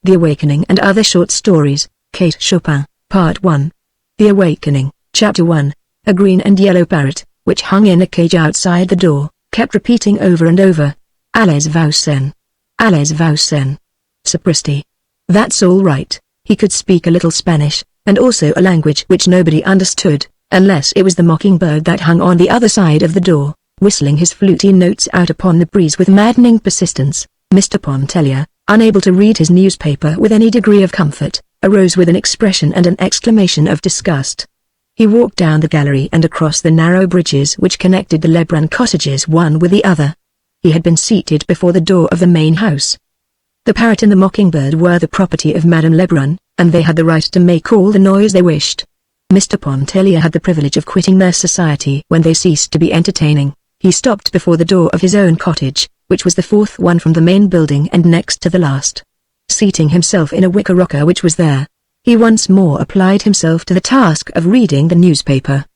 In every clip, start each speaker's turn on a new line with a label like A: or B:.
A: The Awakening and Other Short Stories, Kate Chopin, Part 1. The Awakening, Chapter 1. A green and yellow parrot, which hung in a cage outside the door, kept repeating over and over, "Allez vous-en. Allez vous-en. Sapristi." That's all right. He could speak a little Spanish, and also a language which nobody understood, unless it was the mockingbird that hung on the other side of the door, whistling his fluty notes out upon the breeze with maddening persistence. Mr. Pontellier, unable to read his newspaper with any degree of comfort, arose with an expression and an exclamation of disgust. He walked down the gallery and across the narrow bridges which connected the Lebrun cottages one with the other. He had been seated before the door of the main house. The parrot and the mockingbird were the property of Madame Lebrun, and they had the right to make all the noise they wished. Mr. Pontellier had the privilege of quitting their society when they ceased to be entertaining. He stopped before the door of his own cottage, which was the fourth one from the main building and next to the last. Seating himself in a wicker rocker which was there, he once more applied himself to the task of reading the newspaper.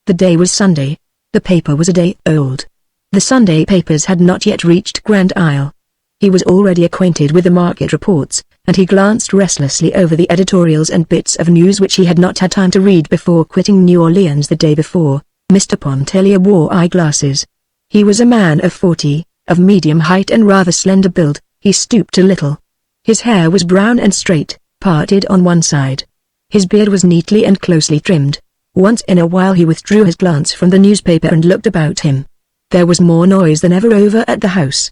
A: The day was Sunday. The paper was a day old. The Sunday papers had not yet reached Grand Isle. He was already acquainted with the market reports, and he glanced restlessly over the editorials and bits of news which he had not had time to read before quitting New Orleans the day before. Mr. Pontellier wore eyeglasses. He was a man of 40, of medium height and rather slender build. He stooped a little. His hair was brown and straight, parted on one side. His beard was neatly and closely trimmed. Once in a while he withdrew his glance from the newspaper and looked about him. There was more noise than ever over at the house.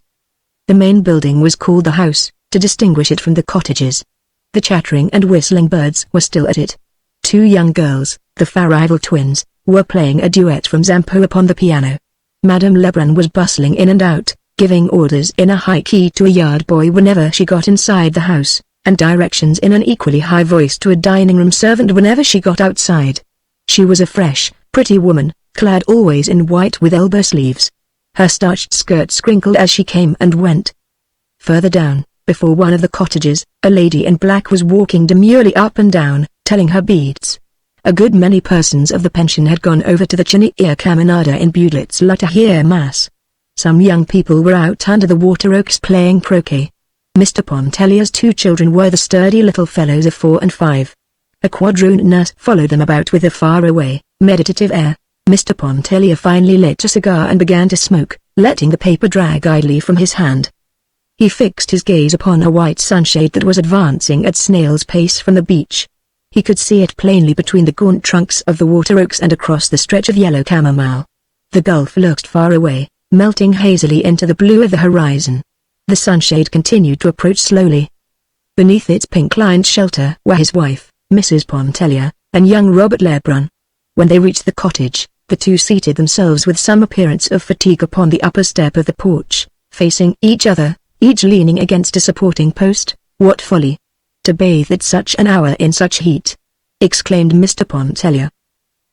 A: The main building was called the house, to distinguish it from the cottages. The chattering and whistling birds were still at it. Two young girls, the Farival twins, were playing a duet from Zampo upon the piano. Madame Lebrun was bustling in and out, giving orders in a high key to a yard boy whenever she got inside the house, and directions in an equally high voice to a dining-room servant whenever she got outside. She was a fresh, pretty woman, clad always in white with elbow sleeves. Her starched skirts crinkled as she came and went. Further down, before one of the cottages, a lady in black was walking demurely up and down, telling her beads. A good many persons of the pension had gone over to the Chinia Caminada in Budlitzla to hear mass. Some young people were out under the water oaks playing croquet. Mr. Pontellier's two children were the sturdy little fellows of 4 and 5. A quadroon nurse followed them about with a far-away, meditative air. Mr. Pontellier finally lit a cigar and began to smoke, letting the paper drag idly from his hand. He fixed his gaze upon a white sunshade that was advancing at snail's pace from the beach. He could see it plainly between the gaunt trunks of the water oaks and across the stretch of yellow chamomile. The gulf looked far away, melting hazily into the blue of the horizon. The sunshade continued to approach slowly. Beneath its pink-lined shelter were his wife, Mrs. Pontellier, and young Robert Lebrun. When they reached the cottage, the two seated themselves with some appearance of fatigue upon the upper step of the porch, facing each other, each leaning against a supporting post. "What folly! To bathe at such an hour in such heat!" exclaimed Mr. Pontellier.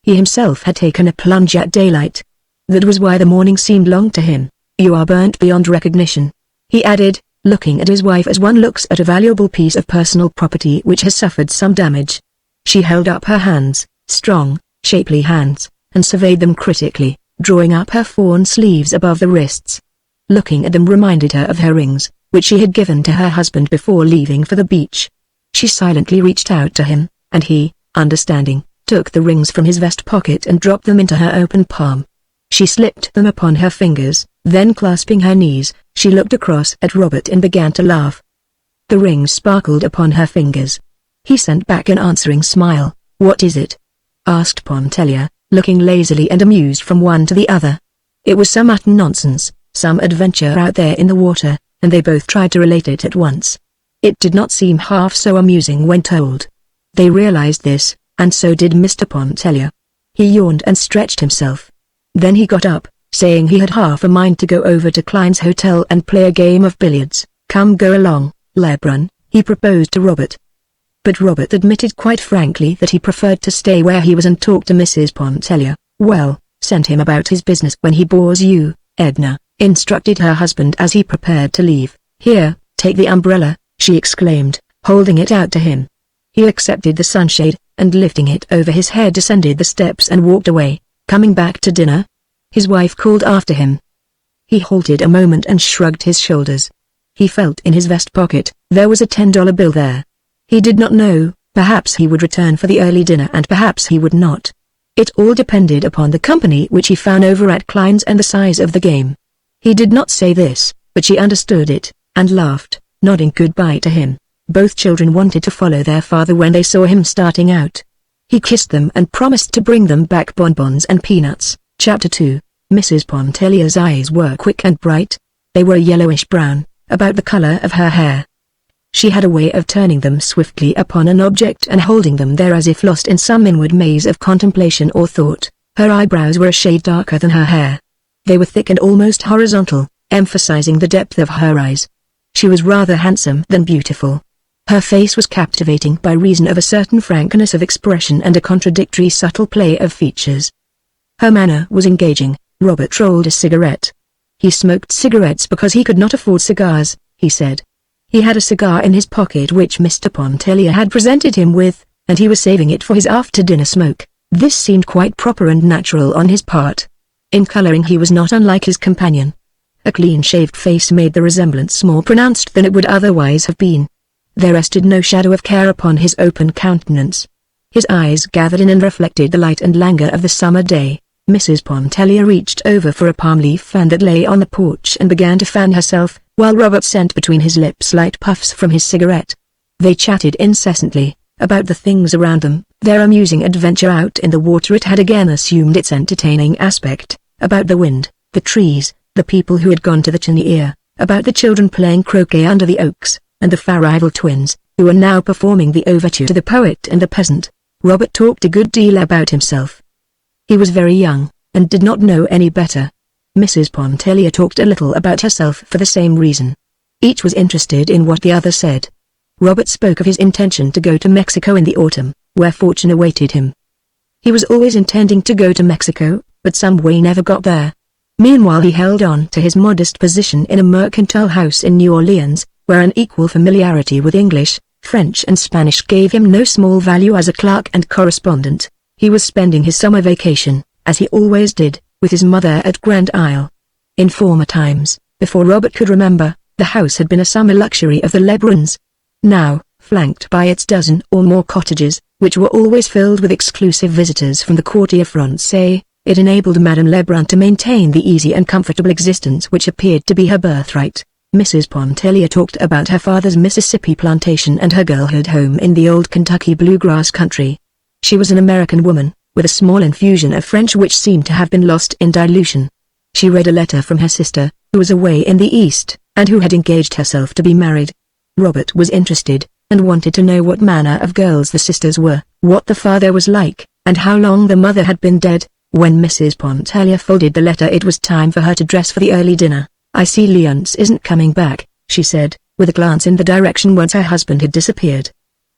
A: He himself had taken a plunge at daylight. That was why the morning seemed long to him. "You are burnt beyond recognition," he added, looking at his wife as one looks at a valuable piece of personal property which has suffered some damage. She held up her hands, strong, shapely hands, and surveyed them critically, drawing up her fawn sleeves above the wrists. Looking at them reminded her of her rings, which she had given to her husband before leaving for the beach. She silently reached out to him, and he, understanding, took the rings from his vest pocket and dropped them into her open palm. She slipped them upon her fingers, then clasping her knees, she looked across at Robert and began to laugh. The rings sparkled upon her fingers. He sent back an answering smile. "What is it?" asked Pontellier, looking lazily and amused from one to the other. It was some utter nonsense, some adventure out there in the water, and they both tried to relate it at once. It did not seem half so amusing when told. They realized this, and so did Mr. Pontellier. He yawned and stretched himself. Then he got up, saying he had half a mind to go over to Klein's hotel and play a game of billiards. "Come go along, Lebrun," he proposed to Robert. But Robert admitted quite frankly that he preferred to stay where he was and talk to Mrs. Pontellier. "Well, send him about his business when he bores you, Edna," instructed her husband as he prepared to leave. "Here, take the umbrella," she exclaimed, holding it out to him. He accepted the sunshade, and lifting it over his head descended the steps and walked away. "Coming back to dinner?" his wife called after him. He halted a moment and shrugged his shoulders. He felt in his vest pocket. There was a $10 bill there. He did not know, perhaps he would return for the early dinner and perhaps he would not. It all depended upon the company which he found over at Klein's and the size of the game. He did not say this, but she understood it, and laughed, nodding goodbye to him. Both children wanted to follow their father when they saw him starting out. He kissed them and promised to bring them back bonbons and peanuts. Chapter 2. Mrs. Pontellier's eyes were quick and bright. They were yellowish-brown, about the color of her hair. She had a way of turning them swiftly upon an object and holding them there as if lost in some inward maze of contemplation or thought. Her eyebrows were a shade darker than her hair. They were thick and almost horizontal, emphasizing the depth of her eyes. She was rather handsome than beautiful. Her face was captivating by reason of a certain frankness of expression and a contradictory subtle play of features. Her manner was engaging. Robert rolled a cigarette. He smoked cigarettes because he could not afford cigars, he said. He had a cigar in his pocket which Mr. Pontellier had presented him with, and he was saving it for his after-dinner smoke. This seemed quite proper and natural on his part. In coloring he was not unlike his companion. A clean-shaved face made the resemblance more pronounced than it would otherwise have been. There rested no shadow of care upon his open countenance. His eyes gathered in and reflected the light and languor of the summer day. Mrs. Pontellier reached over for a palm leaf fan that lay on the porch and began to fan herself, while Robert sent between his lips light puffs from his cigarette. They chatted incessantly, about the things around them, their amusing adventure out in the water. It had again assumed its entertaining aspect, about the wind, the trees, the people who had gone to the Cheniere, about the children playing croquet under the oaks, and the Farival twins, who were now performing the overture to the poet and the peasant. Robert talked a good deal about himself. He was very young, and did not know any better. Mrs. Pontellier talked a little about herself for the same reason. Each was interested in what the other said. Robert spoke of his intention to go to Mexico in the autumn, where fortune awaited him. He was always intending to go to Mexico, but some way never got there. Meanwhile he held on to his modest position in a mercantile house in New Orleans, where an equal familiarity with English, French and Spanish gave him no small value as a clerk and correspondent. He was spending his summer vacation, as he always did, with his mother at Grand Isle. In former times, before Robert could remember, the house had been a summer luxury of the Lebruns. Now, flanked by its dozen or more cottages, which were always filled with exclusive visitors from the Quartier Francais, it enabled Madame Lebrun to maintain the easy and comfortable existence which appeared to be her birthright. Mrs. Pontellier talked about her father's Mississippi plantation and her girlhood home in the old Kentucky bluegrass country. She was an American woman, with a small infusion of French which seemed to have been lost in dilution. She read a letter from her sister, who was away in the East, and who had engaged herself to be married. Robert was interested, and wanted to know what manner of girls the sisters were, what the father was like, and how long the mother had been dead. When Mrs. Pontellier folded the letter it was time for her to dress for the early dinner. "I see Leonce isn't coming back," she said, with a glance in the direction whence her husband had disappeared.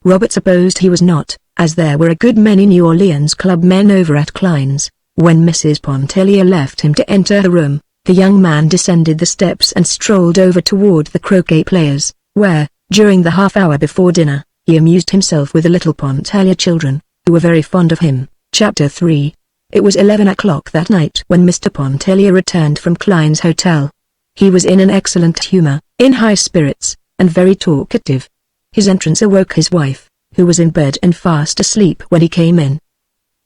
A: Robert supposed he was not, as there were a good many New Orleans club men over at Klein's. When Mrs. Pontellier left him to enter the room, the young man descended the steps and strolled over toward the croquet players, where, during the half-hour before dinner, he amused himself with the little Pontellier children, who were very fond of him. Chapter 3. It was 11 o'clock that night when Mr. Pontellier returned from Klein's hotel. He was in an excellent humor, in high spirits, and very talkative. His entrance awoke his wife, who was in bed and fast asleep when he came in.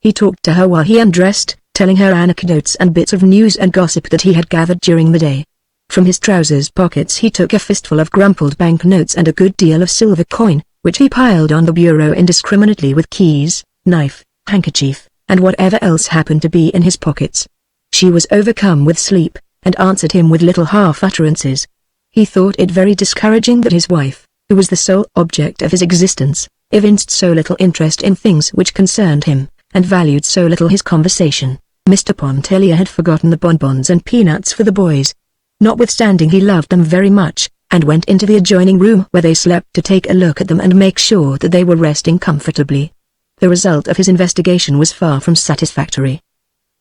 A: He talked to her while he undressed, telling her anecdotes and bits of news and gossip that he had gathered during the day. From his trousers pockets he took a fistful of crumpled banknotes and a good deal of silver coin, which he piled on the bureau indiscriminately with keys, knife, handkerchief, and whatever else happened to be in his pockets. She was overcome with sleep, and answered him with little half-utterances. He thought it very discouraging that his wife, who was the sole object of his existence, evinced so little interest in things which concerned him, and valued so little his conversation. Mr. Pontellier had forgotten the bonbons and peanuts for the boys. Notwithstanding he loved them very much, and went into the adjoining room where they slept to take a look at them and make sure that they were resting comfortably. The result of his investigation was far from satisfactory.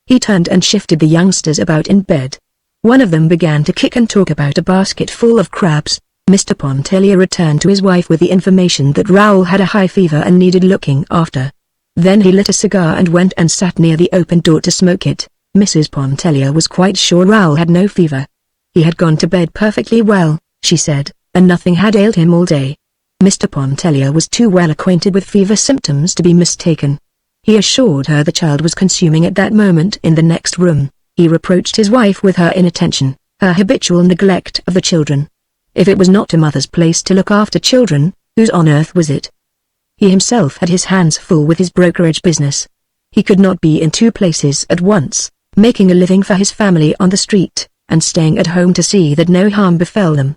A: He turned and shifted the youngsters about in bed. One of them began to kick and talk about a basket full of crabs. Mr. Pontellier returned to his wife with the information that Raoul had a high fever and needed looking after. Then he lit a cigar and went and sat near the open door to smoke it. Mrs. Pontellier was quite sure Raoul had no fever. He had gone to bed perfectly well, she said. and nothing had ailed him all day. Mr. Pontellier was too well acquainted with fever symptoms to be mistaken. He assured her the child was consuming at that moment in the next room. He reproached his wife with her inattention, her habitual neglect of the children. If it was not a mother's place to look after children, whose on earth was it? He himself had his hands full with his brokerage business. He could not be in two places at once, making a living for his family on the street, and staying at home to see that no harm befell them.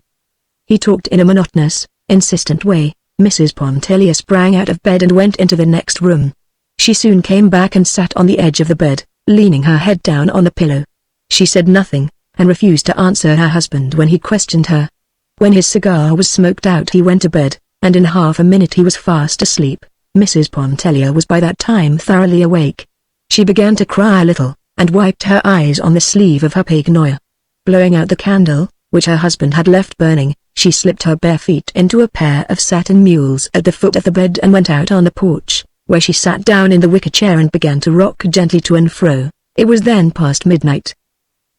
A: He talked in a monotonous, insistent way. Mrs. Pontellier sprang out of bed and went into the next room. She soon came back and sat on the edge of the bed, leaning her head down on the pillow. She said nothing, and refused to answer her husband when he questioned her. When his cigar was smoked out he went to bed, and in half a minute he was fast asleep. Mrs. Pontellier was by that time thoroughly awake. She began to cry a little, and wiped her eyes on the sleeve of her peignoir. Blowing out the candle, which her husband had left burning, she slipped her bare feet into a pair of satin mules at the foot of the bed and went out on the porch, where she sat down in the wicker chair and began to rock gently to and fro. It was then past midnight.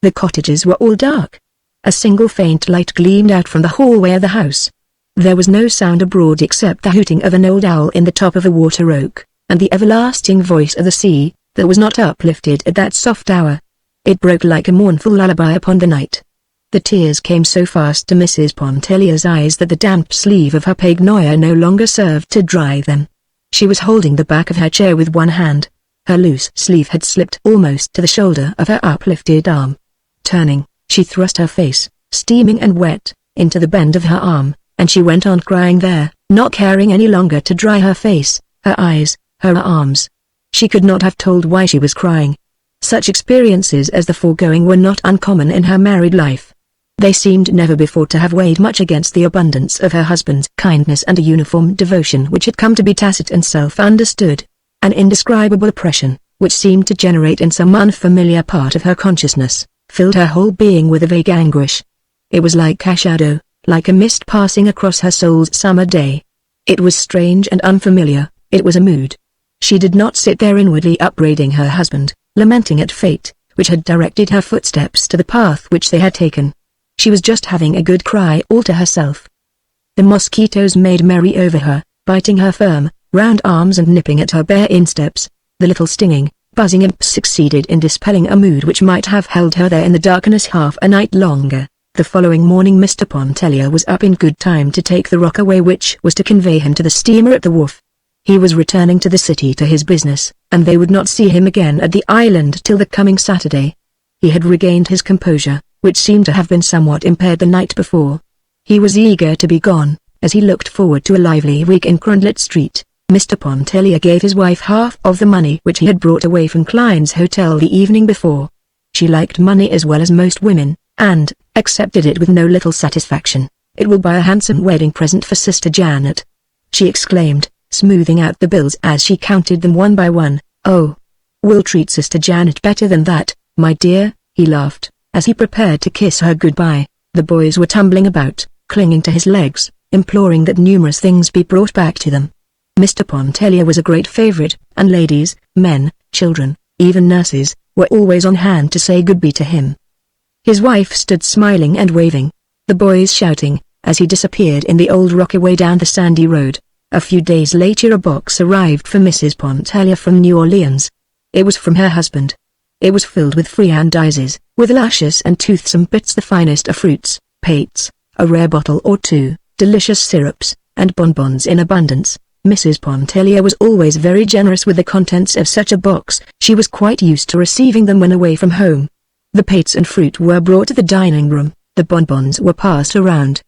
A: The cottages were all dark. A single faint light gleamed out from the hallway of the house. There was no sound abroad except the hooting of an old owl in the top of a water oak, and the everlasting voice of the sea, that was not uplifted at that soft hour. It broke like a mournful lullaby upon the night. The tears came so fast to Mrs. Pontellier's eyes that the damp sleeve of her peignoir no longer served to dry them. She was holding the back of her chair with one hand. Her loose sleeve had slipped almost to the shoulder of her uplifted arm. Turning, she thrust her face, steaming and wet, into the bend of her arm, and she went on crying there, not caring any longer to dry her face, her eyes, her arms. She could not have told why she was crying. Such experiences as the foregoing were not uncommon in her married life. They seemed never before to have weighed much against the abundance of her husband's kindness and a uniform devotion which had come to be tacit and self-understood. An indescribable oppression, which seemed to generate in some unfamiliar part of her consciousness, filled her whole being with a vague anguish. It was like a shadow, like a mist passing across her soul's summer day. It was strange and unfamiliar, it was a mood. She did not sit there inwardly upbraiding her husband, lamenting at fate, which had directed her footsteps to the path which they had taken. She was just having a good cry all to herself. The mosquitoes made merry over her, biting her firm, round arms and nipping at her bare insteps. The little stinging, buzzing imps succeeded in dispelling a mood which might have held her there in the darkness half a night longer. The following morning Mr. Pontellier was up in good time to take the rockaway which was to convey him to the steamer at the wharf. He was returning to the city to his business, and they would not see him again at the island till the coming Saturday. He had regained his composure, which seemed to have been somewhat impaired the night before. He was eager to be gone, as he looked forward to a lively week in Crundlet Street. Mr. Pontellier gave his wife half of the money which he had brought away from Klein's hotel the evening before. She liked money as well as most women, and accepted it with no little satisfaction. "It will buy a handsome wedding present for Sister Janet," she exclaimed, smoothing out the bills as she counted them one by one. "Oh, we'll treat Sister Janet better than that, my dear," he laughed, as he prepared to kiss her goodbye. The boys were tumbling about, clinging to his legs, imploring that numerous things be brought back to them. Mr. Pontellier was a great favorite, and ladies, men, children, even nurses, were always on hand to say goodbye to him. His wife stood smiling and waving, the boys shouting, as he disappeared in the old rockaway down the sandy road. A few days later a box arrived for Mrs. Pontellier from New Orleans. It was from her husband. It was filled with friandises, with luscious and toothsome bits, the finest of fruits, pates, a rare bottle or two, delicious syrups, and bonbons in abundance. Mrs. Pontellier was always very generous with the contents of such a box. She was quite used to receiving them when away from home. The pates and fruit were brought to the dining room, the bonbons were passed around,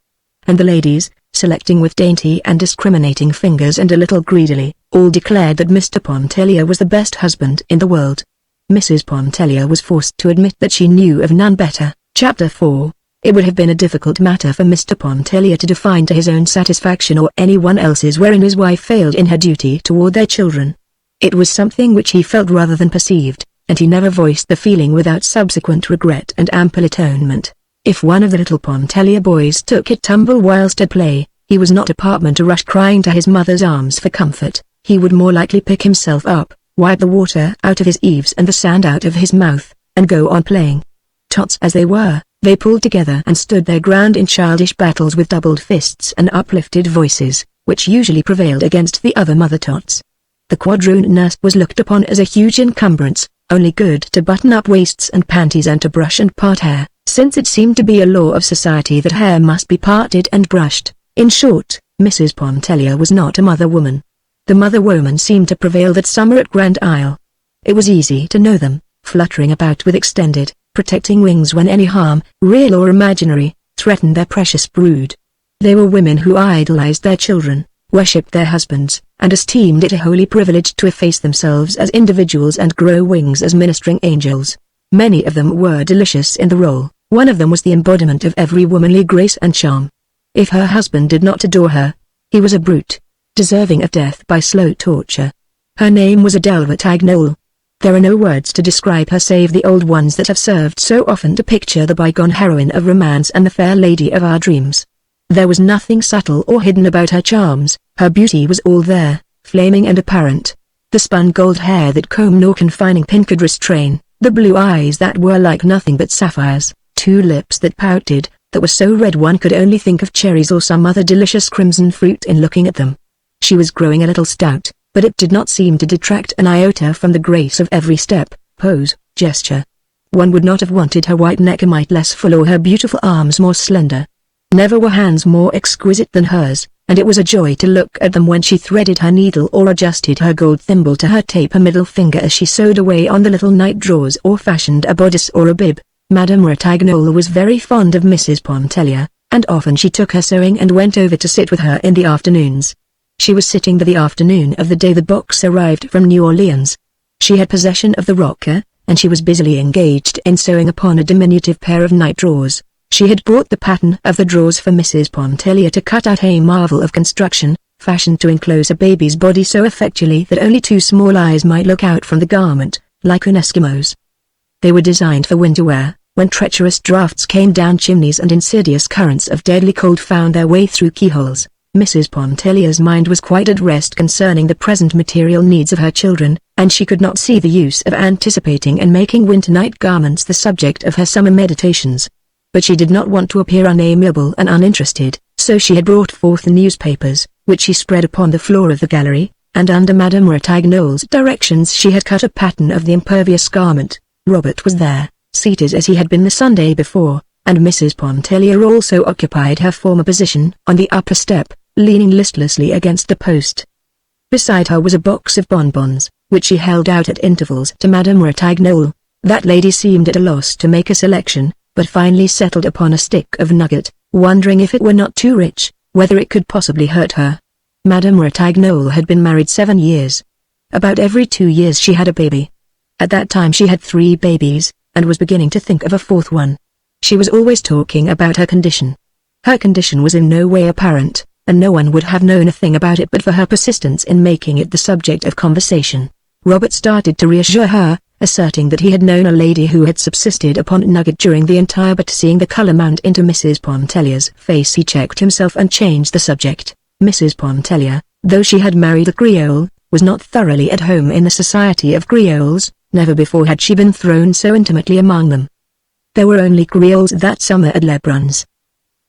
A: and the ladies, selecting with dainty and discriminating fingers and a little greedily, all declared that Mr. Pontellier was the best husband in the world. Mrs. Pontellier was forced to admit that she knew of none better. Chapter 4. It would have been a difficult matter for Mr. Pontellier to define to his own satisfaction or anyone else's wherein his wife failed in her duty toward their children. It was something which he felt rather than perceived, and he never voiced the feeling without subsequent regret and ample atonement. If one of the little Pontellier boys took a tumble whilst at play, he was not a partman to rush crying to his mother's arms for comfort. He would more likely pick himself up, wipe the water out of his eaves and the sand out of his mouth, and go on playing. Tots as they were, They pulled together and stood their ground in childish battles with doubled fists and uplifted voices, which usually prevailed against the other mother tots. The quadroon nurse was looked upon as a huge encumbrance, only good to button up waists and panties and to brush and part hair, since it seemed to be a law of society that hair must be parted and brushed. In short, Mrs. Pontellier was not a mother woman. The mother woman seemed to prevail that summer at Grand Isle. It was easy to know them, fluttering about with extended, protecting wings when any harm, real or imaginary, threatened their precious brood. They were women who idolized their children, worshipped their husbands, and esteemed it a holy privilege to efface themselves as individuals and grow wings as ministering angels. Many of them were delicious in the role. One of them was the embodiment of every womanly grace and charm. If her husband did not adore her, he was a brute, deserving of death by slow torture. Her name was Adele Ratignolle. There are no words to describe her save the old ones that have served so often to picture the bygone heroine of romance and the fair lady of our dreams. There was nothing subtle or hidden about her charms. Her beauty was all there, flaming and apparent. The spun gold hair that comb nor confining pin could restrain, the blue eyes that were like nothing but sapphires, two lips that pouted, that were so red one could only think of cherries or some other delicious crimson fruit in looking at them. She was growing a little stout, but it did not seem to detract an iota from the grace of every step, pose, gesture. One would not have wanted her white neck a mite less full or her beautiful arms more slender. Never were hands more exquisite than hers, and it was a joy to look at them when she threaded her needle or adjusted her gold thimble to her taper middle finger as she sewed away on the little night drawers or fashioned a bodice or a bib. Madame Ratignolle was very fond of Mrs. Pontellier, and often she took her sewing and went over to sit with her in the afternoons. She was sitting there the afternoon of the day the box arrived from New Orleans. She had possession of the rocker, and she was busily engaged in sewing upon a diminutive pair of night drawers. She had bought the pattern of the drawers for Mrs. Pontellier to cut out a marvel of construction, fashioned to enclose a baby's body so effectually that only two small eyes might look out from the garment, like an Eskimo's. They were designed for winter wear, when treacherous drafts came down chimneys and insidious currents of deadly cold found their way through keyholes. Mrs. Pontellier's mind was quite at rest concerning the present material needs of her children, and she could not see the use of anticipating and making winter night garments the subject of her summer meditations. But she did not want to appear unamiable and uninterested, so she had brought forth the newspapers, which she spread upon the floor of the gallery, and under Madame Ratignolle's directions she had cut a pattern of the impervious garment. Robert was there, seated as he had been the Sunday before, and Mrs. Pontellier also occupied her former position on the upper step, leaning listlessly against the post. Beside her was a box of bonbons, which she held out at intervals to Madame Ratignolle. That lady seemed at a loss to make a selection, but finally settled upon a stick of nugget, wondering if it were not too rich, whether it could possibly hurt her. Madame Ratignolle had been married 7 years. About every 2 years she had a baby. At that time she had 3 babies, and was beginning to think of a 4th one. She was always talking about her condition. Her condition was in no way apparent, and no one would have known a thing about it but for her persistence in making it the subject of conversation. Robert started to reassure her, asserting that he had known a lady who had subsisted upon nugget during the entire, but seeing the color mount into Mrs. Pontellier's face he checked himself and changed the subject. Mrs. Pontellier, though she had married a Creole, was not thoroughly at home in the society of Creoles. Never before had she been thrown so intimately among them. There were only Creoles that summer at Lebrun's.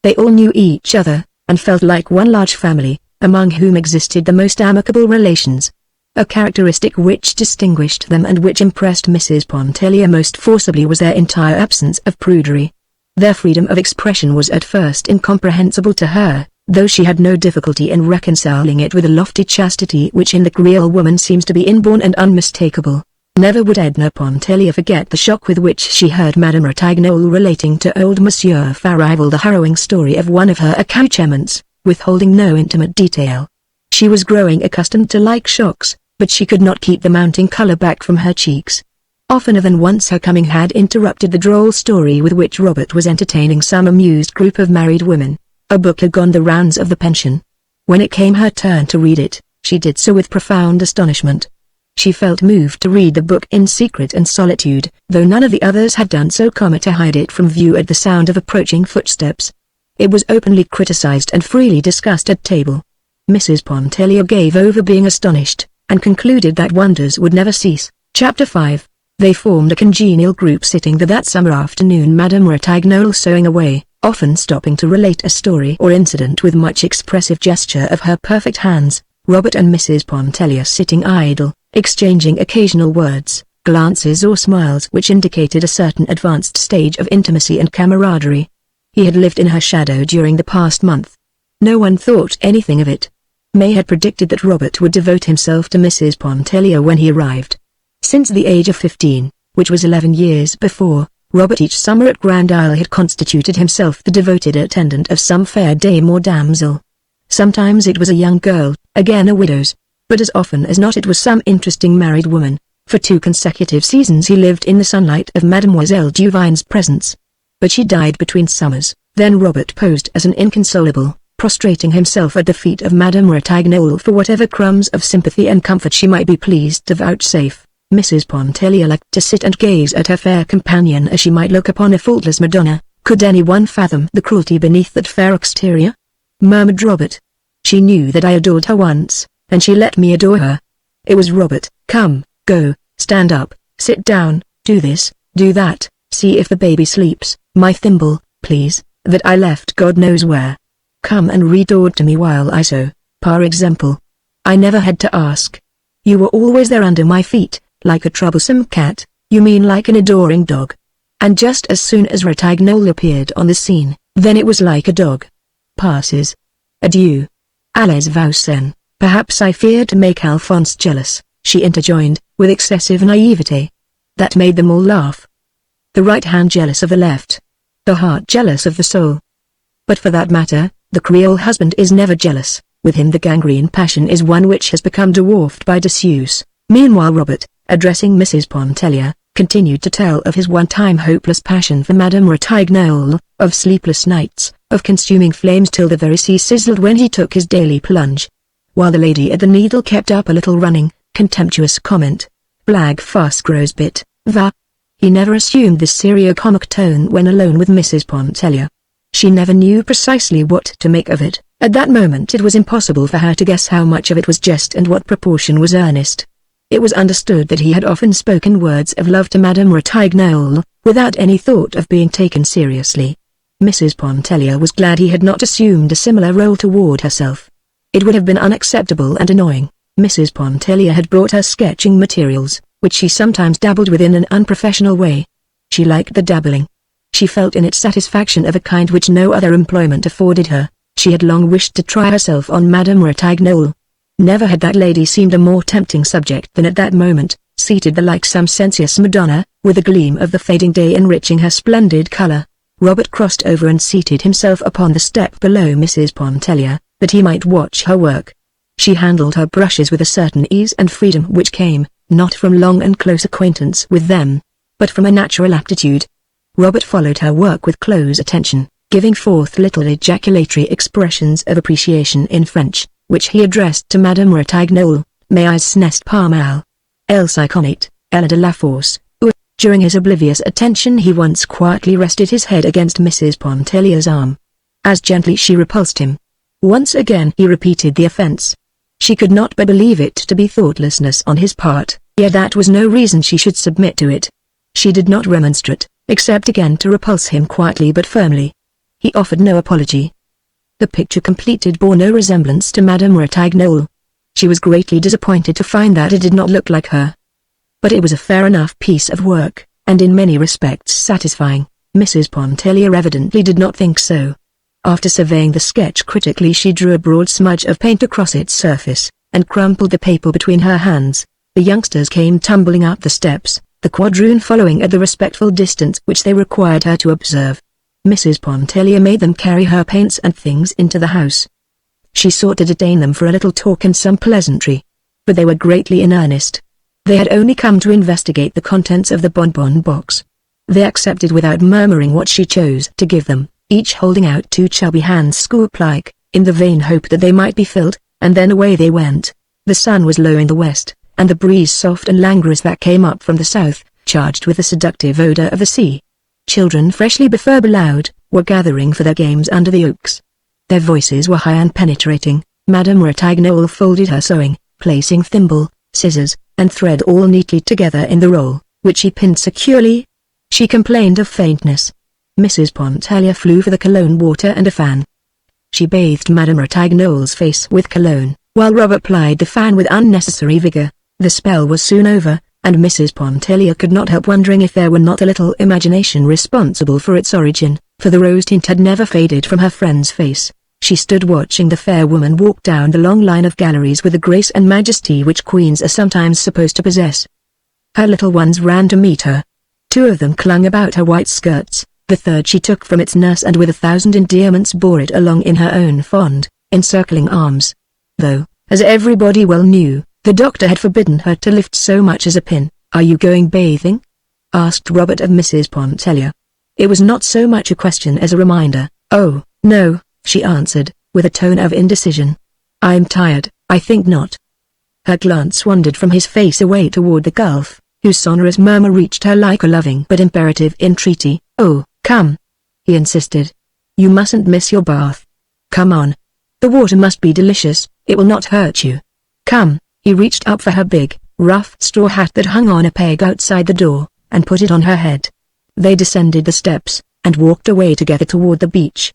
A: They all knew each other, and felt like one large family, among whom existed the most amicable relations. A characteristic which distinguished them and which impressed Mrs. Pontellier most forcibly was their entire absence of prudery. Their freedom of expression was at first incomprehensible to her, though she had no difficulty in reconciling it with the lofty chastity which in the Creole woman seems to be inborn and unmistakable. Never would Edna Pontellier forget the shock with which she heard Madame Ratignolle relating to old Monsieur Farival the harrowing story of one of her accouchements, withholding no intimate detail. She was growing accustomed to like shocks, but she could not keep the mounting color back from her cheeks. Oftener than once her coming had interrupted the droll story with which Robert was entertaining some amused group of married women. A book had gone the rounds of the pension. When it came her turn to read it, she did so with profound astonishment. She felt moved to read the book in secret and solitude, though none of the others had done so, to hide it from view at the sound of approaching footsteps. It was openly criticized and freely discussed at table. Mrs. Pontellier gave over being astonished, and concluded that wonders would never cease. Chapter 5. They formed a congenial group sitting there that summer afternoon, Madame Ratignolle sewing away, often stopping to relate a story or incident with much expressive gesture of her perfect hands, Robert and Mrs. Pontellier sitting idle, exchanging occasional words, glances or smiles which indicated a certain advanced stage of intimacy and camaraderie. He had lived in her shadow during the past month. No one thought anything of it. May had predicted that Robert would devote himself to Mrs. Pontellier when he arrived. Since the age of 15, which was 11 years before, Robert each summer at Grand Isle had constituted himself the devoted attendant of some fair dame or damsel. Sometimes it was a young girl, again a widow's, but as often as not it was some interesting married woman. For 2 consecutive seasons he lived in the sunlight of Mademoiselle Duvine's presence. But she died between summers. Then Robert posed as an inconsolable, prostrating himself at the feet of Madame Ratignolle for whatever crumbs of sympathy and comfort she might be pleased to vouchsafe. Mrs. Pontellier liked to sit and gaze at her fair companion as she might look upon a faultless Madonna. Could anyone fathom the cruelty beneath that fair exterior? Murmured Robert. She knew that I adored her once, and she let me adore her. It was Robert. Come, go, stand up, sit down, do this, do that, see if the baby sleeps, my thimble, please, that I left God knows where. Come and read ode to me while I sew, par exemple. I never had to ask. You were always there under my feet, like a troublesome cat, you mean like an adoring dog. And just as soon as Ratignolle appeared on the scene, then it was like a dog. Passes. Adieu. Allez vous-en. Perhaps I feared to make Alphonse jealous, she interjoined, with excessive naivete. That made them all laugh. The right hand jealous of the left. The heart jealous of the soul. But for that matter, the Creole husband is never jealous. With him the gangrene passion is one which has become dwarfed by disuse. Meanwhile Robert, addressing Mrs. Pontellier, continued to tell of his one-time hopeless passion for Madame Ratignolle, of sleepless nights, of consuming flames till the very sea sizzled when he took his daily plunge. While the lady at the needle kept up a little running, contemptuous comment. Blag fast grows bit, va. He never assumed this serio-comic tone when alone with Mrs. Pontellier. She never knew precisely what to make of it. At that moment it was impossible for her to guess how much of it was jest and what proportion was earnest. It was understood that he had often spoken words of love to Madame Ratignolle, without any thought of being taken seriously. Mrs. Pontellier was glad he had not assumed a similar role toward herself. It would have been unacceptable and annoying. Mrs. Pontellier had brought her sketching materials, which she sometimes dabbled with in an unprofessional way. She liked the dabbling. She felt in it satisfaction of a kind which no other employment afforded her. She had long wished to try herself on Madame Ratignolle. Never had that lady seemed a more tempting subject than at that moment, seated there like some sensuous Madonna, with a gleam of the fading day enriching her splendid color. Robert crossed over and seated himself upon the step below Mrs. Pontellier, that he might watch her work. She handled her brushes with a certain ease and freedom which came, not from long and close acquaintance with them, but from a natural aptitude. Robert followed her work with close attention, giving forth little ejaculatory expressions of appreciation in French, which he addressed to Madame Ratignolle. Mais n'est pas mal. Elle s'y connaît, elle a de la force. During his oblivious attention he once quietly rested his head against Mrs. Pontellier's arm. As gently she repulsed him. Once again he repeated the offense. She could not but believe it to be thoughtlessness on his part, yet that was no reason she should submit to it. She did not remonstrate, except again to repulse him quietly but firmly. He offered no apology. The picture completed bore no resemblance to Madame Ratignolle. She was greatly disappointed to find that it did not look like her. But it was a fair enough piece of work, and in many respects satisfying. Mrs. Pontellier evidently did not think so. After surveying the sketch critically she drew a broad smudge of paint across its surface, and crumpled the paper between her hands. The youngsters came tumbling up the steps, the quadroon following at the respectful distance which they required her to observe. Mrs. Pontellier made them carry her paints and things into the house. She sought to detain them for a little talk and some pleasantry. But they were greatly in earnest. They had only come to investigate the contents of the bonbon box. They accepted without murmuring what she chose to give them, each holding out two chubby hands scoop-like, in the vain hope that they might be filled, and then away they went. The sun was low in the west, and the breeze soft and languorous that came up from the south, charged with the seductive odor of the sea. Children freshly befurbelowed, were gathering for their games under the oaks. Their voices were high and penetrating. Madame Ratignolle folded her sewing, placing thimble, scissors, and thread all neatly together in the roll, which he pinned securely. She complained of faintness. Mrs. Pontellier flew for the cologne water and a fan. She bathed Madame Ratignolle's face with cologne, while Robert plied the fan with unnecessary vigor. The spell was soon over, and Mrs. Pontellier could not help wondering if there were not a little imagination responsible for its origin, for the rose tint had never faded from her friend's face. She stood watching the fair woman walk down the long line of galleries with the grace and majesty which queens are sometimes supposed to possess. Her little ones ran to meet her. 2 of them clung about her white skirts, the third she took from its nurse and with 1,000 endearments bore it along in her own fond, encircling arms. Though, as everybody well knew, the doctor had forbidden her to lift so much as a pin. "Are you going bathing?" asked Robert of Mrs. Pontellier. It was not so much a question as a reminder. "Oh, no," she answered, with a tone of indecision. "I'm tired, I think not." Her glance wandered from his face away toward the gulf, whose sonorous murmur reached her like a loving but imperative entreaty. "Oh, come," he insisted. "You mustn't miss your bath. Come on. The water must be delicious, it will not hurt you. Come." He reached up for her big, rough straw hat that hung on a peg outside the door, and put it on her head. They descended the steps, and walked away together toward the beach.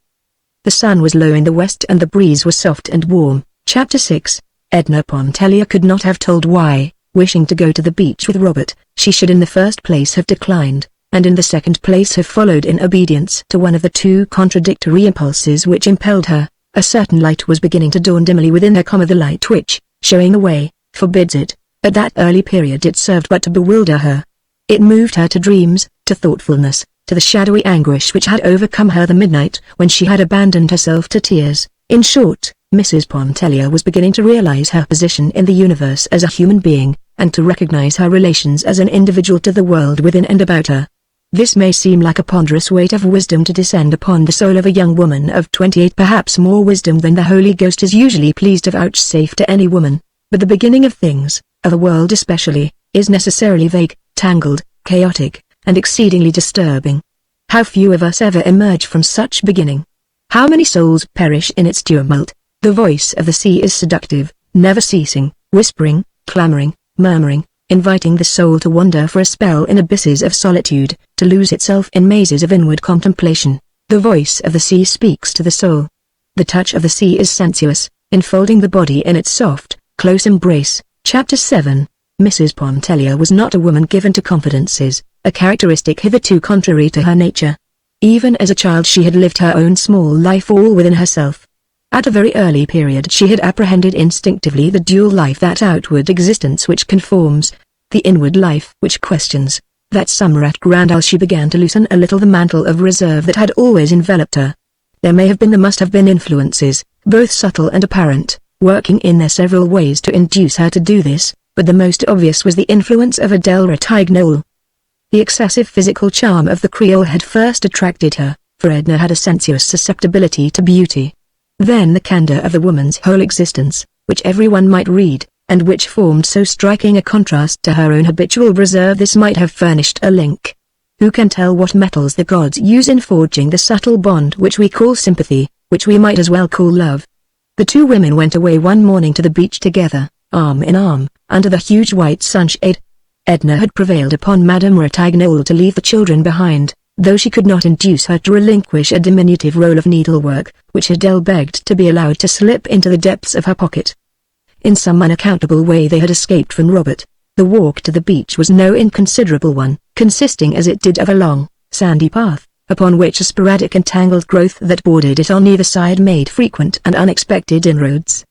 A: The sun was low in the west and the breeze was soft and warm. Chapter 6. Edna Pontellier could not have told why, wishing to go to the beach with Robert, she should in the first place have declined, and in the second place have followed in obedience to one of the 2 contradictory impulses which impelled her. A certain light was beginning to dawn dimly within her, the light which, showing the way, forbids it. At that early period it served but to bewilder her. It moved her to dreams, to thoughtfulness, to the shadowy anguish which had overcome her the midnight when she had abandoned herself to tears. In short, Mrs. Pontellier was beginning to realize her position in the universe as a human being, and to recognize her relations as an individual to the world within and about her. This may seem like a ponderous weight of wisdom to descend upon the soul of a young woman of 28, perhaps more wisdom than the Holy Ghost is usually pleased to vouchsafe to any woman. But the beginning of things, of the world especially, is necessarily vague, tangled, chaotic, and exceedingly disturbing. How few of us ever emerge from such beginning! How many souls perish in its tumult! The voice of the sea is seductive, never ceasing, whispering, clamoring, murmuring, inviting the soul to wander for a spell in abysses of solitude, to lose itself in mazes of inward contemplation. The voice of the sea speaks to the soul. The touch of the sea is sensuous, enfolding the body in its soft, close embrace. Chapter 7. Mrs. Pontellier was not a woman given to confidences, a characteristic hitherto contrary to her nature. Even as a child she had lived her own small life all within herself. At a very early period she had apprehended instinctively the dual life, that outward existence which conforms, the inward life which questions. That summer at Grandal she began to loosen a little the mantle of reserve that had always enveloped her. There may have been, there must have been influences, both subtle and apparent, working in their several ways to induce her to do this, but the most obvious was the influence of Adele Ratignole. The excessive physical charm of the Creole had first attracted her, for Edna had a sensuous susceptibility to beauty. Then the candor of the woman's whole existence, which everyone might read, and which formed so striking a contrast to her own habitual reserve. This might have furnished a link. Who can tell what metals the gods use in forging the subtle bond which we call sympathy, which we might as well call love? The 2 women went away one morning to the beach together, arm in arm, under the huge white sunshade. Edna had prevailed upon Madame Ratignole to leave the children behind, though she could not induce her to relinquish a diminutive roll of needlework, which Adele begged to be allowed to slip into the depths of her pocket. In some unaccountable way they had escaped from Robert. The walk to the beach was no inconsiderable one, consisting as it did of a long, sandy path, upon which a sporadic and tangled growth that bordered it on either side made frequent and unexpected inroads.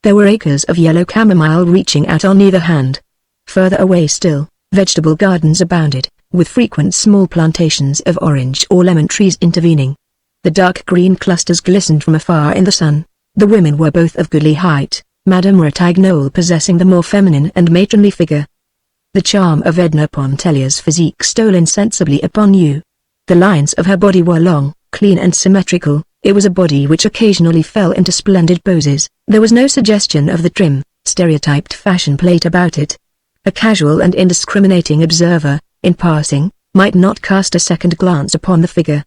A: There were acres of yellow chamomile reaching out on either hand. Further away still, vegetable gardens abounded, with frequent small plantations of orange or lemon trees intervening. The dark green clusters glistened from afar in the sun. The women were both of goodly height, Madame Ratignole possessing the more feminine and matronly figure. The charm of Edna Pontellier's physique stole insensibly upon you. The lines of her body were long, clean and symmetrical. It was a body which occasionally fell into splendid poses. There was no suggestion of the trim, stereotyped fashion plate about it. A casual and indiscriminating observer, in passing, might not cast a second glance upon the figure.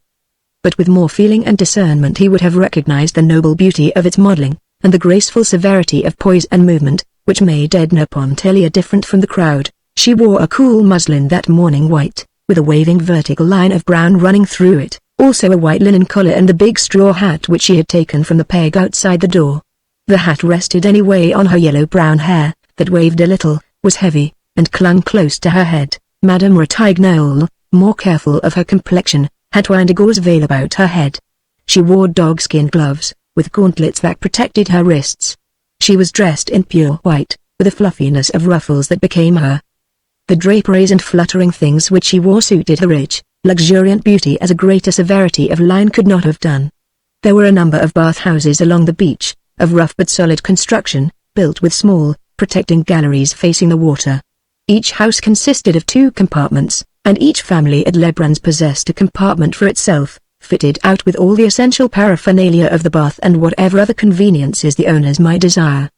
A: But with more feeling and discernment he would have recognized the noble beauty of its modeling, and the graceful severity of poise and movement, which made Edna Pontellier different from the crowd. She wore a cool muslin that morning white, with a waving vertical line of brown running through it, also a white linen collar and the big straw hat which she had taken from the peg outside the door. The hat rested anyway on her yellow-brown hair, that waved a little, was heavy, and clung close to her head. Madame Ratignolle, more careful of her complexion, had twined a gauze veil about her head. She wore dogskin gloves, with gauntlets that protected her wrists. She was dressed in pure white, with a fluffiness of ruffles that became her. The draperies and fluttering things which she wore suited her rich, luxuriant beauty as a greater severity of line could not have done. There were a number of bathhouses along the beach, of rough but solid construction, built with small, protecting galleries facing the water. Each house consisted of 2 compartments, and each family at Lebrun's possessed a compartment for itself, fitted out with all the essential paraphernalia of the bath and whatever other conveniences the owners might desire.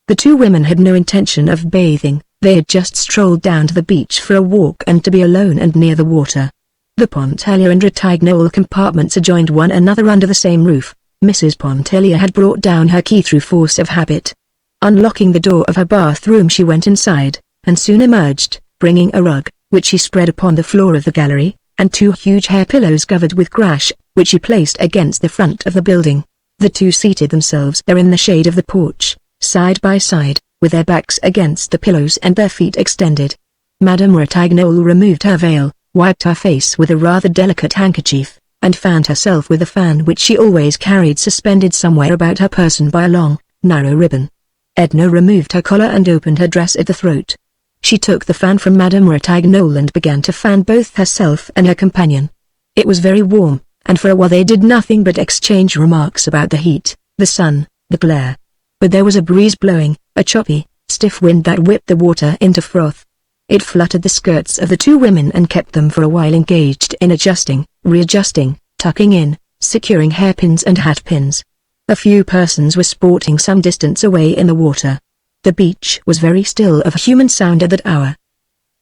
A: The 2 women had no intention of bathing, they had just strolled down to the beach for a walk and to be alone and near the water. The Pontellier and Ratignolle compartments adjoined one another under the same roof. Mrs. Pontellier had brought down her key through force of habit. Unlocking the door of her bathroom she went inside, and soon emerged, bringing a rug, which she spread upon the floor of the gallery, and 2 huge hair pillows covered with grass, which she placed against the front of the building. The 2 seated themselves there in the shade of the porch, side by side, with their backs against the pillows and their feet extended. Madame Ratignolle removed her veil, wiped her face with a rather delicate handkerchief, and fanned herself with a fan which she always carried suspended somewhere about her person by a long, narrow ribbon. Edna removed her collar and opened her dress at the throat. She took the fan from Madame Ratignolle and began to fan both herself and her companion. It was very warm, and for a while they did nothing but exchange remarks about the heat, the sun, the glare. But there was a breeze blowing, a choppy, stiff wind that whipped the water into froth. It fluttered the skirts of the 2 women and kept them for a while engaged in adjusting, readjusting, tucking in, securing hairpins and hatpins. A few persons were sporting some distance away in the water. The beach was very still of human sound at that hour.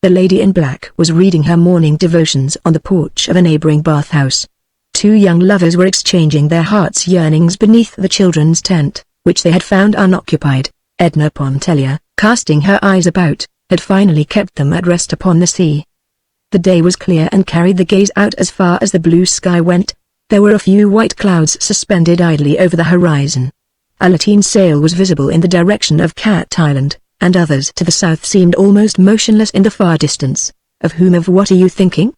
A: The lady in black was reading her morning devotions on the porch of a neighboring bathhouse. 2 young lovers were exchanging their hearts' yearnings beneath the children's tent, which they had found unoccupied. Edna Pontellier, casting her eyes about, had finally kept them at rest upon the sea. The day was clear and carried the gaze out as far as the blue sky went. There were a few white clouds suspended idly over the horizon. A lateen sail was visible in the direction of Cat Island, and others to the south seemed almost motionless in the far distance. Of what are you thinking?"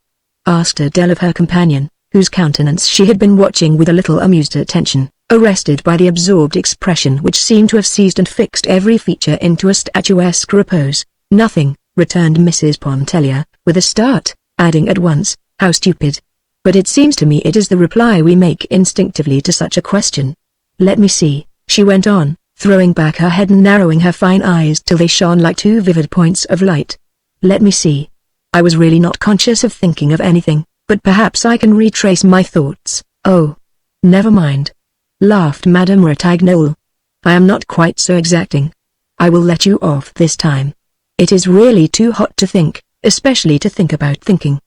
A: asked Adele of her companion, whose countenance she had been watching with a little amused attention, arrested by the absorbed expression which seemed to have seized and fixed every feature into a statuesque repose. "Nothing," returned Mrs. Pontellier, with a start, adding at once, "How stupid! But it seems to me it is the reply we make instinctively to such a question. Let me see," she went on, throwing back her head and narrowing her fine eyes till they shone like 2 vivid points of light. "Let me see. I was really not conscious of thinking of anything, but perhaps I can retrace my thoughts." "Oh, never mind," laughed Madame Ratignolle. "I am not quite so exacting. I will let you off this time. It is really too hot to think, especially to think about thinking."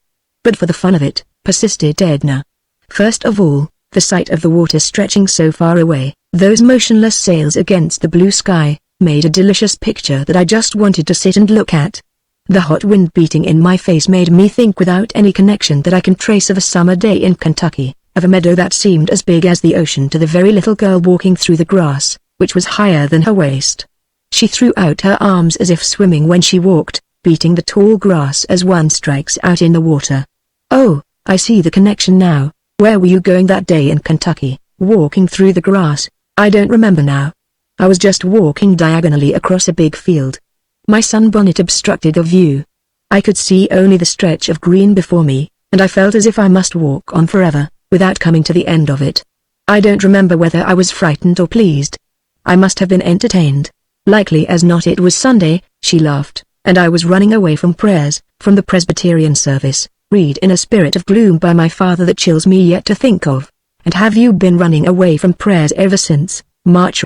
A: "But for the fun of it," persisted Edna. "First of all, the sight of the water stretching so far away, those motionless sails against the blue sky, made a delicious picture that I just wanted to sit and look at. The hot wind beating in my face made me think without any connection that I can trace of a summer day in Kentucky, of a meadow that seemed as big as the ocean to the very little girl walking through the grass, which was higher than her waist. She threw out her arms as if swimming when she walked, beating the tall grass as one strikes out in the water. Oh, I see the connection now. Where were you going that day in Kentucky, walking through the grass? I don't remember now. I was just walking diagonally across a big field. My sunbonnet obstructed the view. I could see only the stretch of green before me, and I felt as if I must walk on forever, without coming to the end of it. I don't remember whether I was frightened or pleased. I must have been entertained. Likely as not it was Sunday," she laughed, "and I was running away from prayers, from the Presbyterian service, read in a spirit of gloom by my father that chills me yet to think of." "And have you been running away from prayers ever since, March?"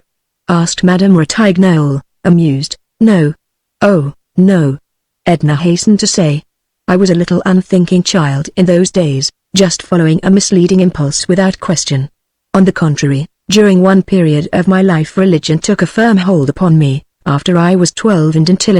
A: asked Madame Ratignolle, amused. "No. Oh, no," Edna hastened to say. "I was a little unthinking child in those days, just following a misleading impulse without question. On the contrary, during one period of my life religion took a firm hold upon me, after I was 12 and until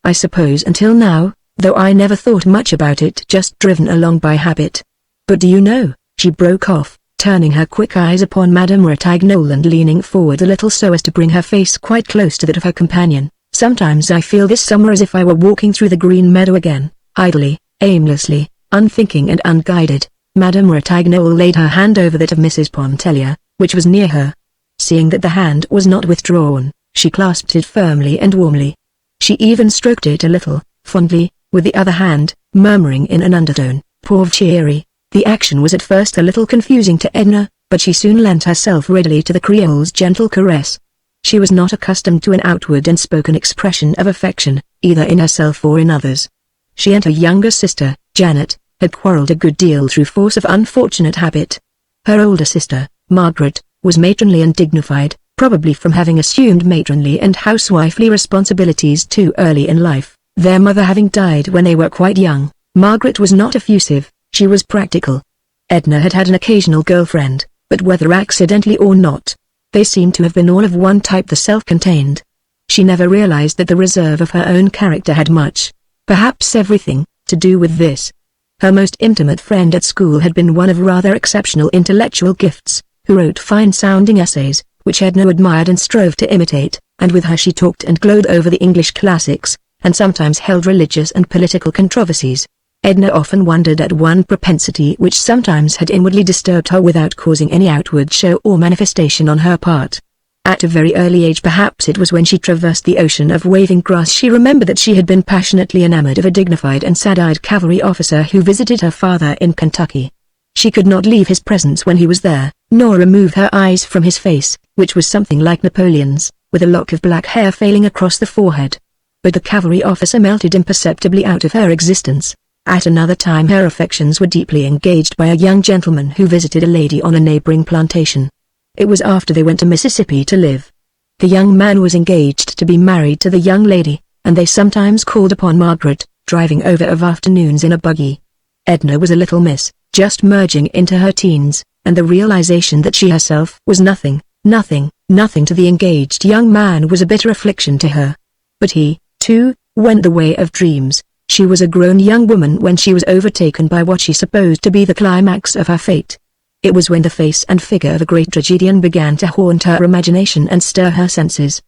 A: I suppose until now, though I never thought much about it, just driven along by habit. But do you know," she broke off, turning her quick eyes upon Madame Ratignolle and leaning forward a little so as to bring her face quite close to that of her companion, "sometimes I feel this summer as if I were walking through the green meadow again, idly, aimlessly, unthinking and unguided." Madame Ratignolle laid her hand over that of Mrs. Pontellier, which was near her. Seeing that the hand was not withdrawn, she clasped it firmly and warmly. She even stroked it a little, fondly, with the other hand, murmuring in an undertone, "Pauvre chérie." The action was at first a little confusing to Edna, but she soon lent herself readily to the Creole's gentle caress. She was not accustomed to an outward and spoken expression of affection, either in herself or in others. She and her younger sister, Janet, had quarreled a good deal through force of unfortunate habit. Her older sister, Margaret, was matronly and dignified, probably from having assumed matronly and housewifely responsibilities too early in life, their mother having died when they were quite young. Margaret was not effusive, she was practical. Edna had had an occasional girlfriend, but whether accidentally or not, they seemed to have been all of one type, the self-contained. She never realized that the reserve of her own character had much, perhaps everything, to do with this. Her most intimate friend at school had been one of rather exceptional intellectual gifts, who wrote fine-sounding essays, which Edna admired and strove to imitate, and with her she talked and glowed over the English classics, and sometimes held religious and political controversies. Edna often wondered at one propensity which sometimes had inwardly disturbed her without causing any outward show or manifestation on her part. At a very early age, perhaps it was when she traversed the ocean of waving grass, she remembered that she had been passionately enamored of a dignified and sad-eyed cavalry officer who visited her father in Kentucky. She could not leave his presence when he was there, nor remove her eyes from his face, which was something like Napoleon's, with a lock of black hair falling across the forehead. But the cavalry officer melted imperceptibly out of her existence. At another time her affections were deeply engaged by a young gentleman who visited a lady on a neighboring plantation. It was after they went to Mississippi to live. The young man was engaged to be married to the young lady, and they sometimes called upon Margaret, driving over of afternoons in a buggy. Edna was a little miss, just merging into her teens, and the realization that she herself was nothing to the engaged young man was a bitter affliction to her. But he, too, went the way of dreams. She was a grown young woman when she was overtaken by what she supposed to be the climax of her fate. It was when the face and figure of a great tragedian began to haunt her imagination and stir her senses.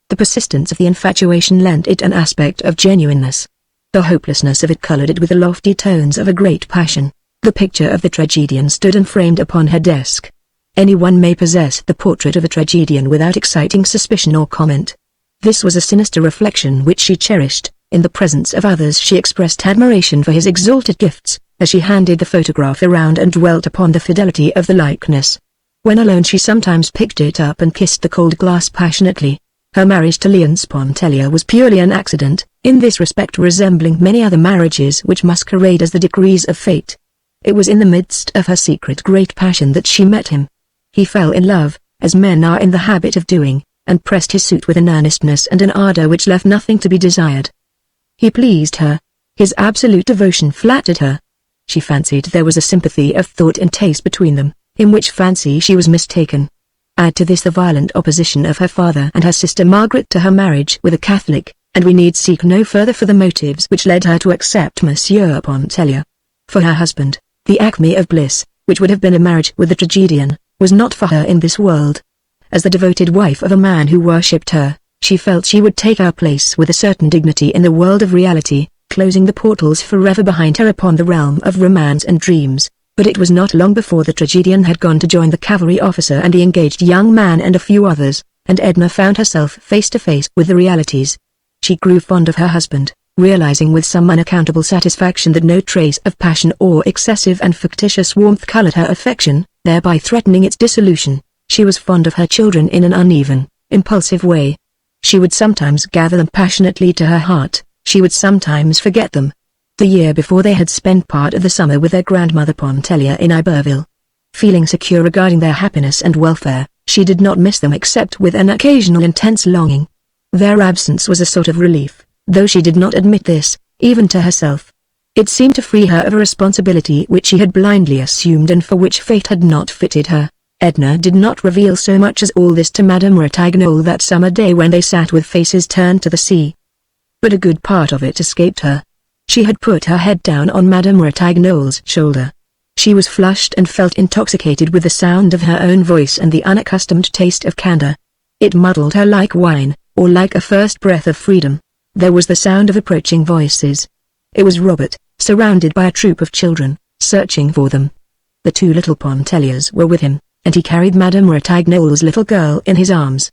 A: The persistence of the infatuation lent it an aspect of genuineness. The hopelessness of it colored it with the lofty tones of a great passion. The picture of the tragedian stood unframed upon her desk. Anyone may possess the portrait of a tragedian without exciting suspicion or comment. This was a sinister reflection which she cherished. In the presence of others she expressed admiration for his exalted gifts, as she handed the photograph around and dwelt upon the fidelity of the likeness. When alone she sometimes picked it up and kissed the cold glass passionately. Her marriage to Léonce Pontellier was purely an accident, in this respect resembling many other marriages which masquerade as the decrees of fate. It was in the midst of her secret great passion that she met him. He fell in love, as men are in the habit of doing, and pressed his suit with an earnestness and an ardor which left nothing to be desired. He pleased her. His absolute devotion flattered her. She fancied there was a sympathy of thought and taste between them, in which fancy she was mistaken. Add to this the violent opposition of her father and her sister Margaret to her marriage with a Catholic, and we need seek no further for the motives which led her to accept Monsieur Pontellier. For her husband, the acme of bliss, which would have been a marriage with the tragedian, was not for her in this world. As the devoted wife of a man who worshipped her, she felt she would take her place with a certain dignity in the world of reality, closing the portals forever behind her upon the realm of romance and dreams. But it was not long before the tragedian had gone to join the cavalry officer and the engaged young man and a few others, and Edna found herself face to face with the realities. She grew fond of her husband, realizing with some unaccountable satisfaction that no trace of passion or excessive and fictitious warmth colored her affection, thereby threatening its dissolution. She was fond of her children in an uneven, impulsive way. She would sometimes gather them passionately to her heart, she would sometimes forget them. The year before they had spent part of the summer with their grandmother Pontellier in Iberville. Feeling secure regarding their happiness and welfare, she did not miss them except with an occasional intense longing. Their absence was a sort of relief, though she did not admit this, even to herself. It seemed to free her of a responsibility which she had blindly assumed and for which fate had not fitted her. Edna did not reveal so much as all this to Madame Ratignolle that summer day when they sat with faces turned to the sea. but a good part of it escaped her. She had put her head down on Madame Ratignolle's shoulder. She was flushed and felt intoxicated with the sound of her own voice and the unaccustomed taste of candor. It muddled her like wine, or like a first breath of freedom. There was the sound of approaching voices. It was Robert, surrounded by a troop of children, searching for them. The two little Pontelliers were with him, and he carried Madame Ratignolle's little girl in his arms.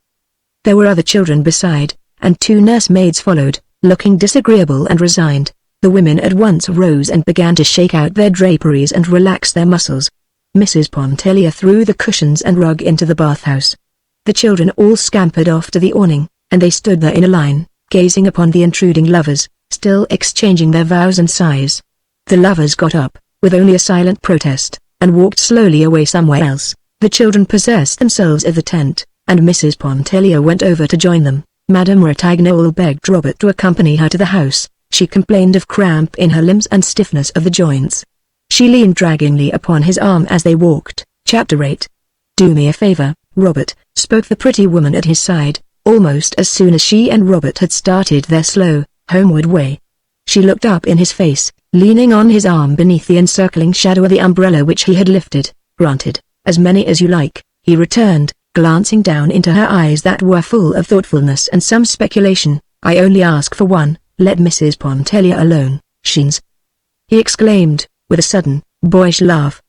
A: There were other children beside, and two nursemaids followed, looking disagreeable and resigned. The women at once rose and began to shake out their draperies and relax their muscles. Mrs. Pontellier threw the cushions and rug into the bathhouse. The children all scampered off to the awning, and they stood there in a line, gazing upon the intruding lovers, still exchanging their vows and sighs. The lovers got up, with only a silent protest, and walked slowly away somewhere else. The children possessed themselves of the tent, and Mrs. Pontellier went over to join them. Madame Ratignolle begged Robert to accompany her to the house. She complained of cramp in her limbs and stiffness of the joints. She leaned draggingly upon his arm as they walked. Chapter 8. "Do me a favor, Robert," spoke the pretty woman at his side, almost as soon as she and Robert had started their slow, homeward way. She looked up in his face, leaning on his arm beneath the encircling shadow of the umbrella which he had lifted. "Granted, as many as you like," he returned, glancing down into her eyes that were full of thoughtfulness and some speculation. "I only ask for one. Let Mrs. Pontellier alone, Sheens," he exclaimed, with a sudden, boyish laugh.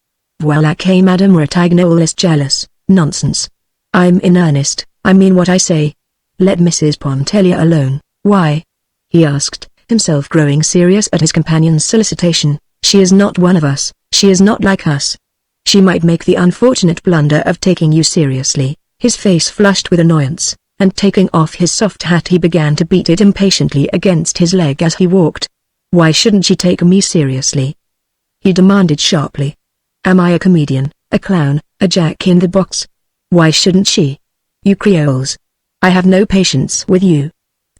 A: "Voilà que Madame Ratignolle is jealous. Nonsense. I'm in earnest, I mean what I say. Let Mrs. Pontellier alone." "Why?" he asked, himself growing serious at his companion's solicitation. "She is not one of us, she is not like us. She might make the unfortunate blunder of taking you seriously." His face flushed with annoyance, and taking off his soft hat he began to beat it impatiently against his leg as he walked. "Why shouldn't she take me seriously?" he demanded sharply. "Am I a comedian, a clown, a jack-in-the-box? Why shouldn't she? You Creoles. I have no patience with you.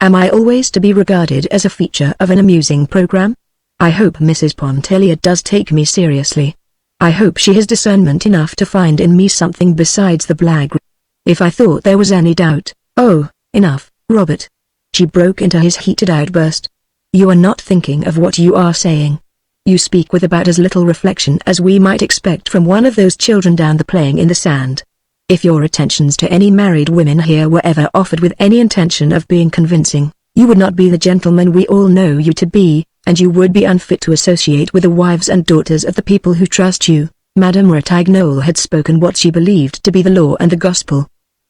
A: Am I always to be regarded as a feature of an amusing program? I hope Mrs. Pontellier does take me seriously. I hope she has discernment enough to find in me something besides the blague. If I thought there was any doubt—" "Oh, enough, Robert!" she broke into his heated outburst. "You are not thinking of what you are saying. You speak with about as little reflection as we might expect from one of those children down the playing in the sand. If your attentions to any married women here were ever offered with any intention of being convincing, you would not be the gentleman we all know you to be, and you would be unfit to associate with the wives and daughters of the people who trust you." Madame Ratignolle had spoken what she believed to be the law and the gospel.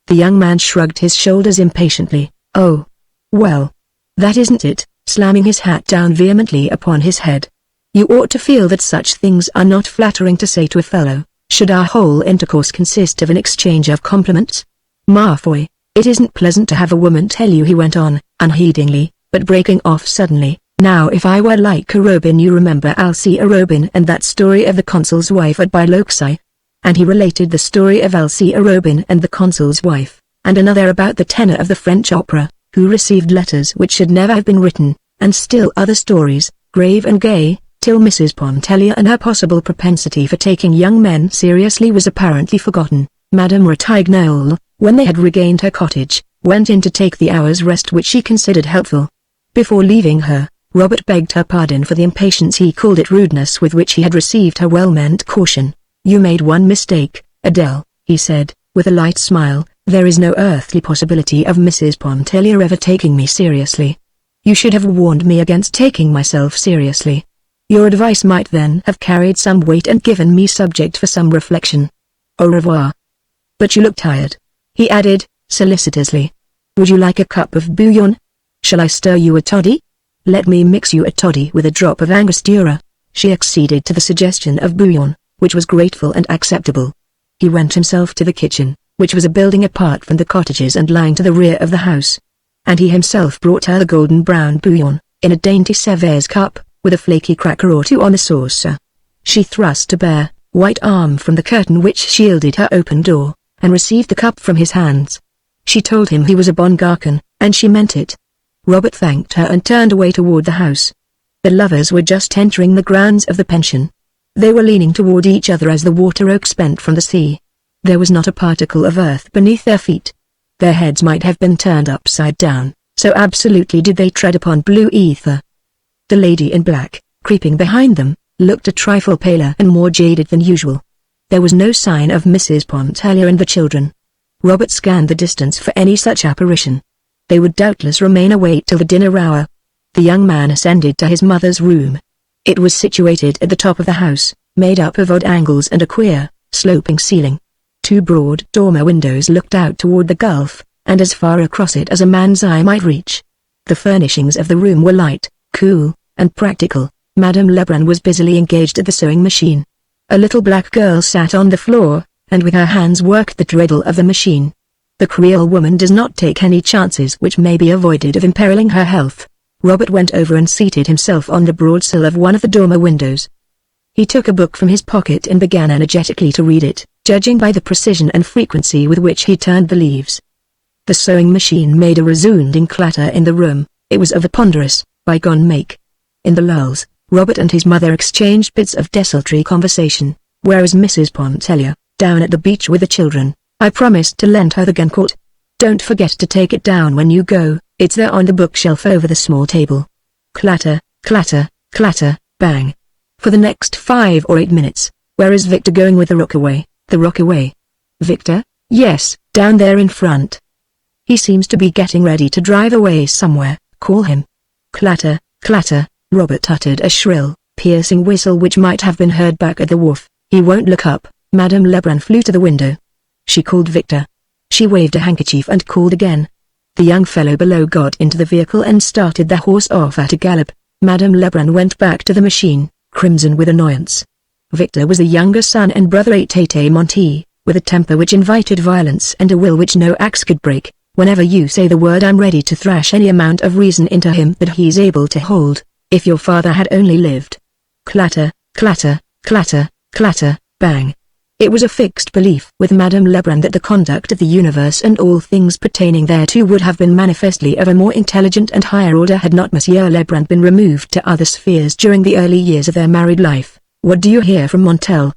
A: The young man shrugged his shoulders impatiently. "Oh. Well. That isn't it," slamming his hat down vehemently upon his head. "You ought to feel that such things are not flattering to say to a fellow. Should our whole intercourse consist of an exchange of compliments? Ma foi, it isn't pleasant to have a woman tell you," he went on, unheedingly, but breaking off suddenly. "Now if I were like a Robin, you remember Alcée Robin and that story of the consul's wife at Biloxi?" And he related the story of Alcée Robin and the consul's wife, and another about the tenor of the French opera, who received letters which should never have been written, and still other stories, grave and gay, till Mrs. Pontellier and her possible propensity for taking young men seriously was apparently forgotten. Madame Ratignolle, when they had regained her cottage, went in to take the hour's rest which she considered helpful. Before leaving her, Robert begged her pardon for the impatience, he called it rudeness, with which he had received her well-meant caution. "You made one mistake, Adele," he said, with a light smile. "There is no earthly possibility of Mrs. Pontellier ever taking me seriously. You should have warned me against taking myself seriously. Your advice might then have carried some weight and given me subject for some reflection. Au revoir. But you look tired," he added, solicitously. "Would you like a cup of bouillon? Shall I stir you a toddy? Let me mix you a toddy with a drop of Angostura." She acceded to the suggestion of bouillon, which was grateful and acceptable. He went himself to the kitchen, which was a building apart from the cottages and lying to the rear of the house. And he himself brought her the golden brown bouillon, in a dainty Sevres cup, with a flaky cracker or two on the saucer. She thrust a bare, white arm from the curtain which shielded her open door, and received the cup from his hands. She told him he was a bon garçon, and she meant it. Robert thanked her and turned away toward the house. The lovers were just entering the grounds of the pension. They were leaning toward each other as the water oak spent from the sea. There was not a particle of earth beneath their feet. Their heads might have been turned upside down, So absolutely did they tread upon blue ether. The lady in black, creeping behind them, looked a trifle paler and more jaded than usual. There was no sign of Mrs. Pontellier and the children. Robert scanned the distance for any such apparition. They would doubtless remain awake till the dinner hour. The young man ascended to his mother's room. It was situated at the top of the house, made up of odd angles and a queer, sloping ceiling. Two broad dormer windows looked out toward the gulf, and as far across it as a man's eye might reach. The furnishings of the room were light, cool, and practical. Madame Lebrun was busily engaged at the sewing machine. A little black girl sat on the floor, and with her hands worked the treadle of the machine. The Creole woman does not take any chances which may be avoided of imperiling her health. Robert went over and seated himself on the broad sill of one of the dormer windows. He took a book from his pocket and began energetically to read it, judging by the precision and frequency with which he turned the leaves. The sewing machine made a resounding clatter in the room. It was of a ponderous, bygone make. In the lulls, Robert and his mother exchanged bits of desultory conversation, whereas Mrs. Pontellier, down at the beach with the children, "I promised to lend her the gun coat. Don't forget to take it down when you go, it's there on the bookshelf over the small table." Clatter, clatter, clatter, bang. For the next 5 or 8 minutes, "Where is Victor going with the rockaway, the rockaway?" "Victor? Yes, down there in front. He seems to be getting ready to drive away somewhere, call him." Clatter, clatter. Robert uttered a shrill, piercing whistle which might have been heard back at the wharf. "He won't look up." Madame Lebrun flew to the window. She called Victor. She waved a handkerchief and called again. The young fellow below got into the vehicle and started the horse off at a gallop. Madame Lebrun went back to the machine, crimson with annoyance. Victor was the younger son and brother à Tate-Monty, with a temper which invited violence and a will which no axe could break. "Whenever you say the word I'm ready to thrash any amount of reason into him that he's able to hold. If your father had only lived." Clatter, clatter, clatter, clatter, bang. It was a fixed belief with Madame Lebrun that the conduct of the universe and all things pertaining thereto would have been manifestly of a more intelligent and higher order had not Monsieur Lebrun been removed to other spheres during the early years of their married life. "What do you hear from Montel?"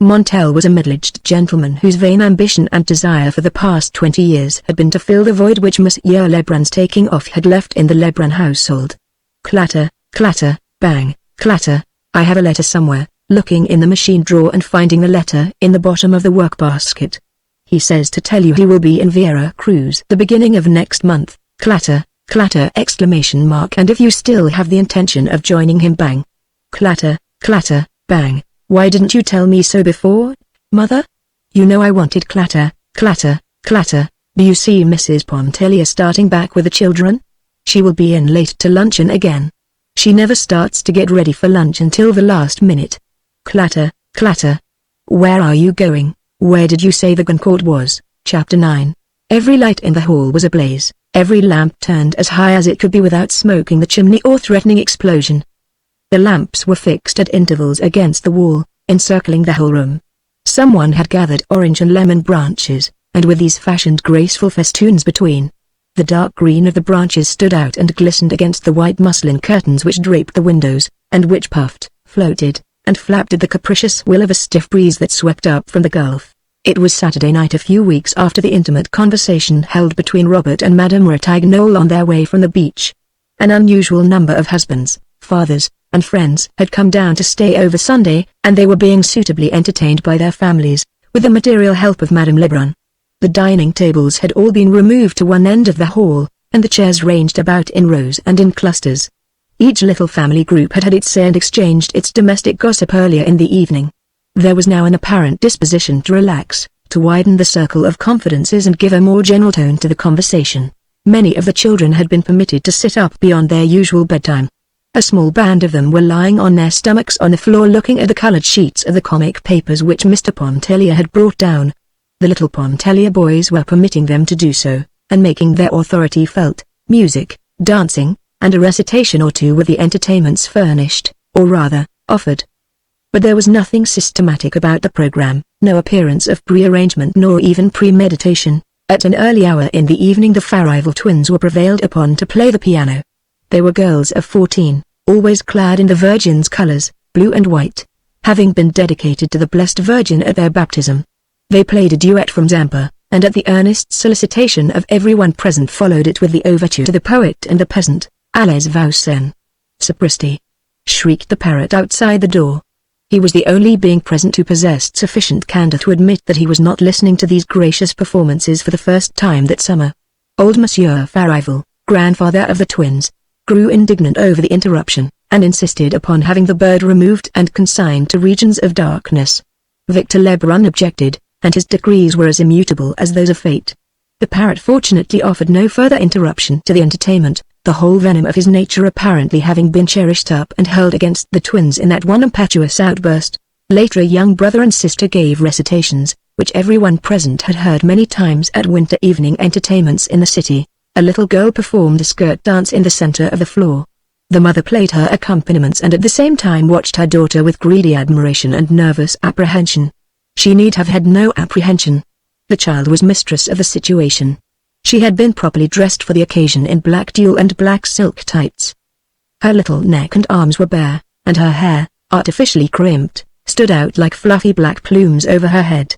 A: Montel was a middle-aged gentleman whose vain ambition and desire for the past 20 years had been to fill the void which Monsieur Lebrun's taking off had left in the Lebrun household. Clatter, clatter, bang, clatter. "I have a letter somewhere," looking in the machine drawer and finding the letter in the bottom of the work basket. "He says to tell you he will be in Vera Cruz the beginning of next month." Clatter, clatter, exclamation mark. "And if you still have the intention of joining him." Bang. Clatter, clatter, bang. "Why didn't you tell me so before, Mother? You know I wanted." Clatter, clatter, clatter. "Do you see Mrs. Pontellier starting back with the children? She will be in late to luncheon again. She never starts to get ready for lunch until the last minute." Clatter, clatter. "Where are you going? Where did you say the gun court was?" Chapter 9. Every light in the hall was ablaze, every lamp turned as high as it could be without smoking the chimney or threatening explosion. The lamps were fixed at intervals against the wall, encircling the whole room. Someone had gathered orange and lemon branches, and with these fashioned graceful festoons between. The dark green of the branches stood out and glistened against the white muslin curtains which draped the windows, and which puffed, floated, and flapped at the capricious will of a stiff breeze that swept up from the Gulf. It was Saturday night a few weeks after the intimate conversation held between Robert and Madame Ratignolle on their way from the beach. An unusual number of husbands, fathers, and friends had come down to stay over Sunday, and they were being suitably entertained by their families, with the material help of Madame Lebrun. The dining tables had all been removed to one end of the hall, and the chairs ranged about in rows and in clusters. Each little family group had had its say and exchanged its domestic gossip earlier in the evening. There was now an apparent disposition to relax, to widen the circle of confidences and give a more general tone to the conversation. Many of the children had been permitted to sit up beyond their usual bedtime. A small band of them were lying on their stomachs on the floor looking at the colored sheets of the comic papers which Mr. Pontellier had brought down. The little Pontellier boys were permitting them to do so, and making their authority felt. Music, dancing, and a recitation or two were the entertainments furnished, or rather, offered. But there was nothing systematic about the program, no appearance of prearrangement nor even premeditation. At an early hour in the evening the Farival twins were prevailed upon to play the piano. They were girls of 14, always clad in the Virgin's colors, blue and white, having been dedicated to the Blessed Virgin at their baptism. They played a duet from Zampa, and at the earnest solicitation of everyone present followed it with the overture to the poet and the peasant, Allez vous sen. Sapristi! Shrieked the parrot outside the door. He was the only being present who possessed sufficient candor to admit that he was not listening to these gracious performances for the first time that summer. Old Monsieur Farival, grandfather of the twins, grew indignant over the interruption, and insisted upon having the bird removed and consigned to regions of darkness. Victor Lebrun objected, and his decrees were as immutable as those of fate. The parrot fortunately offered no further interruption to the entertainment, the whole venom of his nature apparently having been cherished up and held against the twins in that one impetuous outburst. Later a young brother and sister gave recitations, which everyone present had heard many times at winter evening entertainments in the city. A little girl performed a skirt dance in the center of the floor. The mother played her accompaniments and at the same time watched her daughter with greedy admiration and nervous apprehension. She need have had no apprehension. The child was mistress of the situation. She had been properly dressed for the occasion in black tulle and black silk tights. Her little neck and arms were bare, and her hair, artificially crimped, stood out like fluffy black plumes over her head.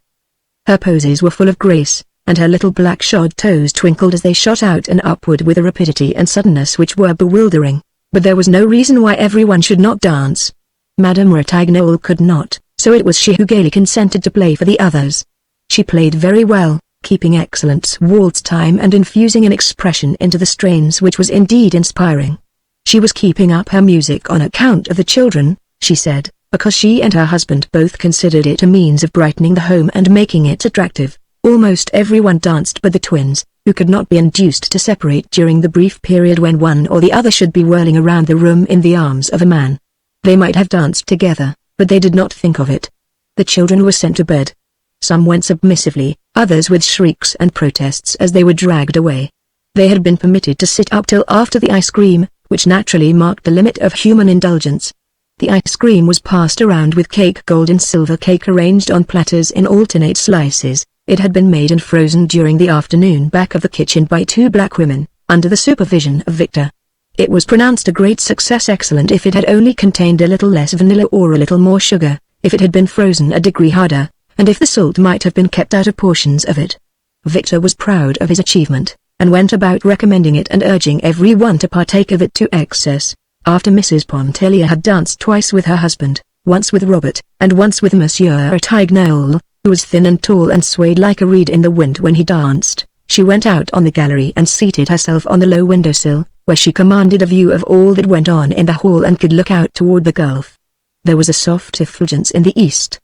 A: Her poses were full of grace, and her little black shod toes twinkled as they shot out and upward with a rapidity and suddenness which were bewildering. But there was no reason why everyone should not dance. Madame Ratignolle could not, so it was she who gaily consented to play for the others. She played very well, keeping excellent waltz time and infusing an expression into the strains which was indeed inspiring. She was keeping up her music on account of the children, she said, because she and her husband both considered it a means of brightening the home and making it attractive. Almost everyone danced but the twins, who could not be induced to separate during the brief period when one or the other should be whirling around the room in the arms of a man. They might have danced together, but they did not think of it. The children were sent to bed. Some went submissively, others with shrieks and protests as they were dragged away. They had been permitted to sit up till after the ice cream, which naturally marked the limit of human indulgence. The ice cream was passed around with cake, gold and silver cake arranged on platters in alternate slices. It had been made and frozen during the afternoon back of the kitchen by two black women, under the supervision of Victor. It was pronounced a great success, excellent if it had only contained a little less vanilla or a little more sugar, if it had been frozen a degree harder, and if the salt might have been kept out of portions of it. Victor was proud of his achievement, and went about recommending it and urging everyone to partake of it to excess. After Mrs. Pontellier had danced twice with her husband, once with Robert, and once with Monsieur Ratignolle, who was thin and tall and swayed like a reed in the wind when he danced, she went out on the gallery and seated herself on the low windowsill, where she commanded a view of all that went on in the hall and could look out toward the gulf. There was a soft effulgence in the east.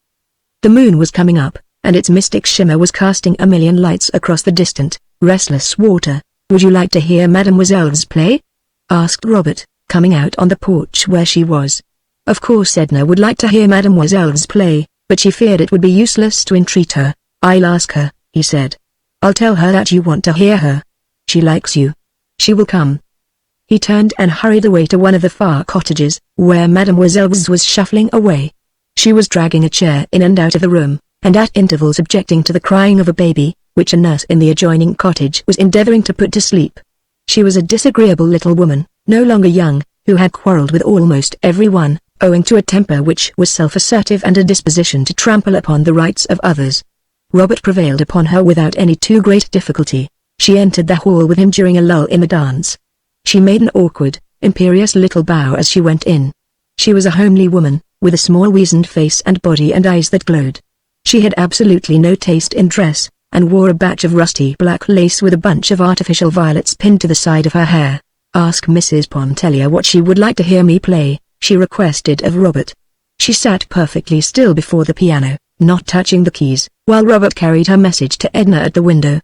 A: The moon was coming up, and its mystic shimmer was casting a million lights across the distant, restless water. "Would you like to hear Mademoiselle's play?" asked Robert, coming out on the porch where she was. Of course Edna would like to hear Mademoiselle's play, but she feared it would be useless to entreat her. "I'll ask her," he said. "I'll tell her that you want to hear her. She likes you. She will come." He turned and hurried away to one of the far cottages, where Mademoiselle was shuffling away. She was dragging a chair in and out of the room, and at intervals objecting to the crying of a baby, which a nurse in the adjoining cottage was endeavoring to put to sleep. She was a disagreeable little woman, no longer young, who had quarreled with almost everyone, owing to a temper which was self-assertive and a disposition to trample upon the rights of others. Robert prevailed upon her without any too great difficulty. She entered the hall with him during a lull in the dance. She made an awkward, imperious little bow as she went in. She was a homely woman, with a small weazened face and body and eyes that glowed. She had absolutely no taste in dress, and wore a batch of rusty black lace with a bunch of artificial violets pinned to the side of her hair. "Ask Mrs. Pontellier what she would like to hear me play," she requested of Robert. She sat perfectly still before the piano, not touching the keys, while Robert carried her message to Edna at the window.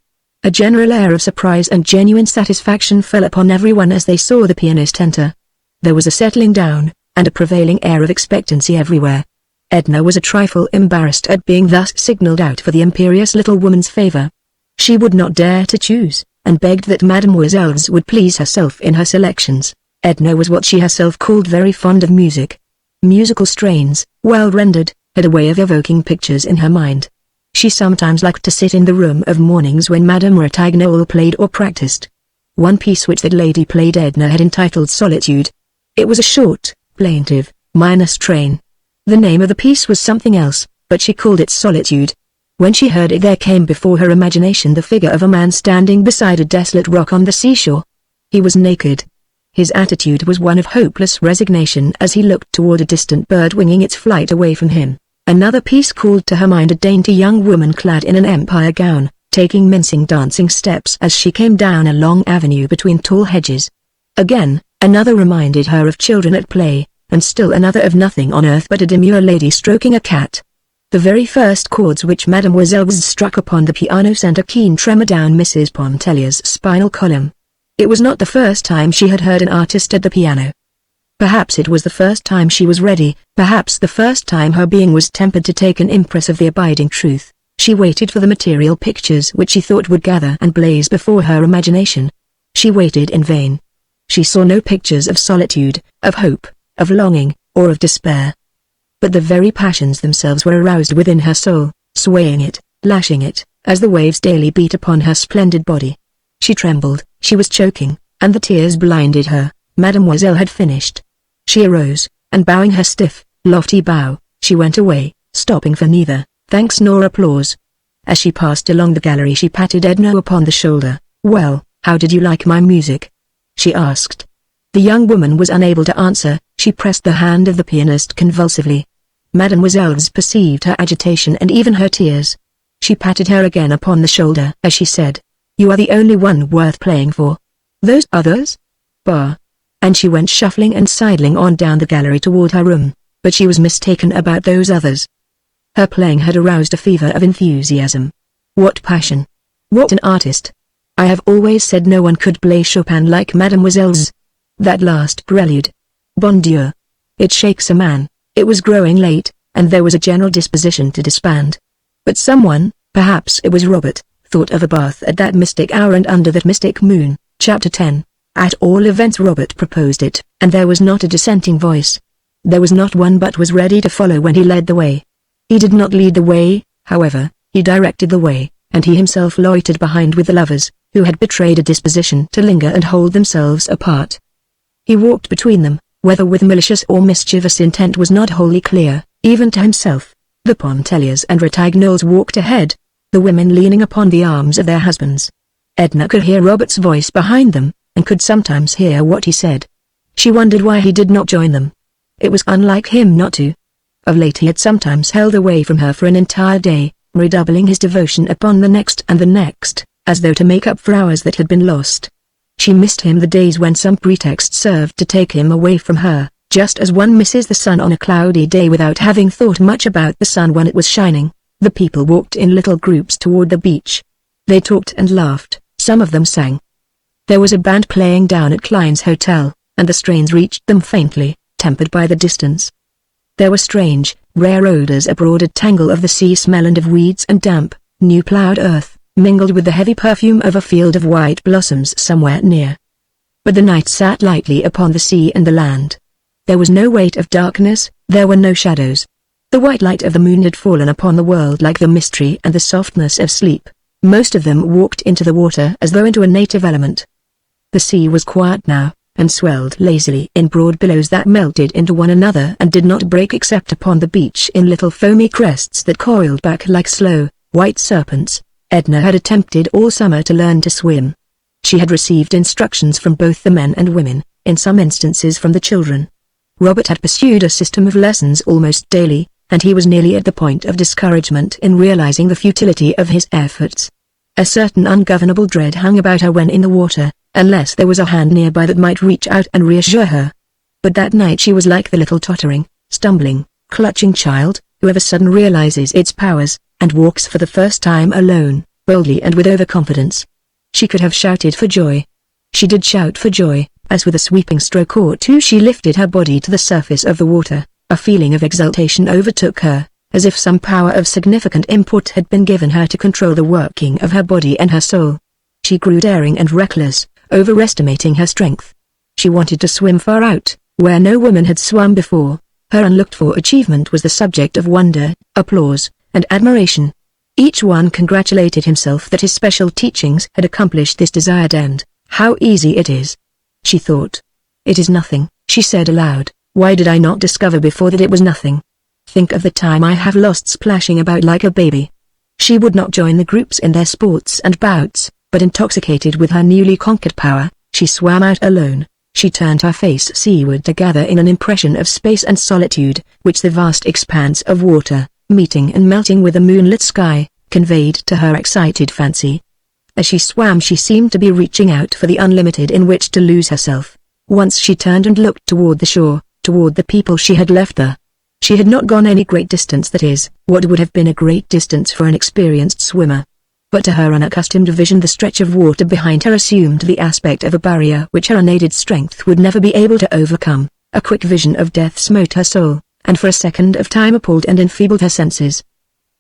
A: A general air of surprise and genuine satisfaction fell upon everyone as they saw the pianist enter. There was a settling down, and a prevailing air of expectancy everywhere. Edna was a trifle embarrassed at being thus signaled out for the imperious little woman's favor. She would not dare to choose, and begged that Mademoiselle would please herself in her selections. Edna was what she herself called very fond of music. Musical strains, well rendered, had a way of evoking pictures in her mind. She sometimes liked to sit in the room of mornings when Madame Ratignolle played or practiced. One piece which that lady played Edna had entitled Solitude. It was a short, plaintive, minor strain. The name of the piece was something else, but she called it Solitude. When she heard it, there came before her imagination the figure of a man standing beside a desolate rock on the seashore. He was naked. His attitude was one of hopeless resignation as he looked toward a distant bird winging its flight away from him. Another piece called to her mind a dainty young woman clad in an empire gown, taking mincing dancing steps as she came down a long avenue between tall hedges. Again, another reminded her of children at play, and still another of nothing on earth but a demure lady stroking a cat. The very first chords which Mademoiselle struck upon the piano sent a keen tremor down Mrs. Pontellier's spinal column. It was not the first time she had heard an artist at the piano. Perhaps it was the first time she was ready, perhaps the first time her being was tempered to take an impress of the abiding truth. She waited for the material pictures which she thought would gather and blaze before her imagination. She waited in vain. She saw no pictures of solitude, of hope, of longing, or of despair. But the very passions themselves were aroused within her soul, swaying it, lashing it, as the waves daily beat upon her splendid body. She trembled, she was choking, and the tears blinded her. Mademoiselle had finished. She arose, and bowing her stiff, lofty bow, she went away, stopping for neither thanks nor applause. As she passed along the gallery she patted Edna upon the shoulder. "Well, how did you like my music?" she asked. The young woman was unable to answer, she pressed the hand of the pianist convulsively. Mademoiselle perceived her agitation and even her tears. She patted her again upon the shoulder as she said, "You are the only one worth playing for. Those others? Bah." And she went shuffling and sidling on down the gallery toward her room, but she was mistaken about those others. Her playing had aroused a fever of enthusiasm. What passion! What an artist! I have always said no one could play Chopin like Mademoiselle's. That last prelude! Bon Dieu! It shakes a man. It was growing late, and there was a general disposition to disband. But someone, perhaps it was Robert, thought of a bath at that mystic hour and under that mystic moon. Chapter 10. At all events Robert proposed it, and there was not a dissenting voice. There was not one but was ready to follow when he led the way. He did not lead the way, however, he directed the way, and he himself loitered behind with the lovers, who had betrayed a disposition to linger and hold themselves apart. He walked between them, whether with malicious or mischievous intent was not wholly clear, even to himself. The Pontelliers and Ratignolles walked ahead, the women leaning upon the arms of their husbands. Edna could hear Robert's voice behind them, and could sometimes hear what he said. She wondered why he did not join them. It was unlike him not to. Of late he had sometimes held away from her for an entire day, redoubling his devotion upon the next and the next, as though to make up for hours that had been lost. She missed him the days when some pretext served to take him away from her, just as one misses the sun on a cloudy day without having thought much about the sun when it was shining. The people walked in little groups toward the beach. They talked and laughed, some of them sang. There was a band playing down at Klein's hotel, and the strains reached them faintly, tempered by the distance. There were strange, rare odors, a broad tangle of the sea smell and of weeds and damp, new plowed earth, mingled with the heavy perfume of a field of white blossoms somewhere near. But the night sat lightly upon the sea and the land. There was no weight of darkness, there were no shadows. The white light of the moon had fallen upon the world like the mystery and the softness of sleep. Most of them walked into the water as though into a native element. The sea was quiet now, and swelled lazily in broad billows that melted into one another and did not break except upon the beach in little foamy crests that coiled back like slow, white serpents. Edna had attempted all summer to learn to swim. She had received instructions from both the men and women, in some instances from the children. Robert had pursued a system of lessons almost daily, and he was nearly at the point of discouragement in realizing the futility of his efforts. A certain ungovernable dread hung about her when in the water, unless there was a hand nearby that might reach out and reassure her. But that night she was like the little tottering, stumbling, clutching child, who of a sudden realizes its powers, and walks for the first time alone, boldly and with overconfidence. She could have shouted for joy. She did shout for joy, as with a sweeping stroke or two she lifted her body to the surface of the water. A feeling of exultation overtook her, as if some power of significant import had been given her to control the working of her body and her soul. She grew daring and reckless, overestimating her strength. She wanted to swim far out, where no woman had swum before. Her unlooked-for achievement was the subject of wonder, applause, and admiration. Each one congratulated himself that his special teachings had accomplished this desired end. How easy it is, she thought. It is nothing, she said aloud. Why did I not discover before that it was nothing? Think of the time I have lost splashing about like a baby. She would not join the groups in their sports and bouts, but intoxicated with her newly conquered power, she swam out alone. She turned her face seaward to gather in an impression of space and solitude, which the vast expanse of water, meeting and melting with the moonlit sky, conveyed to her excited fancy. As she swam she seemed to be reaching out for the unlimited in which to lose herself. Once she turned and looked toward the shore, toward the people she had left there. She had not gone any great distance, that is, what would have been a great distance for an experienced swimmer. But to her unaccustomed vision the stretch of water behind her assumed the aspect of a barrier which her unaided strength would never be able to overcome. A quick vision of death smote her soul, and for a second of time appalled and enfeebled her senses.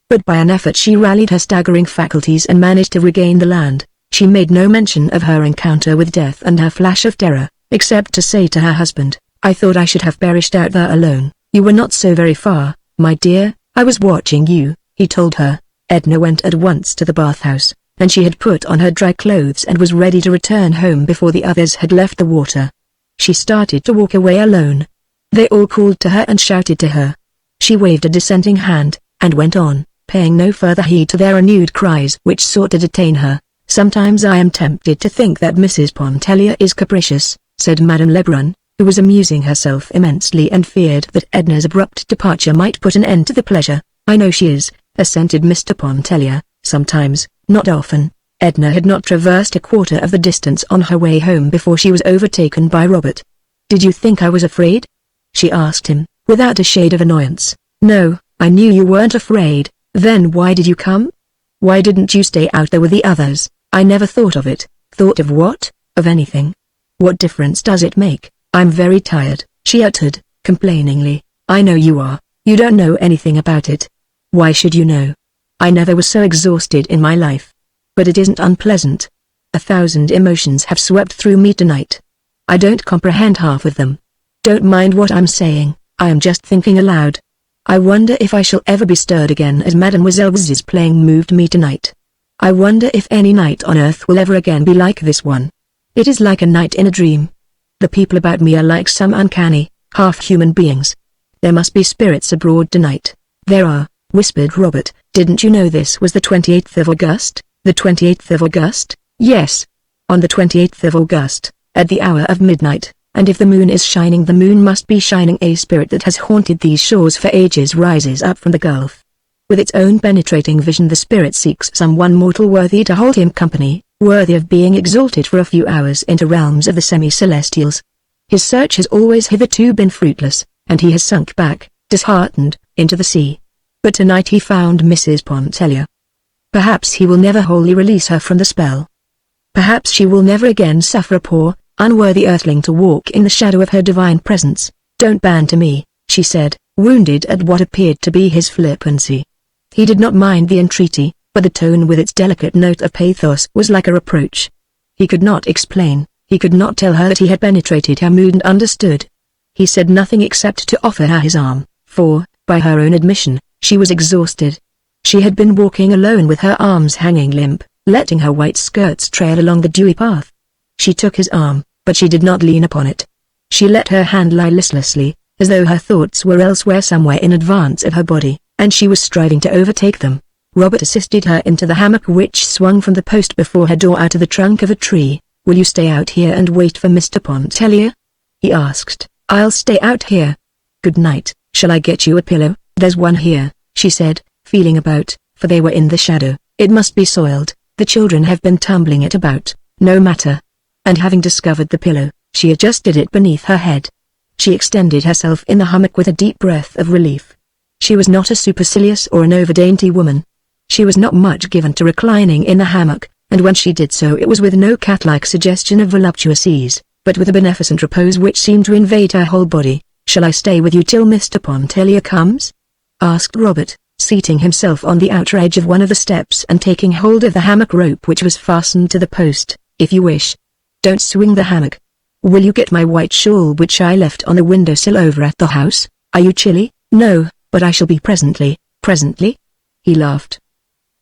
A: But by an effort she rallied her staggering faculties and managed to regain the land. She made no mention of her encounter with death and her flash of terror, except to say to her husband, "I thought I should have perished out there alone. You were not so very far, my dear, I was watching you," he told her. Edna went at once to the bathhouse, and she had put on her dry clothes and was ready to return home before the others had left the water. She started to walk away alone. They all called to her and shouted to her. She waved a dissenting hand, and went on, paying no further heed to their renewed cries which sought to detain her. "Sometimes I am tempted to think that Mrs. Pontellier is capricious," said Madame Lebrun, who was amusing herself immensely and feared that Edna's abrupt departure might put an end to the pleasure. "I know she is," assented Mr. Pontellier, "sometimes, not often." Edna had not traversed a quarter of the distance on her way home before she was overtaken by Robert. "Did you think I was afraid?" she asked him, without a shade of annoyance. "No, I knew you weren't afraid. Then why did you come? Why didn't you stay out there with the others?" "I never thought of it." "Thought of what?" "Of anything." "What difference does it make? I'm very tired," she uttered, complainingly. "I know you are. You don't know anything about it." "Why should you know? I never was so exhausted in my life. But it isn't unpleasant. 1,000 emotions have swept through me tonight. I don't comprehend half of them. Don't mind what I'm saying, I am just thinking aloud. I wonder if I shall ever be stirred again as Mademoiselle V's playing moved me tonight. I wonder if any night on earth will ever again be like this one. It is like a night in a dream. The people about me are like some uncanny, half-human beings. There must be spirits abroad tonight." "There are," whispered Robert. "Didn't you know this was the 28th of August? "The 28th of August? Yes. On the 28th of August, at the hour of midnight, and if the moon is shining, the moon must be shining. A spirit that has haunted these shores for ages rises up from the gulf. With its own penetrating vision the spirit seeks someone mortal worthy to hold him company, worthy of being exalted for a few hours into realms of the semi-celestials. His search has always hitherto been fruitless, and he has sunk back, disheartened, into the sea. But tonight he found Mrs. Pontellier. Perhaps he will never wholly release her from the spell. Perhaps she will never again suffer a poor, unworthy earthling to walk in the shadow of her divine presence. "Don't banter me," she said, wounded at what appeared to be his flippancy. He did not mind the entreaty, but the tone with its delicate note of pathos was like a reproach. He could not explain, he could not tell her that he had penetrated her mood and understood. He said nothing except to offer her his arm, for, by her own admission, she was exhausted. She had been walking alone with her arms hanging limp, letting her white skirts trail along the dewy path. She took his arm, but she did not lean upon it. She let her hand lie listlessly, as though her thoughts were elsewhere somewhere in advance of her body, and she was striving to overtake them. Robert assisted her into the hammock which swung from the post before her door out of the trunk of a tree. "Will you stay out here and wait for Mr. Pontellier?" he asked. "I'll stay out here. Good night. Shall I get you a pillow?" "There's one here," she said, feeling about, for they were in the shadow. "It must be soiled, the children have been tumbling it about." "No matter." And having discovered the pillow, she adjusted it beneath her head. She extended herself in the hammock with a deep breath of relief. She was not a supercilious or an overdainty woman. She was not much given to reclining in the hammock, and when she did so it was with no cat-like suggestion of voluptuous ease, but with a beneficent repose which seemed to invade her whole body. "Shall I stay with you till Mr. Pontellier comes?" asked Robert, seating himself on the outer edge of one of the steps and taking hold of the hammock rope which was fastened to the post. "If you wish. Don't swing the hammock. Will you get my white shawl which I left on the windowsill over at the house? Are you chilly?" "No, but I shall be presently." "Presently?" He laughed.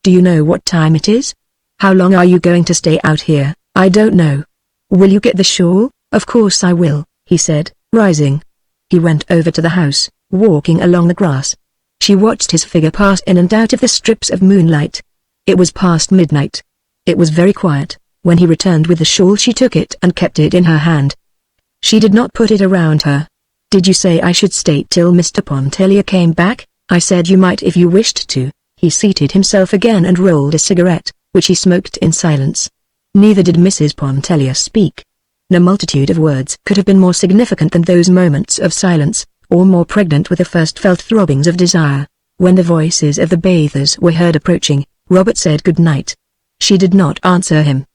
A: "Do you know what time it is? How long are you going to stay out here?" "I don't know." "Will you get the shawl?" "Of course I will," he said, rising. He went over to the house, walking along the grass. She watched his figure pass in and out of the strips of moonlight, It was past midnight. It was very quiet. When he returned with the shawl, she took it and kept it in her hand. She did not put it around her. "Did you say I should stay till Mr. Pontellier came back?" "I said you might if you wished to." He seated himself again and rolled a cigarette, which he smoked in silence. Neither did Mrs. Pontellier speak. No multitude of words could have been more significant than those moments of silence, or more pregnant with the first felt throbbings of desire. When the voices of the bathers were heard approaching, Robert said good night. She did not answer him.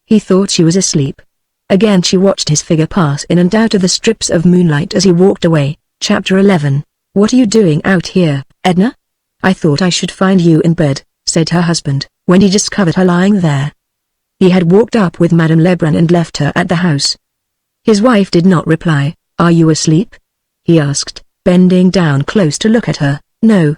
A: He thought she was asleep. Again she watched his figure pass in and out of the strips of moonlight as he walked away. Chapter 11. "What are you doing out here, Edna?" "I thought I should find you in bed," said her husband, when he discovered her lying there. He had walked up with Madame Lebrun and left her at the house. His wife did not reply. "Are you asleep?" he asked, bending down close to look at her. "No."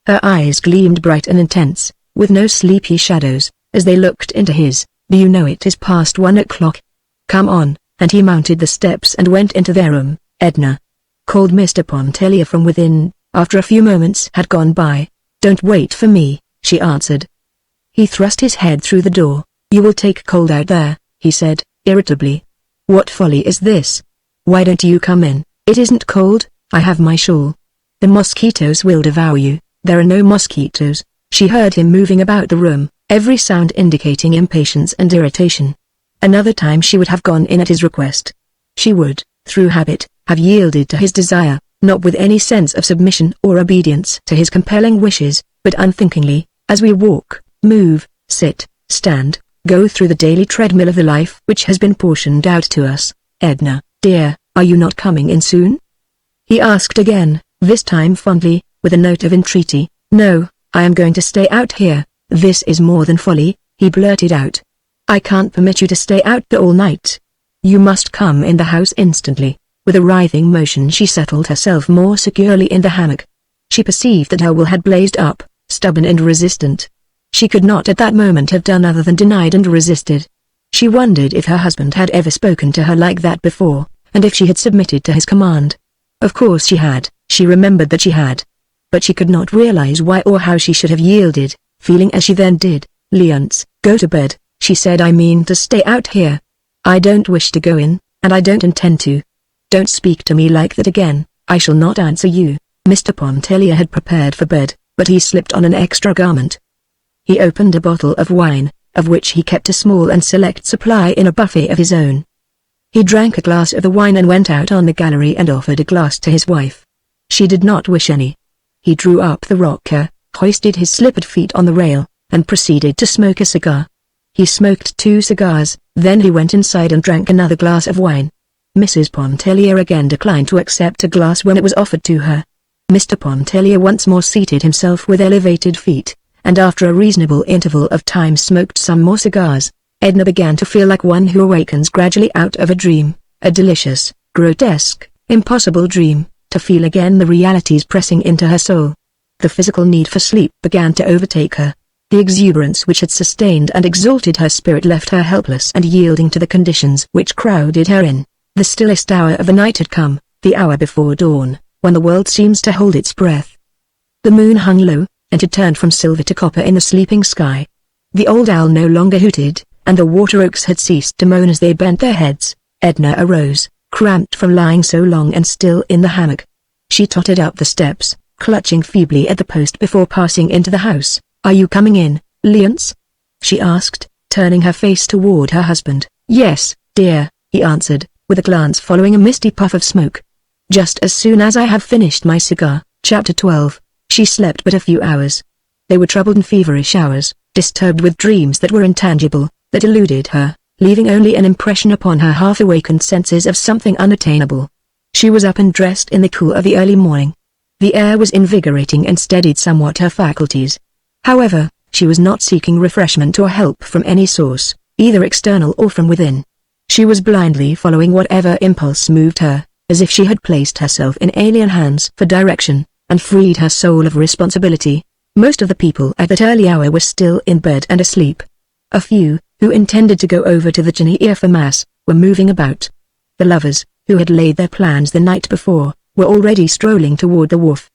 A: Her eyes gleamed bright and intense, with no sleepy shadows, as they looked into his. "Do you know it is past 1 o'clock? Come on," and he mounted the steps and went into their room. "Edna," called Mr. Pontellier from within, after a few moments had gone by. "Don't wait for me," she answered. He thrust his head through the door. "You will take cold out there," he said, irritably. "What folly is this? Why don't you come in?" "It isn't cold, I have my shawl." "The mosquitoes will devour you." "There are no mosquitoes." She heard him moving about the room, every sound indicating impatience and irritation. Another time she would have gone in at his request. She would, through habit, have yielded to his desire, not with any sense of submission or obedience to his compelling wishes, but unthinkingly, as we walk, move, sit, stand, go through the daily treadmill of the life which has been portioned out to us. "Edna, dear, are you not coming in soon?" he asked again, this time fondly, with a note of entreaty. "No, I am going to stay out here." "This is more than folly," he blurted out. "I can't permit you to stay out there all night. You must come in the house instantly." With a writhing motion she settled herself more securely in the hammock. She perceived that her will had blazed up, stubborn and resistant. She could not at that moment have done other than denied and resisted. She wondered if her husband had ever spoken to her like that before, and if she had submitted to his command. Of course she had, she remembered that she had. But she could not realize why or how she should have yielded, feeling as she then did. "Leonce, go to bed," she said. "I mean to stay out here. I don't wish to go in, and I don't intend to. Don't speak to me like that again, I shall not answer you." Mr. Pontellier had prepared for bed, but he slipped on an extra garment. He opened a bottle of wine, of which he kept a small and select supply in a buffet of his own. He drank a glass of the wine and went out on the gallery and offered a glass to his wife. She did not wish any. He drew up the rocker, hoisted his slippered feet on the rail, and proceeded to smoke a cigar. He smoked 2 cigars, then he went inside and drank another glass of wine. Mrs. Pontellier again declined to accept a glass when it was offered to her. Mr. Pontellier once more seated himself with elevated feet, and after a reasonable interval of time smoked some more cigars. Edna began to feel like one who awakens gradually out of a dream, a delicious, grotesque, impossible dream, to feel again the realities pressing into her soul. The physical need for sleep began to overtake her. The exuberance which had sustained and exalted her spirit left her helpless and yielding to the conditions which crowded her in. The stillest hour of the night had come, the hour before dawn, when the world seems to hold its breath. The moon hung low, and had turned from silver to copper in the sleeping sky. The old owl no longer hooted, and the water oaks had ceased to moan as they bent their heads. Edna arose, cramped from lying so long and still in the hammock. She tottered up the steps, clutching feebly at the post before passing into the house. "Are you coming in, Leonce?" she asked, turning her face toward her husband. "Yes, dear," he answered, with a glance following a misty puff of smoke. "Just as soon as I have finished my cigar." Chapter 12. She slept but a few hours. They were troubled and feverish hours, disturbed with dreams that were intangible, that eluded her, leaving only an impression upon her half-awakened senses of something unattainable. She was up and dressed in the cool of the early morning. The air was invigorating and steadied somewhat her faculties. However, she was not seeking refreshment or help from any source, either external or from within. She was blindly following whatever impulse moved her, as if she had placed herself in alien hands for direction, and freed her soul of responsibility. Most of the people at that early hour were still in bed and asleep. A few, who intended to go over to the Geneva for Mass, were moving about. The lovers, who had laid their plans the night before, were already strolling toward the wharf.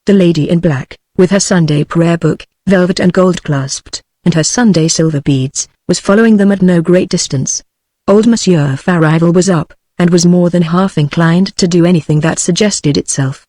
A: The lady in black, with her Sunday prayer book, velvet and gold clasped, and her Sunday silver beads, was following them at no great distance. Old Monsieur Farival was up, and was more than half inclined to do anything that suggested itself.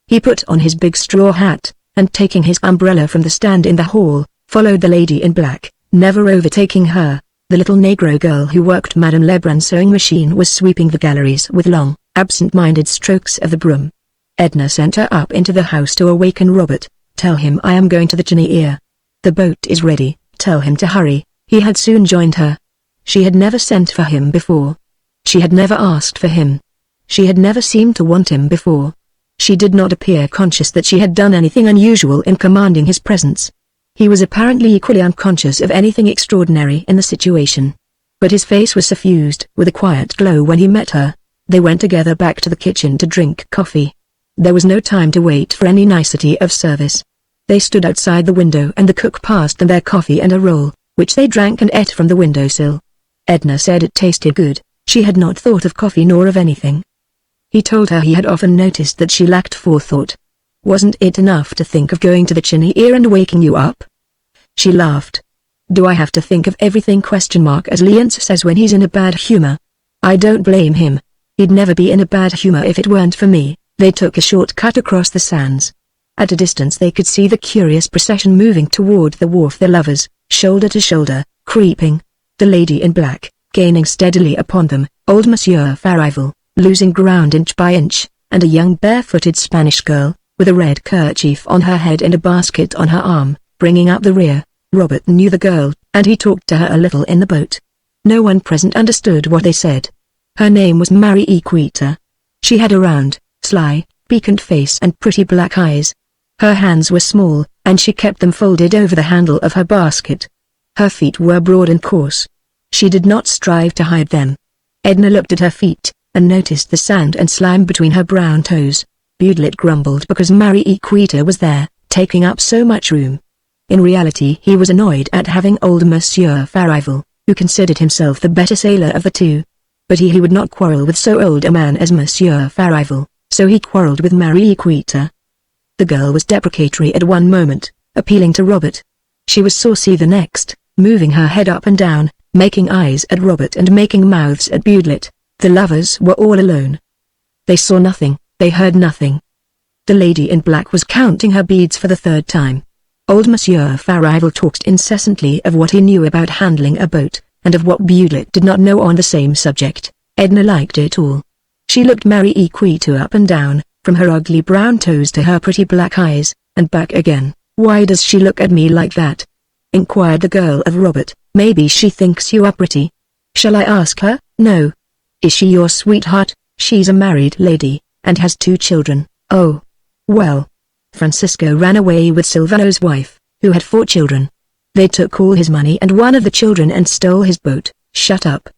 A: He put on his big straw hat, and taking his umbrella from the stand in the hall, followed the lady in black, never overtaking her. The little Negro girl who worked Madame Lebrun's sewing machine was sweeping the galleries with long, absent-minded strokes of the broom. Edna sent her up into the house to awaken Robert. "Tell him I am going to the Cheniere. The boat is ready, tell him to hurry." He had soon joined her. She had never sent for him before. She had never asked for him. She had never seemed to want him before. She did not appear conscious that she had done anything unusual in commanding his presence. He was apparently equally unconscious of anything extraordinary in the situation. But his face was suffused with a quiet glow when he met her. They went together back to the kitchen to drink coffee. There was no time to wait for any nicety of service. They stood outside the window and the cook passed them their coffee and a roll, which they drank and ate from the windowsill. Edna said it tasted good. She had not thought of coffee nor of anything. He told her he had often noticed that she lacked forethought. "Wasn't it enough to think of going to the Cheniere and waking you up?" She laughed. "Do I have to think of everything?" as Leonce says when he's in a bad humor. I don't blame him. He'd never be in a bad humor if it weren't for me. They took a short cut across the sands. At a distance they could see the curious procession moving toward the wharf, their lovers, shoulder to shoulder, creeping. The lady in black, gaining steadily upon them, old Monsieur Farival, losing ground inch by inch, and a young barefooted Spanish girl, with a red kerchief on her head and a basket on her arm, bringing up the rear. Robert knew the girl, and he talked to her a little in the boat. No one present understood what they said. Her name was Marie-Equita. She had a round, sly, piquant face and pretty black eyes. Her hands were small, and she kept them folded over the handle of her basket. Her feet were broad and coarse. She did not strive to hide them. Edna looked at her feet, and noticed the sand and slime between her brown toes. Budlet grumbled because Marie-Equita was there, taking up so much room. In reality he was annoyed at having old Monsieur Farival, who considered himself the better sailor of the two. But he would not quarrel with so old a man as Monsieur Farival, so he quarreled with Marie-Equita. The girl was deprecatory at one moment, appealing to Robert. She was saucy the next, moving her head up and down, making eyes at Robert and making mouths at Budlet. The lovers were all alone. They saw nothing, they heard nothing. The lady in black was counting her beads for the third time. Old Monsieur Farival talked incessantly of what he knew about handling a boat, and of what Budlet did not know on the same subject. Edna liked it all. She looked Marie-Equita up and down, from her ugly brown toes to her pretty black eyes, and back again. "Why does she look at me like that?" inquired the girl of Robert. "Maybe she thinks you are pretty. Shall I ask her?" "No." "Is she your sweetheart?" "She's a married lady, and has 2 children." "Oh. Well." Francisco ran away with Silvano's wife, who had 4 children. They took all his money and one of the children and stole his boat. "Shut up.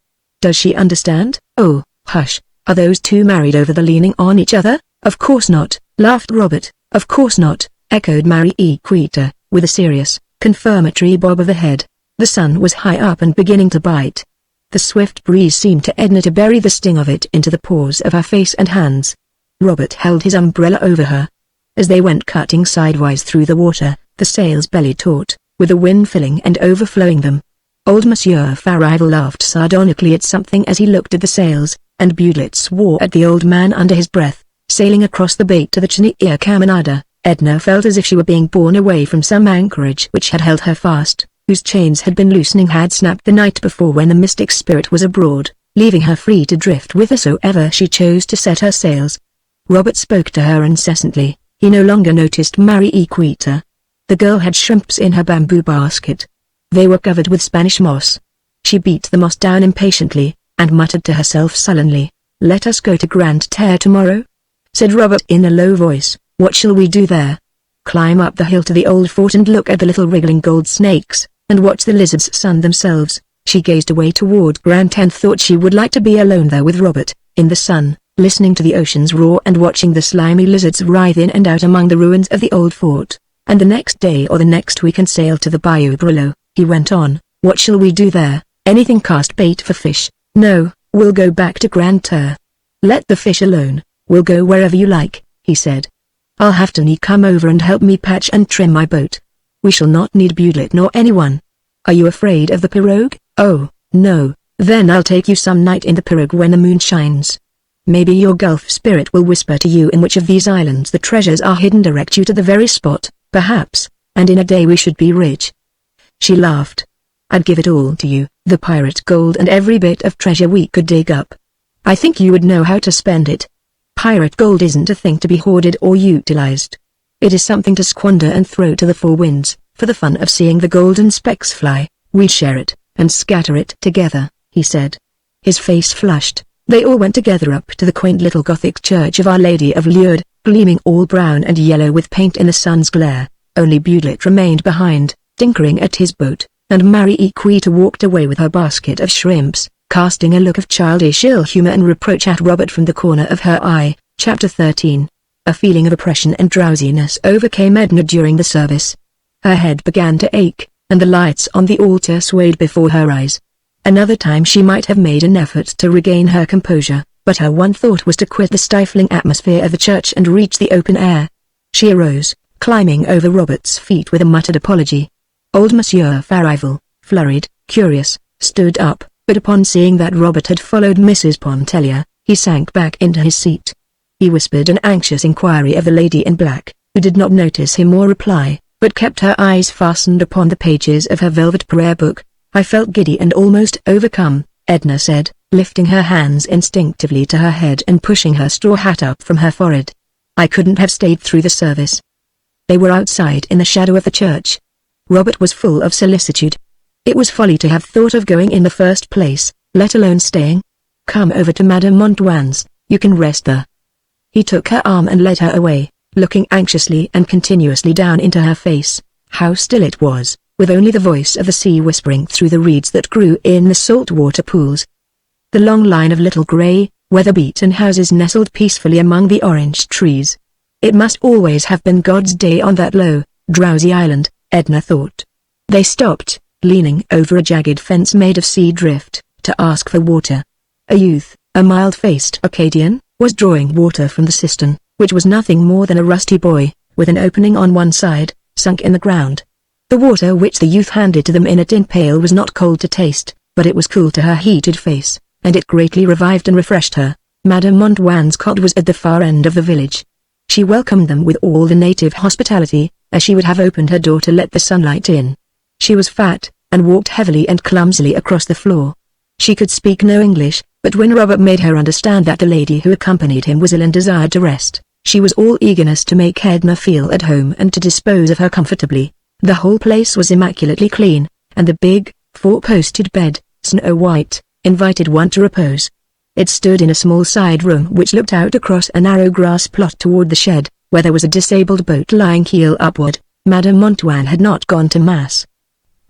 A: Does she understand?" "Oh, hush. Are those 2 married over the leaning on each other?" "Of course not," laughed Robert. "Of course not," echoed Marie-Equita, with a serious, confirmatory bob of the head. The sun was high up and beginning to bite. The swift breeze seemed to Edna to bury the sting of it into the pores of her face and hands. Robert held his umbrella over her. As they went cutting sidewise through the water, the sails bellied taut, with the wind filling and overflowing them. Old Monsieur Farival laughed sardonically at something as he looked at the sails, and Budlet swore at the old man under his breath. Sailing across the bay to the Cheniere Caminada, Edna felt as if she were being borne away from some anchorage which had held her fast, whose chains had been loosening had snapped the night before when the mystic spirit was abroad, leaving her free to drift whithersoever she chose to set her sails. Robert spoke to her incessantly. He no longer noticed Marie-Equita. The girl had shrimps in her bamboo basket. They were covered with Spanish moss. She beat the moss down impatiently, and muttered to herself sullenly, "Let us go to Grande Terre tomorrow?" said Robert in a low voice. "What shall we do there?" "Climb up the hill to the old fort and look at the little wriggling gold snakes, and watch the lizards sun themselves." She gazed away toward Grande Terre and thought she would like to be alone there with Robert, in the sun, listening to the ocean's roar and watching the slimy lizards writhe in and out among the ruins of the old fort. "And the next day or the next we can sail to the Bayou Brulot," he went on. "What shall we do there? Anything? Cast bait for fish?" "No, we'll go back to Grande Terre." "Let the fish alone, we'll go wherever you like," he said. "I'll have Tony come over and help me patch and trim my boat. We shall not need Budlet nor anyone. Are you afraid of the pirogue? Oh, no, then I'll take you some night in the pirogue when the moon shines. Maybe your Gulf spirit will whisper to you in which of these islands the treasures are hidden, direct you to the very spot, perhaps, and in a day we should be rich." She laughed. "I'd give it all to you, the pirate gold and every bit of treasure we could dig up. I think you would know how to spend it. Pirate gold isn't a thing to be hoarded or utilized. It is something to squander and throw to the four winds, for the fun of seeing the golden specks fly. We'd share it, and scatter it together," he said. His face flushed. They all went together up to the quaint little Gothic church of Our Lady of Lourdes, gleaming all brown and yellow with paint in the sun's glare. Only Budlet remained behind, tinkering at his boat, and Marie-Equita walked away with her basket of shrimps, casting a look of childish ill humor and reproach at Robert from the corner of her eye. Chapter 13. A feeling of oppression and drowsiness overcame Edna during the service. Her head began to ache, and the lights on the altar swayed before her eyes. Another time she might have made an effort to regain her composure, but her one thought was to quit the stifling atmosphere of the church and reach the open air. She arose, climbing over Robert's feet with a muttered apology. Old Monsieur Farival, flurried, curious, stood up, but upon seeing that Robert had followed Mrs. Pontellier, he sank back into his seat. He whispered an anxious inquiry of the lady in black, who did not notice him or reply, but kept her eyes fastened upon the pages of her velvet prayer book. "I felt giddy and almost overcome," Edna said, lifting her hands instinctively to her head and pushing her straw hat up from her forehead. "I couldn't have stayed through the service." They were outside in the shadow of the church. Robert was full of solicitude. It was folly to have thought of going in the first place, let alone staying. "Come over to Madame Montwan's, you can rest there." He took her arm and led her away, looking anxiously and continuously down into her face. How still it was, with only the voice of the sea whispering through the reeds that grew in the salt-water pools. The long line of little grey, weather-beaten houses nestled peacefully among the orange trees. It must always have been God's day on that low, drowsy island, Edna thought. They stopped, leaning over a jagged fence made of sea drift, to ask for water. A youth, a mild-faced Acadian, was drawing water from the cistern, which was nothing more than a rusty buoy, with an opening on one side, sunk in the ground. The water which the youth handed to them in a tin pail was not cold to taste, but it was cool to her heated face, and it greatly revived and refreshed her. Madame Montwan's cot was at the far end of the village. She welcomed them with all the native hospitality, as she would have opened her door to let the sunlight in. She was fat, and walked heavily and clumsily across the floor. She could speak no English, but when Robert made her understand that the lady who accompanied him was ill and desired to rest, she was all eagerness to make Edna feel at home and to dispose of her comfortably. The whole place was immaculately clean, and the big, four-posted bed, snow-white, invited one to repose. It stood in a small side room which looked out across a narrow grass plot toward the shed, where there was a disabled boat lying keel upward. Madame Montwan had not gone to mass.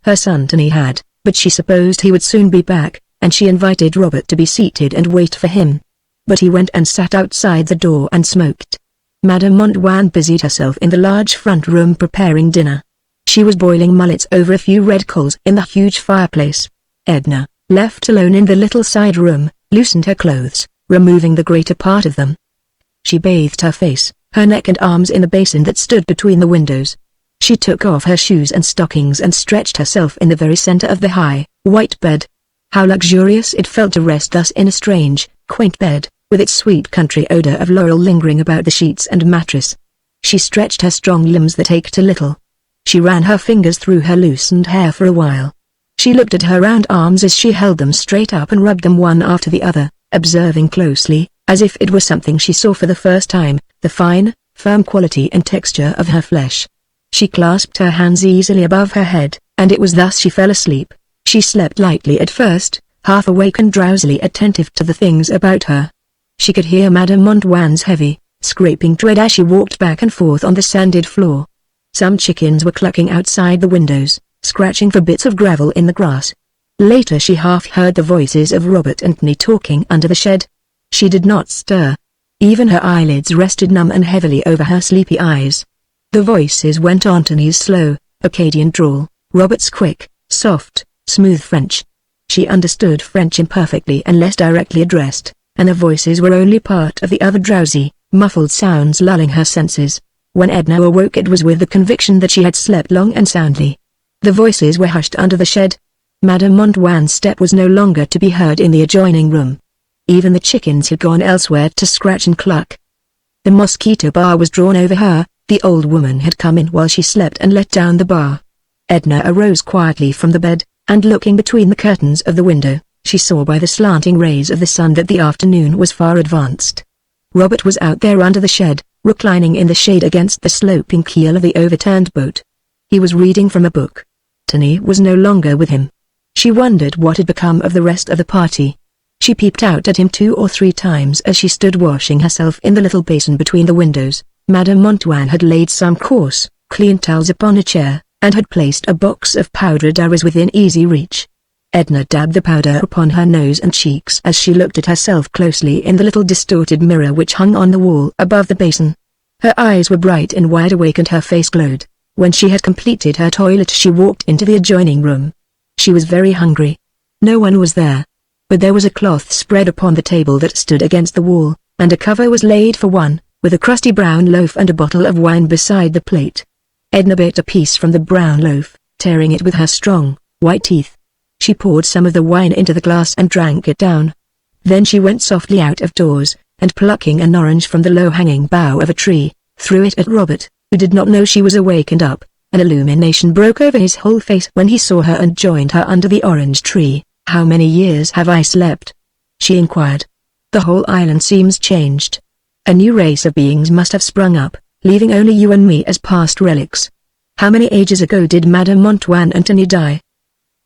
A: Her son Tony had, but she supposed he would soon be back, and she invited Robert to be seated and wait for him. But he went and sat outside the door and smoked. Madame Montwan busied herself in the large front room preparing dinner. She was boiling mullets over a few red coals in the huge fireplace. Edna, left alone in the little side room, loosened her clothes, removing the greater part of them. She bathed her face, her neck and arms in the basin that stood between the windows. She took off her shoes and stockings and stretched herself in the very center of the high, white bed. How luxurious it felt to rest thus in a strange, quaint bed, with its sweet country odor of laurel lingering about the sheets and mattress. She stretched her strong limbs that ached a little. She ran her fingers through her loosened hair for a while. She looked at her round arms as she held them straight up and rubbed them one after the other, observing closely, as if it were something she saw for the first time, the fine, firm quality and texture of her flesh. She clasped her hands easily above her head, and it was thus she fell asleep. She slept lightly at first, half awake and drowsily attentive to the things about her. She could hear Madame Montwan's heavy, scraping tread as she walked back and forth on the sanded floor. Some chickens were clucking outside the windows, scratching for bits of gravel in the grass. Later she half heard the voices of Robert and Tony talking under the shed. She did not stir. Even her eyelids rested numb and heavily over her sleepy eyes. The voices went on, Tony's slow, Acadian drawl, Robert's quick, soft, smooth French. She understood French imperfectly unless directly addressed, and the voices were only part of the other drowsy, muffled sounds lulling her senses. When Edna awoke it was with the conviction that she had slept long and soundly. The voices were hushed under the shed. Madame Montwan's step was no longer to be heard in the adjoining room. Even the chickens had gone elsewhere to scratch and cluck. The mosquito bar was drawn over her. The old woman had come in while she slept and let down the bar. Edna arose quietly from the bed, and looking between the curtains of the window, she saw by the slanting rays of the sun that the afternoon was far advanced. Robert was out there under the shed, reclining in the shade against the sloping keel of the overturned boat. He was reading from a book. Tiny was no longer with him. She wondered what had become of the rest of the party. She peeped out at him 2 or 3 times as she stood washing herself in the little basin between the windows. Madame Montwan had laid some coarse, clean towels upon a chair, and had placed a box of powdered arrows within easy reach. Edna dabbed the powder upon her nose and cheeks as she looked at herself closely in the little distorted mirror which hung on the wall above the basin. Her eyes were bright and wide awake and her face glowed. When she had completed her toilet she walked into the adjoining room. She was very hungry. No one was there. But there was a cloth spread upon the table that stood against the wall, and a cover was laid for one, with a crusty brown loaf and a bottle of wine beside the plate. Edna bit a piece from the brown loaf, tearing it with her strong, white teeth. She poured some of the wine into the glass and drank it down. Then she went softly out of doors, and plucking an orange from the low-hanging bough of a tree, threw it at Robert, who did not know she was awake and up. An illumination broke over his whole face when he saw her and joined her under the orange tree. "How many years have I slept?" she inquired. "The whole island seems changed. A new race of beings must have sprung up, leaving only you and me as past relics. How many ages ago did Madame Montwan and Tiny die?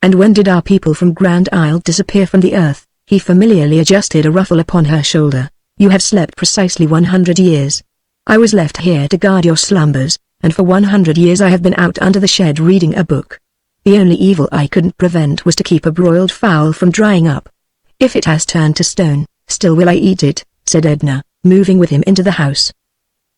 A: And when did our people from Grand Isle disappear from the earth?" He familiarly adjusted a ruffle upon her shoulder. "You have slept precisely 100 years. I was left here to guard your slumbers, and for 100 years I have been out under the shed reading a book. The only evil I couldn't prevent was to keep a broiled fowl from drying up. If it has turned to stone, still will I eat it," said Edna, moving with him into the house.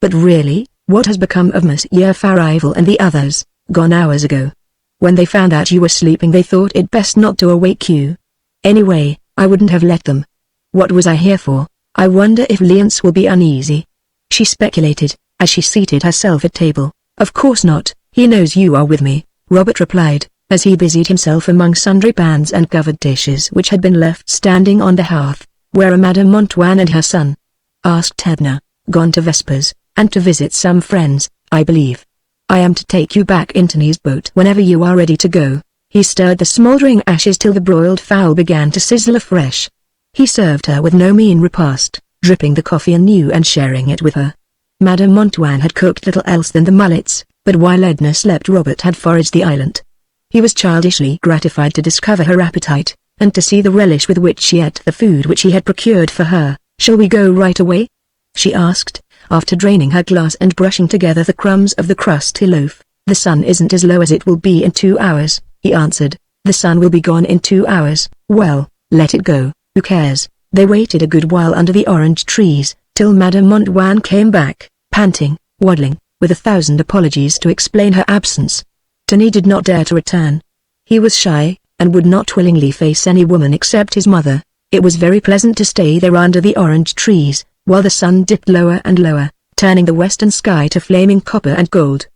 A: "But really, what has become of Monsieur Farival and the others? Gone hours ago. When they found out you were sleeping they thought it best not to awake you. Anyway, I wouldn't have let them. What was I here for? I wonder if Leonce will be uneasy," she speculated, as she seated herself at table. "Of course not, he knows you are with me," Robert replied, as he busied himself among sundry pans and covered dishes which had been left standing on the hearth. "Where are Madame Montwan and her son?" asked Edna. "Gone to Vespers, and to visit some friends, I believe. I am to take you back in Tiny's boat whenever you are ready to go." He stirred the smouldering ashes till the broiled fowl began to sizzle afresh. He served her with no mean repast, dripping the coffee anew and sharing it with her. Madame Montwan had cooked little else than the mullets, but while Edna slept Robert had foraged the island. He was childishly gratified to discover her appetite, and to see the relish with which she ate the food which he had procured for her. "Shall we go right away?" she asked, after draining her glass and brushing together the crumbs of the crusty loaf. "The sun isn't as low as it will be in 2 hours, he answered. "The sun will be gone in 2 hours. Well, let it go, who cares?" They waited a good while under the orange trees, till Madame Montwan came back, panting, waddling, with 1,000 apologies to explain her absence. Tiny did not dare to return. He was shy, and would not willingly face any woman except his mother. It was very pleasant to stay there under the orange trees, while the sun dipped lower and lower, turning the western sky to flaming copper and gold.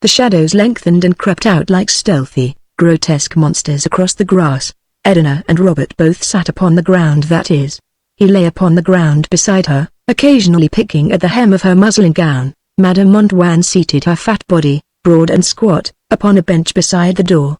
A: The shadows lengthened and crept out like stealthy, grotesque monsters across the grass. Edna and Robert both sat upon the ground, that is. He lay upon the ground beside her, occasionally picking at the hem of her muslin gown. Madame Montwan seated her fat body, broad and squat, upon a bench beside the door.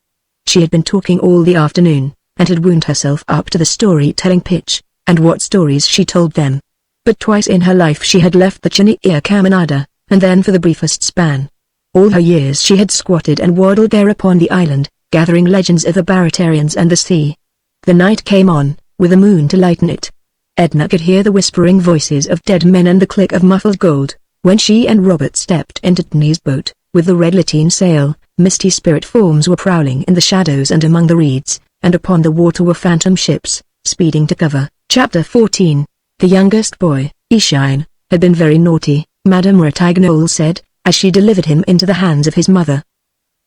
A: She had been talking all the afternoon, and had wound herself up to the story-telling pitch, and what stories she told them. But twice in her life she had left the Chinia Caminada, and then for the briefest span. All her years she had squatted and waddled there upon the island, gathering legends of the Baratarians and the sea. The night came on, with a moon to lighten it. Edna could hear the whispering voices of dead men and the click of muffled gold. When she and Robert stepped into Tiny's boat, with the red lateen sail, misty spirit forms were prowling in the shadows and among the reeds, and upon the water were phantom ships, speeding to cover. Chapter 14. The youngest boy, Ishine, had been very naughty, Madame Ratignolle said, as she delivered him into the hands of his mother.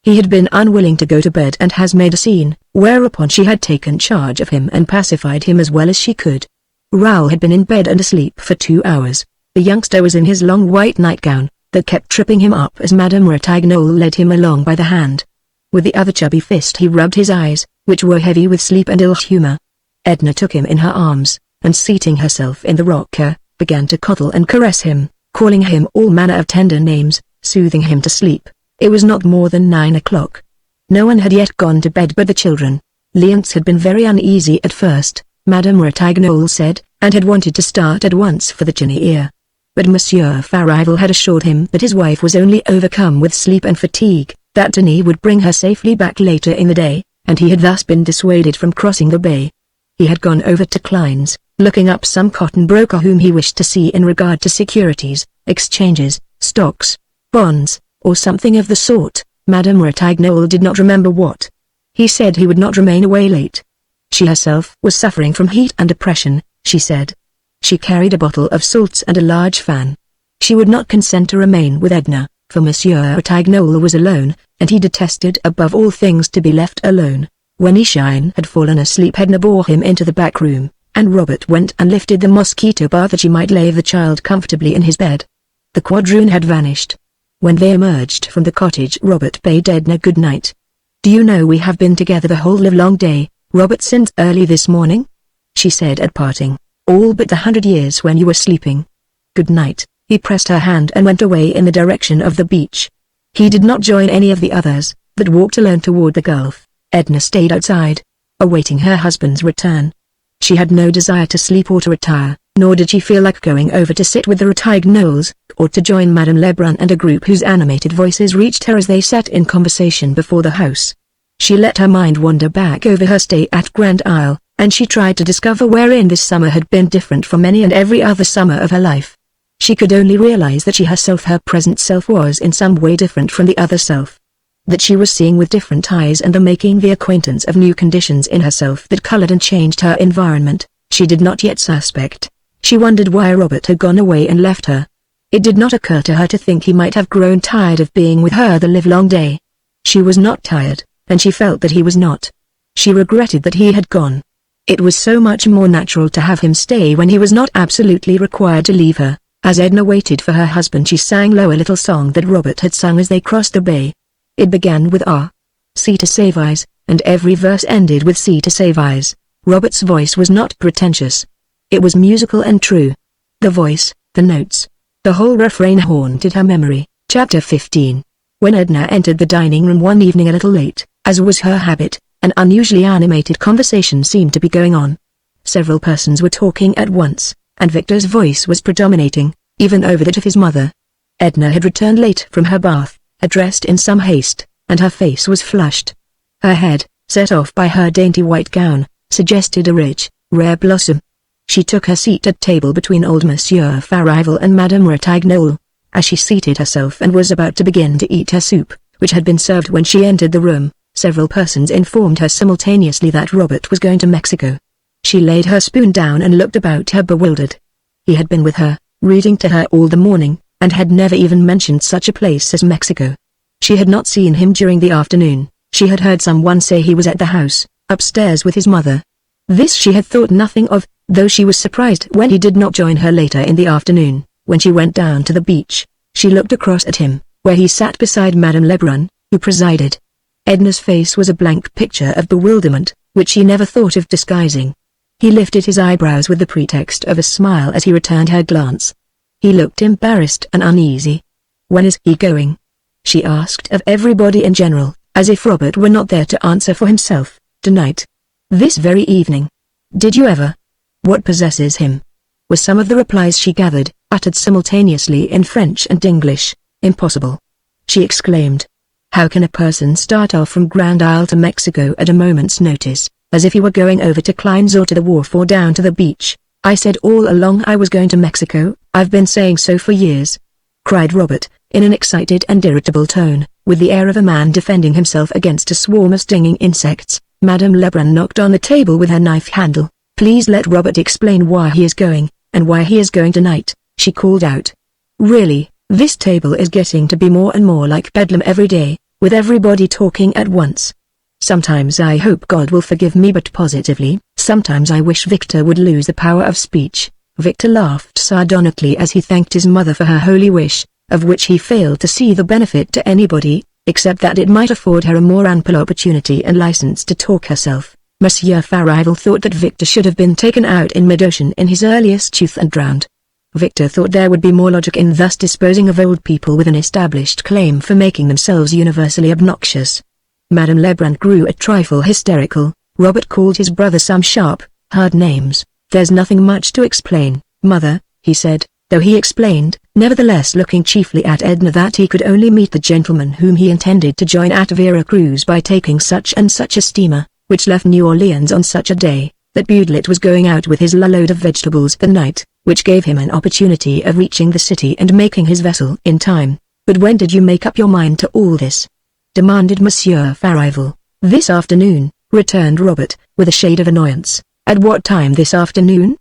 A: He had been unwilling to go to bed and has made a scene, whereupon she had taken charge of him and pacified him as well as she could. Raoul had been in bed and asleep for 2 hours. The youngster was in his long white nightgown, that kept tripping him up as Madame Ratignolle led him along by the hand. With the other chubby fist he rubbed his eyes, which were heavy with sleep and ill humor. Edna took him in her arms, and seating herself in the rocker, began to coddle and caress him, calling him all manner of tender names, soothing him to sleep. It was not more than 9 o'clock. No one had yet gone to bed but the children. Léonce had been very uneasy at first, Madame Ratignolle said, and had wanted to start at once for the Cheniere. But Monsieur Farival had assured him that his wife was only overcome with sleep and fatigue, that Denis would bring her safely back later in the day, and he had thus been dissuaded from crossing the bay. He had gone over to Klein's, looking up some cotton broker whom he wished to see in regard to securities, exchanges, stocks, bonds, or something of the sort. Madame Ratignolle did not remember what. He said he would not remain away late. She herself was suffering from heat and depression, she said. She carried a bottle of salts and a large fan. She would not consent to remain with Edna, for Monsieur Ratignolle was alone, and he detested above all things to be left alone. When Ishine had fallen asleep, Edna bore him into the back room, and Robert went and lifted the mosquito bar that she might lay the child comfortably in his bed. The quadroon had vanished. When they emerged from the cottage, Robert bade Edna good night. "Do you know we have been together the whole livelong day, Robert, since early this morning?" she said at parting. "All but the 100 years when you were sleeping. Good night." He pressed her hand and went away in the direction of the beach. He did not join any of the others, but walked alone toward the Gulf. Edna stayed outside, awaiting her husband's return. She had no desire to sleep or to retire, nor did she feel like going over to sit with the Ratignolles, or to join Madame Lebrun and a group whose animated voices reached her as they sat in conversation before the house. She let her mind wander back over her stay at Grand Isle, and she tried to discover wherein this summer had been different from any and every other summer of her life. She could only realize that she herself, her present self, was in some way different from the other self. That she was seeing with different eyes and making the acquaintance of new conditions in herself that colored and changed her environment, she did not yet suspect. She wondered why Robert had gone away and left her. It did not occur to her to think he might have grown tired of being with her the livelong day. She was not tired, and she felt that he was not. She regretted that he had gone. It was so much more natural to have him stay when he was not absolutely required to leave her. As Edna waited for her husband, she sang low a little song that Robert had sung as they crossed the bay. It began with "Ah, see to save eyes," and every verse ended with "see to save eyes." Robert's voice was not pretentious. It was musical and true. The voice, the notes, the whole refrain haunted her memory. Chapter 15. When Edna entered the dining room one evening a little late, as was her habit, an unusually animated conversation seemed to be going on. Several persons were talking at once, and Victor's voice was predominating, even over that of his mother. Edna had returned late from her bath, dressed in some haste, and her face was flushed. Her head, set off by her dainty white gown, suggested a rich, rare blossom. She took her seat at table between old Monsieur Farival and Madame Ratignolle. As she seated herself and was about to begin to eat her soup, which had been served when she entered the room, several persons informed her simultaneously that Robert was going to Mexico. She laid her spoon down and looked about her bewildered. He had been with her, reading to her all the morning, and had never even mentioned such a place as Mexico. She had not seen him during the afternoon. She had heard someone say he was at the house, upstairs with his mother. This she had thought nothing of, though she was surprised when he did not join her later in the afternoon. When she went down to the beach, she looked across at him, where he sat beside Madame Lebrun, who presided. Edna's face was a blank picture of bewilderment, which she never thought of disguising. He lifted his eyebrows with the pretext of a smile as he returned her glance. He looked embarrassed and uneasy. "When is he going?" she asked of everybody in general, as if Robert were not there to answer for himself. "Tonight. This very evening. Did you ever? What possesses him?" were some of the replies she gathered, uttered simultaneously in French and English. "Impossible!" she exclaimed. "How can a person start off from Grand Isle to Mexico at a moment's notice, as if he were going over to Klein's or to the wharf or down to the beach? I said all along I was going to Mexico. I've been saying so for years," cried Robert, in an excited and irritable tone, with the air of a man defending himself against a swarm of stinging insects. Madame Lebrun knocked on the table with her knife handle. "Please let Robert explain why he is going, and why he is going tonight," she called out. "Really, this table is getting to be more and more like Bedlam every day, with everybody talking at once. Sometimes I hope God will forgive me, but positively, sometimes I wish Victor would lose the power of speech." Victor laughed sardonically as he thanked his mother for her holy wish, of which he failed to see the benefit to anybody, except that it might afford her a more ample opportunity and license to talk herself. Monsieur Farival thought that Victor should have been taken out in mid-ocean in his earliest youth and drowned. Victor thought there would be more logic in thus disposing of old people with an established claim for making themselves universally obnoxious. Madame Lebrun grew a trifle hysterical. Robert called his brother some sharp, hard names. "There's nothing much to explain, mother," he said, though he explained, nevertheless looking chiefly at Edna, that he could only meet the gentleman whom he intended to join at Vera Cruz by taking such and such a steamer, which left New Orleans on such a day, that Budlet was going out with his load of vegetables that night, which gave him an opportunity of reaching the city and making his vessel in time. "But when did you make up your mind to all this?" demanded Monsieur Farival. "This afternoon," returned Robert, with a shade of annoyance. "At what time this afternoon?"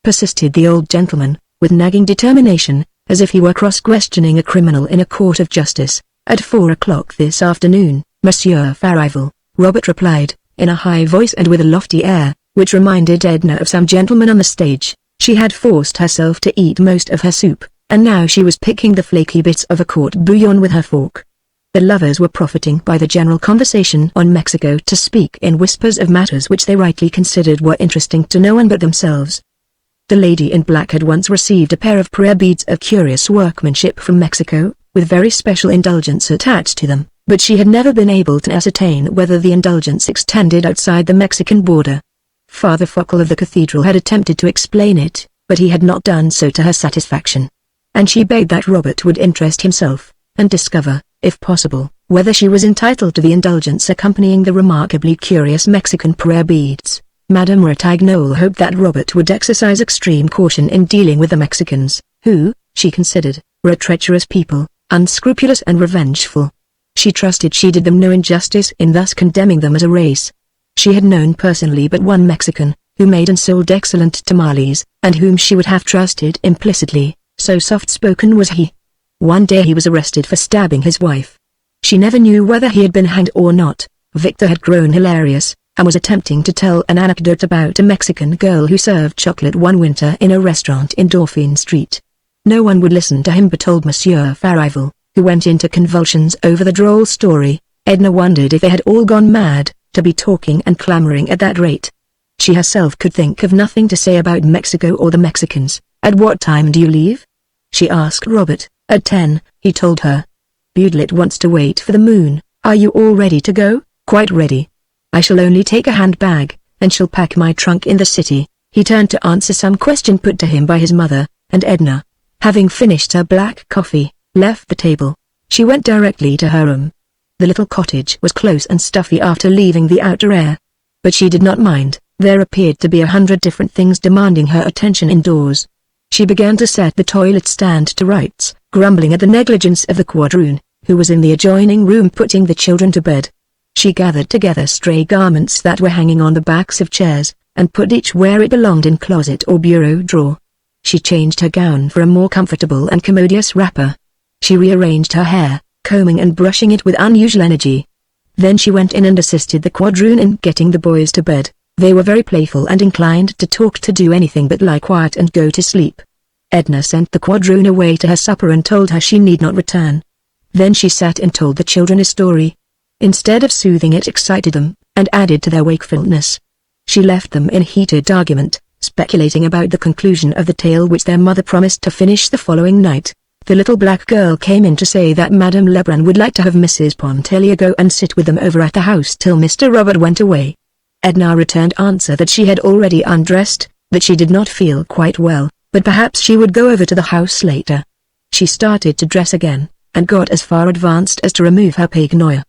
A: persisted the old gentleman, with nagging determination, as if he were cross-questioning a criminal in a court of justice. "At 4 o'clock this afternoon, Monsieur Farival," Robert replied, in a high voice and with a lofty air, which reminded Edna of some gentleman on the stage. She had forced herself to eat most of her soup, and now she was picking the flaky bits of a court bouillon with her fork. The lovers were profiting by the general conversation on Mexico to speak in whispers of matters which they rightly considered were interesting to no one but themselves. The lady in black had once received a pair of prayer beads of curious workmanship from Mexico, with very special indulgence attached to them, but she had never been able to ascertain whether the indulgence extended outside the Mexican border. Father Fockel of the cathedral had attempted to explain it, but he had not done so to her satisfaction. And she begged that Robert would interest himself, and discover, if possible, whether she was entitled to the indulgence accompanying the remarkably curious Mexican prayer beads. Madame Ratignolle hoped that Robert would exercise extreme caution in dealing with the Mexicans, who, she considered, were a treacherous people, unscrupulous and revengeful. She trusted she did them no injustice in thus condemning them as a race. She had known personally but one Mexican, who made and sold excellent tamales, and whom she would have trusted implicitly, so soft-spoken was he. One day he was arrested for stabbing his wife. She never knew whether he had been hanged or not. Victor had grown hilarious, and was attempting to tell an anecdote about a Mexican girl who served chocolate one winter in a restaurant in Dauphine Street. No one would listen to him but told Monsieur Farival, who went into convulsions over the droll story. Edna wondered if they had all gone mad, to be talking and clamoring at that rate. She herself could think of nothing to say about Mexico or the Mexicans. "At what time do you leave?" she asked Robert. "At 10, he told her. "Budlet wants to wait for the moon. Are you all ready to go?" "Quite ready. I shall only take a handbag, and shall pack my trunk in the city." He turned to answer some question put to him by his mother, and Edna, having finished her black coffee, left the table. She went directly to her room. The little cottage was close and stuffy after leaving the outer air. But she did not mind. There appeared to be 100 different things demanding her attention indoors. She began to set the toilet stand to rights, grumbling at the negligence of the quadroon, who was in the adjoining room putting the children to bed. She gathered together stray garments that were hanging on the backs of chairs, and put each where it belonged in closet or bureau drawer. She changed her gown for a more comfortable and commodious wrapper. She rearranged her hair, combing and brushing it with unusual energy. Then she went in and assisted the quadroon in getting the boys to bed. They were very playful and inclined to talk, to do anything but lie quiet and go to sleep. Edna sent the quadroon away to her supper and told her she need not return. Then she sat and told the children a story. Instead of soothing, it excited them, and added to their wakefulness. She left them in heated argument, speculating about the conclusion of the tale which their mother promised to finish the following night. The little black girl came in to say that Madame Lebrun would like to have Mrs. Pontellier go and sit with them over at the house till Mr. Robert went away. Edna returned answer that she had already undressed, that she did not feel quite well, but perhaps she would go over to the house later. She started to dress again, and got as far advanced as to remove her peignoir.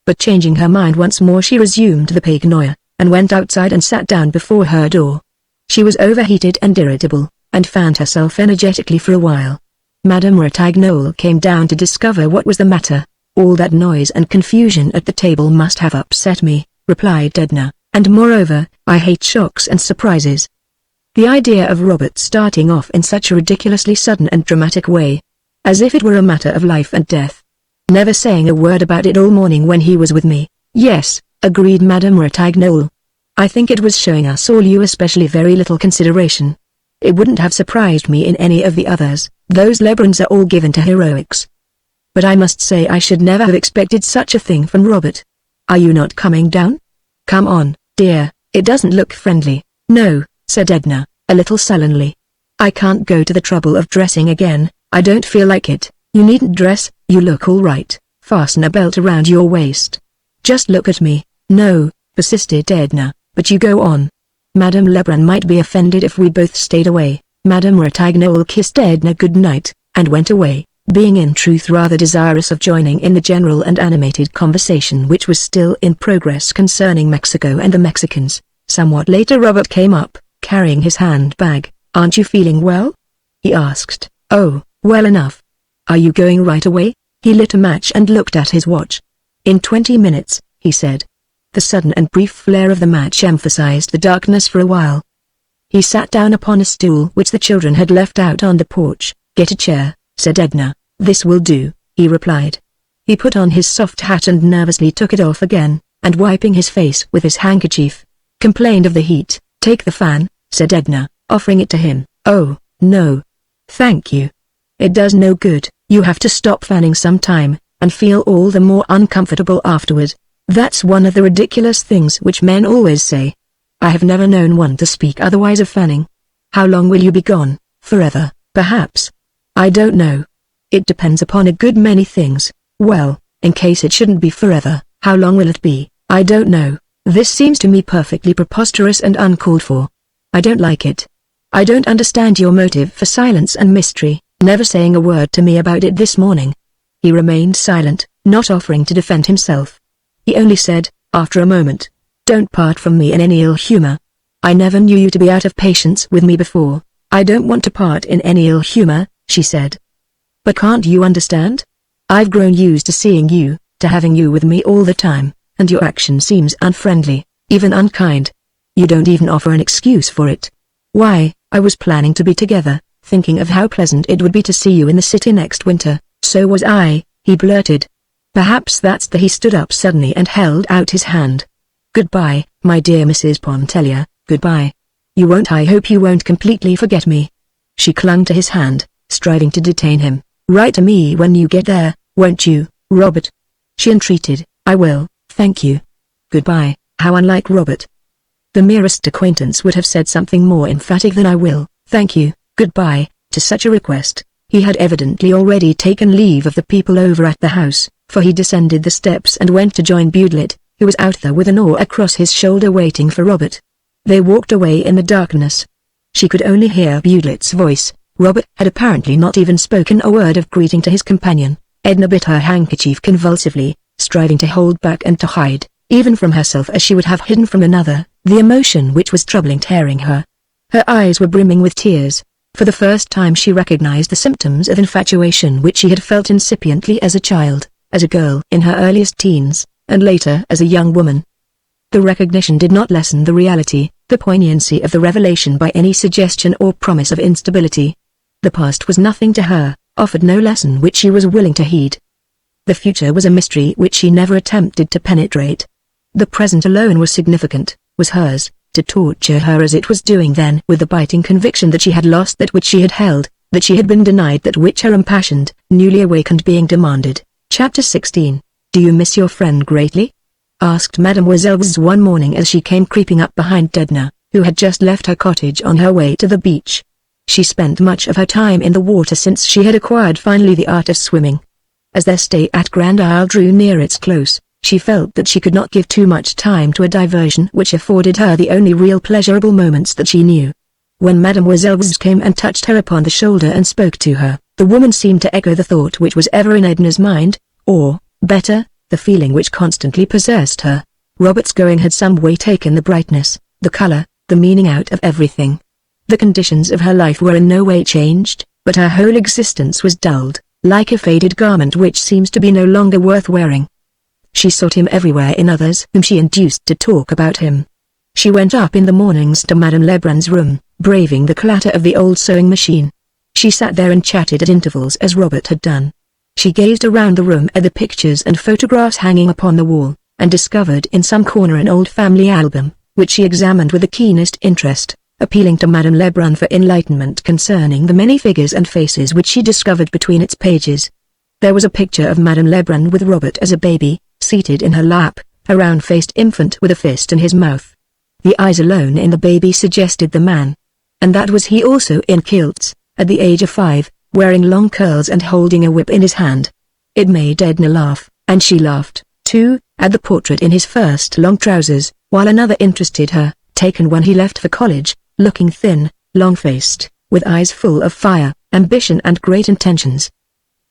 A: But changing her mind once more, she resumed the peignoir, and went outside and sat down before her door. She was overheated and irritable, and fanned herself energetically for a while. Madame Ratignolle came down to discover what was the matter. "All that noise and confusion at the table must have upset me," replied Edna, "and moreover, I hate shocks and surprises." The idea of Robert starting off in such a ridiculously sudden and dramatic way, as if it were a matter of life and death. "Never saying a word about it all morning when he was with me." "Yes," agreed Madame Ratignolle. "I think it was showing us all, you especially, very little consideration. It wouldn't have surprised me in any of the others. Those Lebruns are all given to heroics." But I must say I should never have expected such a thing from Robert. Are you not coming down? Come on, dear, it doesn't look friendly. No, said Edna, a little sullenly. I can't go to the trouble of dressing again, I don't feel like it. You needn't dress, you look all right. Fasten a belt around your waist. Just look at me. No, persisted Edna, but you go on. Madame Lebrun might be offended if we both stayed away. Madame Ratignolle kissed Edna good night, and went away, being in truth rather desirous of joining in the general and animated conversation which was still in progress concerning Mexico and the Mexicans. Somewhat later Robert came up, carrying his handbag. Aren't you feeling well? He asked. Oh, well enough. Are you going right away? He lit a match and looked at his watch. In 20 minutes, he said. The sudden and brief flare of the match emphasized the darkness for a while. He sat down upon a stool which the children had left out on the porch. Get a chair, said Edna. This will do, he replied. He put on his soft hat and nervously took it off again, and wiping his face with his handkerchief, complained of the heat. Take the fan, said Edna, offering it to him. Oh, no. Thank you. It does no good. You have to stop fanning some time, and feel all the more uncomfortable afterward. That's one of the ridiculous things which men always say. I have never known one to speak otherwise of fanning. How long will you be gone? Forever, perhaps. I don't know. It depends upon a good many things. Well, in case it shouldn't be forever, how long will it be? I don't know. This seems to me perfectly preposterous and uncalled for. I don't like it. I don't understand your motive for silence and mystery, never saying a word to me about it this morning. He remained silent, not offering to defend himself. He only said, after a moment, Don't part from me in any ill humor. I never knew you to be out of patience with me before. I don't want to part in any ill humor, she said. But can't you understand? I've grown used to seeing you, to having you with me all the time, and your action seems unfriendly, even unkind. You don't even offer an excuse for it. Why, I was planning to be together, thinking of how pleasant it would be to see you in the city next winter. So was I, he blurted. Perhaps that's the. He stood up suddenly and held out his hand. Goodbye, my dear Mrs. Pontellier, goodbye. You won't. I hope you won't completely forget me. She clung to his hand, striving to detain him. Write to me when you get there, won't you, Robert? She entreated. I will, thank you. Goodbye. How unlike Robert. The merest acquaintance would have said something more emphatic than I will, thank you, goodbye, to such a request. He had evidently already taken leave of the people over at the house, for he descended the steps and went to join Budlet, who was out there with an oar across his shoulder waiting for Robert. They walked away in the darkness. She could only hear Budlet's voice. Robert had apparently not even spoken a word of greeting to his companion. Edna bit her handkerchief convulsively, striving to hold back and to hide, even from herself as she would have hidden from another, the emotion which was tearing her. Her eyes were brimming with tears. For the first time she recognized the symptoms of infatuation which she had felt incipiently as a child, as a girl in her earliest teens, and later as a young woman. The recognition did not lessen the reality, the poignancy of the revelation by any suggestion or promise of instability. The past was nothing to her, offered no lesson which she was willing to heed. The future was a mystery which she never attempted to penetrate. The present alone was significant, was hers, to torture her as it was doing then with the biting conviction that she had lost that which she had held, that she had been denied that which her impassioned, newly awakened being demanded. Chapter 16. Do you miss your friend greatly? Asked Mademoiselle Vz one morning as she came creeping up behind Edna, who had just left her cottage on her way to the beach. She spent much of her time in the water since she had acquired finally the art of swimming. As their stay at Grand Isle drew near its close, she felt that she could not give too much time to a diversion which afforded her the only real pleasurable moments that she knew. When Mademoiselle Vz came and touched her upon the shoulder and spoke to her, the woman seemed to echo the thought which was ever in Edna's mind, or, better, the feeling which constantly possessed her. Robert's going had some way taken the brightness, the color, the meaning out of everything. The conditions of her life were in no way changed, but her whole existence was dulled, like a faded garment which seems to be no longer worth wearing. She sought him everywhere in others whom she induced to talk about him. She went up in the mornings to Madame Lebrun's room, braving the clatter of the old sewing machine. She sat there and chatted at intervals as Robert had done. She gazed around the room at the pictures and photographs hanging upon the wall, and discovered in some corner an old family album, which she examined with the keenest interest, appealing to Madame Lebrun for enlightenment concerning the many figures and faces which she discovered between its pages. There was a picture of Madame Lebrun with Robert as a baby, seated in her lap, a round-faced infant with a fist in his mouth. The eyes alone in the baby suggested the man. And that was he also in kilts, at the age of 5, wearing long curls and holding a whip in his hand. It made Edna laugh, and she laughed, too, at the portrait in his first long trousers, while another interested her, taken when he left for college, looking thin, long-faced, with eyes full of fire, ambition and great intentions.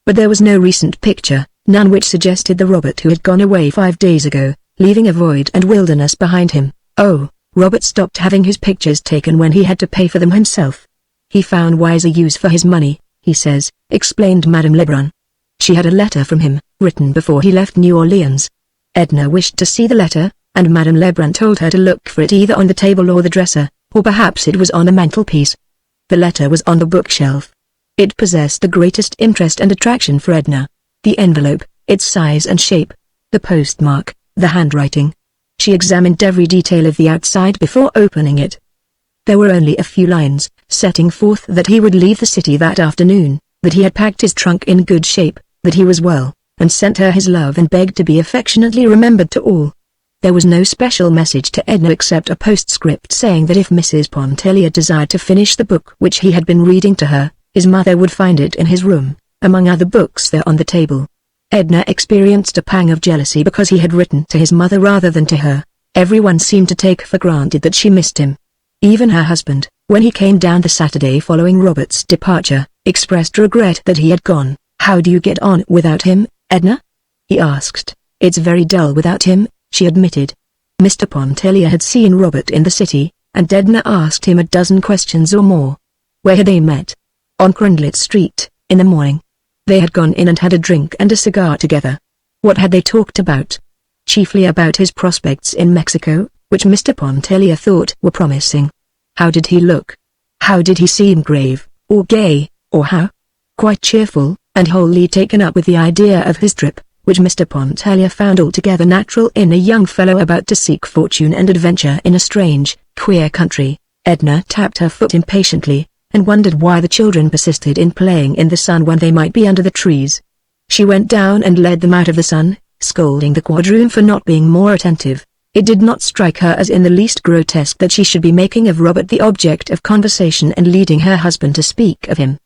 A: But there was no recent picture, none which suggested the Robert who had gone away 5 days ago, leaving a void and wilderness behind him. Oh, Robert stopped having his pictures taken when he had to pay for them himself. He found wiser use for his money, he says, explained Madame Lebrun. She had a letter from him, written before he left New Orleans. Edna wished to see the letter, and Madame Lebrun told her to look for it either on the table or the dresser, or perhaps it was on the mantelpiece. The letter was on the bookshelf. It possessed the greatest interest and attraction for Edna. The envelope, its size and shape, the postmark, the handwriting. She examined every detail of the outside before opening it. There were only a few lines, setting forth that he would leave the city that afternoon, that he had packed his trunk in good shape, that he was well, and sent her his love and begged to be affectionately remembered to all. There was no special message to Edna except a postscript saying that if Mrs. Pontellier desired to finish the book which he had been reading to her, his mother would find it in his room, among other books there on the table. Edna experienced a pang of jealousy because he had written to his mother rather than to her. Everyone seemed to take for granted that she missed him. Even her husband, when he came down the Saturday following Robert's departure, expressed regret that he had gone. "How do you get on without him, Edna?" he asked. "It's very dull without him," she admitted. Mr. Pontellier had seen Robert in the city, and Edna asked him a dozen questions or more. Where had they met? On Crundlet Street, in the morning. They had gone in and had a drink and a cigar together. What had they talked about? Chiefly about his prospects in Mexico, which Mr. Pontellier thought were promising. How did he look? How did he seem, grave, or gay, or how? Quite cheerful, and wholly taken up with the idea of his trip, which Mr. Pontellier found altogether natural in a young fellow about to seek fortune and adventure in a strange, queer country. Edna tapped her foot impatiently, and wondered why the children persisted in playing in the sun when they might be under the trees. She went down and led them out of the sun, scolding the quadroon for not being more attentive. It did not strike her as in the least grotesque that she should be making of Robert the object of conversation and leading her husband to speak of him.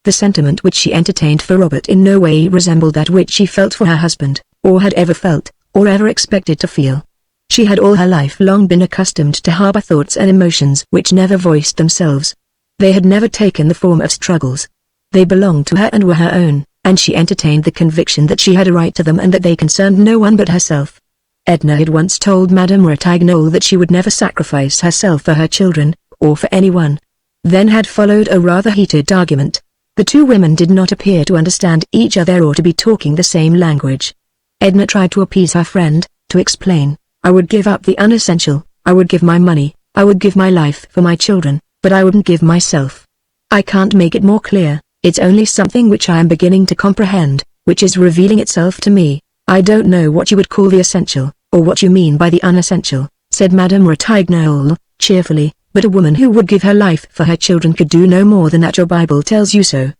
A: The sentiment which she entertained for Robert in no way resembled that which she felt for her husband, or had ever felt, or ever expected to feel. She had all her life long been accustomed to harbor thoughts and emotions which never voiced themselves. They had never taken the form of struggles. They belonged to her and were her own, and she entertained the conviction that she had a right to them and that they concerned no one but herself. Edna had once told Madame Ratignolle that she would never sacrifice herself for her children, or for anyone. Then had followed a rather heated argument. The two women did not appear to understand each other or to be talking the same language. Edna tried to appease her friend, to explain. "I would give up the unessential, I would give my money, I would give my life for my children, but I wouldn't give myself. I can't make it more clear, it's only something which I am beginning to comprehend, which is revealing itself to me. I don't know what you would call the essential, or what you mean by the unessential," said Madame Ratignolle, cheerfully, "but a woman who would give her life for her children could do no more than that. Your Bible tells you so."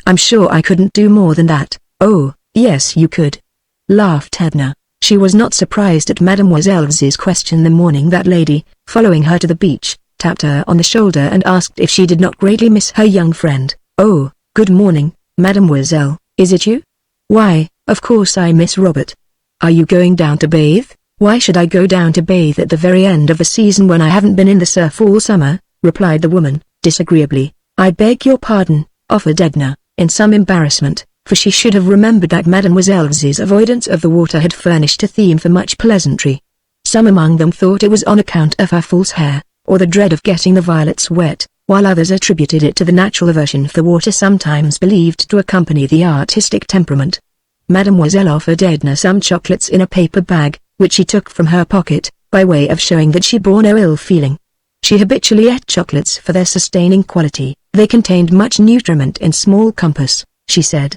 A: "I'm sure I couldn't do more than that." "Oh, yes you could," laughed Edna. She was not surprised at Mademoiselle's question. The morning that lady, following her to the beach, tapped her on the shoulder and asked if she did not greatly miss her young friend. "Oh, good morning, mademoiselle, is it you?" "Why, of course I miss Robert." "Are you going down to bathe?" "Why should I go down to bathe at the very end of the season when I haven't been in the surf all summer?" replied the woman, disagreeably. "I beg your pardon," offered Edna, in some embarrassment, for she should have remembered that Mademoiselle's avoidance of the water had furnished a theme for much pleasantry. Some among them thought it was on account of her false hair, or the dread of getting the violets wet, while others attributed it to the natural aversion for water sometimes believed to accompany the artistic temperament. Mademoiselle offered Edna some chocolates in a paper bag, which she took from her pocket, by way of showing that she bore no ill feeling. She habitually ate chocolates for their sustaining quality. They contained much nutriment in small compass, she said.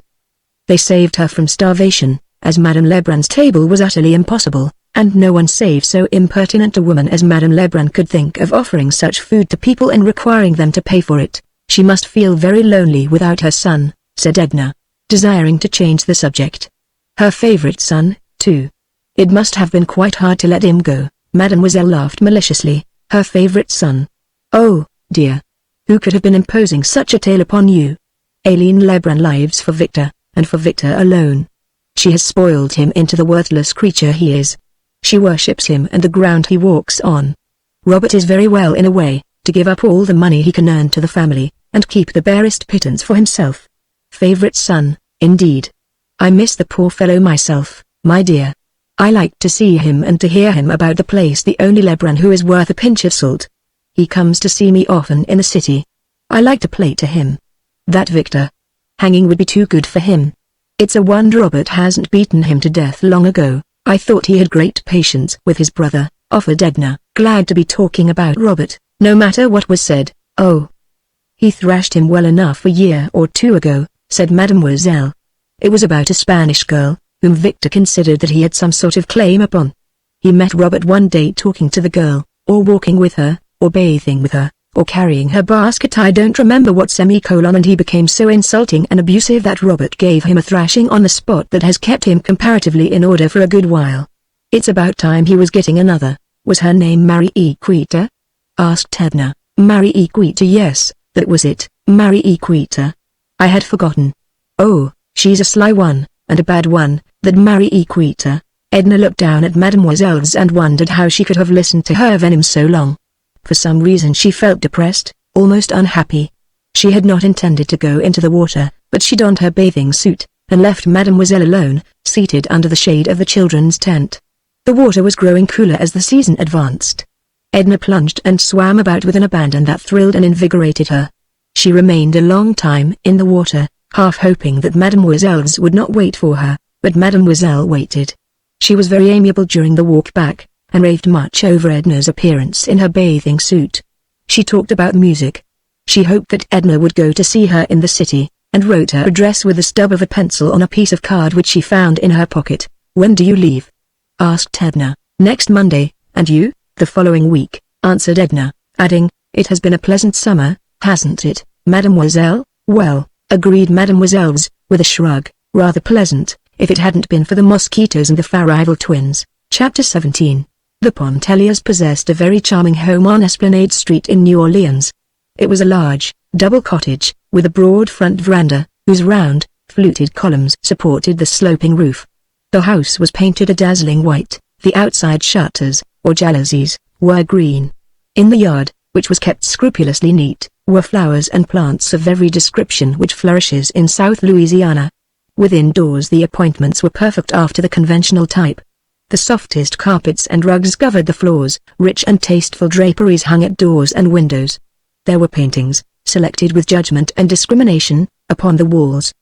A: They saved her from starvation, as Madame Lebrun's table was utterly impossible, and no one save so impertinent a woman as Madame Lebrun could think of offering such food to people and requiring them to pay for it. "She must feel very lonely without her son," said Edna. desiring to change the subject. Her favorite son, too. It must have been quite hard to let him go. Mademoiselle laughed maliciously. Her favorite son. Oh, dear. Who could have been imposing such a tale upon you? Aileen Lebrun lives for Victor, and for Victor alone. She has spoiled him into the worthless creature he is. She worships him and the ground he walks on. Robert is very well in a way, to give up all the money he can earn to the family, and keep the barest pittance for himself. Favorite son, indeed. I miss the poor fellow myself, my dear. I like to see him and to hear him about the place, the only Lebrun who is worth a pinch of salt. He comes to see me often in the city. I like to play to him. That Victor. Hanging would be too good for him. It's a wonder Robert hasn't beaten him to death long ago. I thought he had great patience with his brother, offered Edna, glad to be talking about Robert, no matter what was said. Oh, he thrashed him well enough a year or two ago, said Mademoiselle. It was about a Spanish girl, whom Victor considered that he had some sort of claim upon. He met Robert one day talking to the girl, or walking with her, or bathing with her, or carrying her basket, I don't remember what, and he became so insulting and abusive that Robert gave him a thrashing on the spot that has kept him comparatively in order for a good while. It's about time he was getting another. Was her name Marie-Equita? Asked Edna. Marie-Equita, yes, that was it, Marie-Equita. I had forgotten. Oh, she's a sly one, and a bad one, that Marie-Equita. Edna looked down at Mademoiselle's and wondered how she could have listened to her venom so long. For some reason she felt depressed, almost unhappy. She had not intended to go into the water, but she donned her bathing suit, and left Mademoiselle alone, seated under the shade of the children's tent. The water was growing cooler as the season advanced. Edna plunged and swam about with an abandon that thrilled and invigorated her. She remained a long time in the water, half hoping that Mademoiselle's would not wait for her, but Mademoiselle waited. She was very amiable during the walk back, and raved much over Edna's appearance in her bathing suit. She talked about music. She hoped that Edna would go to see her in the city, and wrote her address with the stub of a pencil on a piece of card which she found in her pocket. When do you leave? Asked Edna. Next Monday. And you? The following week, answered Edna, adding, it has been a pleasant summer, hasn't it, Mademoiselle? Well, agreed Mademoiselle's, with a shrug, rather pleasant, if it hadn't been for the mosquitoes and the Farival twins. Chapter 17. The Pontelliers possessed a very charming home on Esplanade Street in New Orleans. It was a large, double cottage, with a broad front veranda, whose round, fluted columns supported the sloping roof. The house was painted a dazzling white, the outside shutters, or jalousies, were green. In the yard, which was kept scrupulously neat, were flowers and plants of every description which flourishes in South Louisiana. Within doors the appointments were perfect after the conventional type. The softest carpets and rugs covered the floors, rich and tasteful draperies hung at doors and windows. There were paintings, selected with judgment and discrimination, upon the walls.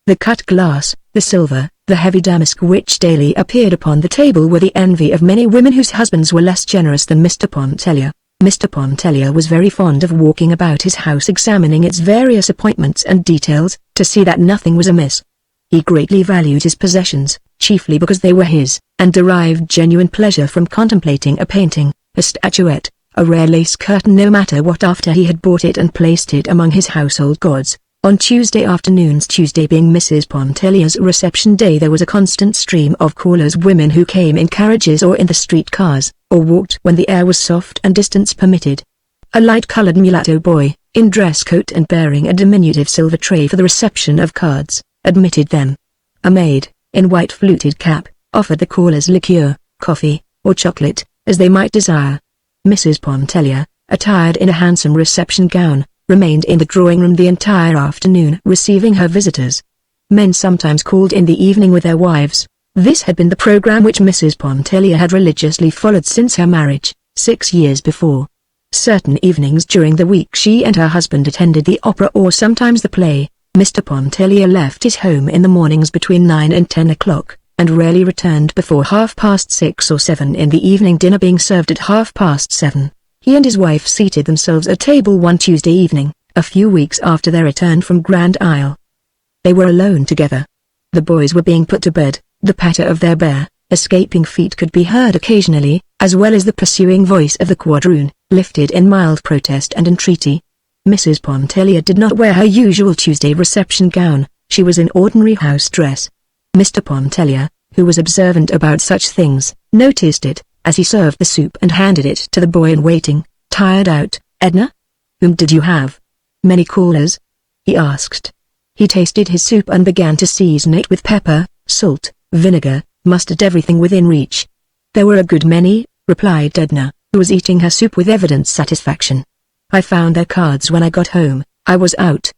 A: The cut glass, the silver, the heavy damask which daily appeared upon the table were the envy of many women whose husbands were less generous than Mr. Pontellier. Mr. Pontellier was very fond of walking about his house examining its various appointments and details, to see that nothing was amiss. He greatly valued his possessions, chiefly because they were his, and derived genuine pleasure from contemplating a painting, a statuette, a rare lace curtain, no matter what, after he had bought it and placed it among his household gods. On Tuesday afternoons, Tuesday being Mrs. Pontellier's reception day, there was a constant stream of callers, women who came in carriages or in the street cars, or walked when the air was soft and distance permitted. A light-colored mulatto boy, in dress coat and bearing a diminutive silver tray for the reception of cards, admitted them. A maid, in white fluted cap, offered the callers liqueur, coffee, or chocolate, as they might desire. Mrs. Pontellier, attired in a handsome reception gown, remained in the drawing-room the entire afternoon receiving her visitors. Men sometimes called in the evening with their wives. This had been the program which Mrs. Pontellier had religiously followed since her marriage, 6 years before. Certain evenings during the week she and her husband attended the opera or sometimes the play. Mr. Pontellier left his home in the mornings between 9 and 10 o'clock, and rarely returned before 6:30 or 7 in the evening, dinner being served at 7:30. He and his wife seated themselves at table one Tuesday evening, a few weeks after their return from Grand Isle. They were alone together. The boys were being put to bed, the patter of their bare, escaping feet could be heard occasionally, as well as the pursuing voice of the quadroon, lifted in mild protest and entreaty. Mrs. Pontellier did not wear her usual Tuesday reception gown, She was in ordinary house dress. Mr. Pontellier, who was observant about such things, noticed it, as he served the soup and handed it to the boy in waiting. "Tired out, Edna? Whom did you have? Many callers?" he asked. He tasted his soup and began to season it with pepper, salt, vinegar, mustard, everything within reach. "There were a good many," replied Edna, who was eating her soup with evident satisfaction. "I found their cards when I got home. I was out,"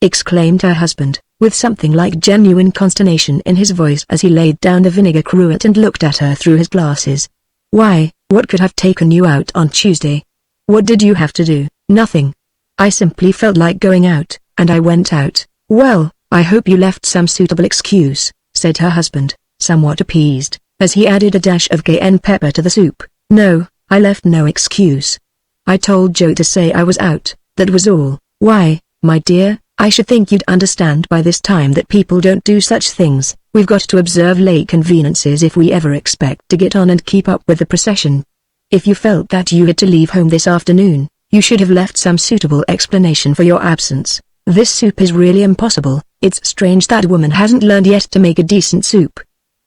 A: exclaimed her husband, with something like genuine consternation in his voice as he laid down the vinegar cruet and looked at her through his glasses. "Why, what could have taken you out on Tuesday? What did you have to do?" "Nothing. I simply felt like going out, and I went out." "Well, I hope you left some suitable excuse," said her husband, somewhat appeased, as he added a dash of cayenne pepper to the soup. "No, I left no excuse. I told Joe to say I was out, that was all." "Why, my dear, I should think you'd understand by this time that people don't do such things. We've got to observe lay conveniences if we ever expect to get on and keep up with the procession. If you felt that you had to leave home this afternoon, you should have left some suitable explanation for your absence. This soup is really impossible. It's strange that woman hasn't learned yet to make a decent soup.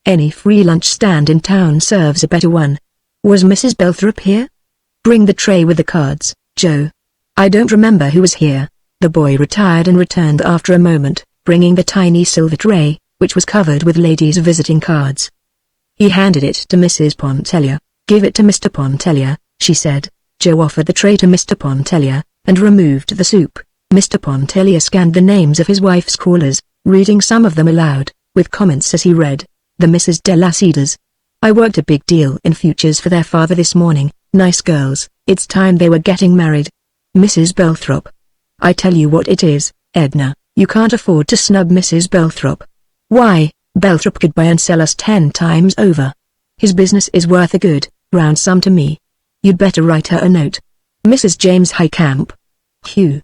A: Any free lunch stand in town serves a better one. Was Mrs. Belthrop here? Bring the tray with the cards, Joe." "I don't remember who was here." The boy retired and returned after a moment, bringing the tiny silver tray, which was covered with ladies' visiting cards. He handed it to Mrs. Pontellier. "Give it to Mr. Pontellier," she said. Joe offered the tray to Mr. Pontellier, and removed the soup. Mr. Pontellier scanned the names of his wife's callers, reading some of them aloud, with comments as he read. "The Mrs. de la Cedars. I worked a big deal in futures for their father this morning. Nice girls, it's time they were getting married. Mrs. Belthrop. I tell you what it is, Edna, you can't afford to snub Mrs. Belthrop. Why, Belthrop could buy and sell us 10 times over. His business is worth a good, round sum to me. You'd better write her a note. Mrs. James Highcamp. Hugh.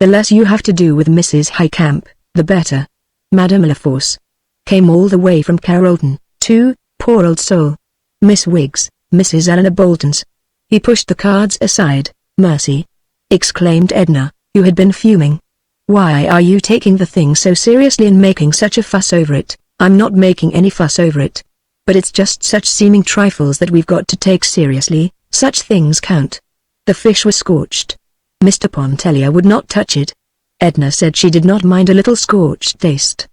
A: The less you have to do with Mrs. Highcamp, the better. Madame Laforce. Came all the way from Carrollton, too, poor old soul. Miss Wiggs, Mrs. Eleanor Bolton's." He pushed the cards aside. "Mercy!" exclaimed Edna, who had been fuming. "Why are you taking the thing so seriously and making such a fuss over it?" "I'm not making any fuss over it. But it's just such seeming trifles that we've got to take seriously. Such things count." The fish was scorched. Mr. Pontellier would not touch it. Edna said she did not mind a little scorched taste.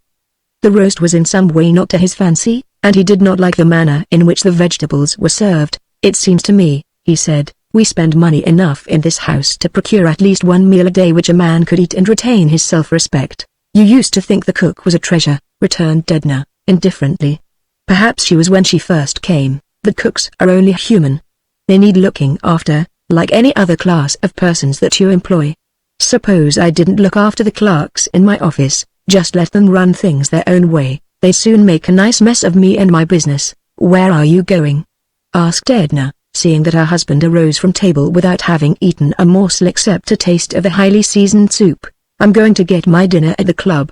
A: The roast was in some way not to his fancy, and he did not like the manner in which the vegetables were served. "It seems to me," he said, "we spend money enough in this house to procure at least one meal a day which a man could eat and retain his self-respect." "You used to think the cook was a treasure," returned Edna, indifferently. "Perhaps she was when she first came. The cooks are only human. They need looking after, like any other class of persons that you employ. Suppose I didn't look after the clerks in my office, just let them run things their own way, they'd soon make a nice mess of me and my business." "Where are you going?" asked Edna, seeing that her husband arose from table without having eaten a morsel except a taste of the highly seasoned soup. "I'm going to get my dinner at the club.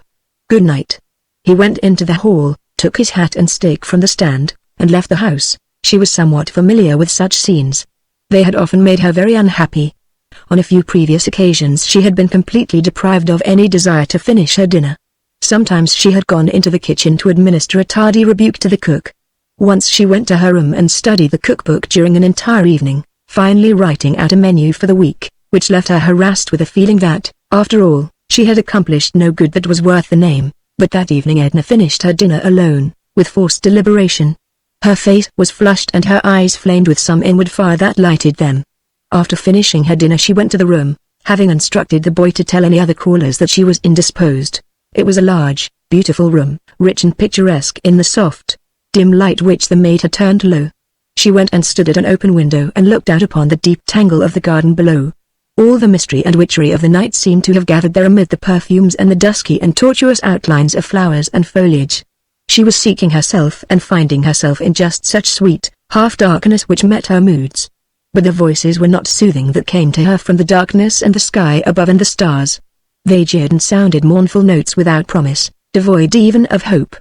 A: Good night." He went into the hall, took his hat and stick from the stand, and left the house. She was somewhat familiar with such scenes. They had often made her very unhappy. On a few previous occasions she had been completely deprived of any desire to finish her dinner. Sometimes she had gone into the kitchen to administer a tardy rebuke to the cook. Once she went to her room and studied the cookbook during an entire evening, finally writing out a menu for the week, which left her harassed with a feeling that, after all, she had accomplished no good that was worth the name. But that evening Edna finished her dinner alone, with forced deliberation. Her face was flushed and her eyes flamed with some inward fire that lighted them. After finishing her dinner she went to the room, having instructed the boy to tell any other callers that she was indisposed. It was a large, beautiful room, rich and picturesque in the soft, dim light which the maid had turned low. She went and stood at an open window and looked out upon the deep tangle of the garden below. All the mystery and witchery of the night seemed to have gathered there amid the perfumes and the dusky and tortuous outlines of flowers and foliage. She was seeking herself and finding herself in just such sweet, half-darkness which met her moods. But the voices were not soothing that came to her from the darkness and the sky above and the stars. They jeered and sounded mournful notes without promise, devoid even of hope.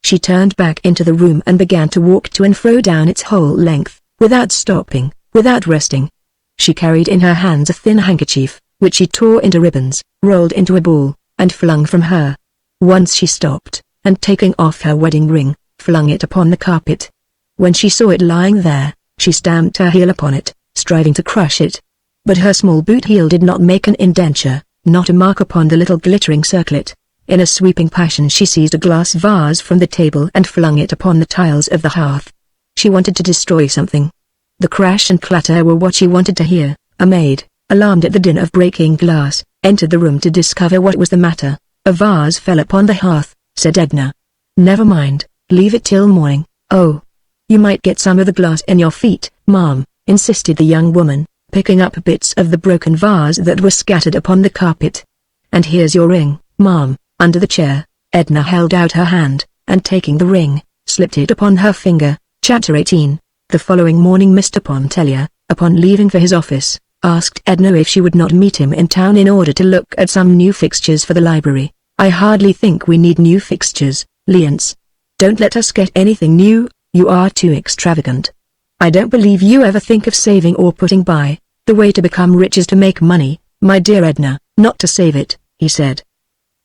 A: She turned back into the room and began to walk to and fro down its whole length, without stopping, without resting. She carried in her hands a thin handkerchief, which she tore into ribbons, rolled into a ball, and flung from her. Once she stopped, and taking off her wedding ring, flung it upon the carpet. When she saw it lying there, she stamped her heel upon it, striving to crush it. But her small boot heel did not make an indenture, not a mark upon the little glittering circlet. In a sweeping passion she seized a glass vase from the table and flung it upon the tiles of the hearth. She wanted to destroy something. The crash and clatter were what she wanted to hear. A maid, alarmed at the din of breaking glass, entered the room to discover what was the matter. "A vase fell upon the hearth," said Edna. "Never mind, leave it till morning." "Oh, you might get some of the glass in your feet, Mom," insisted the young woman, picking up bits of the broken vase that were scattered upon the carpet. "And here's your ring, Mom." Under the chair, Edna held out her hand, and taking the ring, slipped it upon her finger. Chapter 18. The following morning Mr. Pontellier, upon leaving for his office, asked Edna if she would not meet him in town in order to look at some new fixtures for the library. "I hardly think we need new fixtures, Leonce. Don't let us get anything new, you are too extravagant. I don't believe you ever think of saving or putting by. The way to become rich is to make money, my dear Edna, not to save it," he said.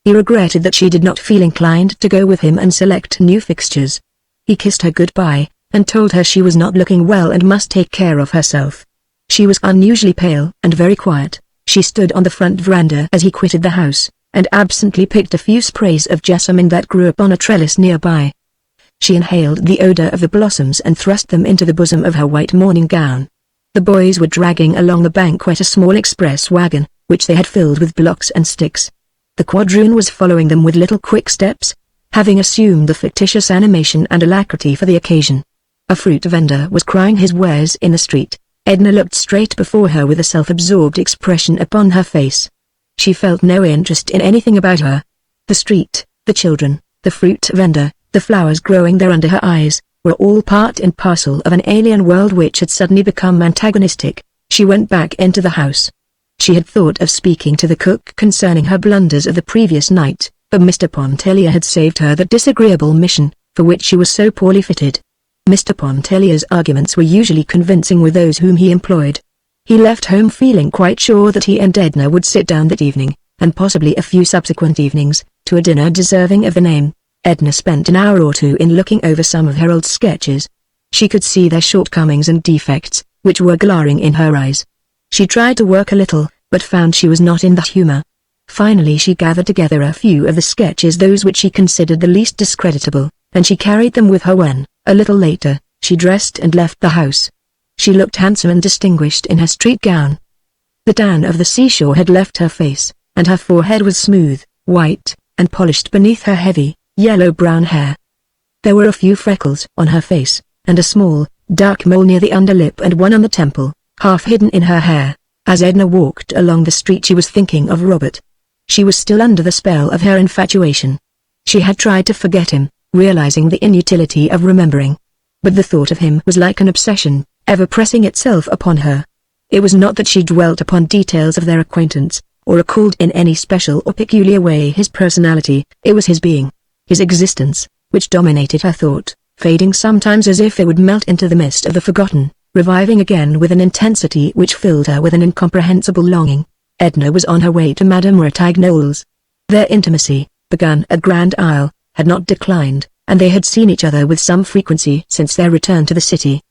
A: He regretted that she did not feel inclined to go with him and select new fixtures. He kissed her goodbye, and told her she was not looking well and must take care of herself. She was unusually pale and very quiet. She stood on the front veranda as he quitted the house, and absently picked a few sprays of jessamine that grew upon a trellis nearby. She inhaled the odor of the blossoms and thrust them into the bosom of her white morning gown. The boys were dragging along the banquette a small express wagon, which they had filled with blocks and sticks. The quadroon was following them with little quick steps, having assumed the fictitious animation and alacrity for the occasion. A fruit vendor was crying his wares in the street. Edna looked straight before her with a self-absorbed expression upon her face. She felt no interest in anything about her. The street, the children, the fruit vendor, the flowers growing there under her eyes, were all part and parcel of an alien world which had suddenly become antagonistic. She went back into the house. She had thought of speaking to the cook concerning her blunders of the previous night, but Mr. Pontellier had saved her that disagreeable mission, for which she was so poorly fitted. Mr. Pontellier's arguments were usually convincing with those whom he employed. He left home feeling quite sure that he and Edna would sit down that evening, and possibly a few subsequent evenings, to a dinner deserving of the name. Edna spent an hour or two in looking over some of her old sketches. She could see their shortcomings and defects, which were glaring in her eyes. She tried to work a little, but found she was not in the humor. Finally she gathered together a few of the sketches, those which she considered the least discreditable, and she carried them with her when, a little later, she dressed and left the house. She looked handsome and distinguished in her street gown. The tan of the seashore had left her face, and her forehead was smooth, white, and polished beneath her heavy, yellow-brown hair. There were a few freckles on her face, and a small, dark mole near the underlip and one on the temple, half hidden in her hair. As Edna walked along the street she was thinking of Robert. She was still under the spell of her infatuation. She had tried to forget him, realizing the inutility of remembering. But the thought of him was like an obsession, ever pressing itself upon her. It was not that she dwelt upon details of their acquaintance, or recalled in any special or peculiar way his personality. It was his being, his existence, which dominated her thought, fading sometimes as if it would melt into the mist of the forgotten, reviving again with an intensity which filled her with an incomprehensible longing. Edna was on her way to Madame Ratignolle's. Their intimacy, begun at Grand Isle, had not declined, and they had seen each other with some frequency since their return to the city.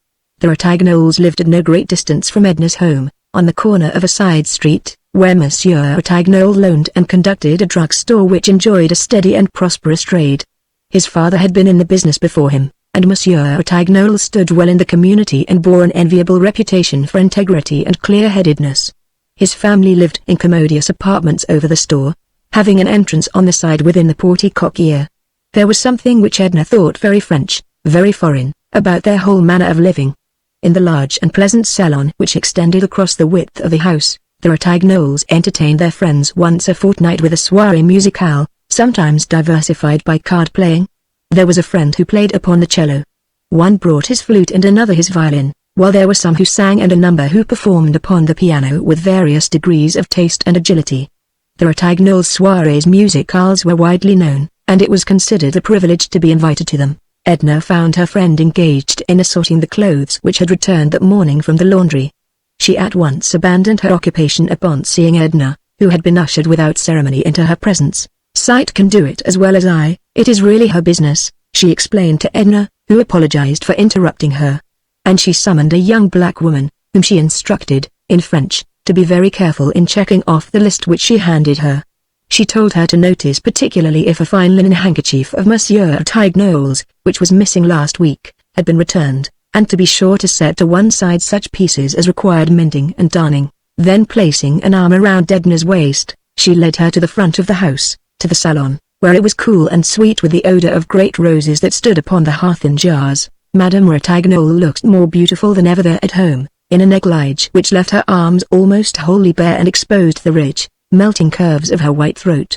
A: The Ratignolles lived at no great distance from Edna's home, on the corner of a side street, where Monsieur Ratignolle owned and conducted a drugstore which enjoyed a steady and prosperous trade. His father had been in the business before him, and Monsieur Ratignolle stood well in the community and bore an enviable reputation for integrity and clear-headedness. His family lived in commodious apartments over the store, having an entrance on the side within the porte cochere. There was something which Edna thought very French, very foreign, about their whole manner of living. In the large and pleasant salon which extended across the width of the house, the Ratignolles entertained their friends once a fortnight with a soirée musicale, sometimes diversified by card-playing. There was a friend who played upon the cello. One brought his flute and another his violin, while there were some who sang and a number who performed upon the piano with various degrees of taste and agility. The Ratignolles' soirées musicales were widely known, and it was considered a privilege to be invited to them. Edna found her friend engaged in assorting the clothes which had returned that morning from the laundry. She at once abandoned her occupation upon seeing Edna, who had been ushered without ceremony into her presence. Sight can do it as well as I, it is really her business, she explained to Edna, who apologized for interrupting her. And she summoned a young black woman, whom she instructed, in French, to be very careful in checking off the list which she handed her. She told her to notice particularly if a fine linen handkerchief of Monsieur Tignolle's, which was missing last week, had been returned, and to be sure to set to one side such pieces as required mending and darning. Then placing an arm around Edna's waist, she led her to the front of the house, to the salon, where it was cool and sweet with the odor of great roses that stood upon the hearth in jars. Madame Ratignolles looked more beautiful than ever there at home, in a negligee which left her arms almost wholly bare and exposed the rich, melting curves of her white throat.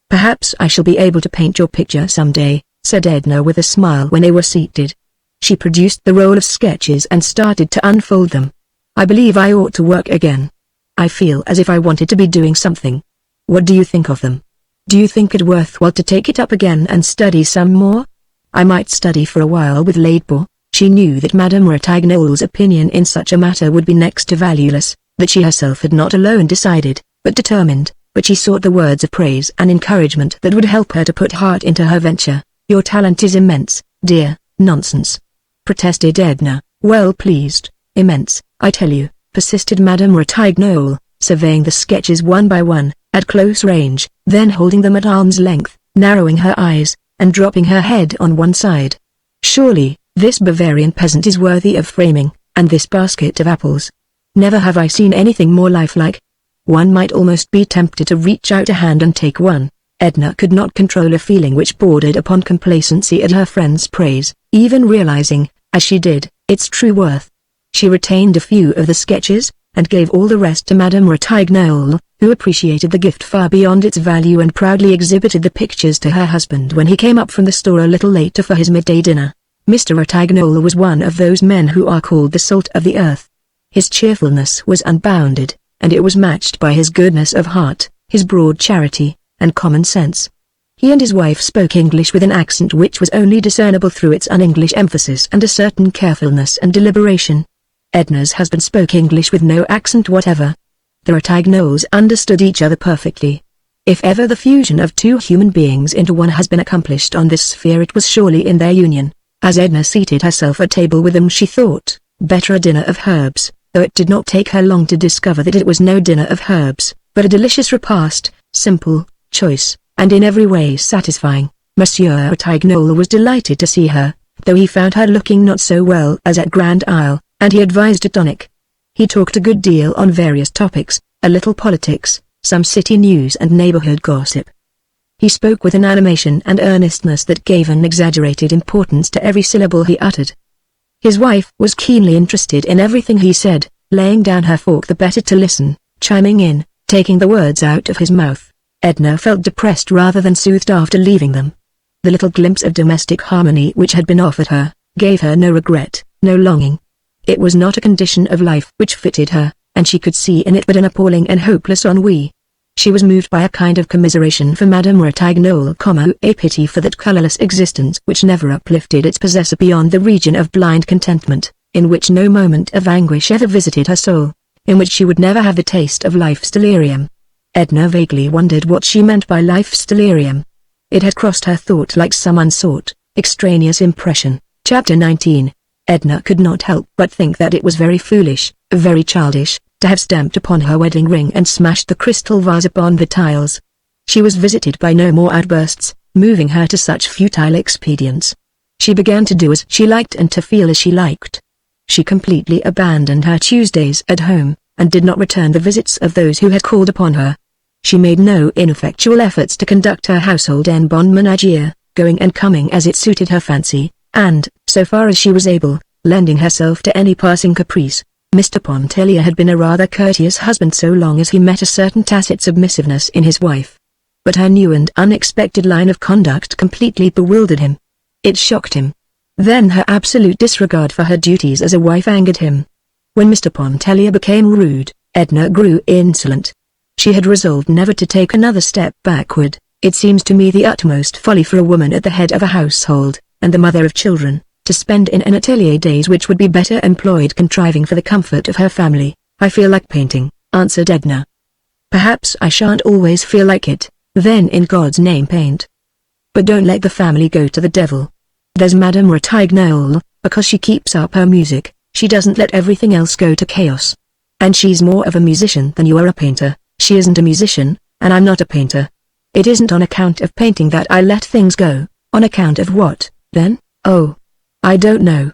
A: "Perhaps I shall be able to paint your picture some day," said Edna with a smile when they were seated. She produced the roll of sketches and started to unfold them. "I believe I ought to work again. I feel as if I wanted to be doing something. What do you think of them? Do you think it worthwhile to take it up again and study some more? I might study for a while with Laidbaugh." She knew that Madame Ratignolles' opinion in such a matter would be next to valueless, that she herself had not alone decided, but determined, but she sought the words of praise and encouragement that would help her to put heart into her venture. "Your talent is immense, dear." "Nonsense," protested Edna, well pleased. "Immense, I tell you," persisted Madame Ratignolles, surveying the sketches one by one, at close range, then holding them at arm's length, narrowing her eyes, and dropping her head on one side. "Surely, this Bavarian peasant is worthy of framing, and this basket of apples. Never have I seen anything more lifelike. One might almost be tempted to reach out a hand and take one." Edna could not control a feeling which bordered upon complacency at her friend's praise, even realizing, as she did, its true worth. She retained a few of the sketches, and gave all the rest to Madame Ratignolles, who appreciated the gift far beyond its value and proudly exhibited the pictures to her husband when he came up from the store a little later for his midday dinner. Mr. Ratignolles was one of those men who are called the salt of the earth. His cheerfulness was unbounded, and it was matched by his goodness of heart, his broad charity, and common sense. He and his wife spoke English with an accent which was only discernible through its un-English emphasis and a certain carefulness and deliberation. Edna's husband spoke English with no accent whatever. The Ratignolles understood each other perfectly. If ever the fusion of two human beings into one has been accomplished on this sphere, it was surely in their union. As Edna seated herself at table with them, she thought, better a dinner of herbs, though it did not take her long to discover that it was no dinner of herbs, but a delicious repast, simple, choice, and in every way satisfying. Monsieur Ratignolles was delighted to see her, though he found her looking not so well as at Grand Isle, and he advised a tonic. He talked a good deal on various topics, a little politics, some city news and neighborhood gossip. He spoke with an animation and earnestness that gave an exaggerated importance to every syllable he uttered. His wife was keenly interested in everything he said, laying down her fork the better to listen, chiming in, taking the words out of his mouth. Edna felt depressed rather than soothed after leaving them. The little glimpse of domestic harmony which had been offered her, gave her no regret, no longing. It was not a condition of life which fitted her, and she could see in it but an appalling and hopeless ennui. She was moved by a kind of commiseration for Madame Ratignolles, a pity for that colorless existence which never uplifted its possessor beyond the region of blind contentment, in which no moment of anguish ever visited her soul, in which she would never have the taste of life's delirium. Edna vaguely wondered what she meant by life's delirium. It had crossed her thought like some unsought, extraneous impression. Chapter 19. Edna could not help but think that it was very foolish, very childish, to have stamped upon her wedding ring and smashed the crystal vase upon the tiles. She was visited by no more outbursts, moving her to such futile expedients. She began to do as she liked and to feel as she liked. She completely abandoned her Tuesdays at home, and did not return the visits of those who had called upon her. She made no ineffectual efforts to conduct her household en bonne ménagère, going and coming as it suited her fancy, and, so far as she was able, lending herself to any passing caprice. Mr. Pontellier had been a rather courteous husband so long as he met a certain tacit submissiveness in his wife. But her new and unexpected line of conduct completely bewildered him. It shocked him. Then her absolute disregard for her duties as a wife angered him. When Mr. Pontellier became rude, Edna grew insolent. She had resolved never to take another step backward. It seems to me the utmost folly for a woman at the head of a household, and the mother of children, to spend in an atelier days which would be better employed contriving for the comfort of her family. "I feel like painting," answered Edna. "Perhaps I shan't always feel like it," Then in God's name paint. But don't let the family go to the devil. There's Madame Ratignolle, because she keeps up her music, she doesn't let everything else go to chaos. And she's more of a musician than you are a painter. She isn't a musician, and I'm not a painter. It isn't on account of painting that I let things go. On account of what, then? Oh, I don't know.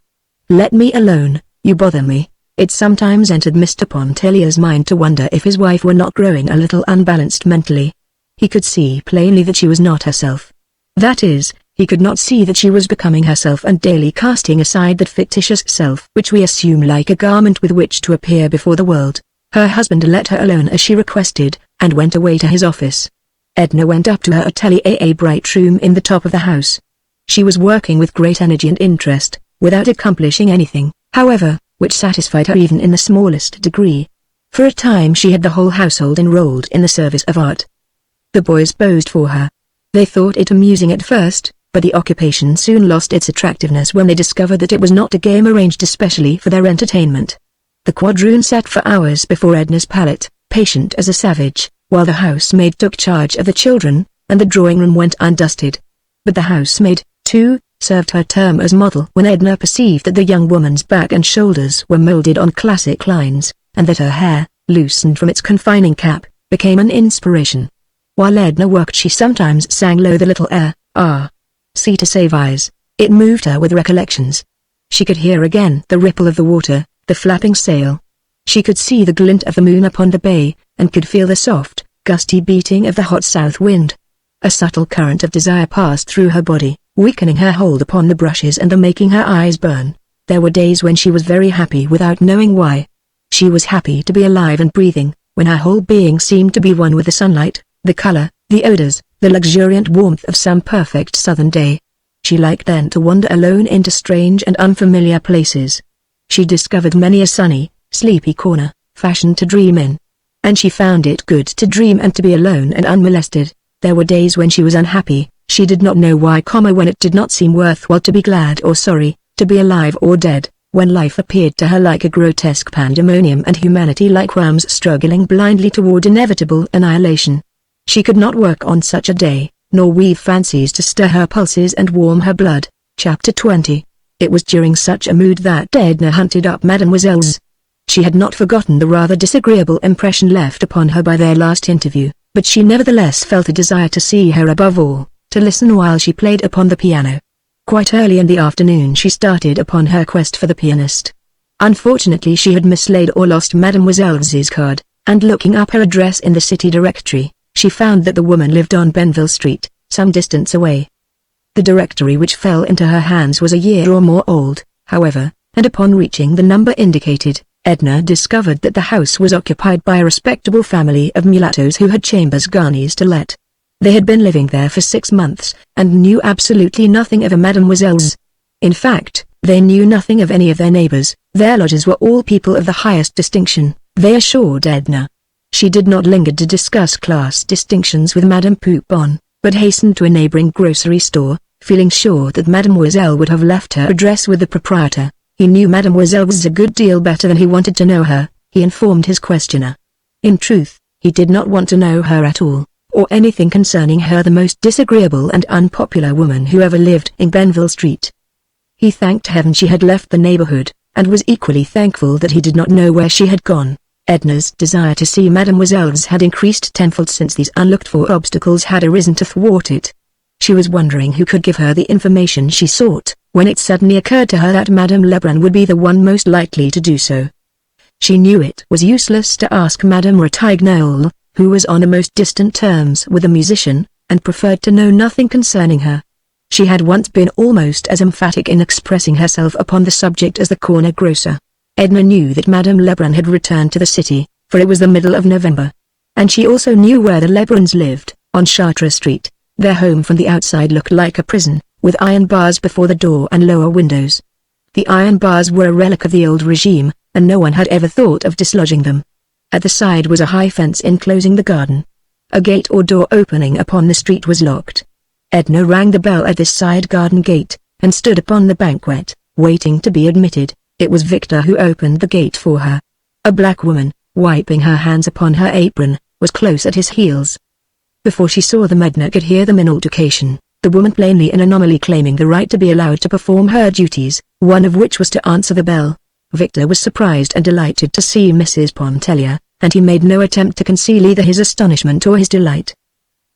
A: Let me alone, you bother me. It sometimes entered Mr. Pontellier's mind to wonder if his wife were not growing a little unbalanced mentally. He could see plainly that she was not herself. That is, he could not see that she was becoming herself and daily casting aside that fictitious self which we assume like a garment with which to appear before the world. Her husband let her alone as she requested, and went away to his office. Edna went up to her atelier, a bright room in the top of the house. She was working with great energy and interest, without accomplishing anything, however, which satisfied her even in the smallest degree. For a time she had the whole household enrolled in the service of art. The boys posed for her. They thought it amusing at first, but the occupation soon lost its attractiveness when they discovered that it was not a game arranged especially for their entertainment. The quadroon sat for hours before Edna's palette, patient as a savage, while the housemaid took charge of the children, and the drawing room went undusted. But the housemaid, too, served her term as model when Edna perceived that the young woman's back and shoulders were molded on classic lines, and that her hair, loosened from its confining cap, became an inspiration. While Edna worked she sometimes sang low the little air, "Ah, sea to save eyes." It moved her with recollections. She could hear again the ripple of the water, the flapping sail. She could see the glint of the moon upon the bay, and could feel the soft, gusty beating of the hot south wind. A subtle current of desire passed through her body, weakening her hold upon the brushes and making her eyes burn. There were days when she was very happy without knowing why. She was happy to be alive and breathing, when her whole being seemed to be one with the sunlight, the color, the odors, the luxuriant warmth of some perfect southern day. She liked then to wander alone into strange and unfamiliar places. She discovered many a sunny, sleepy corner, fashioned to dream in. And she found it good to dream and to be alone and unmolested. There were days when she was unhappy, she did not know why, when it did not seem worthwhile to be glad or sorry, to be alive or dead, when life appeared to her like a grotesque pandemonium and humanity like worms struggling blindly toward inevitable annihilation. She could not work on such a day, nor weave fancies to stir her pulses and warm her blood. Chapter 20. It was during such a mood that Edna hunted up Mademoiselle's. She had not forgotten the rather disagreeable impression left upon her by their last interview, but she nevertheless felt a desire to see her above all, to listen while she played upon the piano. Quite early in the afternoon she started upon her quest for the pianist. Unfortunately she had mislaid or lost Mademoiselle's card, and looking up her address in the city directory, she found that the woman lived on Benville Street, some distance away. The directory which fell into her hands was a year or more old, however, and upon reaching the number indicated, Edna discovered that the house was occupied by a respectable family of mulattoes who had chambers garnis to let. They had been living there for 6 months, and knew absolutely nothing of a Mademoiselle's. In fact, they knew nothing of any of their neighbors. Their lodgers were all people of the highest distinction, they assured Edna. She did not linger to discuss class distinctions with Madame Poupon, but hastened to a neighboring grocery store, feeling sure that Mademoiselle would have left her address with the proprietor. He knew Mademoiselle's a good deal better than he wanted to know her, he informed his questioner. In truth, he did not want to know her at all, or anything concerning her, the most disagreeable and unpopular woman who ever lived in Benville Street. He thanked heaven she had left the neighborhood, and was equally thankful that he did not know where she had gone. Edna's desire to see Mademoiselle's had increased tenfold since these unlooked-for obstacles had arisen to thwart it. She was wondering who could give her the information she sought, when it suddenly occurred to her that Madame Lebrun would be the one most likely to do so. She knew it was useless to ask Madame Ratignolle, who was on the most distant terms with the musician, and preferred to know nothing concerning her. She had once been almost as emphatic in expressing herself upon the subject as the corner grocer. Edna knew that Madame Lebrun had returned to the city, for it was the middle of November. And she also knew where the Lebruns lived, on Chartres Street. Their home from the outside looked like a prison, with iron bars before the door and lower windows. The iron bars were a relic of the old regime, and no one had ever thought of dislodging them. At the side was a high fence enclosing the garden. A gate or door opening upon the street was locked. Edna rang the bell at this side garden gate, and stood upon the banquette, waiting to be admitted. It was Victor who opened the gate for her. A black woman, wiping her hands upon her apron, was close at his heels. Before she saw them, Edna could hear them in altercation, the woman plainly an anomaly claiming the right to be allowed to perform her duties, one of which was to answer the bell. Victor was surprised and delighted to see Mrs. Pontellier, and he made no attempt to conceal either his astonishment or his delight.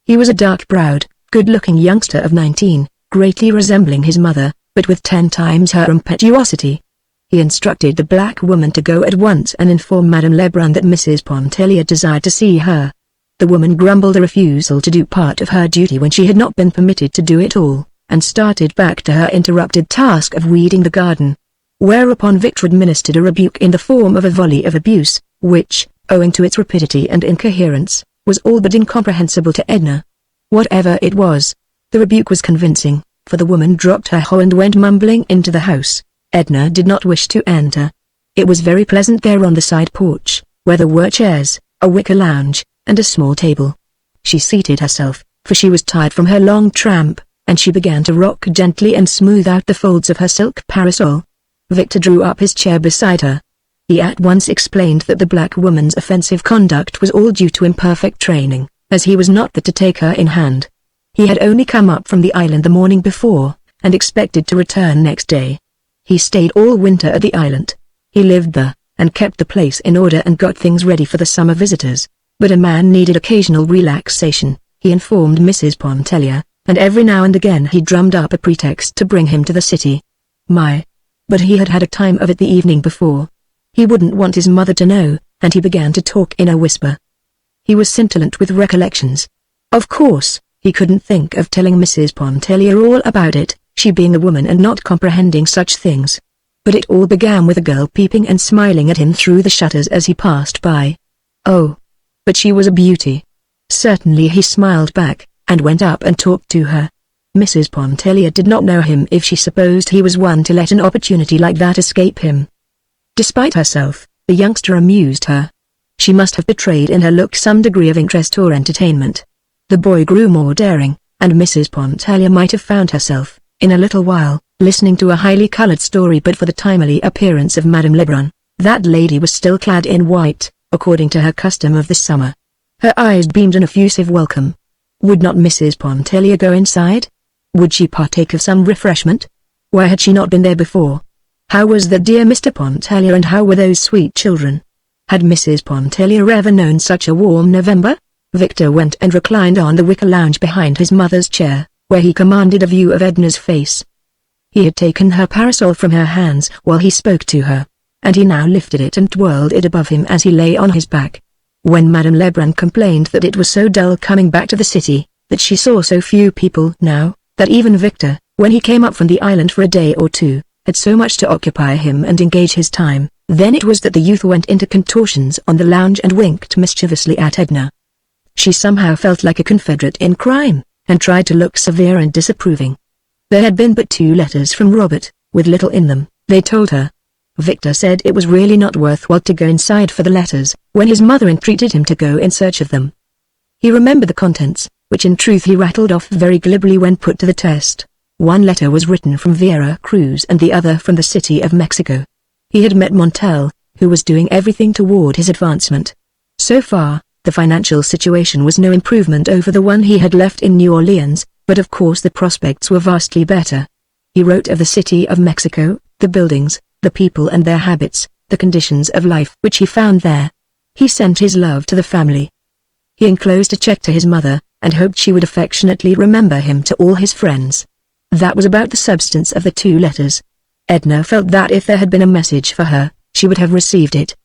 A: He was a dark-browed, good-looking youngster of 19, greatly resembling his mother, but with 10 times her impetuosity. He instructed the black woman to go at once and inform Madame Lebrun that Mrs. Pontellier desired to see her. The woman grumbled a refusal to do part of her duty when she had not been permitted to do it all, and started back to her interrupted task of weeding the garden. Whereupon Victor administered a rebuke in the form of a volley of abuse, which, owing to its rapidity and incoherence, was all but incomprehensible to Edna. Whatever it was, the rebuke was convincing, for the woman dropped her hoe and went mumbling into the house. Edna did not wish to enter. It was very pleasant there on the side porch, where there were chairs, a wicker lounge, and a small table. She seated herself, for she was tired from her long tramp, and she began to rock gently and smooth out the folds of her silk parasol. Victor drew up his chair beside her. He at once explained that the black woman's offensive conduct was all due to imperfect training, as he was not there to take her in hand. He had only come up from the island the morning before, and expected to return next day. He stayed all winter at the island. He lived there, and kept the place in order and got things ready for the summer visitors. But a man needed occasional relaxation, he informed Mrs. Pontellier, and every now and again he drummed up a pretext to bring him to the city. But he had had a time of it the evening before. He wouldn't want his mother to know, and he began to talk in a whisper. He was scintillant with recollections. Of course, he couldn't think of telling Mrs. Pontellier all about it, she being a woman and not comprehending such things. But it all began with a girl peeping and smiling at him through the shutters as he passed by. Oh! But she was a beauty. Certainly he smiled back, and went up and talked to her. Mrs. Pontellier did not know him if she supposed he was one to let an opportunity like that escape him. Despite herself, the youngster amused her. She must have betrayed in her look some degree of interest or entertainment. The boy grew more daring, and Mrs. Pontellier might have found herself, in a little while, listening to a highly colored story but for the timely appearance of Madame Lebrun. That lady was still clad in white, according to her custom of the summer. Her eyes beamed an effusive welcome. Would not Mrs. Pontellier go inside? Would she partake of some refreshment? Why had she not been there before? How was the dear Mr. Pontellier and how were those sweet children? Had Mrs. Pontellier ever known such a warm November? Victor went and reclined on the wicker lounge behind his mother's chair, where he commanded a view of Edna's face. He had taken her parasol from her hands while he spoke to her, and he now lifted it and twirled it above him as he lay on his back. When Madame Lebrun complained that it was so dull coming back to the city, that she saw so few people now, that even Victor, when he came up from the island for a day or two, had so much to occupy him and engage his time, then it was that the youth went into contortions on the lounge and winked mischievously at Edna. She somehow felt like a confederate in crime, and tried to look severe and disapproving. There had been but 2 letters from Robert, with little in them, they told her. Victor said it was really not worthwhile to go inside for the letters, when his mother entreated him to go in search of them. He remembered the contents, which in truth he rattled off very glibly when put to the test. One letter was written from Vera Cruz and the other from the city of Mexico. He had met Montel, who was doing everything toward his advancement. So far, the financial situation was no improvement over the one he had left in New Orleans, but of course the prospects were vastly better. He wrote of the city of Mexico, the buildings, the people and their habits, the conditions of life which he found there. He sent his love to the family. He enclosed a check to his mother, and hoped she would affectionately remember him to all his friends. That was about the substance of the 2 letters. Edna felt that if there had been a message for her, she would have received it.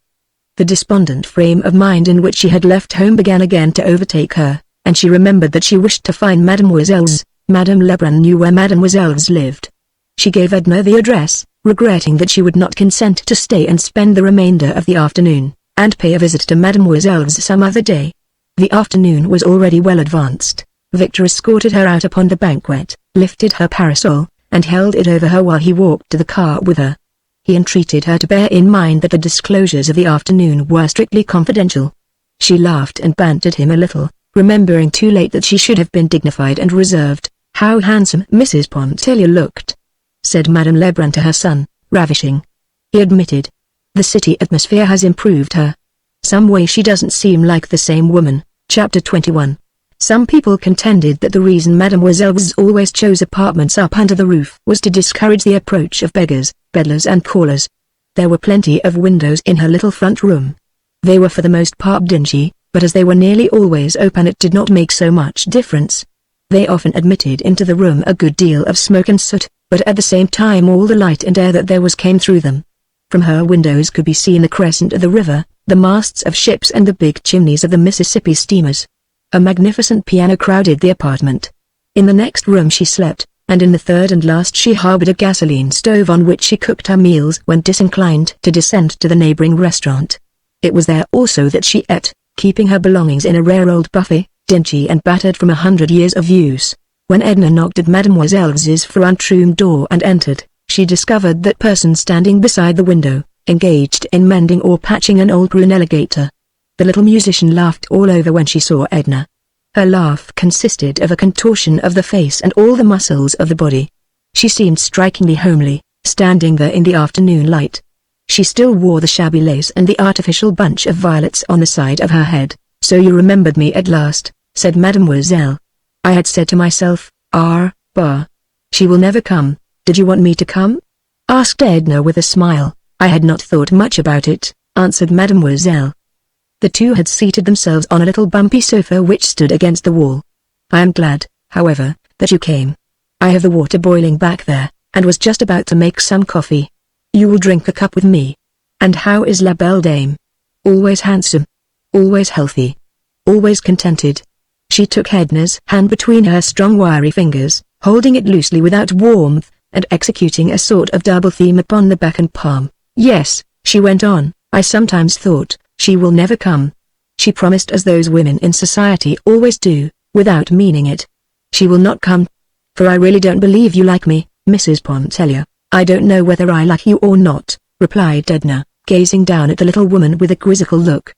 A: The despondent frame of mind in which she had left home began again to overtake her, and she remembered that she wished to find Mademoiselle's. Madame Lebrun knew where Mademoiselle's lived. She gave Edna the address, regretting that she would not consent to stay and spend the remainder of the afternoon, and pay a visit to Mademoiselle's some other day. The afternoon was already well advanced. Victor escorted her out upon the banquette, lifted her parasol, and held it over her while he walked to the car with her. He entreated her to bear in mind that the disclosures of the afternoon were strictly confidential. She laughed and bantered him a little, remembering too late that she should have been dignified and reserved. How handsome Mrs. Pontellier looked, said Madame Lebrun to her son, ravishing. He admitted. The city atmosphere has improved her. Some way she doesn't seem like the same woman. Chapter 21. Some people contended that the reason Mademoiselle was always chose apartments up under the roof was to discourage the approach of beggars, peddlers and callers. There were plenty of windows in her little front room. They were for the most part dingy, but as they were nearly always open it did not make so much difference. They often admitted into the room a good deal of smoke and soot, but at the same time all the light and air that there was came through them. From her windows could be seen the crescent of the river, the masts of ships and the big chimneys of the Mississippi steamers. A magnificent piano crowded the apartment. In the next room she slept, and in the third and last she harbored a gasoline stove on which she cooked her meals when disinclined to descend to the neighboring restaurant. It was there also that she ate, keeping her belongings in a rare old buffet, dingy and battered from 100 years of use. When Edna knocked at Mademoiselle's front room door and entered, she discovered that person standing beside the window, engaged in mending or patching an old prune alligator. The little musician laughed all over when she saw Edna. Her laugh consisted of a contortion of the face and all the muscles of the body. She seemed strikingly homely, standing there in the afternoon light. She still wore the shabby lace and the artificial bunch of violets on the side of her head. "So you remembered me at last," said Mademoiselle. "I had said to myself, bah. She will never come. Did you want me to come?" asked Edna with a smile. "I had not thought much about it," answered Mademoiselle. The two had seated themselves on a little bumpy sofa which stood against the wall. "I am glad, however, that you came. I have the water boiling back there, and was just about to make some coffee. You will drink a cup with me. And how is la belle dame? Always handsome. Always healthy. Always contented." She took Edna's hand between her strong wiry fingers, holding it loosely without warmth, and executing a sort of double theme upon the back and palm. "Yes," she went on, "I sometimes thought, she will never come. She promised as those women in society always do, without meaning it. She will not come. For I really don't believe you like me, Mrs. Pontellier." "I don't know whether I like you or not," replied Edna, gazing down at the little woman with a quizzical look.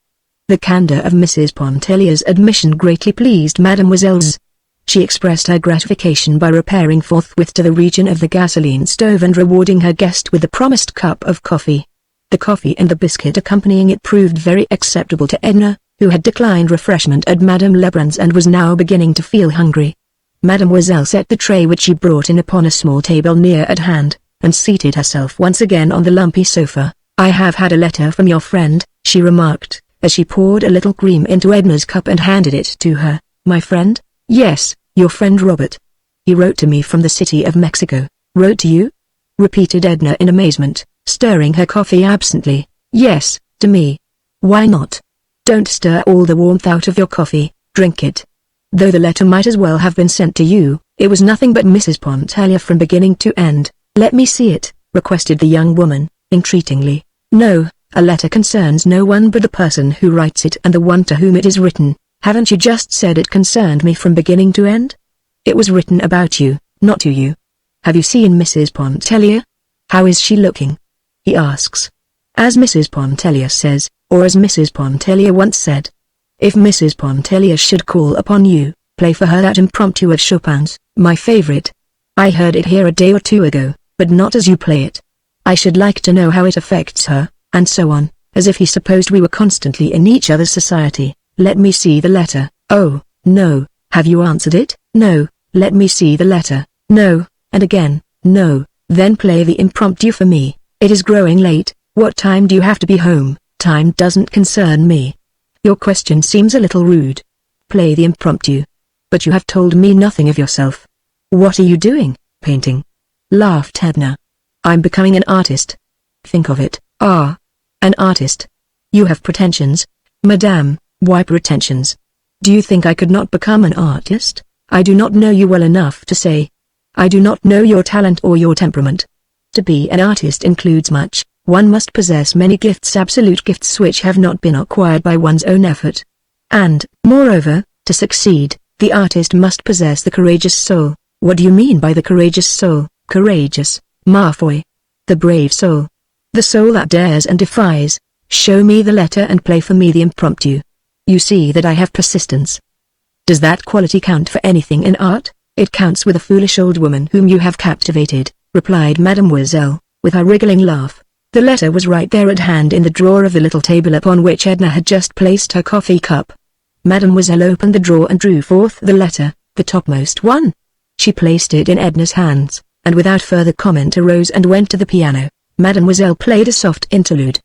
A: The candor of Mrs. Pontellier's admission greatly pleased Mademoiselle's. She expressed her gratification by repairing forthwith to the region of the gasoline stove and rewarding her guest with the promised cup of coffee. The coffee and the biscuit accompanying it proved very acceptable to Edna, who had declined refreshment at Madame Lebrun's and was now beginning to feel hungry. Mademoiselle set the tray which she brought in upon a small table near at hand, and seated herself once again on the lumpy sofa. "I have had a letter from your friend," she remarked, as she poured a little cream into Edna's cup and handed it to her. "My friend?" "Yes, your friend Robert. He wrote to me from the city of Mexico." "Wrote to you?" repeated Edna in amazement, stirring her coffee absently. "Yes, to me. Why not? Don't stir all the warmth out of your coffee, drink it." Though the letter might as well have been sent to you, it was nothing but Mrs. Pontellier from beginning to end. "Let me see it," requested the young woman, entreatingly. "No, a letter concerns no one but the person who writes it and the one to whom it is written. Haven't you just said it concerned me from beginning to end? It was written about you, not to you. Have you seen Mrs. Pontellier? How is she looking?" he asks. As Mrs. Pontellier says, or as Mrs. Pontellier once said, "If Mrs. Pontellier should call upon you, play for her that impromptu of Chopin's, my favorite. I heard it here a day or two ago, but not as you play it. I should like to know how it affects her," and so on, as if he supposed we were constantly in each other's society. "Let me see the letter." "Oh, no, have you answered it?" "No." "Let me see the letter." "No," and again, "No." "Then play the impromptu for me. It is growing late. What time do you have to be home?" "Time doesn't concern me." "Your question seems a little rude. Play the impromptu." "But you have told me nothing of yourself." "What are you doing?" "Painting," laughed Edna. "I'm becoming an artist. Think of it." "Ah, an artist. You have pretensions." "Madame, why pretensions? Do you think I could not become an artist? I do not know you well enough to say. I do not know your talent or your temperament. To be an artist includes much. One must possess many gifts, absolute gifts which have not been acquired by one's own effort. And, moreover, to succeed, the artist must possess the courageous soul." "What do you mean by the courageous soul?" "Courageous, ma foi. The brave soul. The soul that dares and defies. Show me the letter and play for me the impromptu. You see that I have persistence. Does that quality count for anything in art?" "It counts with a foolish old woman whom you have captivated," replied Mademoiselle, with her wriggling laugh. The letter was right there at hand in the drawer of the little table upon which Edna had just placed her coffee cup. Mademoiselle opened the drawer and drew forth the letter, the topmost one. She placed it in Edna's hands, and without further comment arose and went to the piano. Mademoiselle played a soft interlude.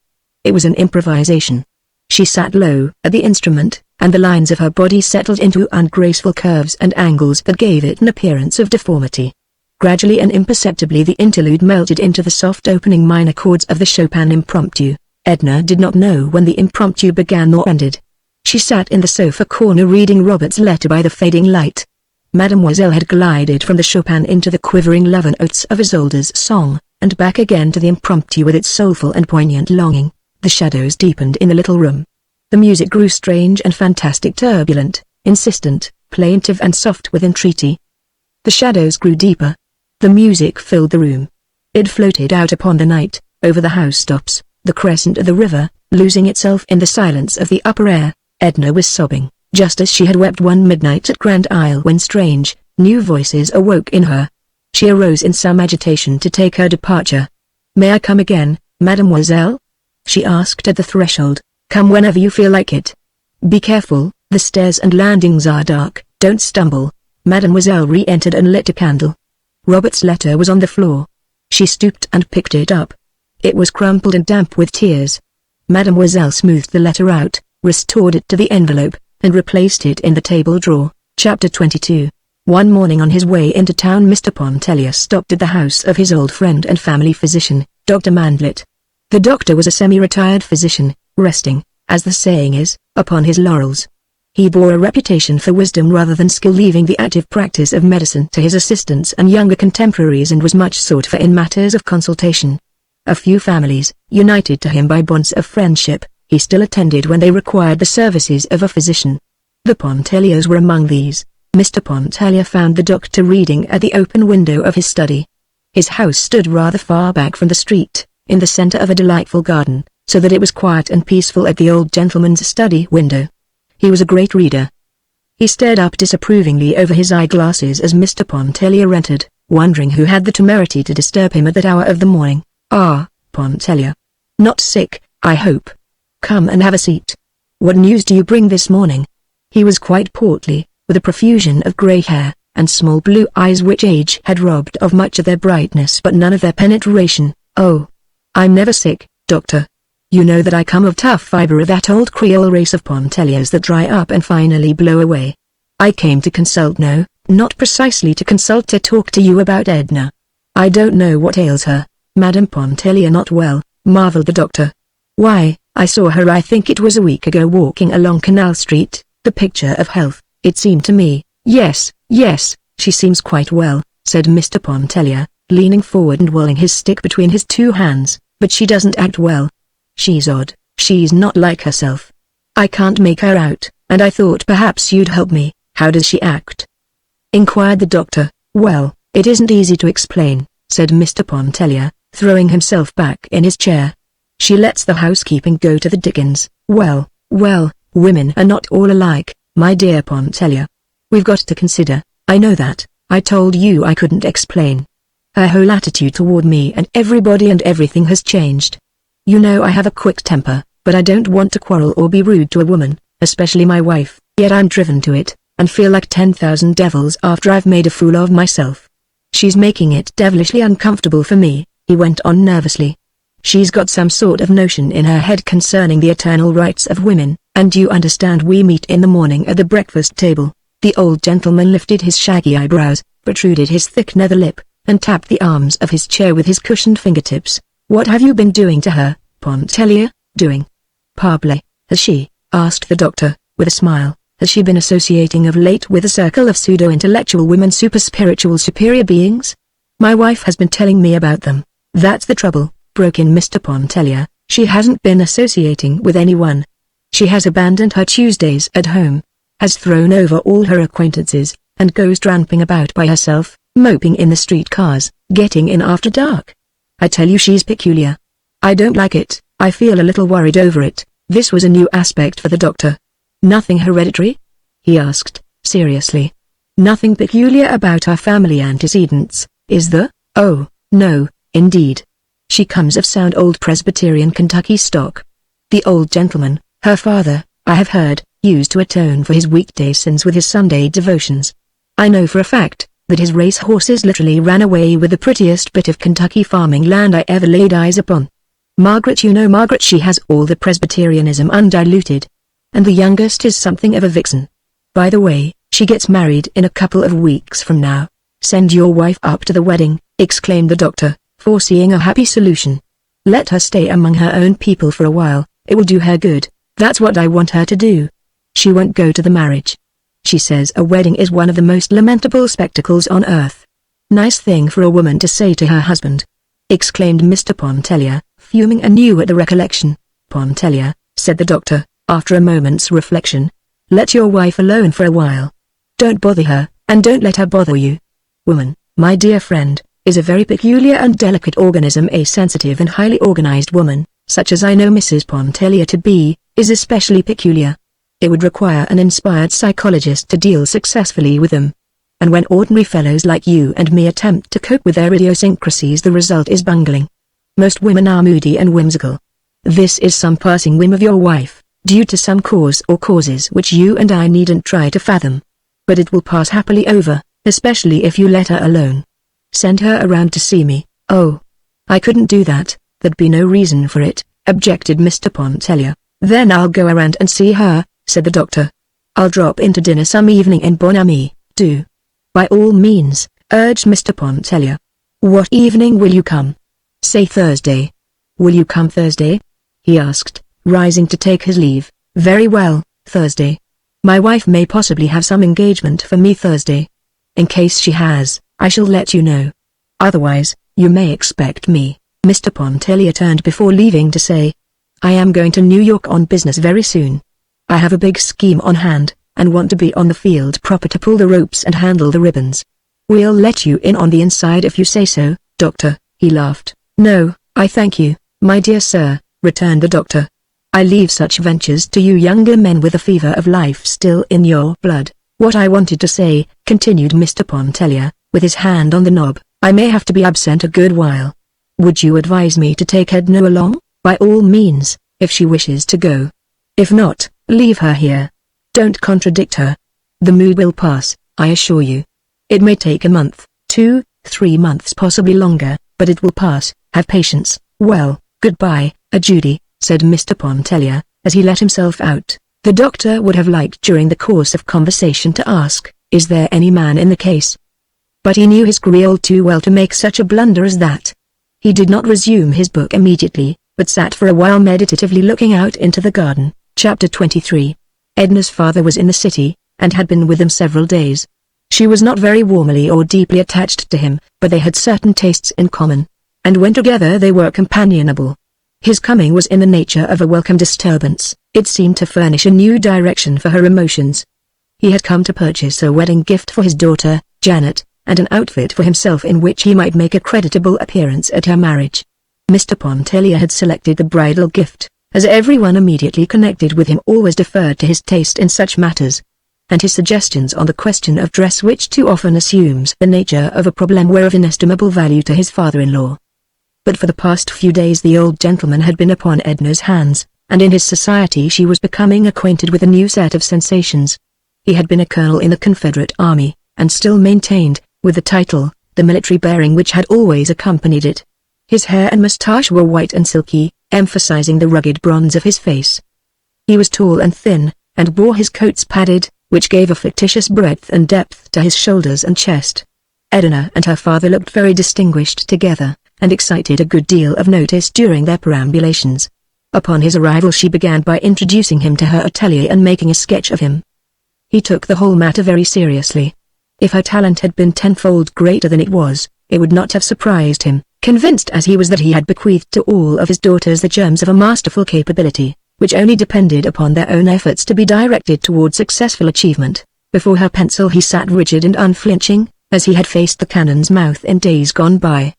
A: It was an improvisation. She sat low at the instrument, and the lines of her body settled into ungraceful curves and angles that gave it an appearance of deformity. Gradually and imperceptibly the interlude melted into the soft opening minor chords of the Chopin impromptu. Edna did not know when the impromptu began or ended. She sat in the sofa corner reading Robert's letter by the fading light. Mademoiselle had glided from the Chopin into the quivering lover notes of Isolde's song, and back again to the impromptu with its soulful and poignant longing. The shadows deepened in the little room. The music grew strange and fantastic, turbulent, insistent, plaintive and soft with entreaty. The shadows grew deeper. The music filled the room. It floated out upon the night, over the housetops, the crescent of the river, losing itself in the silence of the upper air. Edna was sobbing, just as she had wept one midnight at Grand Isle when strange, new voices awoke in her. She arose in some agitation to take her departure. "May I come again, mademoiselle?" she asked at the threshold. "Come whenever you feel like it. Be careful, the stairs and landings are dark, don't stumble." Mademoiselle re-entered and lit a candle. Robert's letter was on the floor. She stooped and picked it up. It was crumpled and damp with tears. Mademoiselle smoothed the letter out, restored it to the envelope, and replaced it in the table drawer. Chapter 22. One morning on his way into town, Mr. Pontellier stopped at the house of his old friend and family physician, Dr. Mandlet. The doctor was a semi-retired physician, resting, as the saying is, upon his laurels. He bore a reputation for wisdom rather than skill, leaving the active practice of medicine to his assistants and younger contemporaries, and was much sought for in matters of consultation. A few families, united to him by bonds of friendship, he still attended when they required the services of a physician. The Pontelliers were among these. Mr. Pontellier found the doctor reading at the open window of his study. His house stood rather far back from the street, in the center of a delightful garden, so that it was quiet and peaceful at the old gentleman's study window. He was a great reader. He stared up disapprovingly over his eyeglasses as Mr. Pontellier entered, wondering who had the temerity to disturb him at that hour of the morning. "Ah, Pontellier. Not sick, I hope. Come and have a seat. What news do you bring this morning?" He was quite portly, with a profusion of grey hair, and small blue eyes which age had robbed of much of their brightness but none of their penetration. "Oh, I'm never sick, doctor. You know that I come of tough fibre, of that old Creole race of Pontelliers that dry up and finally blow away. I came to consult, no, not precisely to consult, to talk to you about Edna. I don't know what ails her." "Madame Pontellier not well?" marveled the doctor. "Why, I saw her, I think it was a week ago, walking along Canal Street, the picture of health, it seemed to me." Yes, she seems quite well," said Mr. Pontellier, leaning forward and rolling his stick between his two hands, "but she doesn't act well. She's odd, she's not like herself. I can't make her out, and I thought perhaps you'd help me." "How does she act?" inquired the doctor. "Well, it isn't easy to explain," said Mr. Pontellier, throwing himself back in his chair. "She lets the housekeeping go to the dickens." Well, women are not all alike, my dear Pontellier. We've got to consider, I know that, I told you I couldn't explain. Her whole attitude toward me and everybody and everything has changed. You know I have a quick temper, but I don't want to quarrel or be rude to a woman, especially my wife, yet I'm driven to it, and feel like 10,000 devils after I've made a fool of myself. She's making it devilishly uncomfortable for me," he went on nervously. "She's got some sort of notion in her head concerning the eternal rights of women, and you understand we meet in the morning at the breakfast table." The old gentleman lifted his shaggy eyebrows, protruded his thick nether lip, and tapped the arms of his chair with his cushioned fingertips. "What have you been doing to her, Pontellier?" "Doing? Parbleu, has she?" asked the doctor, with a smile. "Has she been associating of late with a circle of pseudo-intellectual women, super-spiritual superior beings? My wife has been telling me about them." "That's the trouble," broke in Mr. Pontellier. "She hasn't been associating with anyone. She has abandoned her Tuesdays at home, has thrown over all her acquaintances, and goes tramping about by herself, moping in the streetcars, getting in after dark. I tell you she's peculiar. I don't like it, I feel a little worried over it." This was a new aspect for the doctor. "Nothing hereditary?" he asked, seriously. "Nothing peculiar about our family antecedents, is there?" "Oh, no, indeed. She comes of sound old Presbyterian Kentucky stock. The old gentleman, her father, I have heard, used to atone for his weekday sins with his Sunday devotions. I know for a fact that his race horses literally ran away with the prettiest bit of Kentucky farming land I ever laid eyes upon. Margaret, you know Margaret, she has all the Presbyterianism undiluted. And the youngest is something of a vixen. By the way, she gets married in a couple of weeks from now. Send your wife up to the wedding, exclaimed the doctor, foreseeing a happy solution. Let her stay among her own people for a while, it will do her good, that's what I want her to do. She won't go to the marriage. She says a wedding is one of the most lamentable spectacles on earth. Nice thing for a woman to say to her husband, exclaimed Mr. Pontellier, fuming anew at the recollection. Pontellier, said the doctor, after a moment's reflection, let your wife alone for a while. Don't bother her, and don't let her bother you. Woman, my dear friend, is a very peculiar and delicate organism. A sensitive and highly organized woman, such as I know Mrs. Pontellier to be, is especially peculiar. It would require an inspired psychologist to deal successfully with them. And when ordinary fellows like you and me attempt to cope with their idiosyncrasies, the result is bungling. Most women are moody and whimsical. This is some passing whim of your wife, due to some cause or causes which you and I needn't try to fathom. But it will pass happily over, especially if you let her alone. Send her around to see me. Oh, I couldn't do that, there'd be no reason for it, objected Mr. Pontellier. Then I'll go around and see her, said the doctor. I'll drop in to dinner some evening in Bon Ami, do. By all means, urged Mr. Pontellier. What evening will you come? Say Thursday. Will you come Thursday? He asked, rising to take his leave. Very well, Thursday. My wife may possibly have some engagement for me Thursday. In case she has, I shall let you know. Otherwise, you may expect me. Mr. Pontellier turned before leaving to say, I am going to New York on business very soon. I have a big scheme on hand, and want to be on the field proper to pull the ropes and handle the ribbons. We'll let you in on the inside if you say so, doctor, he laughed. No, I thank you, my dear sir, returned the doctor. I leave such ventures to you younger men with the fever of life still in your blood. What I wanted to say, continued Mr. Pontellier, with his hand on the knob, I may have to be absent a good while. Would you advise me to take Edna along? By all means, if she wishes to go. If not, leave her here. Don't contradict her. The mood will pass, I assure you. It may take a month, 2, 3 months, possibly longer, but it will pass. Have patience. Well, goodbye, Judy, said Mr. Pontellier, as he let himself out. The doctor would have liked during the course of conversation to ask, is there any man in the case? But he knew his Creole too well to make such a blunder as that. He did not resume his book immediately, but sat for a while meditatively looking out into the garden. Chapter 23. Edna's father was in the city, and had been with them several days. She was not very warmly or deeply attached to him, but they had certain tastes in common, and when together they were companionable. His coming was in the nature of a welcome disturbance. It seemed to furnish a new direction for her emotions. He had come to purchase a wedding gift for his daughter, Janet, and an outfit for himself in which he might make a creditable appearance at her marriage. Mr. Pontellier had selected the bridal gift, as everyone immediately connected with him always deferred to his taste in such matters, and his suggestions on the question of dress, which too often assumes the nature of a problem, were of inestimable value to his father-in-law. But for the past few days the old gentleman had been upon Edna's hands, and in his society she was becoming acquainted with a new set of sensations. He had been a colonel in the Confederate Army, and still maintained, with the title, the military bearing which had always accompanied it. His hair and moustache were white and silky, emphasizing the rugged bronze of his face. He was tall and thin, and wore his coats padded, which gave a fictitious breadth and depth to his shoulders and chest. Edna and her father looked very distinguished together, and excited a good deal of notice during their perambulations. Upon his arrival she began by introducing him to her atelier and making a sketch of him. He took the whole matter very seriously. If her talent had been tenfold greater than it was, it would not have surprised him, convinced as he was that he had bequeathed to all of his daughters the germs of a masterful capability, which only depended upon their own efforts to be directed toward successful achievement. Before her pencil he sat rigid and unflinching, as he had faced the cannon's mouth in days gone by.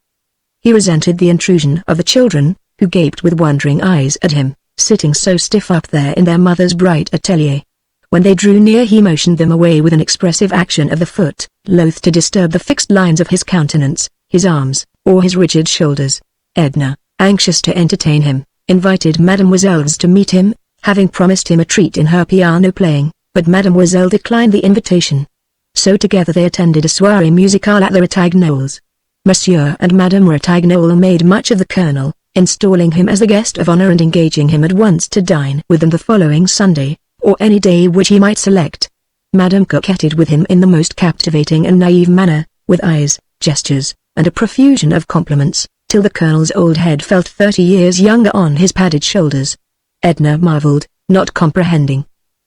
A: He resented the intrusion of the children, who gaped with wondering eyes at him, sitting so stiff up there in their mother's bright atelier. When they drew near he motioned them away with an expressive action of the foot, loath to disturb the fixed lines of his countenance, his arms, or his rigid shoulders. Edna, anxious to entertain him, invited mademoiselles to meet him, having promised him a treat in her piano playing, but Mademoiselle declined the invitation. So together they attended a soirée musicale at the Ratignolles. Monsieur and Madame Ratignolles made much of the Colonel, installing him as a guest of honor and engaging him at once to dine with them the following Sunday, or any day which he might select. Madame coquetted with him in the most captivating and naive manner, with eyes, gestures, and a profusion of compliments, till the Colonel's old head felt 30 years younger on his padded shoulders. Edna marveled, not comprehending.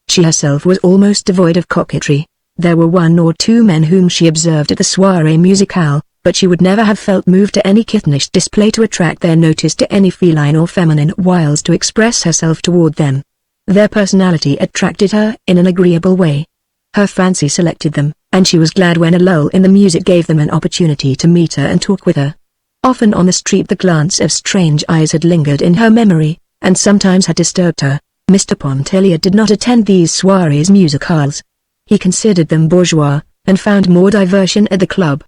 A: She herself was almost devoid of coquetry. There were one or two men whom she observed at the soirée musicale, but she would never have felt moved to any kittenish display to attract their notice, to any feline or feminine wiles to express herself toward them. Their personality attracted her in an agreeable way. Her fancy selected them, and she was glad when a lull in the music gave them an opportunity to meet her and talk with her. Often on the street the glance of strange eyes had lingered in her memory, and sometimes had disturbed her. Mr. Pontellier did not attend these soirées musicales. He considered them bourgeois, and found more diversion at the club.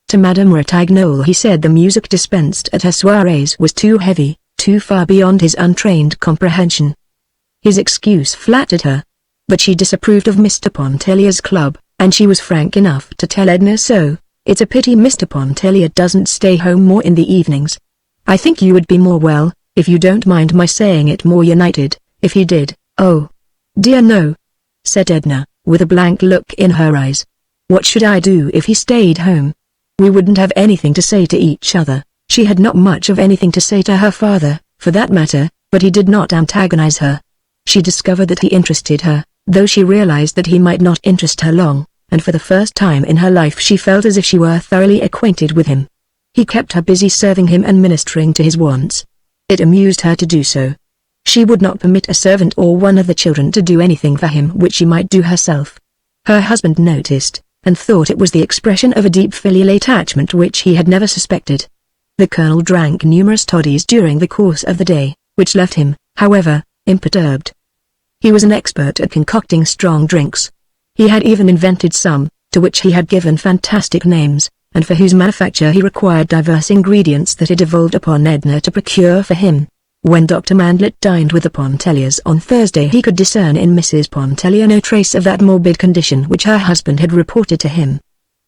A: To Madame Ratignolles he said the music dispensed at her soirées was too heavy, too far beyond his untrained comprehension. His excuse flattered her. But she disapproved of Mr. Pontellier's club, and she was frank enough to tell Edna so. It's a pity Mr. Pontellier doesn't stay home more in the evenings. I think you would be more well, if you don't mind my saying it, more united, if he did. Oh, dear no, said Edna, with a blank look in her eyes. What should I do if he stayed home? We wouldn't have anything to say to each other. She had not much of anything to say to her father, for that matter, but he did not antagonize her. She discovered that he interested her, though she realized that he might not interest her long, and for the first time in her life she felt as if she were thoroughly acquainted with him. He kept her busy serving him and ministering to his wants. It amused her to do so. She would not permit a servant or one of the children to do anything for him which she might do herself. Her husband noticed, and thought it was the expression of a deep filial attachment which he had never suspected. The Colonel drank numerous toddies during the course of the day, which left him, however, imperturbed. He was an expert at concocting strong drinks. He had even invented some, to which he had given fantastic names, and for whose manufacture he required diverse ingredients that it devolved upon Edna to procure for him. When Dr. Mandlet dined with the Pontelliers on Thursday he could discern in Mrs. Pontellier no trace of that morbid condition which her husband had reported to him.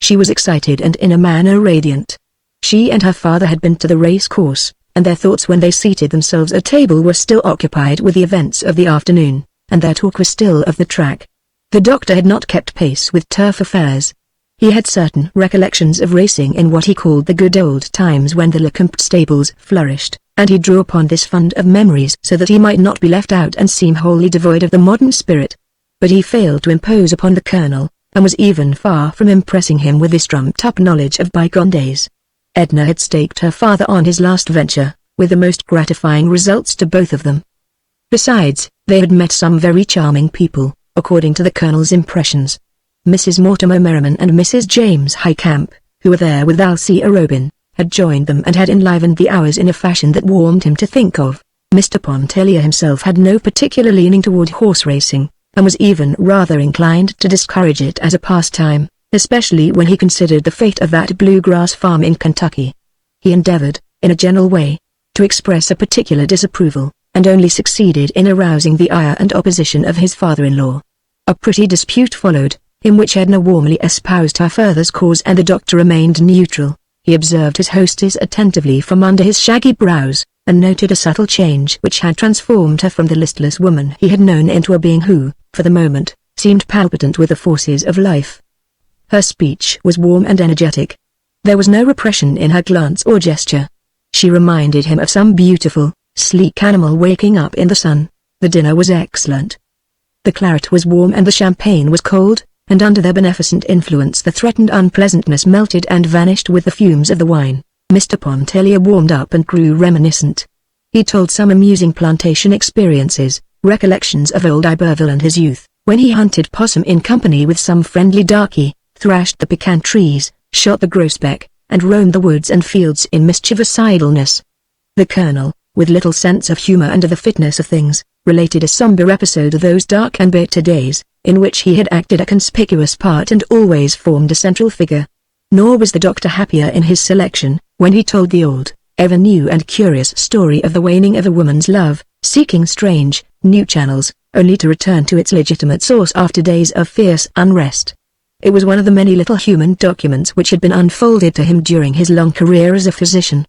A: She was excited and in a manner radiant. She and her father had been to the race course, and their thoughts when they seated themselves at table were still occupied with the events of the afternoon, and their talk was still of the track. The doctor had not kept pace with turf affairs. He had certain recollections of racing in what he called the good old times when the Lecomte stables flourished, and he drew upon this fund of memories so that he might not be left out and seem wholly devoid of the modern spirit. But he failed to impose upon the Colonel, and was even far from impressing him with this trumped-up knowledge of bygone days. Edna had staked her father on his last venture, with the most gratifying results to both of them. Besides, they had met some very charming people, according to the Colonel's impressions. Mrs. Mortimer Merriman and Mrs. James Highcamp, who were there with Alcée Arobin, had joined them and had enlivened the hours in a fashion that warmed him to think of. Mr. Pontellier himself had no particular leaning toward horse racing, and was even rather inclined to discourage it as a pastime, especially when he considered the fate of that bluegrass farm in Kentucky. He endeavored, in a general way, to express a particular disapproval, and only succeeded in arousing the ire and opposition of his father-in-law. A pretty dispute followed, in which Edna warmly espoused her father's cause and the doctor remained neutral. He observed his hostess attentively from under his shaggy brows, and noted a subtle change which had transformed her from the listless woman he had known into a being who, for the moment, seemed palpitant with the forces of life. Her speech was warm and energetic. There was no repression in her glance or gesture. She reminded him of some beautiful, sleek animal waking up in the sun. The dinner was excellent. The claret was warm and the champagne was cold, and under their beneficent influence the threatened unpleasantness melted and vanished with the fumes of the wine. Mr. Pontellier warmed up and grew reminiscent. He told some amusing plantation experiences, recollections of old Iberville and his youth, when he hunted possum in company with some friendly darky, thrashed the pecan trees, shot the grosbeck, and roamed the woods and fields in mischievous idleness. The Colonel, with little sense of humor and of the fitness of things, related a somber episode of those dark and bitter days, in which he had acted a conspicuous part and always formed a central figure. Nor was the doctor happier in his selection, when he told the old, ever new and curious story of the waning of a woman's love, seeking strange, new channels, only to return to its legitimate source after days of fierce unrest. It was one of the many little human documents which had been unfolded to him during his long career as a physician.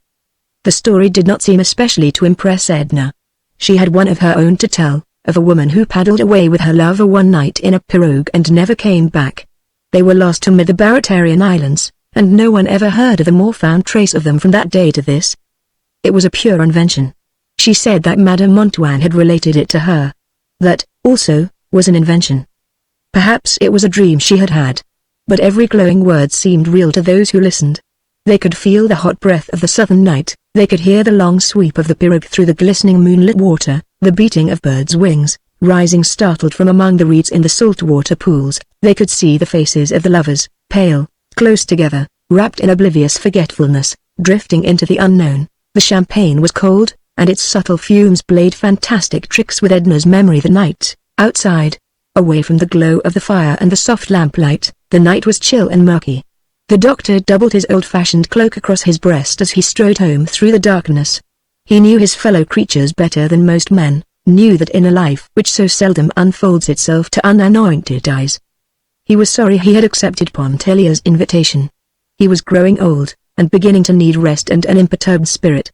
A: The story did not seem especially to impress Edna. She had one of her own to tell, of a woman who paddled away with her lover one night in a pirogue and never came back. They were lost amid the Baratarian Islands, and no one ever heard of them or found trace of them from that day to this. It was a pure invention. She said that Madame Montouin had related it to her. That, also, was an invention. Perhaps it was a dream she had had. But every glowing word seemed real to those who listened. They could feel the hot breath of the southern night, they could hear the long sweep of the pirogue through the glistening moonlit water, the beating of birds' wings, rising startled from among the reeds in the saltwater pools. They could see the faces of the lovers, pale, close together, wrapped in oblivious forgetfulness, drifting into the unknown. The champagne was cold, and its subtle fumes played fantastic tricks with Edna's memory. The night, outside, away from the glow of the fire and the soft lamplight, the night was chill and murky. The doctor doubled his old-fashioned cloak across his breast as he strode home through the darkness. He knew his fellow creatures better than most men, knew that in a life which so seldom unfolds itself to unanointed eyes. He was sorry he had accepted Pontellier's invitation. He was growing old, and beginning to need rest and an imperturbed spirit.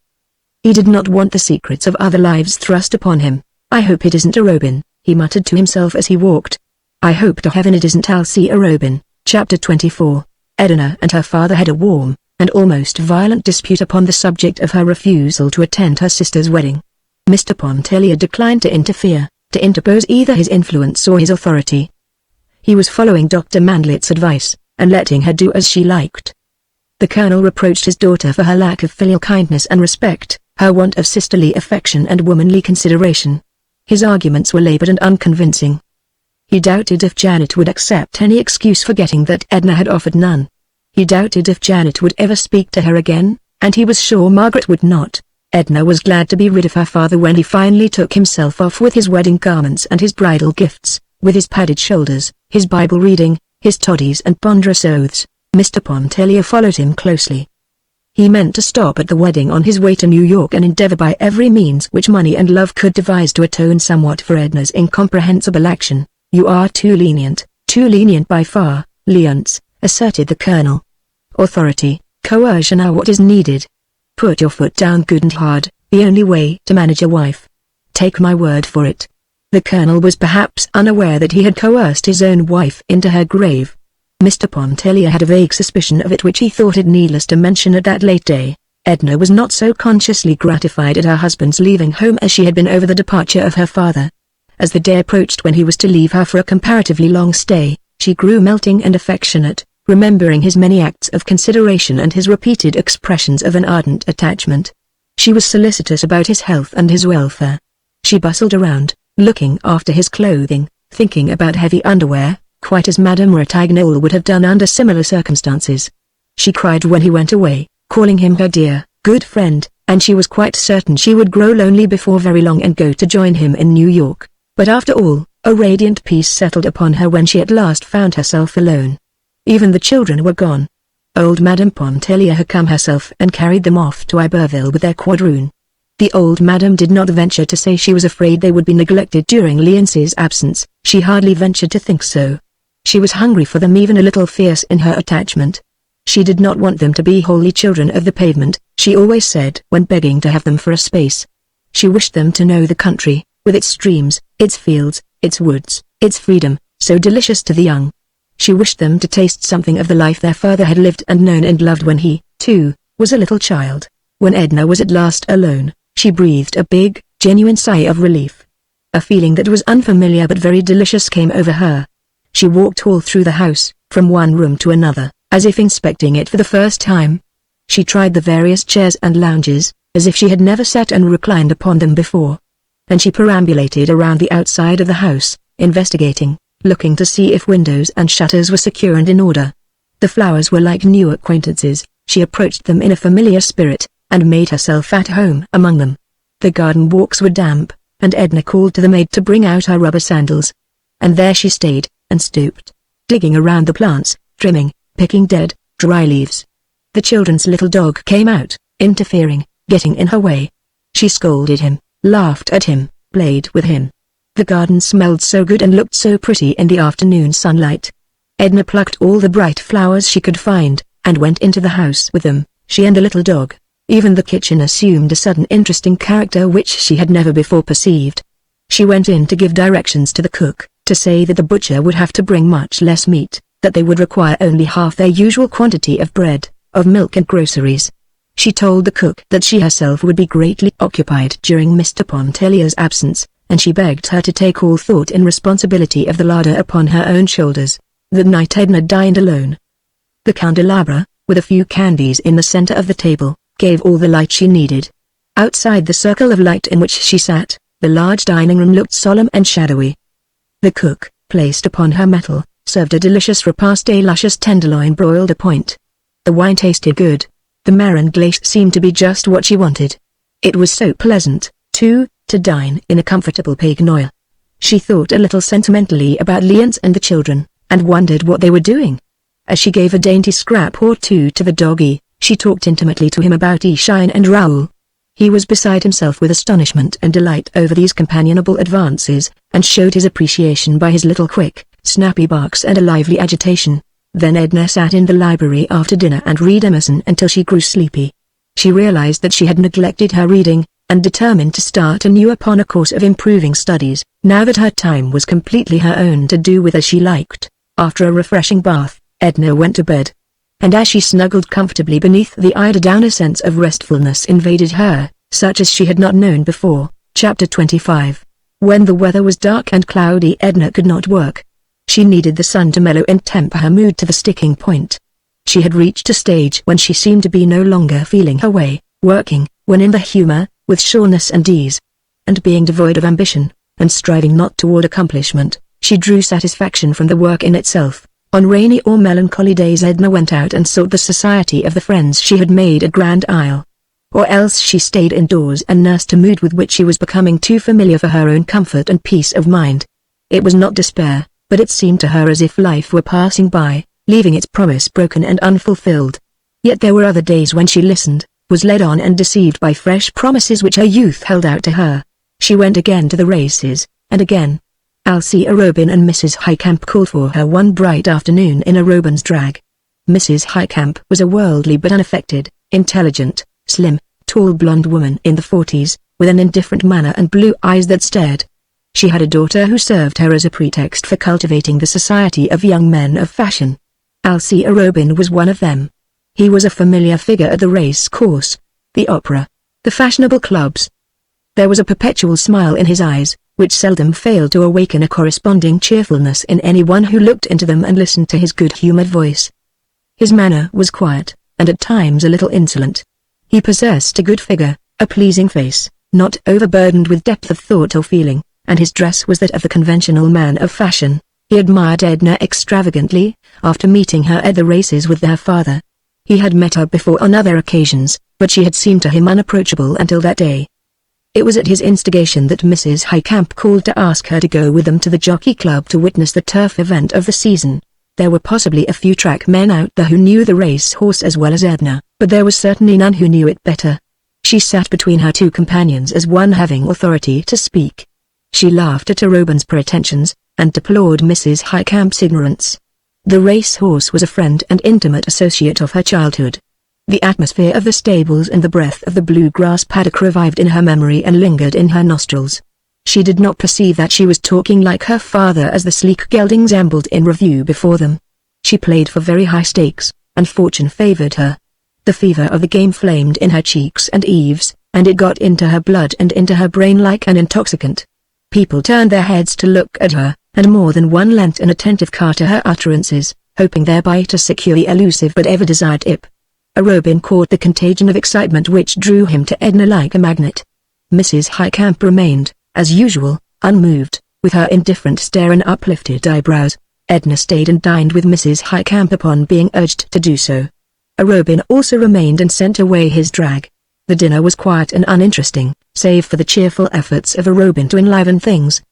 A: He did not want the secrets of other lives thrust upon him. "I hope it isn't a Robin," he muttered to himself as he walked. "I hope to heaven it isn't Alcée Robin." Chapter 24. Edna and her father had a warm, and almost violent dispute upon the subject of her refusal to attend her sister's wedding. Mr. Pontellier declined to interfere, to interpose either his influence or his authority. He was following Dr. Mandlit's advice, and letting her do as she liked. The colonel reproached his daughter for her lack of filial kindness and respect, her want of sisterly affection and womanly consideration. His arguments were labored and unconvincing. He doubted if Janet would accept any excuse forgetting that Edna had offered none. He doubted if Janet would ever speak to her again, and he was sure Margaret would not. Edna was glad to be rid of her father when he finally took himself off with his wedding garments and his bridal gifts, with his padded shoulders, his Bible reading, his toddies and ponderous oaths. Mr. Pontellier followed him closely. He meant to stop at the wedding on his way to New York and endeavor by every means which money and love could devise to atone somewhat for Edna's incomprehensible action. "You are too lenient by far, Leonce," asserted the colonel. "Authority, coercion are what is needed. Put your foot down good and hard, the only way to manage a wife. Take my word for it." The colonel was perhaps unaware that he had coerced his own wife into her grave. Mr. Pontellier had a vague suspicion of it which he thought it needless to mention at that late day. Edna was not so consciously gratified at her husband's leaving home as she had been over the departure of her father. As the day approached when he was to leave her for a comparatively long stay, she grew melting and affectionate, remembering his many acts of consideration and his repeated expressions of an ardent attachment. She was solicitous about his health and his welfare. She bustled around, looking after his clothing, thinking about heavy underwear, quite as Madame Ratignolle would have done under similar circumstances. She cried when he went away, calling him her dear, good friend, and she was quite certain she would grow lonely before very long and go to join him in New York. But after all, a radiant peace settled upon her when she at last found herself alone. Even the children were gone. Old Madame Pontellier had come herself and carried them off to Iberville with their quadroon. The old madame did not venture to say she was afraid they would be neglected during Leonce's absence. She hardly ventured to think so. She was hungry for them, even a little fierce in her attachment. She did not want them to be wholly children of the pavement, she always said when begging to have them for a space. She wished them to know the country, with its streams, its fields, its woods, its freedom, so delicious to the young. She wished them to taste something of the life their father had lived and known and loved when he, too, was a little child. When Edna was at last alone, she breathed a big, genuine sigh of relief. A feeling that was unfamiliar but very delicious came over her. She walked all through the house, from one room to another, as if inspecting it for the first time. She tried the various chairs and lounges, as if she had never sat and reclined upon them before. Then she perambulated around the outside of the house, investigating, looking to see if windows and shutters were secure and in order. The flowers were like new acquaintances. She approached them in a familiar spirit, and made herself at home among them. The garden walks were damp, and Edna called to the maid to bring out her rubber sandals. And there she stayed, and stooped, digging around the plants, trimming, picking dead, dry leaves. The children's little dog came out, interfering, getting in her way. She scolded him, laughed at him, played with him. The garden smelled so good and looked so pretty in the afternoon sunlight. Edna plucked all the bright flowers she could find, and went into the house with them, she and the little dog. Even the kitchen assumed a sudden interesting character which she had never before perceived. She went in to give directions to the cook, to say that the butcher would have to bring much less meat, that they would require only half their usual quantity of bread, of milk and groceries. She told the cook that she herself would be greatly occupied during Mr. Pontellier's absence, and she begged her to take all thought and responsibility of the larder upon her own shoulders. That night Edna dined alone. The candelabra, with a few candies in the center of the table, gave all the light she needed. Outside the circle of light in which she sat, the large dining room looked solemn and shadowy. The cook, placed upon her mettle, served a delicious repast, a luscious tenderloin broiled à point. The wine tasted good. The marron glace seemed to be just what she wanted. It was so pleasant, too, to dine in a comfortable Pagnoil. She thought a little sentimentally about Leonce and the children, and wondered what they were doing. As she gave a dainty scrap or two to the doggy, she talked intimately to him about Ishine and Raoul. He was beside himself with astonishment and delight over these companionable advances, and showed his appreciation by his little quick, snappy barks and a lively agitation. Then Edna sat in the library after dinner and read Emerson until she grew sleepy. She realized that she had neglected her reading, and determined to start anew upon a course of improving studies, now that her time was completely her own to do with as she liked. After a refreshing bath, Edna went to bed. And as she snuggled comfortably beneath the eiderdown, a sense of restfulness invaded her, such as she had not known before. Chapter 25. When the weather was dark and cloudy, Edna could not work. She needed the sun to mellow and temper her mood to the sticking point. She had reached a stage when she seemed to be no longer feeling her way, working, when in the humor, with sureness and ease. And being devoid of ambition, and striving not toward accomplishment, she drew satisfaction from the work in itself. On rainy or melancholy days Edna went out and sought the society of the friends she had made at Grand Isle. Or else she stayed indoors and nursed a mood with which she was becoming too familiar for her own comfort and peace of mind. It was not despair, but it seemed to her as if life were passing by, leaving its promise broken and unfulfilled. Yet there were other days when she listened, was led on and deceived by fresh promises which her youth held out to her. She went again to the races, and again. Alcée Arobin and Mrs. Highcamp called for her one bright afternoon in Arobin's drag. Mrs. Highcamp was a worldly but unaffected, intelligent, slim, tall blonde woman in the 40s, with an indifferent manner and blue eyes that stared. She had a daughter who served her as a pretext for cultivating the society of young men of fashion. Alcée Arobin was one of them. He was a familiar figure at the race course, the opera, the fashionable clubs. There was a perpetual smile in his eyes, which seldom failed to awaken a corresponding cheerfulness in anyone who looked into them and listened to his good-humored voice. His manner was quiet, and at times a little insolent. He possessed a good figure, a pleasing face, not overburdened with depth of thought or feeling, and his dress was that of the conventional man of fashion. He admired Edna extravagantly, after meeting her at the races with her father. He had met her before on other occasions, but she had seemed to him unapproachable until that day. It was at his instigation that Mrs. Highcamp called to ask her to go with them to the Jockey Club to witness the turf event of the season. There were possibly a few track men out there who knew the race horse as well as Edna, but there was certainly none who knew it better. She sat between her two companions as one having authority to speak. She laughed at Arobin's pretensions, and deplored Mrs. Highcamp's ignorance. The race horse was a friend and intimate associate of her childhood. The atmosphere of the stables and the breath of the bluegrass paddock revived in her memory and lingered in her nostrils. She did not perceive that she was talking like her father as the sleek geldings ambled in review before them. She played for very high stakes, and fortune favored her. The fever of the game flamed in her cheeks and eaves, and it got into her blood and into her brain like an intoxicant. People turned their heads to look at her, and more than one lent an attentive car to her utterances, hoping thereby to secure the elusive but ever-desired ip. Arobin caught the contagion of excitement which drew him to Edna like a magnet. Mrs. Highcamp remained, as usual, unmoved, with her indifferent stare and uplifted eyebrows. Edna stayed and dined with Mrs. Highcamp upon being urged to do so. Arobin also remained and sent away his drag. The dinner was quiet and uninteresting, save for the cheerful efforts of Arobin to enliven things.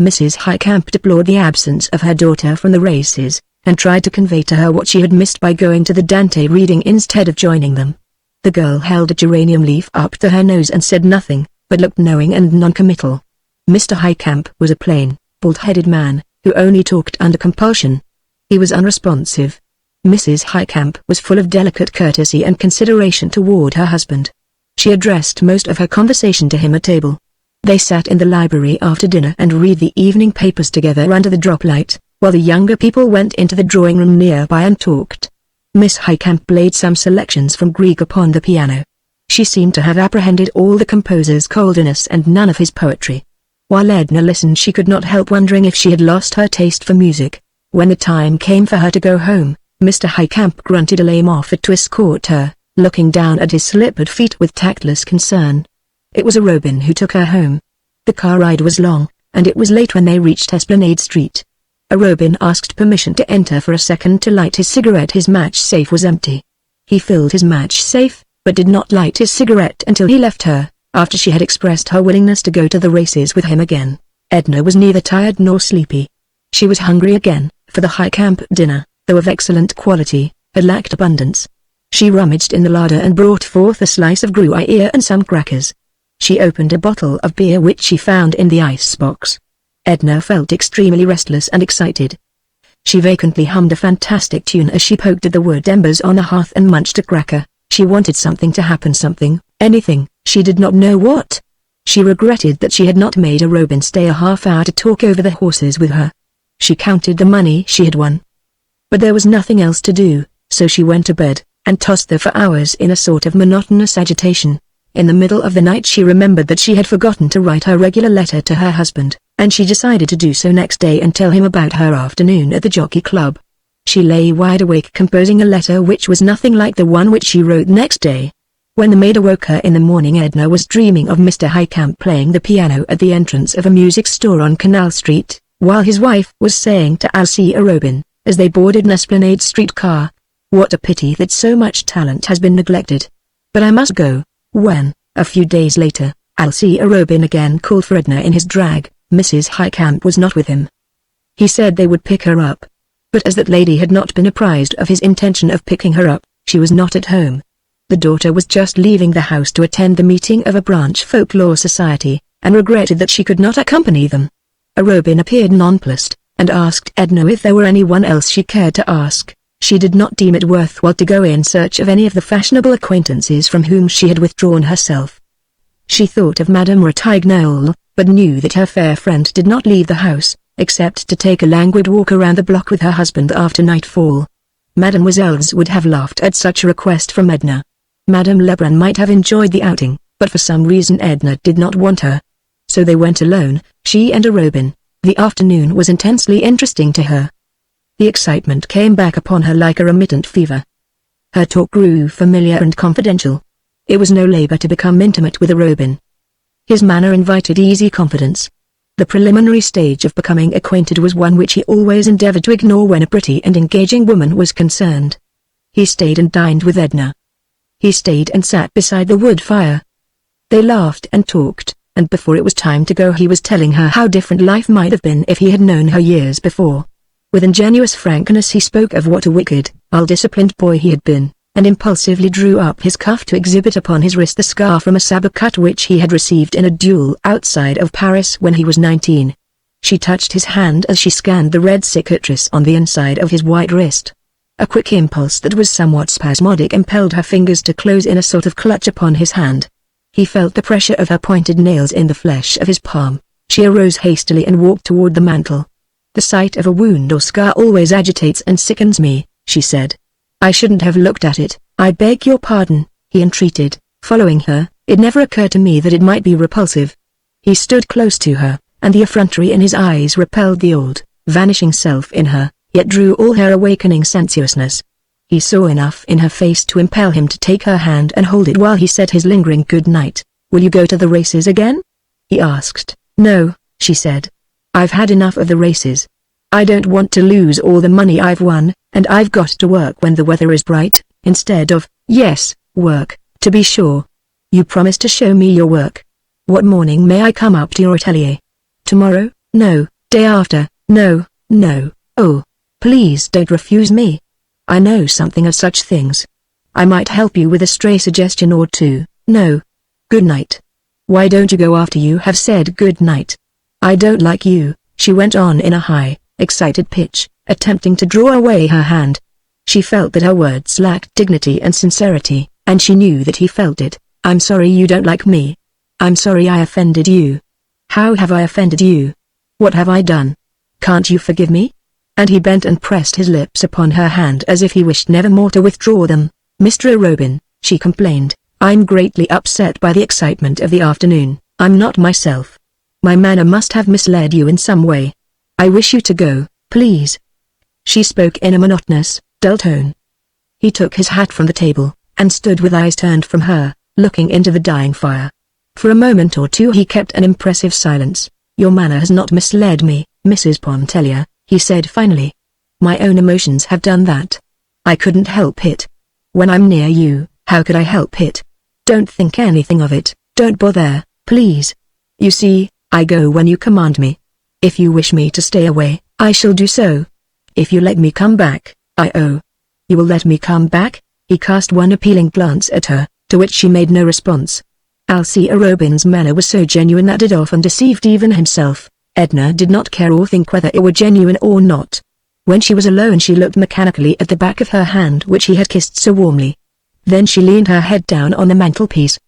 A: Mrs. Highcamp deplored the absence of her daughter from the races, and tried to convey to her what she had missed by going to the Dante reading instead of joining them. The girl held a geranium leaf up to her nose and said nothing, but looked knowing and non-committal. Mr. Highcamp was a plain, bald-headed man, who only talked under compulsion. He was unresponsive. Mrs. Highcamp was full of delicate courtesy and consideration toward her husband. She addressed most of her conversation to him at table. They sat in the library after dinner and read the evening papers together under the drop light, while the younger people went into the drawing room nearby and talked. Miss Highcamp played some selections from Grieg upon the piano. She seemed to have apprehended all the composer's coldness and none of his poetry. While Edna listened, she could not help wondering if she had lost her taste for music. When the time came for her to go home, Mr. Highcamp grunted a lame offer to escort her, looking down at his slippered feet with tactless concern. It was a Robin who took her home. The car ride was long, and it was late when they reached Esplanade Street. A Robin asked permission to enter for a second to light his cigarette. His match safe was empty. He filled his match safe, but did not light his cigarette until he left her, after she had expressed her willingness to go to the races with him again. Edna was neither tired nor sleepy. She was hungry again, for the Highcamp dinner, though of excellent quality, had lacked abundance. She rummaged in the larder and brought forth a slice of Gruyere and some crackers. She opened a bottle of beer which she found in the icebox. Edna felt extremely restless and excited. She vacantly hummed a fantastic tune as she poked at the wood embers on the hearth and munched a cracker. She wanted something to happen, something, anything, she did not know what. She regretted that she had not made a Robin stay a half hour to talk over the horses with her. She counted the money she had won. But there was nothing else to do, so she went to bed, and tossed there for hours in a sort of monotonous agitation. In the middle of the night she remembered that she had forgotten to write her regular letter to her husband, and she decided to do so next day and tell him about her afternoon at the Jockey Club. She lay wide awake composing a letter which was nothing like the one which she wrote next day. When the maid awoke her in the morning, Edna was dreaming of Mr. Highcamp playing the piano at the entrance of a music store on Canal Street, while his wife was saying to Alcée Robin, as they boarded an Esplanade Street car, "What a pity that so much talent has been neglected. But I must go." When, a few days later, Alcée Robin again called for Edna in his drag, Mrs. Highcamp was not with him. He said they would pick her up. But as that lady had not been apprised of his intention of picking her up, she was not at home. The daughter was just leaving the house to attend the meeting of a branch folklore society, and regretted that she could not accompany them. A Robin appeared nonplussed, and asked Edna if there were anyone else she cared to ask. She did not deem it worthwhile to go in search of any of the fashionable acquaintances from whom she had withdrawn herself. She thought of Madame Ratignolle, but knew that her fair friend did not leave the house, except to take a languid walk around the block with her husband after nightfall. Mademoiselles would have laughed at such a request from Edna. Madame Lebrun might have enjoyed the outing, but for some reason Edna did not want her. So they went alone, she and a Robin. The afternoon was intensely interesting to her. The excitement came back upon her like a remittent fever. Her talk grew familiar and confidential. It was no labor to become intimate with a Robin. His manner invited easy confidence. The preliminary stage of becoming acquainted was one which he always endeavored to ignore when a pretty and engaging woman was concerned. He stayed and dined with Edna. He stayed and sat beside the wood fire. They laughed and talked, and before it was time to go he was telling her how different life might have been if he had known her years before. With ingenuous frankness he spoke of what a wicked, ill-disciplined boy he had been, and impulsively drew up his cuff to exhibit upon his wrist the scar from a sabre cut which he had received in a duel outside of Paris when he was 19. She touched his hand as she scanned the red cicatrice on the inside of his white wrist. A quick impulse that was somewhat spasmodic impelled her fingers to close in a sort of clutch upon his hand. He felt the pressure of her pointed nails in the flesh of his palm. She arose hastily and walked toward the mantel. "The sight of a wound or scar always agitates and sickens me," she said. "I shouldn't have looked at it, I beg your pardon," he entreated, following her. "It never occurred to me that it might be repulsive." He stood close to her, and the effrontery in his eyes repelled the old, vanishing self in her, yet drew all her awakening sensuousness. He saw enough in her face to impel him to take her hand and hold it while he said his lingering good night. "Will you go to the races again?" he asked. "No," she said. "I've had enough of the races. I don't want to lose all the money I've won, and I've got to work when the weather is bright, instead of—" "Yes, work, to be sure. You promised to show me your work. What morning may I come up to your atelier? Tomorrow? No, day after, no, no, oh, please don't refuse me. I know something of such things. I might help you with a stray suggestion or two. No. Good night." Why don't you go after you have said good night? I don't like you," she went on in a high, excited pitch, attempting to draw away her hand. She felt that her words lacked dignity and sincerity, and she knew that he felt it. "I'm sorry you don't like me. I'm sorry I offended you." "How have I offended you? What have I done? Can't you forgive me?" And he bent and pressed his lips upon her hand as if he wished never more to withdraw them. "Mr. Robin," she complained, "I'm greatly upset by the excitement of the afternoon. I'm not myself. My manner must have misled you in some way. I wish you to go, please." She spoke in a monotonous, dull tone. He took his hat from the table, and stood with eyes turned from her, looking into the dying fire. For a moment or two he kept an impressive silence. "Your manner has not misled me, Mrs. Pontellier," he said finally. "My own emotions have done that. I couldn't help it. When I'm near you, how could I help it? Don't think anything of it, don't bother, please. You see, I go when you command me. If you wish me to stay away, I shall do so. If you let me come back, You will let me come back?" He cast one appealing glance at her, to which she made no response. Alcea Robin's manner was so genuine that it often deceived even himself. Edna did not care or think whether it were genuine or not. When she was alone she looked mechanically at the back of her hand which he had kissed so warmly. Then she leaned her head down on the mantelpiece.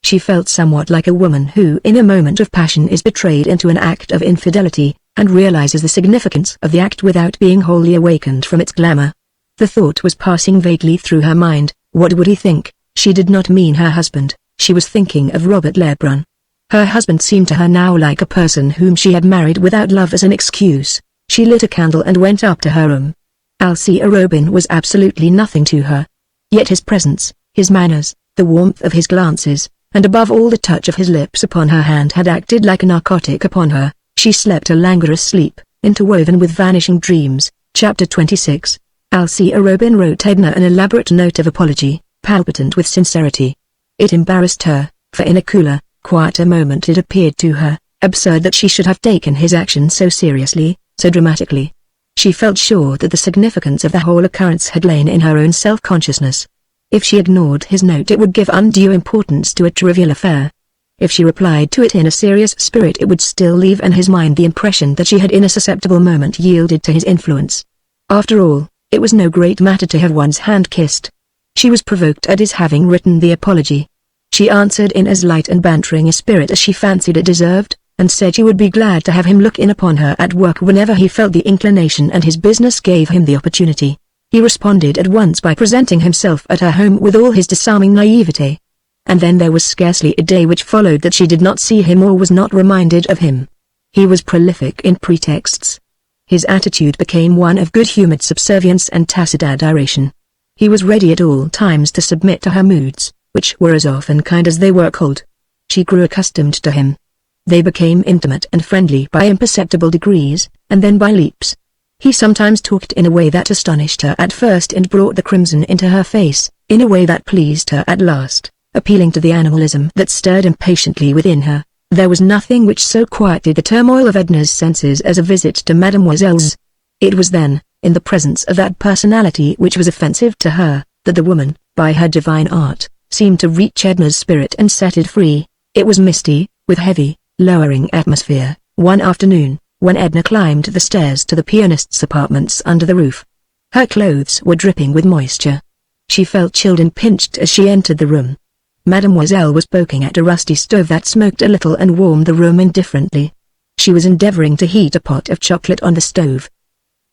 A: She felt somewhat like a woman who in a moment of passion is betrayed into an act of infidelity, and realizes the significance of the act without being wholly awakened from its glamour. The thought was passing vaguely through her mind, what would he think? She did not mean her husband, she was thinking of Robert Lebrun. Her husband seemed to her now like a person whom she had married without love as an excuse. She lit a candle and went up to her room. Alcea Robin was absolutely nothing to her. Yet his presence, his manners, the warmth of his glances, and above all the touch of his lips upon her hand had acted like a narcotic upon her. She slept a languorous sleep, interwoven with vanishing dreams. Chapter 26. Alcea Robin wrote Edna an elaborate note of apology, palpitant with sincerity. It embarrassed her, for in a cooler, quieter moment it appeared to her absurd that she should have taken his action so seriously, so dramatically. She felt sure that the significance of the whole occurrence had lain in her own self-consciousness. If she ignored his note it would give undue importance to a trivial affair. If she replied to it in a serious spirit it would still leave in his mind the impression that she had in a susceptible moment yielded to his influence. After all, it was no great matter to have one's hand kissed. She was provoked at his having written the apology. She answered in as light and bantering a spirit as she fancied it deserved, and said she would be glad to have him look in upon her at work whenever he felt the inclination and his business gave him the opportunity. He responded at once by presenting himself at her home with all his disarming naivete. And then there was scarcely a day which followed that she did not see him or was not reminded of him. He was prolific in pretexts. His attitude became one of good-humored subservience and tacit adoration. He was ready at all times to submit to her moods, which were as often kind as they were cold. She grew accustomed to him. They became intimate and friendly by imperceptible degrees, and then by leaps. He sometimes talked in a way that astonished her at first and brought the crimson into her face, in a way that pleased her at last, appealing to the animalism that stirred impatiently within her. There was nothing which so quieted the turmoil of Edna's senses as a visit to Mademoiselle's. It was then, in the presence of that personality which was offensive to her, that the woman, by her divine art, seemed to reach Edna's spirit and set it free. It was misty, with heavy, lowering atmosphere, one afternoon, when Edna climbed the stairs to the pianist's apartments under the roof. Her clothes were dripping with moisture. She felt chilled and pinched as she entered the room. Mademoiselle was poking at a rusty stove that smoked a little and warmed the room indifferently. She was endeavoring to heat a pot of chocolate on the stove.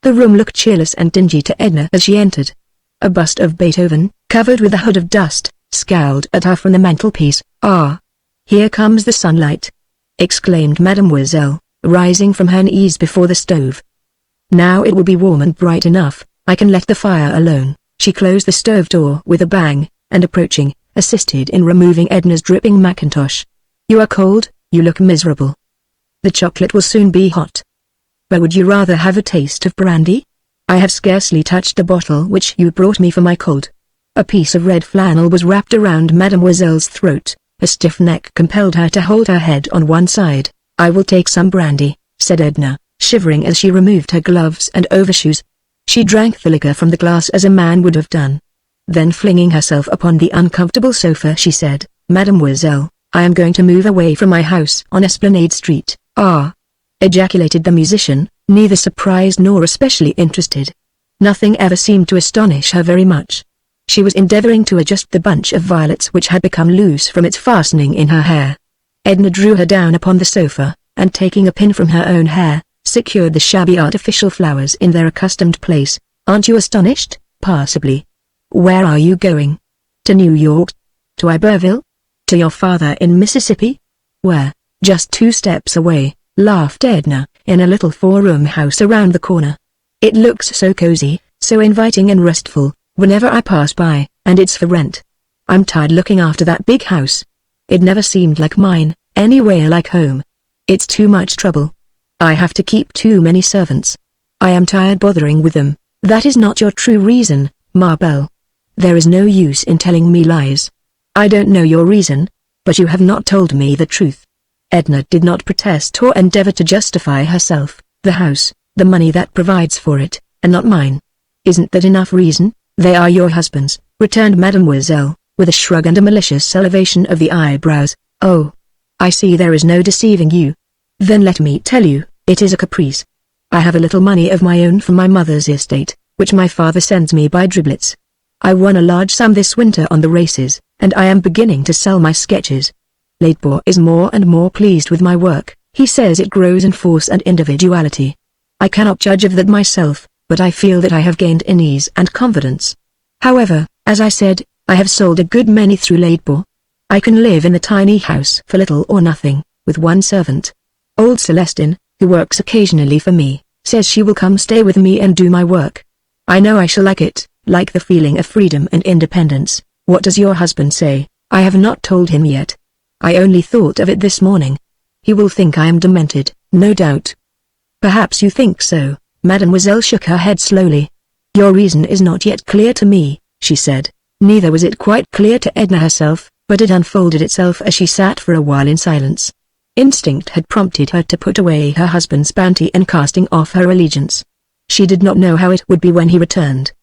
A: The room looked cheerless and dingy to Edna as she entered. A bust of Beethoven, covered with a hood of dust, scowled at her from the mantelpiece. "Ah! Here comes the sunlight!" exclaimed Mademoiselle, rising from her knees before the stove. "Now it will be warm and bright enough, I can let the fire alone." She closed the stove door with a bang, and approaching, assisted in removing Edna's dripping mackintosh. "You are cold, you look miserable. The chocolate will soon be hot. But would you rather have a taste of brandy? I have scarcely touched the bottle which you brought me for my cold." A piece of red flannel was wrapped around Mademoiselle's throat. A stiff neck compelled her to hold her head on one side. "I will take some brandy," said Edna, shivering as she removed her gloves and overshoes. She drank the liquor from the glass as a man would have done. Then flinging herself upon the uncomfortable sofa she said, "Mademoiselle, I am going to move away from my house on Esplanade Street. Ah! Ejaculated the musician, neither surprised nor especially interested. Nothing ever seemed to astonish her very much. She was endeavoring to adjust the bunch of violets which had become loose from its fastening in her hair. Edna drew her down upon the sofa, and taking a pin from her own hair, secured the shabby artificial flowers in their accustomed place. Aren't you astonished? Passably. Where are you going? To New York? To Iberville? To your father in Mississippi? Where? Just 2 steps away, laughed Edna, in a little 4-room house around the corner. It looks so cozy, so inviting and restful, whenever I pass by, and it's for rent. I'm tired looking after that big house. It never seemed like mine, anywhere like home. It's too much trouble. I have to keep too many servants. I am tired bothering with them. That is not your true reason, Marbell. There is no use in telling me lies. I don't know your reason, but you have not told me the truth. Edna did not protest or endeavor to justify herself. The house, the money that provides for it, and not mine. Isn't that enough reason? They are your husband's, returned Mademoiselle, with a shrug and a malicious elevation of the eyebrows. Oh, I see there is no deceiving you. Then let me tell you, it is a caprice. I have a little money of my own from my mother's estate, which my father sends me by driblets. I won a large sum this winter on the races, and I am beginning to sell my sketches. Laidbaugh is more and more pleased with my work. He says it grows in force and individuality. I cannot judge of that myself, but I feel that I have gained in ease and confidence. However, as I said, I have sold a good many through Laidbaugh. I can live in the tiny house for little or nothing, with 1 servant. Old Celestine, who works occasionally for me, says she will come stay with me and do my work. I know I shall like it, like the feeling of freedom and independence. What does your husband say? I have not told him yet. I only thought of it this morning. He will think I am demented, no doubt. Perhaps you think so. Mademoiselle shook her head slowly. Your reason is not yet clear to me, she said. Neither was it quite clear to Edna herself, but it unfolded itself as she sat for a while in silence. Instinct had prompted her to put away her husband's bounty and casting off her allegiance. She did not know how it would be when he returned.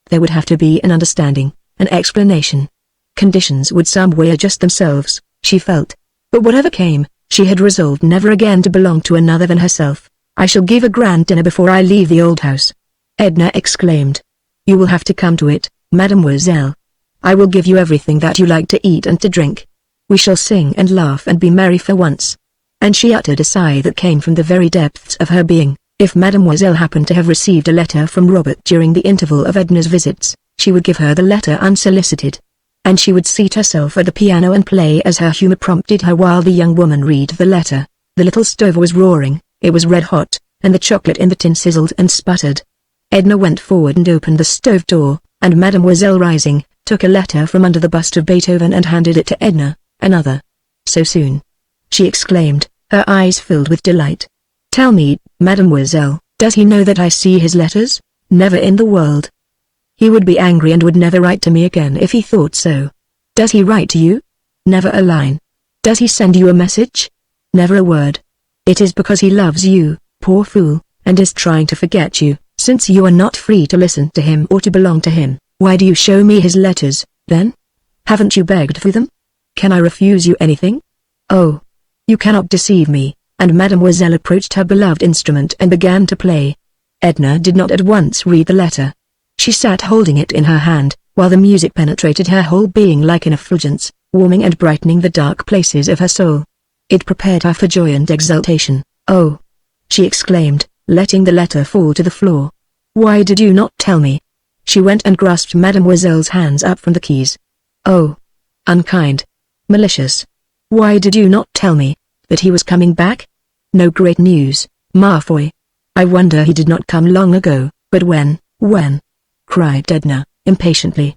A: There would have to be an understanding, an explanation. Conditions would some way adjust themselves, she felt. But whatever came, she had resolved never again to belong to another than herself. I shall give a grand dinner before I leave the old house. Edna exclaimed. You will have to come to it, mademoiselle. I will give you everything that you like to eat and to drink. We shall sing and laugh and be merry for once. And she uttered a sigh that came from the very depths of her being. If mademoiselle happened to have received a letter from Robert during the interval of Edna's visits, she would give her the letter unsolicited. And she would seat herself at the piano and play as her humor prompted her while the young woman read the letter. The little stove was roaring, it was red hot, and the chocolate in the tin sizzled and sputtered. Edna went forward and opened the stove door, and mademoiselle rising, took a letter from under the bust of Beethoven and handed it to Edna. Another. So soon? She exclaimed, her eyes filled with delight. Tell me, mademoiselle, does he know that I see his letters? Never in the world. He would be angry and would never write to me again if he thought so. Does he write to you? Never a line. Does he send you a message? Never a word. It is because he loves you, poor fool, and is trying to forget you, since you are not free to listen to him or to belong to him. Why do you show me his letters, then? Haven't you begged for them? Can I refuse you anything? Oh. You cannot deceive me, and mademoiselle approached her beloved instrument and began to play. Edna did not at once read the letter. She sat holding it in her hand, while the music penetrated her whole being like an effulgence, warming and brightening the dark places of her soul. It prepared her for joy and exultation. Oh! She exclaimed, letting the letter fall to the floor. Why did you not tell me? She went and grasped mademoiselle's hands up from the keys. Oh! Unkind. Malicious. Why did you not tell me that he was coming back? No great news, ma foi. I wonder he did not come long ago, but when? Cried Edna, impatiently.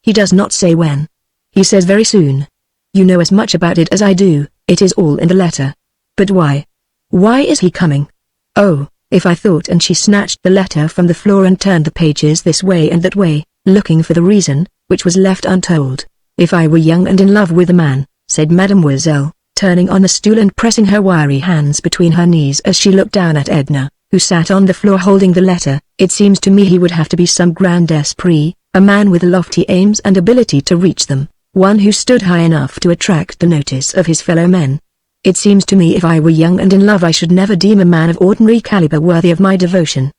A: He does not say when. He says very soon. You know as much about it as I do, it is all in the letter. But why? Why is he coming? Oh, if I thought, and she snatched the letter from the floor and turned the pages this way and that way, looking for the reason, which was left untold. If I were young and in love with a man, said mademoiselle, turning on the stool and pressing her wiry hands between her knees as she looked down at Edna, who sat on the floor holding the letter, it seems to me he would have to be some grand esprit, a man with lofty aims and ability to reach them. one who stood high enough to attract the notice of his fellow men. It seems to me if I were young and in love I should never deem a man of ordinary caliber worthy of my devotion.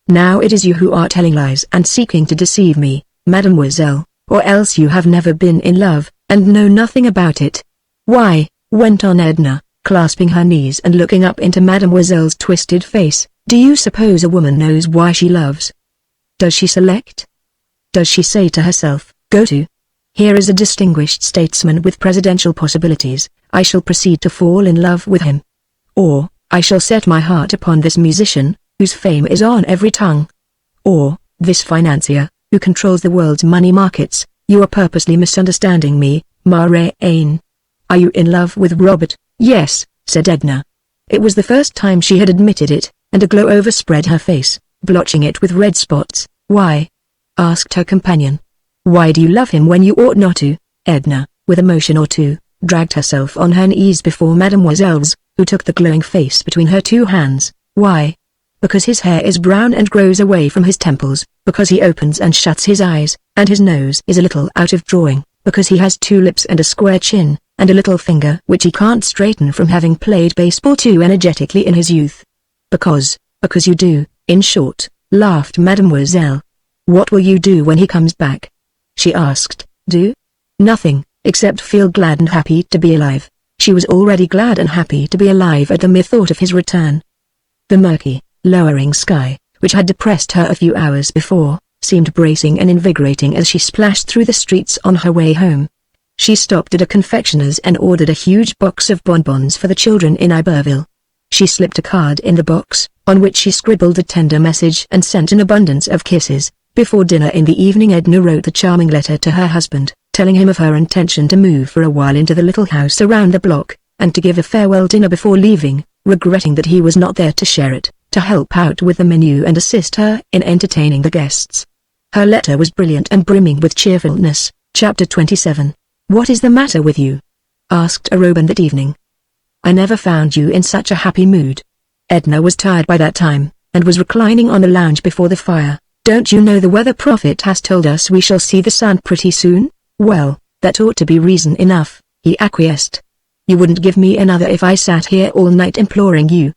A: Now it is you who are telling lies and seeking to deceive me, mademoiselle, or else you have never been in love, and know nothing about it. Why, went on Edna, clasping her knees and looking up into mademoiselle's twisted face, do you suppose a woman knows why she loves? Does she select? Does she say to herself, go to? Here is a distinguished statesman with presidential possibilities, I shall proceed to fall in love with him. Or, I shall set my heart upon this musician, whose fame is on every tongue. Or, this financier, who controls the world's money markets. You are purposely misunderstanding me, Marianne. Are you in love with Robert? Yes, said Edna. It was the first time she had admitted it, and a glow overspread her face, blotching it with red spots. Why? Asked her companion. Why do you love him when you ought not to? Edna, with a motion or two, dragged herself on her knees before mademoiselle's, who took the glowing face between her two hands. Why? Because his hair is brown and grows away from his temples, because he opens and shuts his eyes, and his nose is a little out of drawing, because he has two lips and a square chin, and a little finger which he can't straighten from having played baseball too energetically in his youth. Because you do, in short, laughed mademoiselle. What will you do when he comes back? She asked. Do? Nothing, except feel glad and happy to be alive. She was already glad and happy to be alive at the mere thought of his return. The murky, lowering sky, which had depressed her a few hours before, seemed bracing and invigorating as she splashed through the streets on her way home. She stopped at a confectioner's and ordered a huge box of bonbons for the children in Iberville. She slipped a card in the box, on which she scribbled a tender message and sent an abundance of kisses. Before dinner in the evening Edna wrote a charming letter to her husband, telling him of her intention to move for a while into the little house around the block, and to give a farewell dinner before leaving, regretting that he was not there to share it, to help out with the menu and assist her in entertaining the guests. Her letter was brilliant and brimming with cheerfulness. Chapter 27. What is the matter with you? Asked Robin that evening. I never found you in such a happy mood. Edna was tired by that time, and was reclining on the lounge before the fire. Don't you know the weather prophet has told us we shall see the sun pretty soon? Well, that ought to be reason enough, he acquiesced. You wouldn't give me another if I sat here all night imploring you.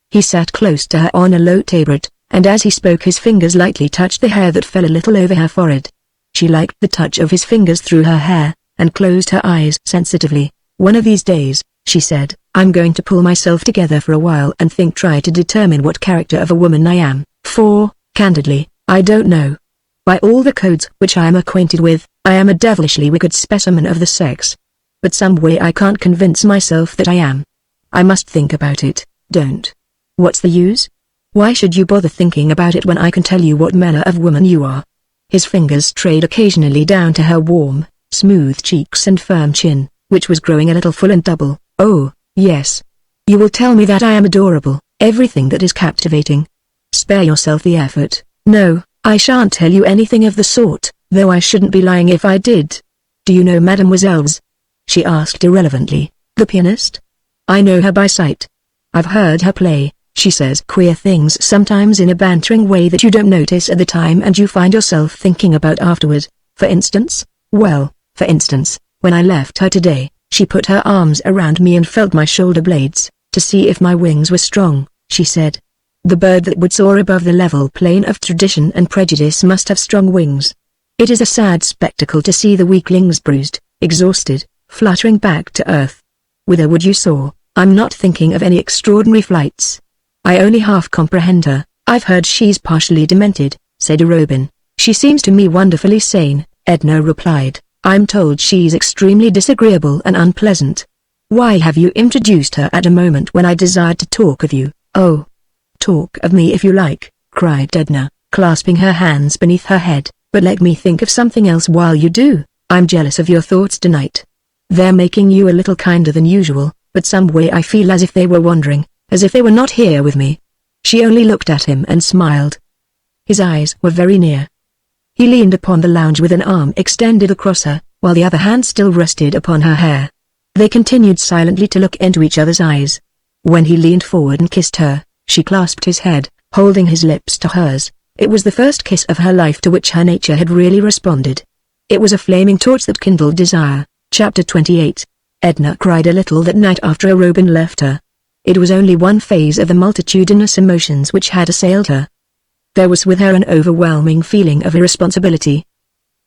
A: He sat close to her on a low tabouret, and as he spoke his fingers lightly touched the hair that fell a little over her forehead. She liked the touch of his fingers through her hair, and closed her eyes sensitively. One of these days, she said, I'm going to pull myself together for a while and try to determine what character of a woman I am, for, candidly, I don't know. By all the codes which I am acquainted with, I am a devilishly wicked specimen of the sex. But some way I can't convince myself that I am. I must think about it. Don't. What's the use? Why should you bother thinking about it when I can tell you what manner of woman you are? His fingers strayed occasionally down to her warm, smooth cheeks and firm chin, which was growing a little full and double. Oh, yes. You will tell me that I am adorable, everything that is captivating. Spare yourself the effort. No, I shan't tell you anything of the sort, though I shouldn't be lying if I did. Do you know Mademoiselle's? She asked irrelevantly. The pianist? I know her by sight. I've heard her play. She says queer things sometimes in a bantering way that you don't notice at the time and you find yourself thinking about afterward. For instance? Well, for instance, when I left her today, she put her arms around me and felt my shoulder blades, to see if my wings were strong, she said. The bird that would soar above the level plane of tradition and prejudice must have strong wings. It is a sad spectacle to see the weaklings bruised, exhausted, fluttering back to earth. Whither would you soar? I'm not thinking of any extraordinary flights. I only half comprehend her. I've heard she's partially demented, said Robin. She seems to me wonderfully sane, Edna replied. I'm told she's extremely disagreeable and unpleasant. Why have you introduced her at a moment when I desired to talk of you? Oh. Talk of me if you like, cried Edna, clasping her hands beneath her head, but let me think of something else while you do. I'm jealous of your thoughts tonight. They're making you a little kinder than usual, but some way I feel as if they were wandering, as if they were not here with me. She only looked at him and smiled. His eyes were very near. He leaned upon the lounge with an arm extended across her, while the other hand still rested upon her hair. They continued silently to look into each other's eyes. When he leaned forward and kissed her, she clasped his head, holding his lips to hers. It was the first kiss of her life to which her nature had really responded. It was a flaming torch that kindled desire. Chapter 28. Edna cried a little that night after Robin left her. It was only one phase of the multitudinous emotions which had assailed her. There was with her an overwhelming feeling of irresponsibility.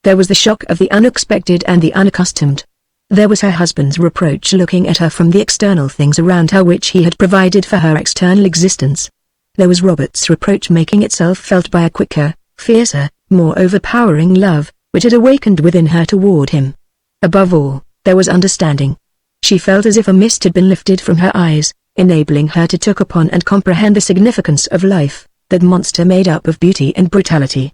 A: There was the shock of the unexpected and the unaccustomed. There was her husband's reproach looking at her from the external things around her which he had provided for her external existence. There was Robert's reproach making itself felt by a quicker, fiercer, more overpowering love, which had awakened within her toward him. Above all, there was understanding. She felt as if a mist had been lifted from her eyes, enabling her to look upon and comprehend the significance of life, that monster made up of beauty and brutality.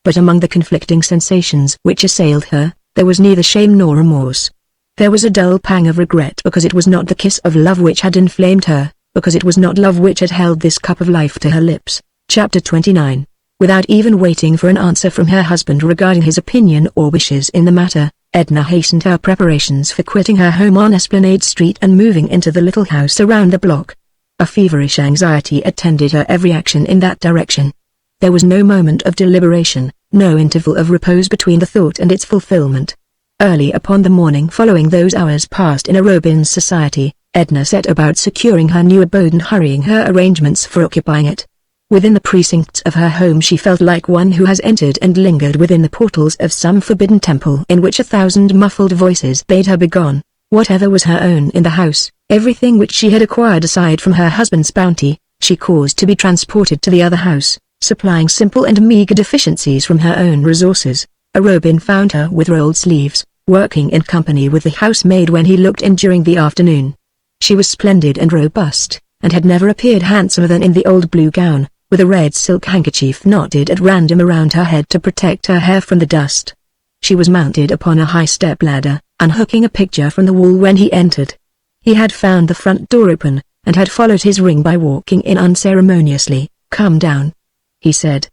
A: But among the conflicting sensations which assailed her, there was neither shame nor remorse. There was a dull pang of regret because it was not the kiss of love which had inflamed her, because it was not love which had held this cup of life to her lips. Chapter 29. Without even waiting for an answer from her husband regarding his opinion or wishes in the matter, Edna hastened her preparations for quitting her home on Esplanade Street and moving into the little house around the block. A feverish anxiety attended her every action in that direction. There was no moment of deliberation, no interval of repose between the thought and its fulfillment. Early upon the morning following those hours passed in Robin's society, Edna set about securing her new abode and hurrying her arrangements for occupying it. Within the precincts of her home she felt like one who has entered and lingered within the portals of some forbidden temple in which 1,000 muffled voices bade her begone. Whatever was her own in the house, everything which she had acquired aside from her husband's bounty, she caused to be transported to the other house, supplying simple and meager deficiencies from her own resources. Robin found her with rolled sleeves, working in company with the housemaid when he looked in during the afternoon. She was splendid and robust, and had never appeared handsomer than in the old blue gown, with a red silk handkerchief knotted at random around her head to protect her hair from the dust. She was mounted upon a high step ladder, unhooking a picture from the wall when he entered. He had found the front door open, and had followed his ring by walking in unceremoniously. "Come down," he said.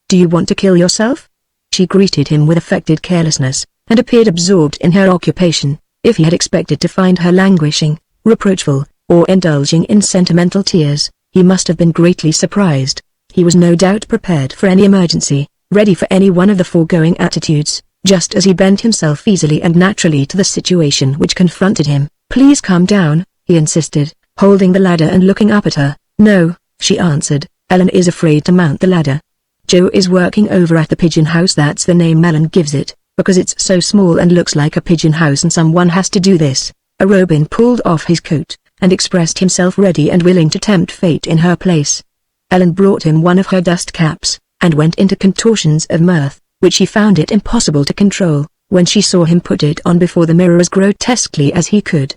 A: "Do you want to kill yourself?" She greeted him with affected carelessness, and appeared absorbed in her occupation. If he had expected to find her languishing, reproachful, or indulging in sentimental tears, he must have been greatly surprised. He was no doubt prepared for any emergency, ready for any one of the foregoing attitudes, just as he bent himself easily and naturally to the situation which confronted him. "Please come down," he insisted, holding the ladder and looking up at her. "No," she answered, "Ellen is afraid to mount the ladder. Joe is working over at the pigeon house. That's the name Ellen gives it, because it's so small and looks like a pigeon house and someone has to do this." Robin pulled off his coat, and expressed himself ready and willing to tempt fate in her place. Ellen brought him one of her dust caps, and went into contortions of mirth, which he found it impossible to control, when she saw him put it on before the mirror as grotesquely as he could.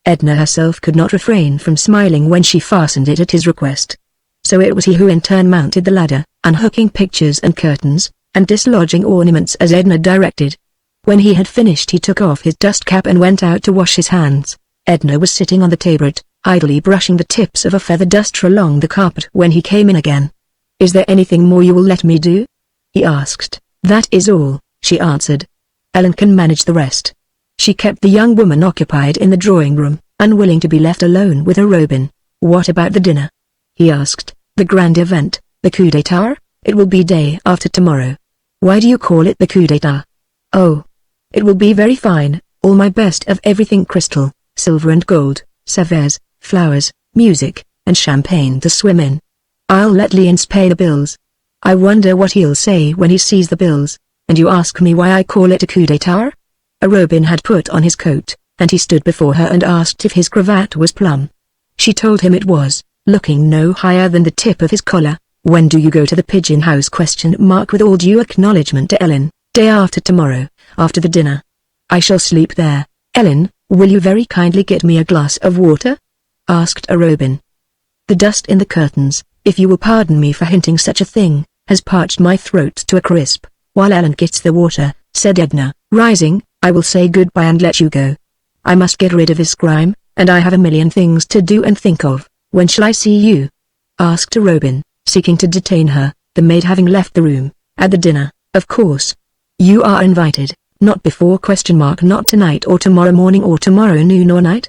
A: Edna herself could not refrain from smiling when she fastened it at his request. So it was he who in turn mounted the ladder, unhooking pictures and curtains, and dislodging ornaments as Edna directed. When he had finished he took off his dust cap and went out to wash his hands. Edna was sitting on the tabouret, idly brushing the tips of a feather duster along the carpet when he came in again. "Is there anything more you will let me do?" he asked. "That is all," she answered. "Ellen can manage the rest." She kept the young woman occupied in the drawing room, unwilling to be left alone with Robin. "What about the dinner?" he asked. "The grand event, the coup d'état? It will be day after tomorrow." "Why do you call it the coup d'état?" "Oh, it will be very fine, all my best of everything, crystal, silver and gold, Sevres, flowers, music, and champagne to swim in. I'll let Lyons pay the bills. I wonder what he'll say when he sees the bills. And you ask me why I call it a coup d'état?" Robin had put on his coat, and he stood before her and asked if his cravat was plum. She told him it was, looking no higher than the tip of his collar. "When do you go to the pigeon house?" With all due acknowledgement to Ellen. "Day after tomorrow, after the dinner. I shall sleep there." "Ellen, will you very kindly get me a glass of water?" asked Robin. "The dust in the curtains, if you will pardon me for hinting such a thing, has parched my throat to a crisp." "While Ellen gets the water," said Edna, rising, "I will say goodbye and let you go. I must get rid of this crime, and I have a million things to do and think of." "When shall I see you?" asked Robin, seeking to detain her, the maid having left the room. "At the dinner, of course. You are invited, not before ? Not tonight or tomorrow morning or tomorrow noon or night?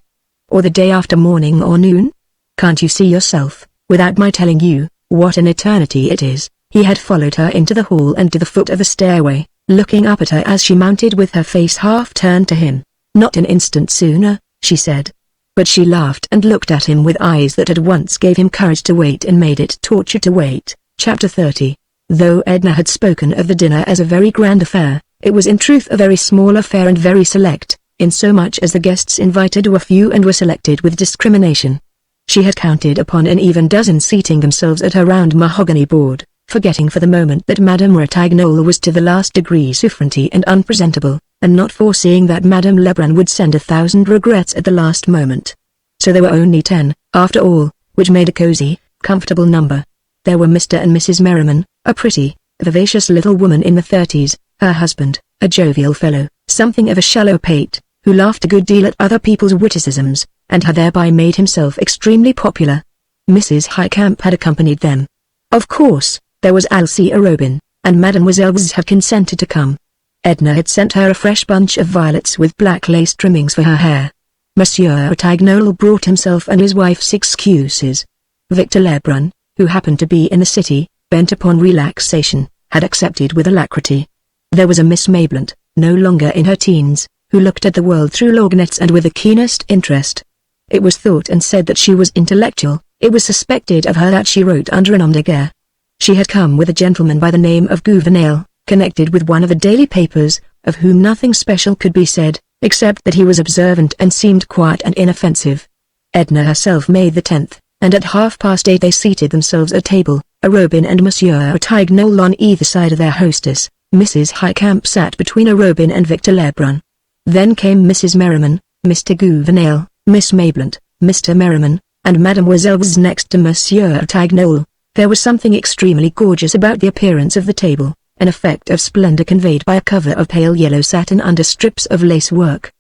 A: Or the day after morning or noon? Can't you see yourself, without my telling you, what an eternity it is?" He had followed her into the hall and to the foot of the stairway, looking up at her as she mounted with her face half turned to him. "Not an instant sooner," she said. But she laughed and looked at him with eyes that at once gave him courage to wait and made it torture to wait. Chapter 30. Though Edna had spoken of the dinner as a very grand affair, it was in truth a very small affair and very select, insomuch as the guests invited were few and were selected with discrimination. She had counted upon an even dozen seating themselves at her round mahogany board, forgetting for the moment that Madame Ratignolle was to the last degree souffranty and unpresentable, and not foreseeing that Madame Lebrun would send 1,000 regrets at the last moment. So there were only 10, after all, which made a cozy, comfortable number. There were Mr. and Mrs. Merriman, a pretty, vivacious little woman in the 30s, her husband, a jovial fellow, something of a shallow pate, who laughed a good deal at other people's witticisms, and had thereby made himself extremely popular. Mrs. Highcamp had accompanied them. Of course, there was Alcée Arobin, and Mademoiselle Vz had consented to come. Edna had sent her a fresh bunch of violets with black lace trimmings for her hair. Monsieur Ratignolle brought himself and his wife's excuses. Victor Lebrun, who happened to be in the city, bent upon relaxation, had accepted with alacrity. There was a Miss Mayblunt, no longer in her teens, who looked at the world through lorgnettes and with the keenest interest. It was thought and said that she was intellectual. It was suspected of her that she wrote under a nom de guerre. She had come with a gentleman by the name of Gouvernail, connected with one of the daily papers, of whom nothing special could be said, except that he was observant and seemed quiet and inoffensive. Edna herself made the 10th, and at 8:30 they seated themselves at table, Arobin and Monsieur Ratignolle on either side of their hostess. Mrs. Highcamp sat between Arobin and Victor Lebrun. Then came Mrs. Merriman, Mr. Gouvernail, Miss Mayblunt, Mr. Merriman, and Mademoiselle was next to Monsieur Ratignolle. There was something extremely gorgeous about the appearance of the table, an effect of splendor conveyed by a cover of pale yellow satin under strips of lace work.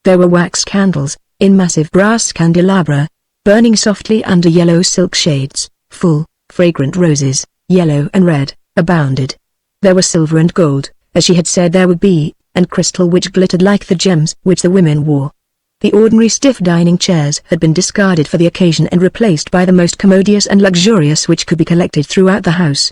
A: There were wax candles, in massive brass candelabra, burning softly under yellow silk shades. Full, fragrant roses, yellow and red, abounded. There were silver and gold, as she had said there would be, and crystal which glittered like the gems which the women wore. The ordinary stiff dining chairs had been discarded for the occasion and replaced by the most commodious and luxurious which could be collected throughout the house.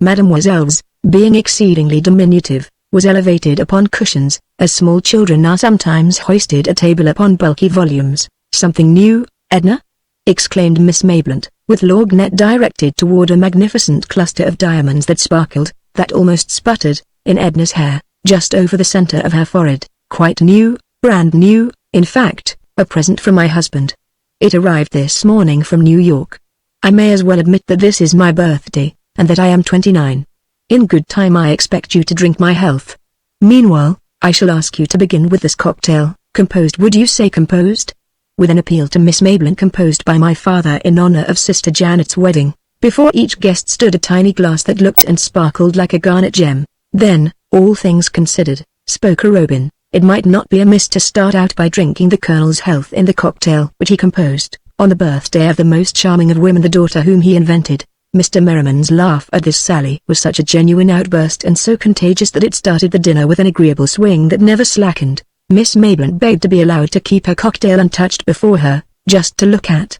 A: Mademoiselle's, being exceedingly diminutive, was elevated upon cushions, as small children are sometimes hoisted at table upon bulky volumes. "Something new, Edna?" exclaimed Miss Mayblunt, with lorgnette directed toward a magnificent cluster of diamonds that sparkled, that almost sputtered, in Edna's hair, just over the center of her forehead. "Quite new, brand new, in fact, a present from my husband. It arrived this morning from New York. I may as well admit that this is my birthday, and that I am 29. In good time I expect you to drink my health. Meanwhile, I shall ask you to begin with this cocktail, composed, would you say composed? With an appeal to Miss Mayblunt, composed by my father in honor of Sister Janet's wedding." Before each guest stood a tiny glass that looked and sparkled like a garnet gem. "Then, all things considered," spoke Arobin, "it might not be amiss to start out by drinking the Colonel's health in the cocktail which he composed, on the birthday of the most charming of women, the daughter whom he invented." Mr. Merriman's laugh at this sally was such a genuine outburst and so contagious that it started the dinner with an agreeable swing that never slackened. Miss Mayblunt begged to be allowed to keep her cocktail untouched before her, just to look at.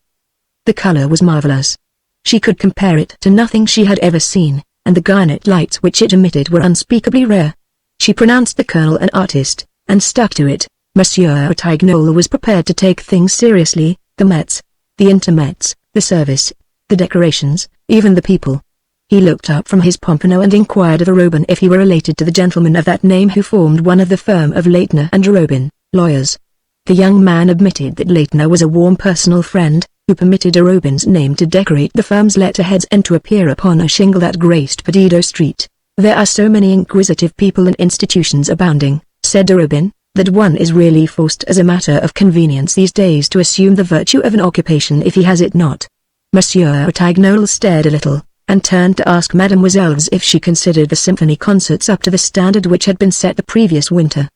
A: The color was marvelous. She could compare it to nothing she had ever seen, and the garnet lights which it emitted were unspeakably rare. She pronounced the Colonel an artist, and stuck to it. Monsieur Ratignolle was prepared to take things seriously, the mets, the intermets, the service, the decorations, even the people. He looked up from his pompano and inquired of Arobin if he were related to the gentleman of that name who formed one of the firm of Leitner and Arobin, lawyers. The young man admitted that Leitner was a warm personal friend, who permitted Arobin's name to decorate the firm's letterheads and to appear upon a shingle that graced Perdido Street. "There are so many inquisitive people and institutions abounding," said Arobin, "that one is really forced as a matter of convenience these days to assume the virtue of an occupation if he has it not." Monsieur Ratignolle stared a little, and turned to ask Mademoiselle if she considered the symphony concerts up to the standard which had been set the previous winter.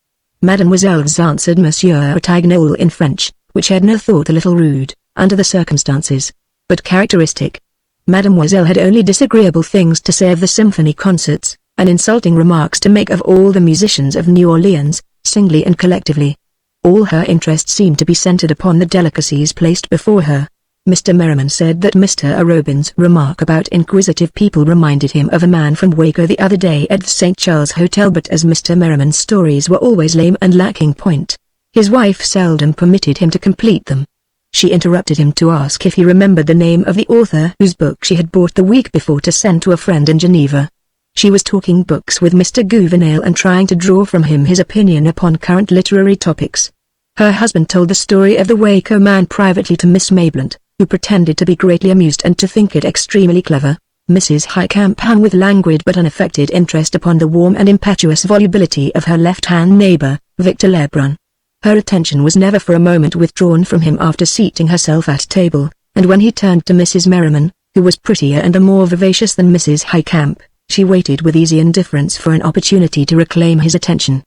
A: Mademoiselle answered Monsieur Ratignolle in French, which Edna thought a little rude, under the circumstances, but characteristic. Mademoiselle had only disagreeable things to say of the symphony concerts, and insulting remarks to make of all the musicians of New Orleans, singly and collectively. All her interest seemed to be centered upon the delicacies placed before her. Mr. Merriman said that Mr. Arobin's remark about inquisitive people reminded him of a man from Waco the other day at the St. Charles Hotel, but as Mr. Merriman's stories were always lame and lacking point, his wife seldom permitted him to complete them. She interrupted him to ask if he remembered the name of the author whose book she had bought the week before to send to a friend in Geneva. She was talking books with Mr. Gouvernail and trying to draw from him his opinion upon current literary topics. Her husband told the story of the Waco man privately to Miss Maitland, who pretended to be greatly amused and to think it extremely clever. Mrs. Highcamp hung with languid but unaffected interest upon the warm and impetuous volubility of her left-hand neighbor, Victor Lebrun. Her attention was never for a moment withdrawn from him after seating herself at table, and when he turned to Mrs. Merriman, who was prettier and more vivacious than Mrs. Highcamp, she waited with easy indifference for an opportunity to reclaim his attention.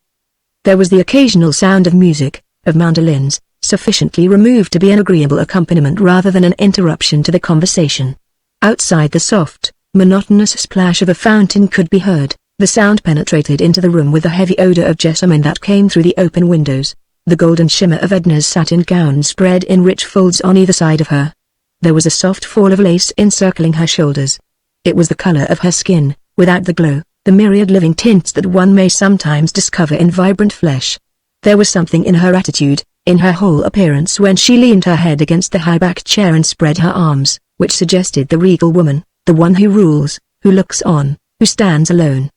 A: There was the occasional sound of music, of mandolins, sufficiently removed to be an agreeable accompaniment rather than an interruption to the conversation. Outside the soft, monotonous splash of a fountain could be heard. The sound penetrated into the room with the heavy odor of jessamine that came through the open windows. The golden shimmer of Edna's satin gown spread in rich folds on either side of her. There was a soft fall of lace encircling her shoulders. It was the color of her skin, without the glow, the myriad living tints that one may sometimes discover in vibrant flesh. There was something in her attitude, in her whole appearance when she leaned her head against the high-backed chair and spread her arms, which suggested the regal woman, the one who rules, who looks on, who stands alone.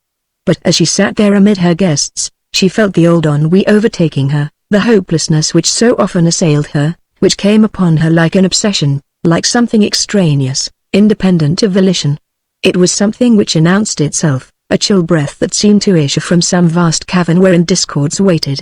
A: But as she sat there amid her guests, she felt the old ennui overtaking her, the hopelessness which so often assailed her, which came upon her like an obsession, like something extraneous, independent of volition. It was something which announced itself, a chill breath that seemed to issue from some vast cavern wherein discords waited.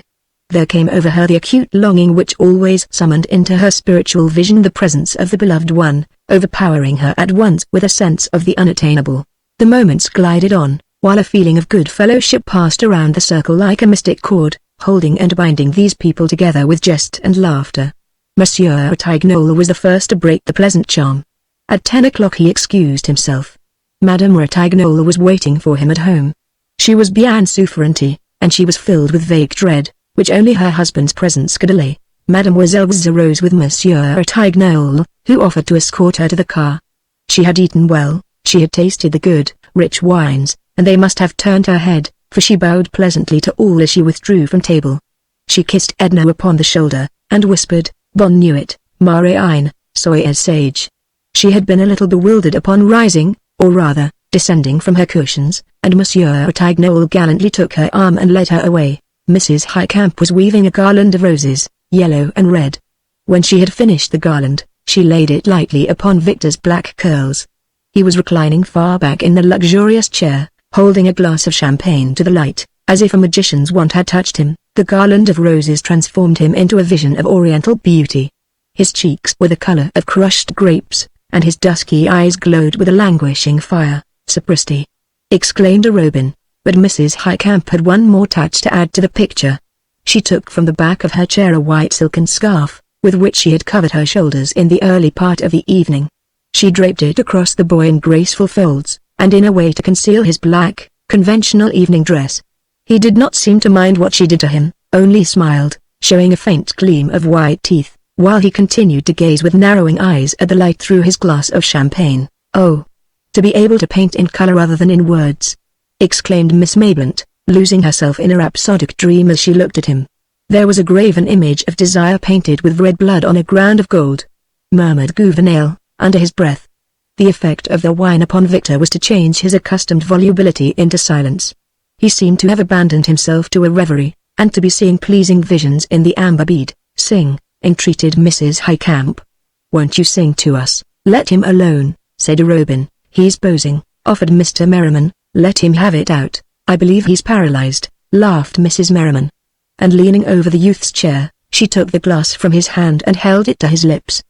A: There came over her the acute longing which always summoned into her spiritual vision the presence of the beloved one, overpowering her at once with a sense of the unattainable. The moments glided on, while a feeling of good fellowship passed around the circle like a mystic cord, holding and binding these people together with jest and laughter. Monsieur Ratignolle was the first to break the pleasant charm. At 10 o'clock he excused himself. Madame Ratignolle was waiting for him at home. She was bien souffrante, and she was filled with vague dread, which only her husband's presence could allay. Mademoiselle arose with Monsieur Ratignolle, who offered to escort her to the car. She had eaten well, she had tasted the good, rich wines, and they must have turned her head, for she bowed pleasantly to all as she withdrew from table. She kissed Edna upon the shoulder, and whispered, "Bonne nuit, ma reine, soyez sage." She had been a little bewildered upon rising, or rather, descending from her cushions, and Monsieur Ratignolle gallantly took her arm and led her away. Mrs. Highcamp was weaving a garland of roses, yellow and red. When she had finished the garland, she laid it lightly upon Victor's black curls. He was reclining far back in the luxurious chair, holding a glass of champagne to the light, as if a magician's wand had touched him. The garland of roses transformed him into a vision of oriental beauty. His cheeks were the color of crushed grapes, and his dusky eyes glowed with a languishing fire. "Sapristi!" exclaimed Arobin, but Mrs. Highcamp had one more touch to add to the picture. She took from the back of her chair a white silken scarf, with which she had covered her shoulders in the early part of the evening. She draped it across the boy in graceful folds, and in a way to conceal his black, conventional evening dress. He did not seem to mind what she did to him, only smiled, showing a faint gleam of white teeth, while he continued to gaze with narrowing eyes at the light through his glass of champagne. "Oh! To be able to paint in color other than in words!" exclaimed Miss Maitland, losing herself in a rhapsodic dream as she looked at him. "There was a graven image of desire painted with red blood on a ground of gold," murmured Gouvernail, under his breath. The effect of the wine upon Victor was to change his accustomed volubility into silence. He seemed to have abandoned himself to a reverie, and to be seeing pleasing visions in the amber bead. "Sing," entreated Mrs. Highcamp. "Won't you sing to us?" "Let him alone," said Arobin. "He's posing," offered Mr. Merriman. "Let him have it out. I believe he's paralyzed," laughed Mrs. Merriman. And leaning over the youth's chair, she took the glass from his hand and held it to his lips.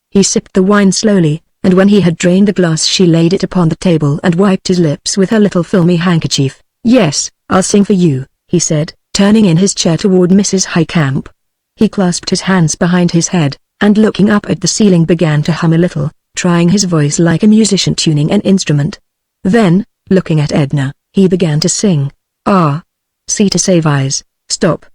A: He sipped the wine slowly, and when he had drained the glass she laid it upon the table and wiped his lips with her little filmy handkerchief. "Yes, I'll sing for you," he said, turning in his chair toward Mrs. Highcamp. He clasped his hands behind his head, and looking up at the ceiling began to hum a little, trying his voice like a musician tuning an instrument. Then, looking at Edna, he began to sing. "Ah! See to save eyes, stop!"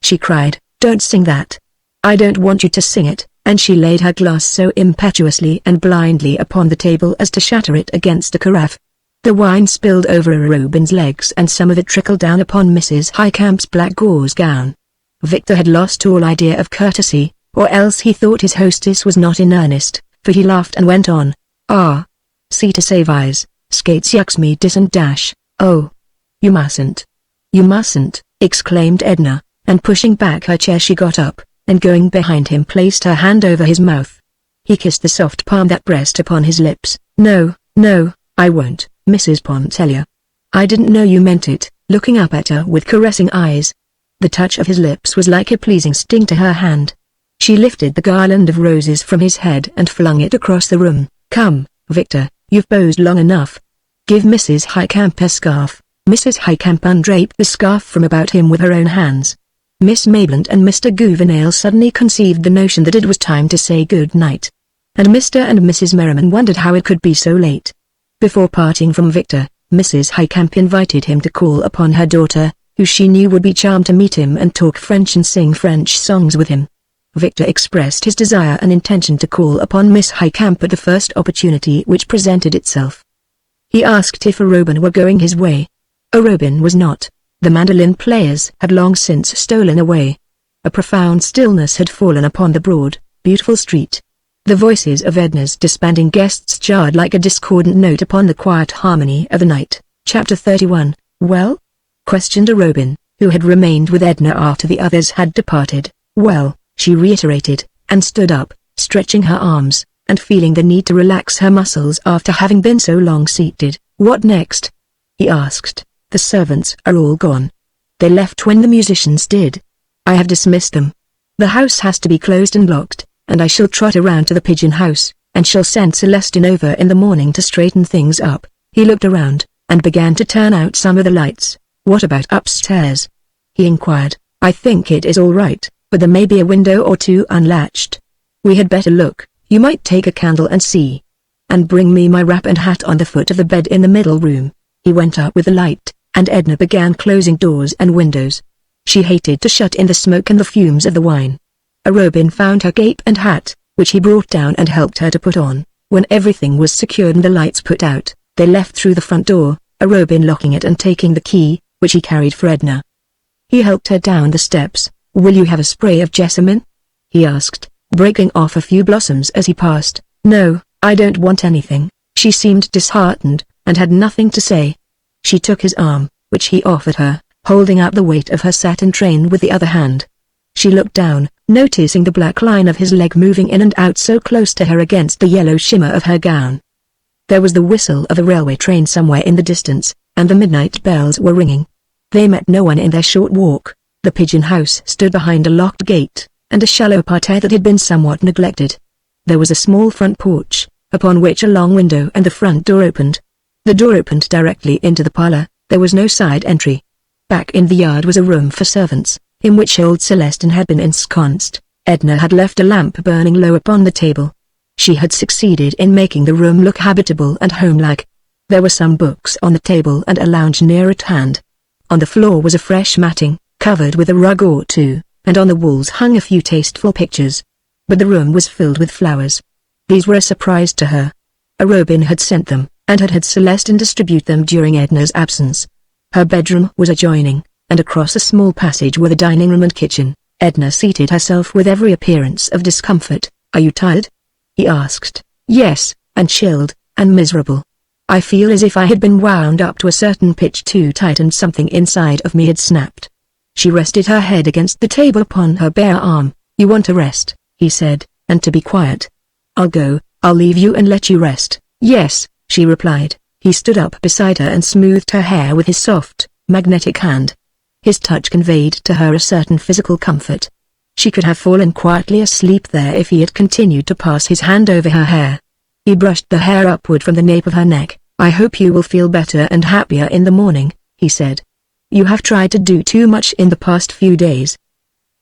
A: she cried. "Don't sing that. I don't want you to sing it. and she laid her glass so impetuously and blindly upon the table as to shatter it against a carafe. The wine spilled over Robin's legs and some of it trickled down upon Mrs. Highcamp's black gauze gown. Victor had lost all idea of courtesy, or else he thought his hostess was not in earnest, for he laughed and went on. "Ah. See to save eyes, skates yucks me dis and dash, oh. You mustn't. You mustn't," exclaimed Edna, and pushing back her chair she got up, and going behind him placed her hand over his mouth. He kissed the soft palm that pressed upon his lips. "No, no, I won't, Mrs. Pontellier. I didn't know you meant it," looking up at her with caressing eyes. The touch of his lips was like a pleasing sting to her hand. She lifted the garland of roses from his head and flung it across the room. "Come, Victor, you've posed long enough. Give Mrs. Highcamp a scarf." Mrs. Highcamp undraped the scarf from about him with her own hands. Miss Maitland and Mr. Gouvernail suddenly conceived the notion that it was time to say good night. And Mr. and Mrs. Merriman wondered how it could be so late. Before parting from Victor, Mrs. Highcamp invited him to call upon her daughter, who she knew would be charmed to meet him and talk French and sing French songs with him. Victor expressed his desire and intention to call upon Miss Highcamp at the first opportunity which presented itself. He asked if Robin were going his way. Robin was not. The mandolin players had long since stolen away. A profound stillness had fallen upon the broad, beautiful street. The voices of Edna's disbanding guests jarred like a discordant note upon the quiet harmony of the night. Chapter 31. "Well?" questioned Robin, who had remained with Edna after the others had departed. "Well," she reiterated, and stood up, stretching her arms, and feeling the need to relax her muscles after having been so long seated. "What next?" he asked. "The servants are all gone. They left when the musicians did. I have dismissed them. The house has to be closed and locked, and I shall trot around to the pigeon house, and shall send Celestine over in the morning to straighten things up." He looked around, and began to turn out some of the lights. "What about upstairs?" he inquired. "I think it is all right, but there may be a window or two unlatched. We had better look. You might take a candle and see. And bring me my wrap and hat on the foot of the bed in the middle room." He went up with the light, and Edna began closing doors and windows. She hated to shut in the smoke and the fumes of the wine. Robin found her cape and hat, which he brought down and helped her to put on. When everything was secured and the lights put out, they left through the front door, Robin locking it and taking the key, which he carried for Edna. He helped her down the steps. "Will you have a spray of jessamine?" he asked, breaking off a few blossoms as he passed. "No, I don't want anything." She seemed disheartened, and had nothing to say. She took his arm, which he offered her, holding out the weight of her satin train with the other hand. She looked down, noticing the black line of his leg moving in and out so close to her against the yellow shimmer of her gown. There was the whistle of a railway train somewhere in the distance, and the midnight bells were ringing. They met no one in their short walk. The pigeon house stood behind a locked gate, and a shallow parterre that had been somewhat neglected. There was a small front porch, upon which a long window and the front door opened. The door opened directly into the parlor. There was no side entry. Back in the yard was a room for servants, in which old Celestine had been ensconced. Edna had left a lamp burning low upon the table. She had succeeded in making the room look habitable and homelike. There were some books on the table and a lounge near at hand. On the floor was a fresh matting, covered with a rug or two, and on the walls hung a few tasteful pictures. But the room was filled with flowers. These were a surprise to her. Robin had sent them, and had Celestine distribute them during Edna's absence. Her bedroom was adjoining, and across a small passage were the dining room and kitchen. Edna seated herself with every appearance of discomfort. "Are you tired?" he asked. "Yes, and chilled, and miserable. I feel as if I had been wound up to a certain pitch too tight and something inside of me had snapped." She rested her head against the table upon her bare arm. "You want to rest," he said, "and to be quiet. I'll leave you and let you rest." "Yes," she replied. He stood up beside her and smoothed her hair with his soft, magnetic hand. His touch conveyed to her a certain physical comfort. She could have fallen quietly asleep there if he had continued to pass his hand over her hair. He brushed the hair upward from the nape of her neck. "I hope you will feel better and happier in the morning," he said. "You have tried to do too much in the past few days.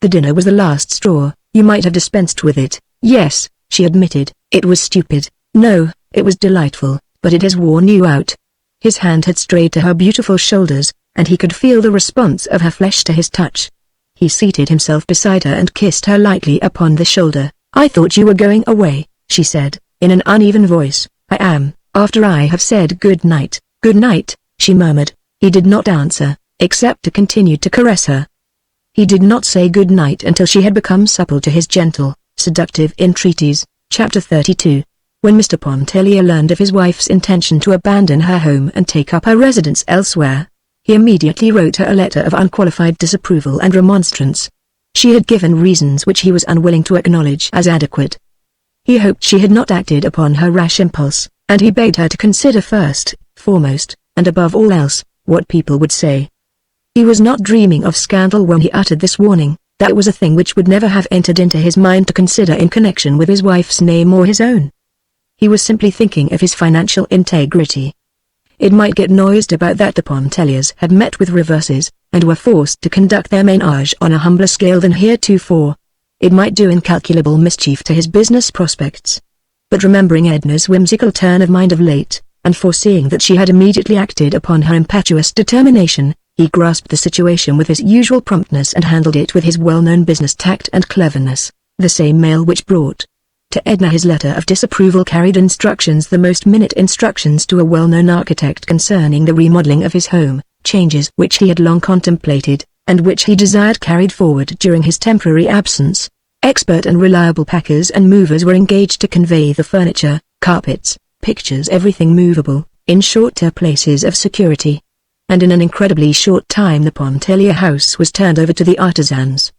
A: The dinner was the last straw. You might have dispensed with it." "Yes," she admitted. "It was stupid." "No, it was delightful, but it has worn you out." His hand had strayed to her beautiful shoulders, and he could feel the response of her flesh to his touch. He seated himself beside her and kissed her lightly upon the shoulder. "I thought you were going away," she said, in an uneven voice. "I am, after I have said good night." "Good night," she murmured. He did not answer, except to continue to caress her. He did not say good night until she had become supple to his gentle, seductive entreaties. Chapter 32. When Mr. Pontellier learned of his wife's intention to abandon her home and take up her residence elsewhere, he immediately wrote her a letter of unqualified disapproval and remonstrance. She had given reasons which he was unwilling to acknowledge as adequate. He hoped she had not acted upon her rash impulse, and he begged her to consider first, foremost, and above all else, what people would say. He was not dreaming of scandal when he uttered this warning. That was a thing which would never have entered into his mind to consider in connection with his wife's name or his own. He was simply thinking of his financial integrity. It might get noised about that the Pontelliers had met with reverses, and were forced to conduct their ménage on a humbler scale than heretofore. It might do incalculable mischief to his business prospects. But remembering Edna's whimsical turn of mind of late, and foreseeing that she had immediately acted upon her impetuous determination, he grasped the situation with his usual promptness and handled it with his well-known business tact and cleverness. The same mail which brought to Edna his letter of disapproval carried instructions, the most minute instructions to a well-known architect concerning the remodeling of his home, changes which he had long contemplated, and which he desired carried forward during his temporary absence. Expert and reliable packers and movers were engaged to convey the furniture, carpets, pictures, everything movable, in short to places of security. And in an incredibly short time the Pontellier house was turned over to the artisans.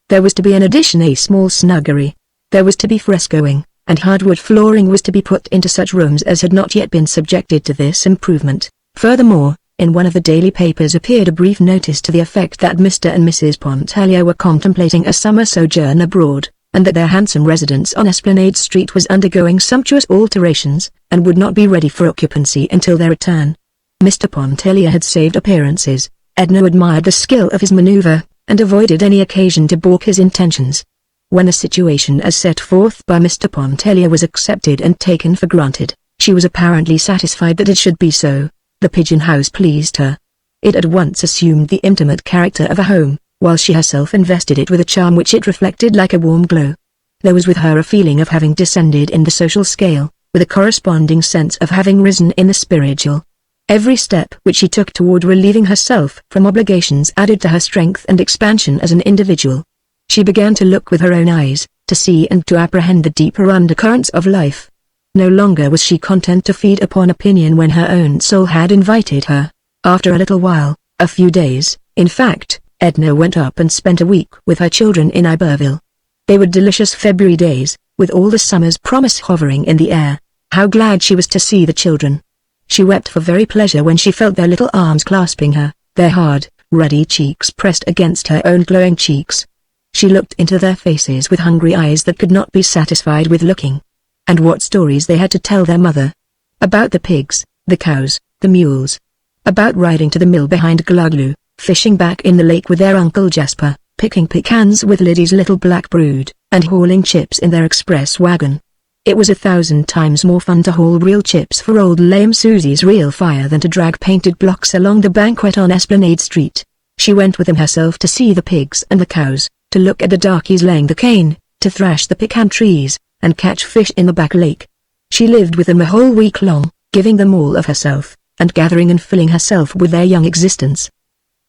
A: There was to be in addition a small snuggery. There was to be frescoing, and hardwood flooring was to be put into such rooms as had not yet been subjected to this improvement. Furthermore, in one of the daily papers appeared a brief notice to the effect that Mr. and Mrs. Pontellier were contemplating a summer sojourn abroad, and that their handsome residence on Esplanade Street was undergoing sumptuous alterations, and would not be ready for occupancy until their return. Mr. Pontellier had saved appearances. Edna admired the skill of his maneuver, and avoided any occasion to balk his intentions. When a situation as set forth by Mr. Pontellier was accepted and taken for granted, she was apparently satisfied that it should be so. The pigeon house pleased her. It at once assumed the intimate character of a home, while she herself invested it with a charm which it reflected like a warm glow. There was with her a feeling of having descended in the social scale, with a corresponding sense of having risen in the spiritual. Every step which she took toward relieving herself from obligations added to her strength and expansion as an individual. She began to look with her own eyes, to see and to apprehend the deeper undercurrents of life. No longer was she content to feed upon opinion when her own soul had invited her. After a little while, a few days, in fact, Edna went up and spent a week with her children in Iberville. They were delicious February days, with all the summer's promise hovering in the air. How glad she was to see the children! She wept for very pleasure when she felt their little arms clasping her, their hard, ruddy cheeks pressed against her own glowing cheeks. She looked into their faces with hungry eyes that could not be satisfied with looking. And what stories they had to tell their mother! About the pigs, the cows, the mules. About riding to the mill behind Gluglu, fishing back in the lake with their Uncle Jasper, picking pecans with Liddy's little black brood, and hauling chips in their express wagon. It was 1,000 times more fun to haul real chips for old lame Susie's real fire than to drag painted blocks along the banquette on Esplanade Street. She went with him herself to see the pigs and the cows, to look at the darkies laying the cane, to thrash the pecan trees, and catch fish in the back lake. She lived with them a whole week long, giving them all of herself, and gathering and filling herself with their young existence.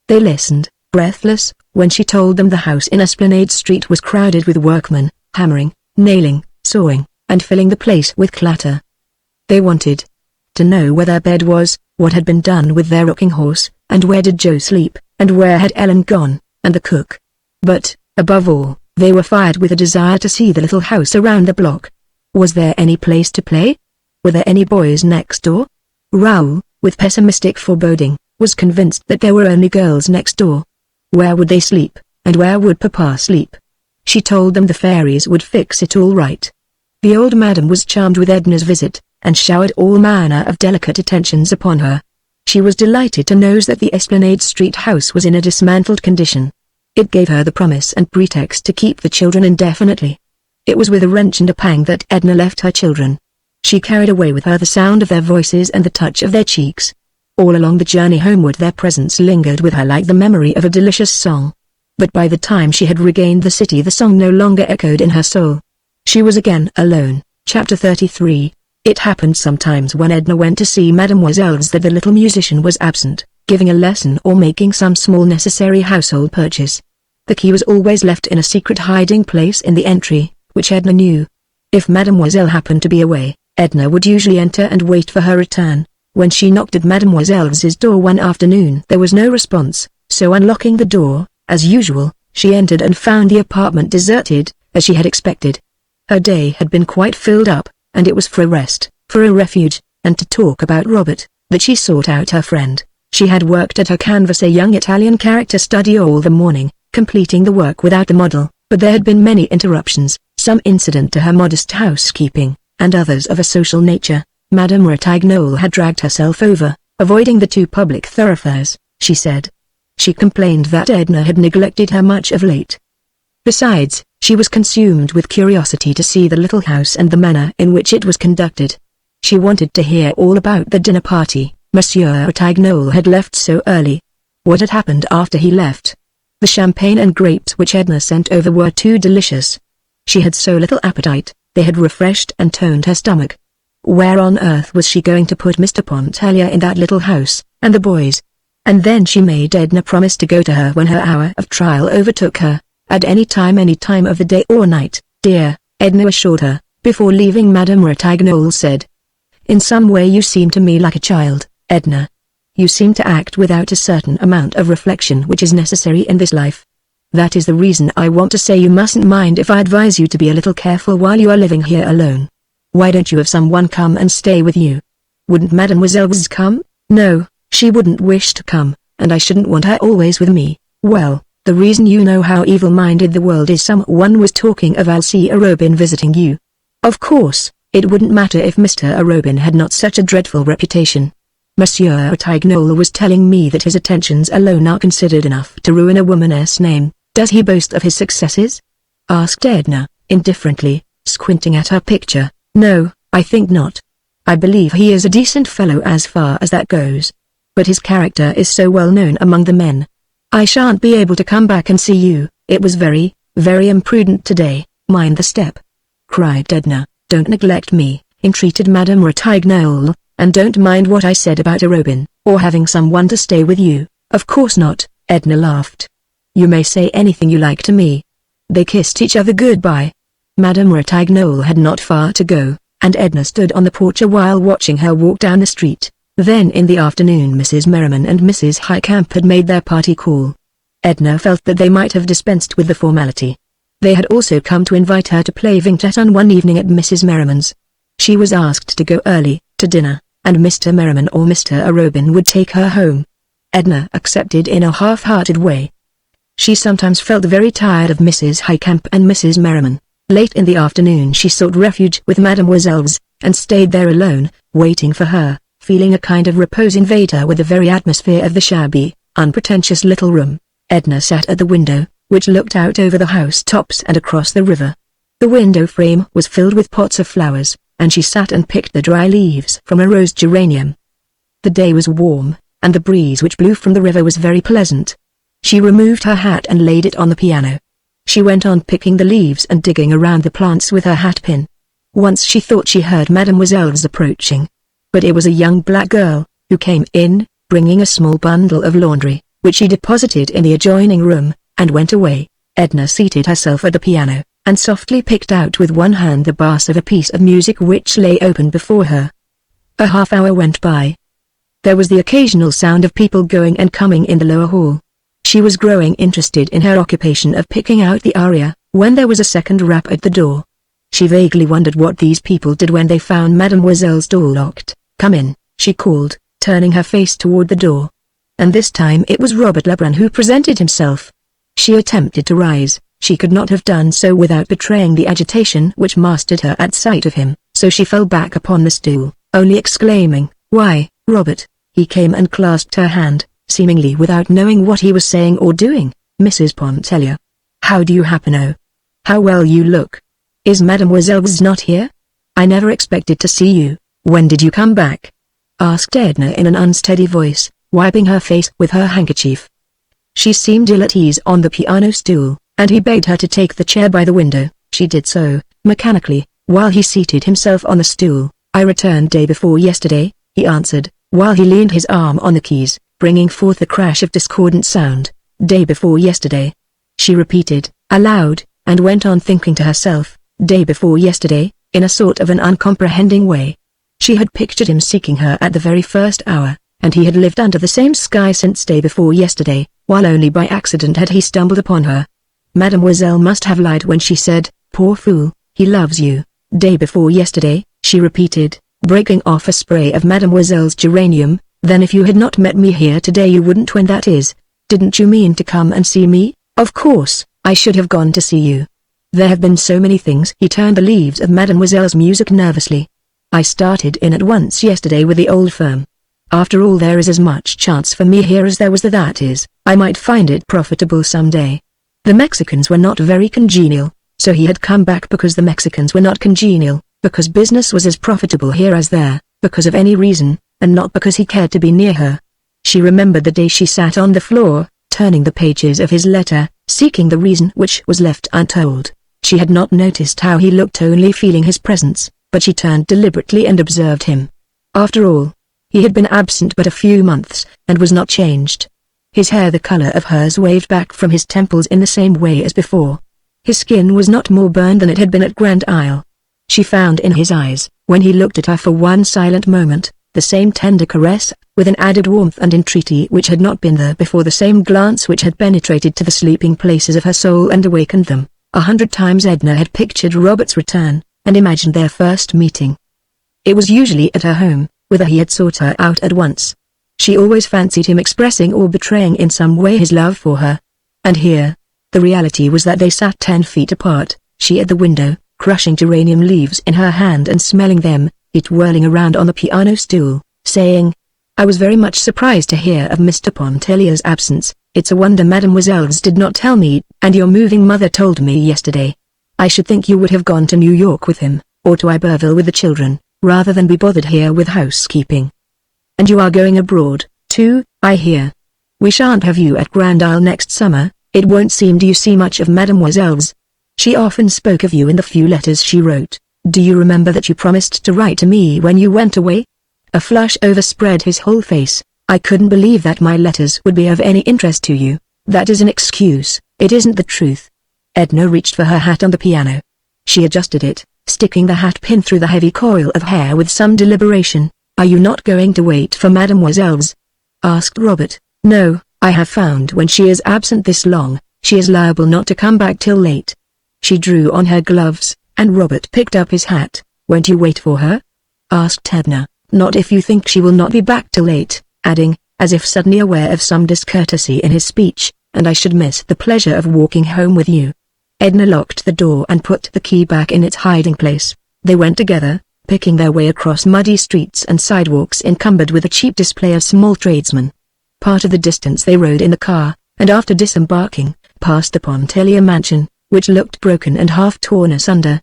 A: They listened, breathless, when she told them the house in Esplanade Street was crowded with workmen, hammering, nailing, sawing, and filling the place with clatter. They wanted to know where their bed was, what had been done with their rocking horse, and where did Joe sleep, and where had Ellen gone, and the cook. But, above all, they were fired with a desire to see the little house around the block. Was there any place to play? Were there any boys next door? Raoul, with pessimistic foreboding, was convinced that there were only girls next door. Where would they sleep, and where would Papa sleep? She told them the fairies would fix it all right. The old madam was charmed with Edna's visit, and showered all manner of delicate attentions upon her. She was delighted to know that the Esplanade Street house was in a dismantled condition. It gave her the promise and pretext to keep the children indefinitely. It was with a wrench and a pang that Edna left her children. She carried away with her the sound of their voices and the touch of their cheeks. All along the journey homeward their presence lingered with her like the memory of a delicious song. But by the time she had regained the city the song no longer echoed in her soul. She was again alone. Chapter 33. It happened sometimes when Edna went to see Mademoiselle's that the little musician was absent, giving a lesson or making some small necessary household purchase. The key was always left in a secret hiding place in the entry, which Edna knew. If Mademoiselle happened to be away, Edna would usually enter and wait for her return. When she knocked at Mademoiselle's door one afternoon there was no response, so unlocking the door, as usual, she entered and found the apartment deserted, as she had expected. Her day had been quite filled up, and it was for a rest, for a refuge, and to talk about Robert, that she sought out her friend. She had worked at her canvas, a young Italian character study, all the morning, completing the work without the model, but there had been many interruptions, some incident to her modest housekeeping, and others of a social nature. Madame Ratignolle had dragged herself over, avoiding the two public thoroughfares, she said. She complained that Edna had neglected her much of late. Besides, she was consumed with curiosity to see the little house and the manner in which it was conducted. She wanted to hear all about the dinner party. Monsieur Ratignolle had left so early. What had happened after he left? The champagne and grapes which Edna sent over were too delicious. She had so little appetite, they had refreshed and toned her stomach. Where on earth was she going to put Mr. Pontellier in that little house, and the boys? And then she made Edna promise to go to her when her hour of trial overtook her, at any time of the day or night. Dear, Edna assured her, before leaving. Madame Ratignolle said, "In some way you seem to me like a child, Edna. You seem to act without a certain amount of reflection which is necessary in this life. That is the reason I want to say you mustn't mind if I advise you to be a little careful while you are living here alone. Why don't you have someone come and stay with you?" "Wouldn't Mademoiselle come?" "No, she wouldn't wish to come, and I shouldn't want her always with me." "Well, the reason you know how evil-minded the world is. Someone was talking of Alcée Arobin visiting you. Of course, it wouldn't matter if Mr. Arobin had not such a dreadful reputation. Monsieur Ratignolle was telling me that his attentions alone are considered enough to ruin a woman's name." "Does he boast of his successes?" asked Edna, indifferently, squinting at her picture. "No, I think not. I believe he is a decent fellow as far as that goes. But his character is so well known among the men. I shan't be able to come back and see you. It was very, very imprudent today. Mind the step," cried Edna. "Don't neglect me," entreated Madame Ratignolle, "and don't mind what I said about Arobin, or having someone to stay with you." "Of course not," Edna laughed. "You may say anything you like to me." They kissed each other goodbye. Madame Ratignolle had not far to go, and Edna stood on the porch a while watching her walk down the street. Then in the afternoon Mrs. Merriman and Mrs. Highcamp had made their party call. Edna felt that they might have dispensed with the formality. They had also come to invite her to play vingt on one evening at Mrs. Merriman's. She was asked to go early, to dinner, and Mr. Merriman or Mr. Arobin would take her home. Edna accepted in a half-hearted way. She sometimes felt very tired of Mrs. Highcamp and Mrs. Merriman. Late in the afternoon she sought refuge with Mademoiselle's, and stayed there alone, waiting for her, feeling a kind of repose invade her with the very atmosphere of the shabby, unpretentious little room. Edna sat at the window, which looked out over the housetops and across the river. The window frame was filled with pots of flowers, and she sat and picked the dry leaves from a rose geranium. The day was warm, and the breeze which blew from the river was very pleasant. She removed her hat and laid it on the piano. She went on picking the leaves and digging around the plants with her hat pin. Once she thought she heard Mademoiselle's approaching. But it was a young black girl, who came in, bringing a small bundle of laundry, which she deposited in the adjoining room, and went away. Edna seated herself at the piano, and softly picked out with one hand the bass of a piece of music which lay open before her. A half-hour went by. There was the occasional sound of people going and coming in the lower hall. She was growing interested in her occupation of picking out the aria, when there was a second rap at the door. She vaguely wondered what these people did when they found Mademoiselle's door locked. "Come in," she called, turning her face toward the door. And this time it was Robert Lebrun who presented himself. She attempted to rise. She could not have done so without betraying the agitation which mastered her at sight of him, so she fell back upon the stool, only exclaiming, "Why, Robert!" He came and clasped her hand, seemingly without knowing what he was saying or doing. "Mrs. Pontellier. How do you happen? Oh, how well you look. Is Mademoiselle not here? I never expected to see you. When did you come back?" asked Edna in an unsteady voice, wiping her face with her handkerchief. She seemed ill at ease on the piano stool, and he begged her to take the chair by the window. She did so, mechanically, while he seated himself on the stool. "I returned day before yesterday," he answered, while he leaned his arm on the keys, bringing forth a crash of discordant sound. "Day before yesterday," she repeated, aloud, and went on thinking to herself, "Day before yesterday," in a sort of an uncomprehending way. She had pictured him seeking her at the very first hour, and he had lived under the same sky since day before yesterday, while only by accident had he stumbled upon her. Mademoiselle must have lied when she said, "Poor fool, he loves you." "Day before yesterday," she repeated, breaking off a spray of Mademoiselle's geranium. "Then if you had not met me here today you wouldn't. When that is, didn't you mean to come and see me?" "Of course, I should have gone to see you. There have been so many things." He turned the leaves of Mademoiselle's music nervously. "I started in at once yesterday with the old firm. After all, there is as much chance for me here as there was there. That is, I might find it profitable someday." The Mexicans were not very congenial, so he had come back because the Mexicans were not congenial, because business was as profitable here as there, because of any reason, and not because he cared to be near her. She remembered the day she sat on the floor, turning the pages of his letter, seeking the reason which was left untold. She had not noticed how he looked, only feeling his presence, but she turned deliberately and observed him. After all, he had been absent but a few months, and was not changed. His hair, the color of hers, waved back from his temples in the same way as before. His skin was not more burned than it had been at Grand Isle. She found in his eyes, when he looked at her for one silent moment, the same tender caress, with an added warmth and entreaty which had not been there before, the same glance which had penetrated to the sleeping places of her soul and awakened them. 100 times Edna had pictured Robert's return, and imagined their first meeting. It was usually at her home, whither he had sought her out at once. She always fancied him expressing or betraying in some way his love for her. And here, the reality was that they sat 10 feet apart, she at the window, crushing geranium leaves in her hand and smelling them, he twirling around on the piano stool, saying, "I was very much surprised to hear of Mr. Pontellier's absence. It's a wonder Mademoiselle's did not tell me, and your moving mother told me yesterday. I should think you would have gone to New York with him, or to Iberville with the children, rather than be bothered here with housekeeping. And you are going abroad, too, I hear. We shan't have you at Grand Isle next summer. It won't seem. Do you see much of Mademoiselle's? She often spoke of you in the few letters she wrote. Do you remember that you promised to write to me when you went away?" A flush overspread his whole face. "I couldn't believe that my letters would be of any interest to you. That is an excuse, it isn't the truth." Edna reached for her hat on the piano. She adjusted it, sticking the hat pin through the heavy coil of hair with some deliberation. "Are you not going to wait for Mademoiselle's?" asked Robert. "No, I have found when she is absent this long, she is liable not to come back till late." She drew on her gloves, and Robert picked up his hat. "Won't you wait for her?" asked Edna. "Not if you think she will not be back till late," adding, as if suddenly aware of some discourtesy in his speech, "and I should miss the pleasure of walking home with you." Edna locked the door and put the key back in its hiding place. They went together, picking their way across muddy streets and sidewalks encumbered with a cheap display of small tradesmen. Part of the distance they rode in the car, and after disembarking, passed the Pontellier mansion, which looked broken and half torn asunder.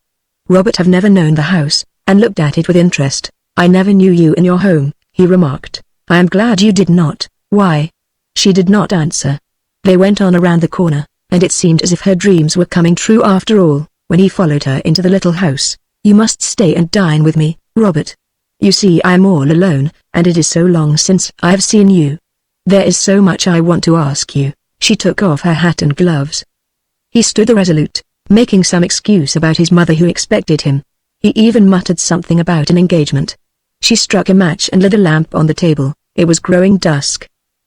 A: Robert had never known the house, and looked at it with interest. "I never knew you in your home," he remarked. "I am glad you did not." "Why?" She did not answer. They went on around the corner, and it seemed as if her dreams were coming true after all, when he followed her into the little house. "You must stay and dine with me, Robert. You see, I am all alone, and it is so long since I have seen you. There is so much I want to ask you." She took off her hat and gloves. He stood irresolute, making some excuse about his mother who expected him. He even muttered something about an engagement. She struck a match and lit a lamp on the table. It was growing dusk.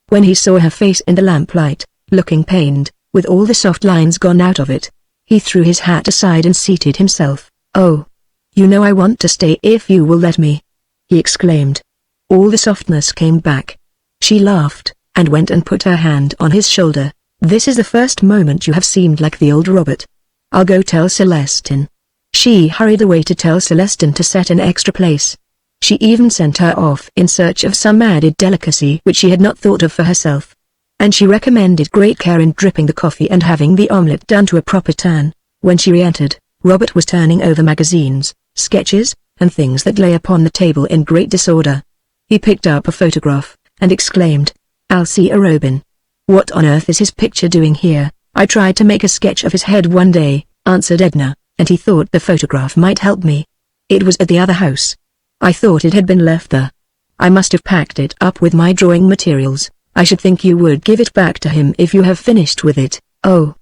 A: When he saw her face in the lamplight, looking pained, with all the soft lines gone out of it, he threw his hat aside and seated himself. "Oh, you know I want to stay if you will let me," he exclaimed. All the softness came back. She laughed, and went and put her hand on his shoulder. "This is the first moment you have seemed like the old Robert. I'll go tell Celestine." She hurried away to tell Celestine to set an extra place. She even sent her off in search of some added delicacy which she had not thought of for herself. And she recommended great care in dripping the coffee and having the omelette done to a proper turn. When she re-entered, Robert was turning over magazines, sketches, and things that lay upon the table in great disorder. He picked up a photograph, and exclaimed, "Alcée Arobin. What on earth is his picture doing here?" "I tried to make a sketch of his head one day," answered Edna, and he thought the photograph might help me. It was at the other house. I thought it had been left there. I must have packed it up with my drawing materials. I should think you would give it back to him if you have finished with it. Oh.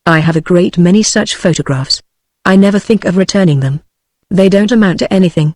A: I have a great many such photographs. I never think of returning them. They don't amount to anything.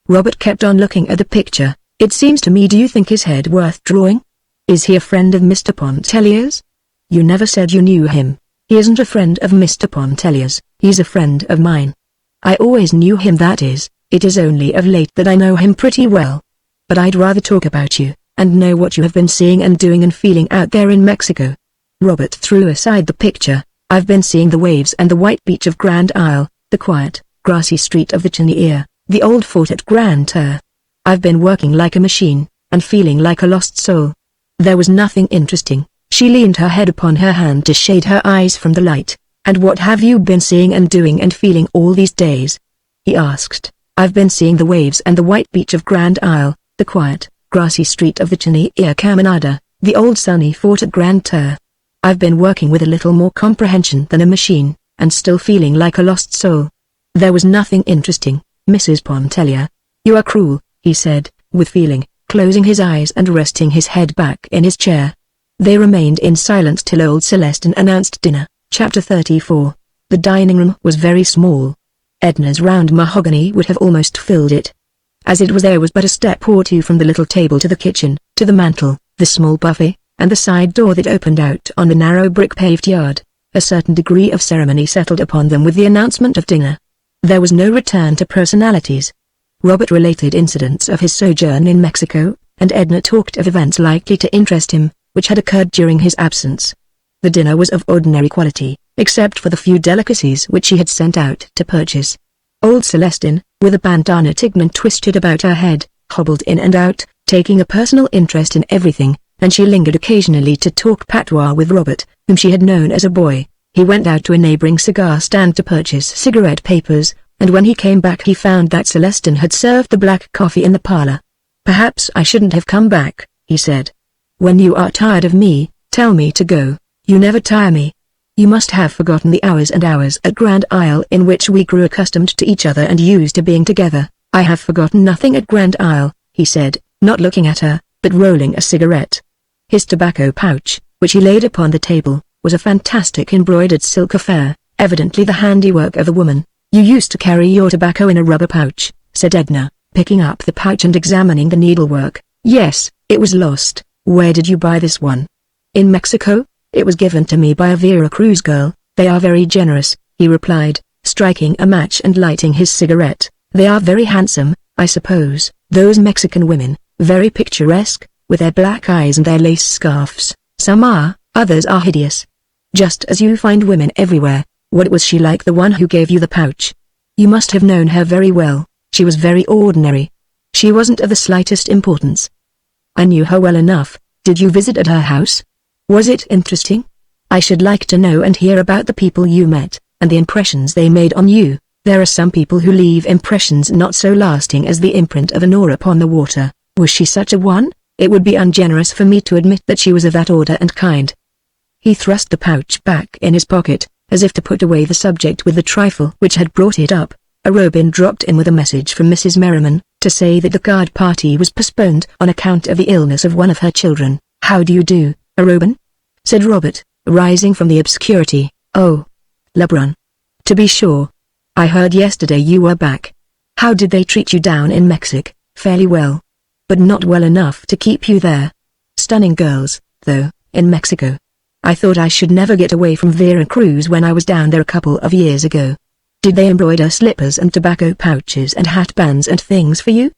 A: Robert kept on looking at the picture. It seems to me, do you think his head worth drawing? Is he a friend of Mr. Pontellier's? You never said you knew him. He isn't a friend of Mr. Pontellier's, he's a friend of mine. I always knew him, that is, it is only of late that I know him pretty well. But I'd rather talk about you, and know what you have been seeing and doing and feeling out there in Mexico. Robert threw aside the picture. I've been seeing the waves and the white beach of Grand Isle, the quiet, grassy street of the Cheniere, the old fort at Grand Terre. I've been working like a machine, and feeling like a lost soul. There was nothing interesting. She leaned her head upon her hand to shade her eyes from the light. And what have you been seeing and doing and feeling all these days? He asked. I've been seeing the waves and the white beach of Grand Isle, the quiet, grassy street of the Cheniere Caminada, the old sunny fort at Grand Terre. I've been working with a little more comprehension than a machine, and still feeling like a lost soul. There was nothing interesting, Mrs. Pontellier. You are cruel, he said, with feeling, closing his eyes and resting his head back in his chair. They remained in silence till old Celestine announced dinner. Chapter 34. The dining room was very small. Edna's round mahogany would have almost filled it. As it was, there was but a step or two from the little table to the kitchen, to the mantel, the small buffet, and the side door that opened out on the narrow brick-paved yard. A certain degree of ceremony settled upon them with the announcement of dinner. There was no return to personalities. Robert related incidents of his sojourn in Mexico, and Edna talked of events likely to interest him, which had occurred during his absence. The dinner was of ordinary quality, except for the few delicacies which she had sent out to purchase. Old Celestine, with a bandana tignon twisted about her head, hobbled in and out, taking a personal interest in everything, and she lingered occasionally to talk patois with Robert, whom she had known as a boy. He went out to a neighboring cigar stand to purchase cigarette papers, and when he came back he found that Celestine had served the black coffee in the parlor. Perhaps I shouldn't have come back, he said. When you are tired of me, tell me to go. You never tire me. You must have forgotten the hours and hours at Grand Isle in which we grew accustomed to each other and used to being together. I have forgotten nothing at Grand Isle, he said, not looking at her, but rolling a cigarette. His tobacco pouch, which he laid upon the table, was a fantastic embroidered silk affair, evidently the handiwork of a woman. You used to carry your tobacco in a rubber pouch, said Edna, picking up the pouch and examining the needlework. Yes, it was lost. Where did you buy this one? In Mexico? It was given to me by a Vera Cruz girl. They are very generous, he replied, striking a match and lighting his cigarette. They are very handsome, I suppose, those Mexican women, very picturesque, with their black eyes and their lace scarfs. Some are, others are hideous. Just as you find women everywhere. What was she like, the one who gave you the pouch? You must have known her very well. She was very ordinary. She wasn't of the slightest importance. I knew her well enough. Did you visit at her house? Was it interesting? I should like to know and hear about the people you met, and the impressions they made on you. There are some people who leave impressions not so lasting as the imprint of an oar upon the water. Was she such a one? It would be ungenerous for me to admit that she was of that order and kind. He thrust the pouch back in his pocket, as if to put away the subject with the trifle which had brought it up. A Robin dropped in with a message from Mrs. Merriman, to say that the card party was postponed on account of the illness of one of her children. How do you do, Robin? Said Robert, rising from the obscurity. Oh, Lebrun. To be sure. I heard yesterday you were back. How did they treat you down in Mexico? Fairly well. But not well enough to keep you there. Stunning girls, though, in Mexico. I thought I should never get away from Vera Cruz when I was down there a couple of years ago. Did they embroider slippers and tobacco pouches and hat bands and things for you?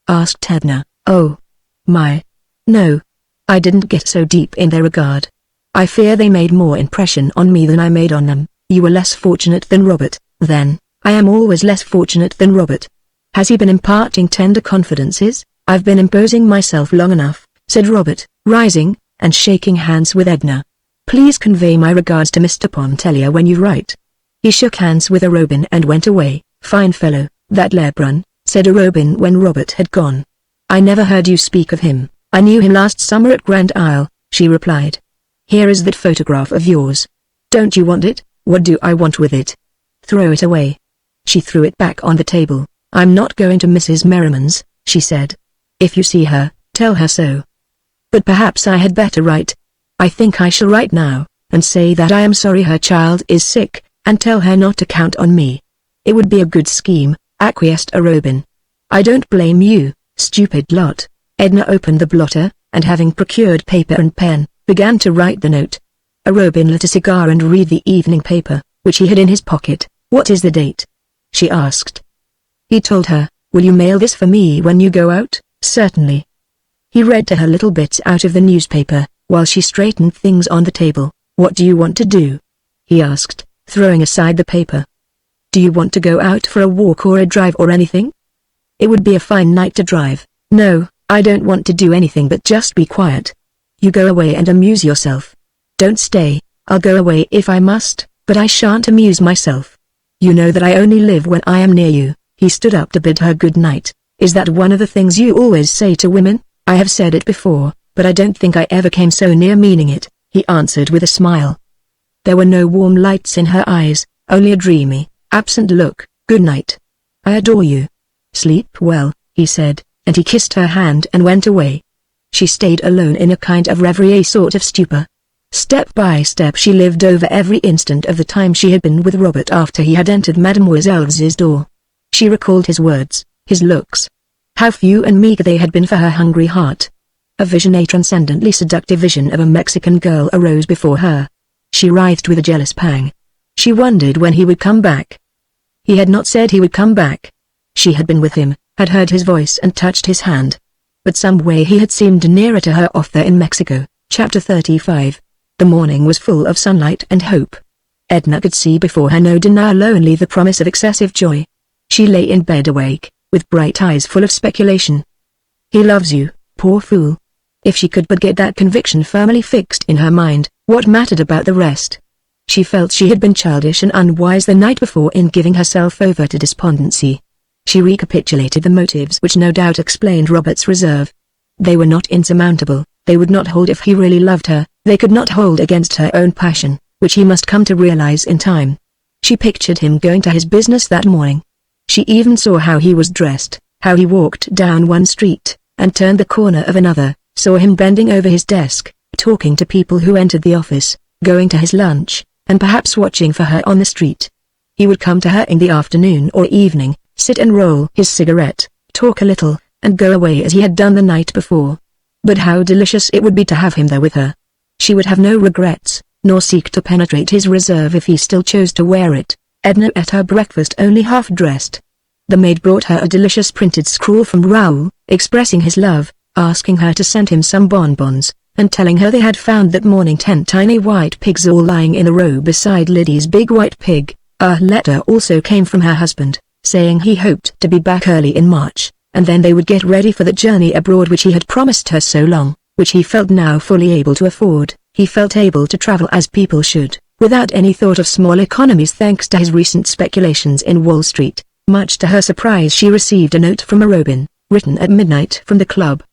A: Asked Edna. Oh. My. No. I didn't get so deep in their regard. I fear they made more impression on me than I made on them. You were less fortunate than Robert, then. I am always less fortunate than Robert. Has he been imparting tender confidences? I've been imposing myself long enough, said Robert, rising, and shaking hands with Edna. Please convey my regards to Mr. Pontellier when you write. He shook hands with a Robin and went away. Fine fellow, that Lebrun, said a Robin when Robert had gone. I never heard you speak of him. I knew him last summer at Grand Isle, she replied. Here is that photograph of yours. Don't you want it? What do I want with it? Throw it away. She threw it back on the table. "I'm not going to Mrs. Merriman's," she said. "If you see her, tell her so." "But perhaps I had better write." "I think I shall write now, and say that I am sorry her child is sick, and tell her not to count on me." "It would be a good scheme," acquiesced Robin. "I don't blame you, stupid lot." Edna opened the blotter, and having procured paper and pen, began to write the note. Robin lit a cigar and read the evening paper, which he had in his pocket. "What is the date?" she asked. He told her. "Will you mail this for me when you go out?" "Certainly." He read to her little bits out of the newspaper, while she straightened things on the table. "What do you want to do?" he asked, throwing aside the paper. "Do you want to go out for a walk or a drive or anything?" "It would be a fine night to drive." "No, I don't want to do anything but just be quiet. You go away and amuse yourself." "Don't stay." "I'll go away if I must, but I shan't amuse myself. You know that I only live when I am near you." He stood up to bid her good night. "Is that one of the things you always say to women?" "I have said it before, but I don't think I ever came so near meaning it," he answered with a smile. There were no warm lights in her eyes, only a dreamy, absent look. "Good night. I adore you. Sleep well," he said, and he kissed her hand and went away. She stayed alone in a kind of reverie, a sort of stupor. Step by step she lived over every instant of the time she had been with Robert after he had entered Mademoiselle's door. She recalled his words, his looks. How few and meager they had been for her hungry heart. A vision, a transcendently seductive vision of a Mexican girl, arose before her. She writhed with a jealous pang. She wondered when he would come back. He had not said he would come back. She had been with him, had heard his voice and touched his hand. But some way he had seemed nearer to her off there in Mexico. Chapter 35. The morning was full of sunlight and hope. Edna could see before her no denial, only the promise of excessive joy. She lay in bed awake, with bright eyes full of speculation. He loves you, poor fool. If she could but get that conviction firmly fixed in her mind, what mattered about the rest? She felt she had been childish and unwise the night before in giving herself over to despondency. She recapitulated the motives which no doubt explained Robert's reserve. They were not insurmountable, they would not hold if he really loved her, they could not hold against her own passion, which he must come to realize in time. She pictured him going to his business that morning. She even saw how he was dressed, how he walked down one street, and turned the corner of another, saw him bending over his desk, talking to people who entered the office, going to his lunch, and perhaps watching for her on the street. He would come to her in the afternoon or evening, sit and roll his cigarette, talk a little, and go away as he had done the night before. But how delicious it would be to have him there with her. She would have no regrets, nor seek to penetrate his reserve if he still chose to wear it. Edna ate her breakfast only half-dressed. The maid brought her a delicious printed scrawl from Raoul, expressing his love, asking her to send him some bonbons, and telling her they had found that morning 10 tiny white pigs all lying in a row beside Liddy's big white pig. A letter also came from her husband, saying he hoped to be back early in March, and then they would get ready for the journey abroad which he had promised her so long, which he felt now fully able to afford. He felt able to travel as people should, without any thought of small economies, thanks to his recent speculations in Wall Street. Much to her surprise, she received a note from Robin, written at midnight from the club.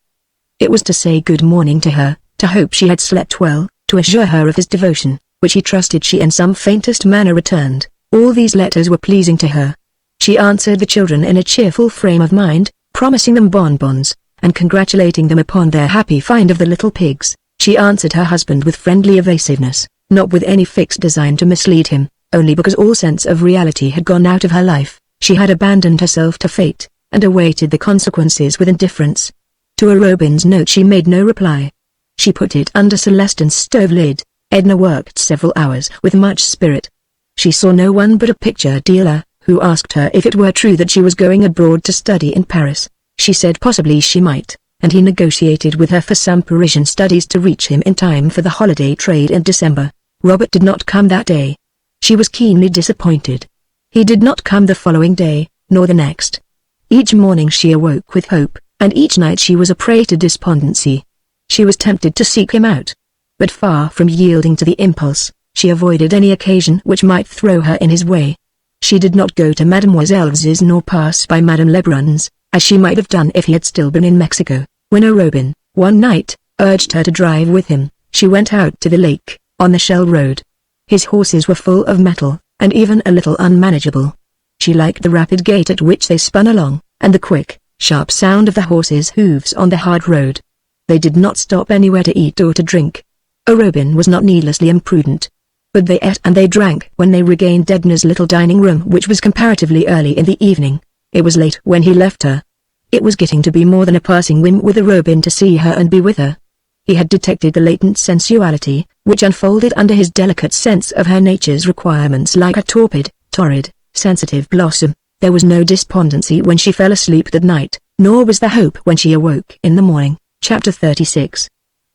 A: It was to say good morning to her, to hope she had slept well, to assure her of his devotion, which he trusted she in some faintest manner returned. All these letters were pleasing to her. She answered the children in a cheerful frame of mind, promising them bonbons, and congratulating them upon their happy find of the little pigs. She answered her husband with friendly evasiveness, not with any fixed design to mislead him, only because all sense of reality had gone out of her life. She had abandoned herself to fate, and awaited the consequences with indifference. To Robin's note she made no reply. She put it under Celestine's stove lid. Edna worked several hours with much spirit. She saw no one but a picture dealer, who asked her if it were true that she was going abroad to study in Paris. She said possibly she might, and he negotiated with her for some Parisian studies to reach him in time for the holiday trade in December. Robert did not come that day. She was keenly disappointed. He did not come the following day, nor the next. Each morning she awoke with hope, and each night she was a prey to despondency. She was tempted to seek him out. But far from yielding to the impulse, she avoided any occasion which might throw her in his way. She did not go to Mademoiselle's nor pass by Madame Lebrun's, as she might have done if he had still been in Mexico. When Robin, one night, urged her to drive with him, she went out to the lake, on the Shell Road. His horses were full of mettle, and even a little unmanageable. She liked the rapid gait at which they spun along, and the quick, sharp sound of the horses' hooves on the hard road. They did not stop anywhere to eat or to drink. Robin was not needlessly imprudent. But they ate and they drank when they regained Edna's little dining room, which was comparatively early in the evening. It was late when he left her. It was getting to be more than a passing whim with Robin to see her and be with her. He had detected the latent sensuality, which unfolded under his delicate sense of her nature's requirements like a torrid, sensitive blossom. There was no despondency when she fell asleep that night, nor was there hope when she awoke in the morning. Chapter 36.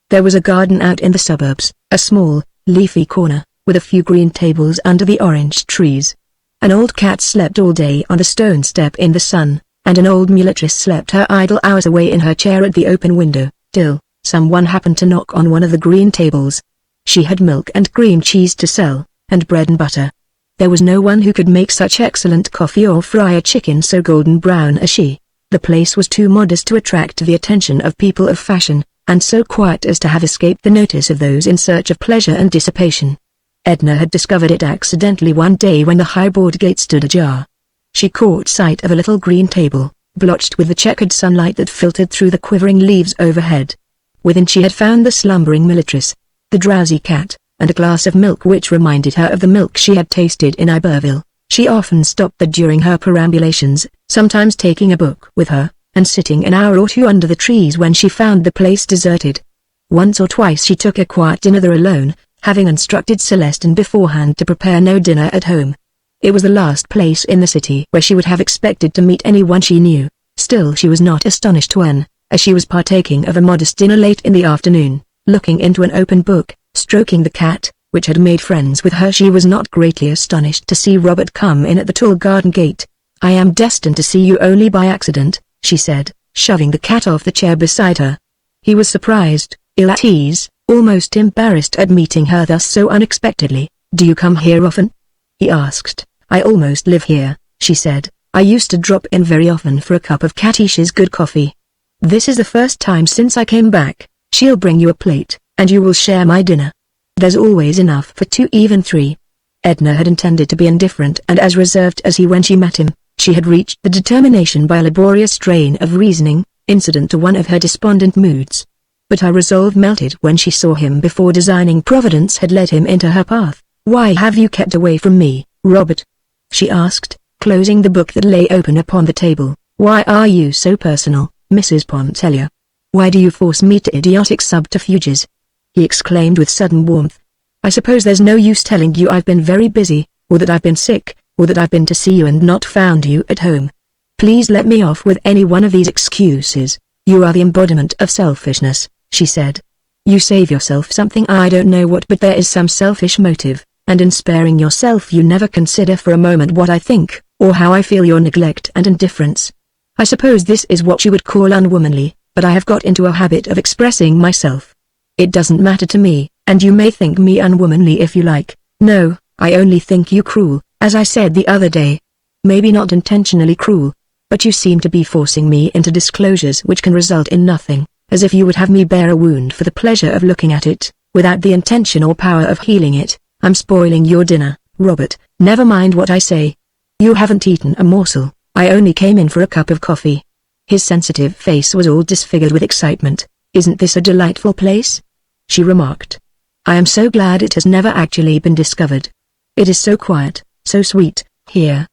A: There was a garden out in the suburbs, a small, leafy corner, with a few green tables under the orange trees. An old cat slept all day on the stone step in the sun, and an old mulatress slept her idle hours away in her chair at the open window, till someone happened to knock on one of the green tables. She had milk and cream cheese to sell, and bread and butter. There was no one who could make such excellent coffee or fry a chicken so golden brown as she. The place was too modest to attract the attention of people of fashion, and so quiet as to have escaped the notice of those in search of pleasure and dissipation. Edna had discovered it accidentally one day when the high board gate stood ajar. She caught sight of a little green table, blotched with the checkered sunlight that filtered through the quivering leaves overhead. Within she had found the slumbering mulatress, the drowsy cat, and a glass of milk which reminded her of the milk she had tasted in Iberville. She often stopped there during her perambulations, sometimes taking a book with her, and sitting an hour or two under the trees when she found the place deserted. Once or twice she took a quiet dinner there alone, having instructed Celestine beforehand to prepare no dinner at home. It was the last place in the city where she would have expected to meet anyone she knew. Still she was not astonished when, as she was partaking of a modest dinner late in the afternoon, looking into an open book, stroking the cat, which had made friends with her, she was not greatly astonished to see Robert come in at the tall garden gate. "I am destined to see you only by accident," she said, shoving the cat off the chair beside her. He was surprised, ill at ease, almost embarrassed at meeting her thus so unexpectedly. "Do you come here often?" he asked. "I almost live here," she said. "I used to drop in very often for a cup of Catish's good coffee. This is the first time since I came back. She'll bring you a plate, and you will share my dinner. There's always enough for 2, even 3. Edna had intended to be indifferent and as reserved as he when she met him. She had reached the determination by a laborious strain of reasoning, incident to one of her despondent moods. But her resolve melted when she saw him before designing Providence had led him into her path. "Why have you kept away from me, Robert?" she asked, closing the book that lay open upon the table. "Why are you so personal, Mrs. Pontellier? Why do you force me to idiotic subterfuges?" he exclaimed with sudden warmth. "I suppose there's no use telling you I've been very busy, or that I've been sick, or that I've been to see you and not found you at home. Please let me off with any one of these excuses. You are the embodiment of selfishness," she said. "You save yourself something, I don't know what, but there is some selfish motive, and in sparing yourself you never consider for a moment what I think, or how I feel your neglect and indifference. I suppose this is what you would call unwomanly, but I have got into a habit of expressing myself. It doesn't matter to me, and you may think me unwomanly if you like. No, I only think you cruel, as I said the other day. Maybe not intentionally cruel, but you seem to be forcing me into disclosures which can result in nothing, as if you would have me bear a wound for the pleasure of looking at it, without the intention or power of healing it. I'm spoiling your dinner, Robert. Never mind what I say. You haven't eaten a morsel. I only came in for a cup of coffee." His sensitive face was all disfigured with excitement. "Isn't this a delightful place?" she remarked. "I am so glad it has never actually been discovered. It is so quiet, so sweet, here.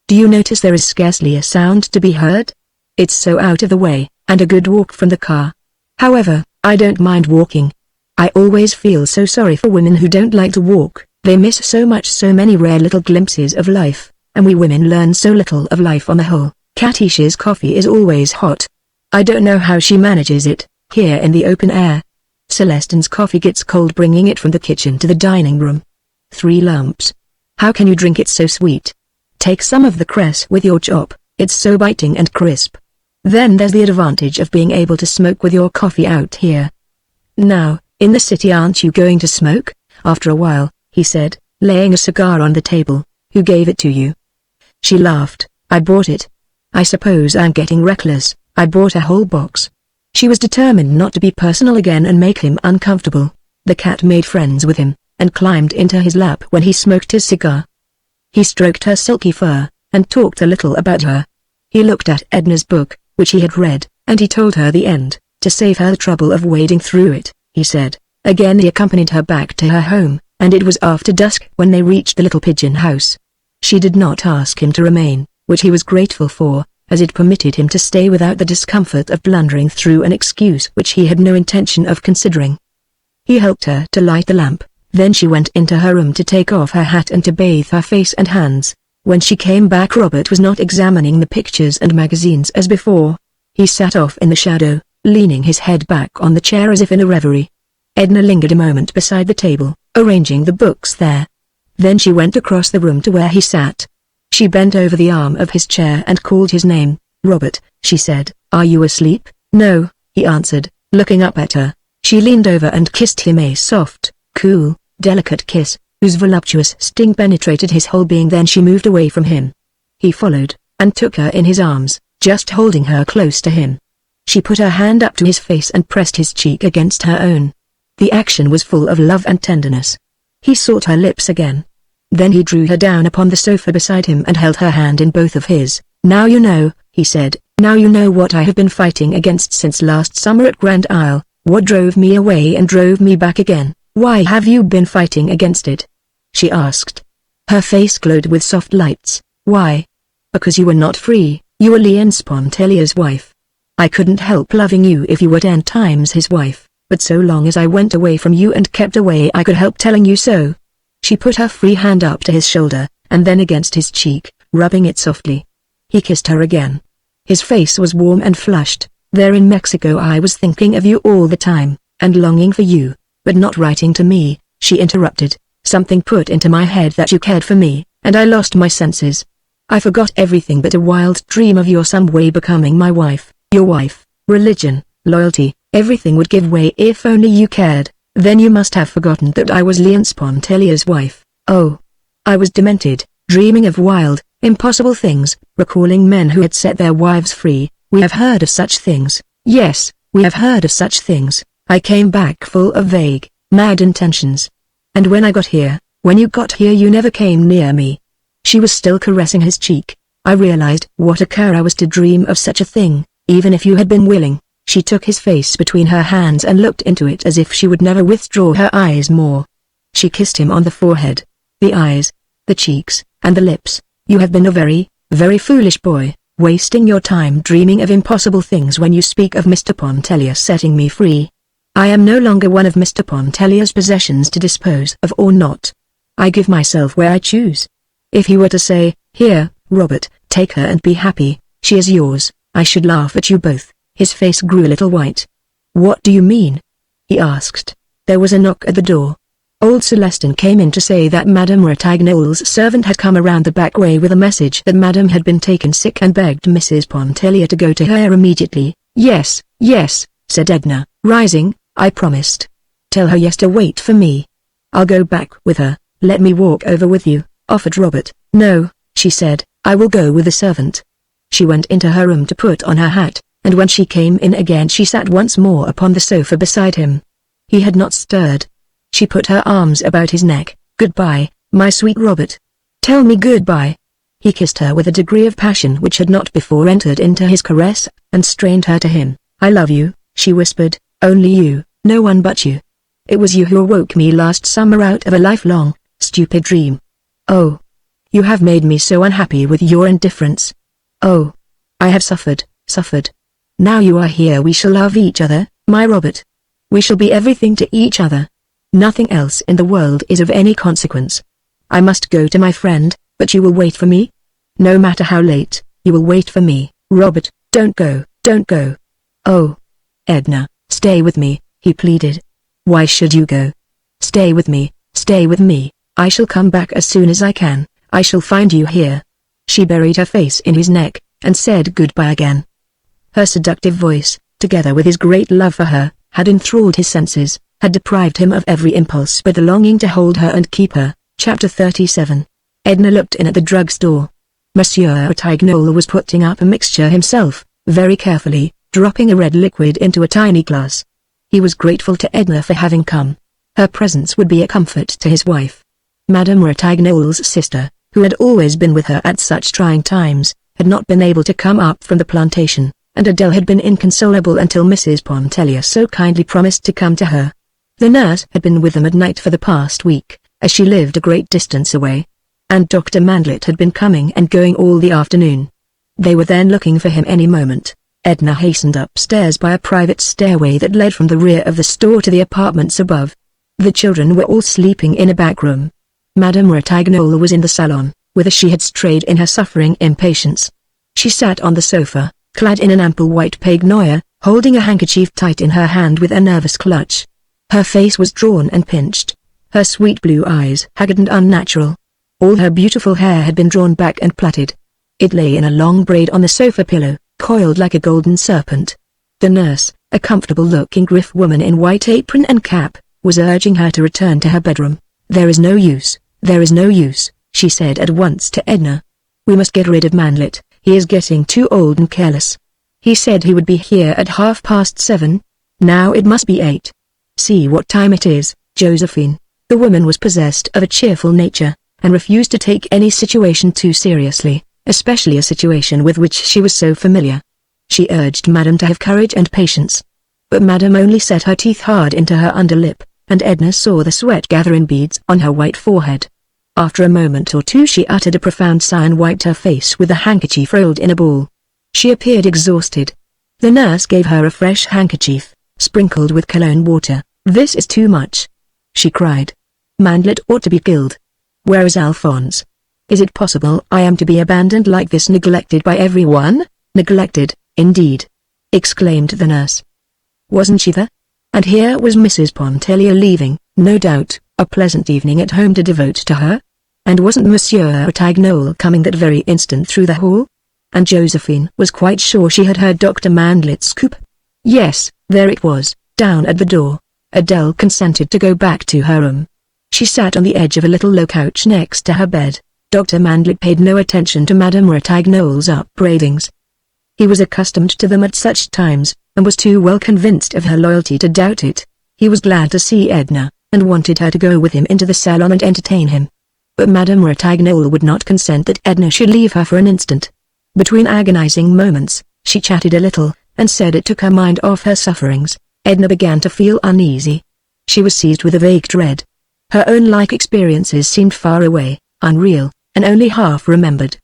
A: Do you notice there is scarcely a sound to be heard? It's so out of the way, and a good walk from the car. However, I don't mind walking. I always feel so sorry for women who don't like to walk. They miss so much, so many rare little glimpses of life, and we women learn so little of life on the whole. Catish's coffee is always hot. I don't know how she manages it, here in the open air. Celestine's coffee gets cold bringing it from the kitchen to the dining room. 3 lumps. How can you drink it so sweet? Take some of the cress with your chop, it's so biting and crisp. Then there's the advantage of being able to smoke with your coffee out here. Now, in the city aren't you going to smoke, after a while?" he said, laying a cigar on the table. "Who gave it to you?" She laughed. "I bought it. I suppose I'm getting reckless. I bought a whole box." She was determined not to be personal again and make him uncomfortable. The cat made friends with him, and climbed into his lap when he smoked his cigar. He stroked her silky fur, and talked a little about her. He looked at Edna's book, which he had read, and he told her the end, to save her the trouble of wading through it, he said. Again he accompanied her back to her home, and it was after dusk when they reached the little pigeon house. She did not ask him to remain, which he was grateful for, as it permitted him to stay without the discomfort of blundering through an excuse which he had no intention of considering. He helped her to light the lamp, then she went into her room to take off her hat and to bathe her face and hands. When she came back, Robert was not examining the pictures and magazines as before. He sat off in the shadow, leaning his head back on the chair as if in a reverie. Edna lingered a moment beside the table, arranging the books there. Then she went across the room to where he sat. She bent over the arm of his chair and called his name. "Robert," she said, "are you asleep?" "No," he answered, looking up at her. She leaned over and kissed him, a soft, cool, delicate kiss, whose voluptuous sting penetrated his whole being. Then she moved away from him. He followed, and took her in his arms, just holding her close to him. She put her hand up to his face and pressed his cheek against her own. The action was full of love and tenderness. He sought her lips again. Then he drew her down upon the sofa beside him and held her hand in both of his. "Now you know," he said, "now you know what I have been fighting against since last summer at Grand Isle, what drove me away and drove me back again." "Why have you been fighting against it?" she asked. Her face glowed with soft lights. "Why?" "Because you were not free, you were Leonce Pontellier's wife. I couldn't help loving you if you were 10 times his wife, but so long as I went away from you and kept away I could help telling you so." She put her free hand up to his shoulder, and then against his cheek, rubbing it softly. He kissed her again. His face was warm and flushed. "There in Mexico I was thinking of you all the time, and longing for you, but not writing to me," she interrupted. "Something put into my head that you cared for me, and I lost my senses. I forgot everything but a wild dream of your some way becoming my wife. Your wife, religion, loyalty, everything would give way if only you cared. Then you must have forgotten that I was Leonce Pontellier's wife." "Oh." I was demented, dreaming of wild, impossible things, recalling men who had set their wives free. "We have heard of such things." "Yes, we have heard of such things." "I came back full of vague, mad intentions. And when I got here, when you got here you never came near me." She was still caressing his cheek. "I realized what a cur I was to dream of such a thing, even if you had been willing." She took his face between her hands and looked into it as if she would never withdraw her eyes more. She kissed him on the forehead, the eyes, the cheeks, and the lips. "You have been a very, very foolish boy, wasting your time dreaming of impossible things when you speak of Mr. Pontellier setting me free. I am no longer one of Mr. Pontellier's possessions to dispose of or not. I give myself where I choose. If he were to say, 'Here, Robert, take her and be happy, she is yours,' I should laugh at you both." His face grew a little white. "What do you mean?" he asked. There was a knock at the door. Old Celestin came in to say that Madame Ratignolle's servant had come around the back way with a message that Madame had been taken sick and begged Mrs. Pontellier to go to her immediately. "Yes, yes," said Edna, rising, "I promised. Tell her yes to wait for me. I'll go back with her." "Let me walk over with you," offered Robert. "No," she said, "I will go with the servant." She went into her room to put on her hat, and when she came in again she sat once more upon the sofa beside him. He had not stirred. She put her arms about his neck. "Goodbye, my sweet Robert. Tell me goodbye." He kissed her with a degree of passion which had not before entered into his caress, and strained her to him. "I love you," she whispered, "only you, no one but you. It was you who awoke me last summer out of a lifelong, stupid dream. Oh, you have made me so unhappy with your indifference. Oh, I have suffered, suffered. Now you are here we shall love each other, my Robert. We shall be everything to each other. Nothing else in the world is of any consequence. I must go to my friend, but you will wait for me? No matter how late, you will wait for me. Robert, don't go, don't go." "Oh, Edna, stay with me," he pleaded. "Why should you go? Stay with me, stay with me. I shall come back as soon as I can. I shall find you here." She buried her face in his neck, and said goodbye again. Her seductive voice, together with his great love for her, had enthralled his senses, had deprived him of every impulse but the longing to hold her and keep her. Chapter 37. Edna looked in at the drugstore. Monsieur Ratignolles was putting up a mixture himself, very carefully, dropping a red liquid into a tiny glass. He was grateful to Edna for having come. Her presence would be a comfort to his wife. Madame Ratignolles' sister, who had always been with her at such trying times, had not been able to come up from the plantation, and Adele had been inconsolable until Mrs. Pontellier so kindly promised to come to her. The nurse had been with them at night for the past week, as she lived a great distance away. And Dr. Mandlet had been coming and going all the afternoon. They were then looking for him any moment. Edna hastened upstairs by a private stairway that led from the rear of the store to the apartments above. The children were all sleeping in a back room. Madame Ratignolle was in the salon, whither she had strayed in her suffering impatience. She sat on the sofa, clad in an ample white peignoir, holding a handkerchief tight in her hand with a nervous clutch. Her face was drawn and pinched. Her sweet blue eyes haggard and unnatural. All her beautiful hair had been drawn back and plaited. It lay in a long braid on the sofa pillow, coiled like a golden serpent. The nurse, a comfortable-looking griff woman in white apron and cap, was urging her to return to her bedroom. "There is no use, she said at once to Edna. "We must get rid of Mandlet, he is getting too old and careless. He said he would be here at 7:30. Now it must be 8. See what time it is, Josephine." The woman was possessed of a cheerful nature, and refused to take any situation too seriously, especially a situation with which she was so familiar. She urged Madame to have courage and patience. But Madame only set her teeth hard into her underlip, and Edna saw the sweat gather in beads on her white forehead. After a moment or two she uttered a profound sigh and wiped her face with a handkerchief rolled in a ball. She appeared exhausted. The nurse gave her a fresh handkerchief, sprinkled with cologne water. "This is too much," she cried. "Mandlet ought to be killed. Where is Alphonse? Is it possible I am to be abandoned like this, neglected by everyone?" "Neglected, indeed!" exclaimed the nurse. "Wasn't she there?" And here was Mrs. Pontellier leaving, no doubt, a pleasant evening at home to devote to her. And wasn't Monsieur Ratignolle coming that very instant through the hall? And Josephine was quite sure she had heard Dr. Mandlet's coupe. Yes, there it was, down at the door. Adele consented to go back to her room. She sat on the edge of a little low couch next to her bed. Dr. Mandlet paid no attention to Madame Ratignolle's upbraidings. He was accustomed to them at such times, and was too well convinced of her loyalty to doubt it. He was glad to see Edna, and wanted her to go with him into the salon and entertain him. But Madame Ratignolle would not consent that Edna should leave her for an instant. Between agonizing moments, she chatted a little, and said it took her mind off her sufferings. Edna began to feel uneasy. She was seized with a vague dread. Her own like experiences seemed far away, unreal, and only half remembered.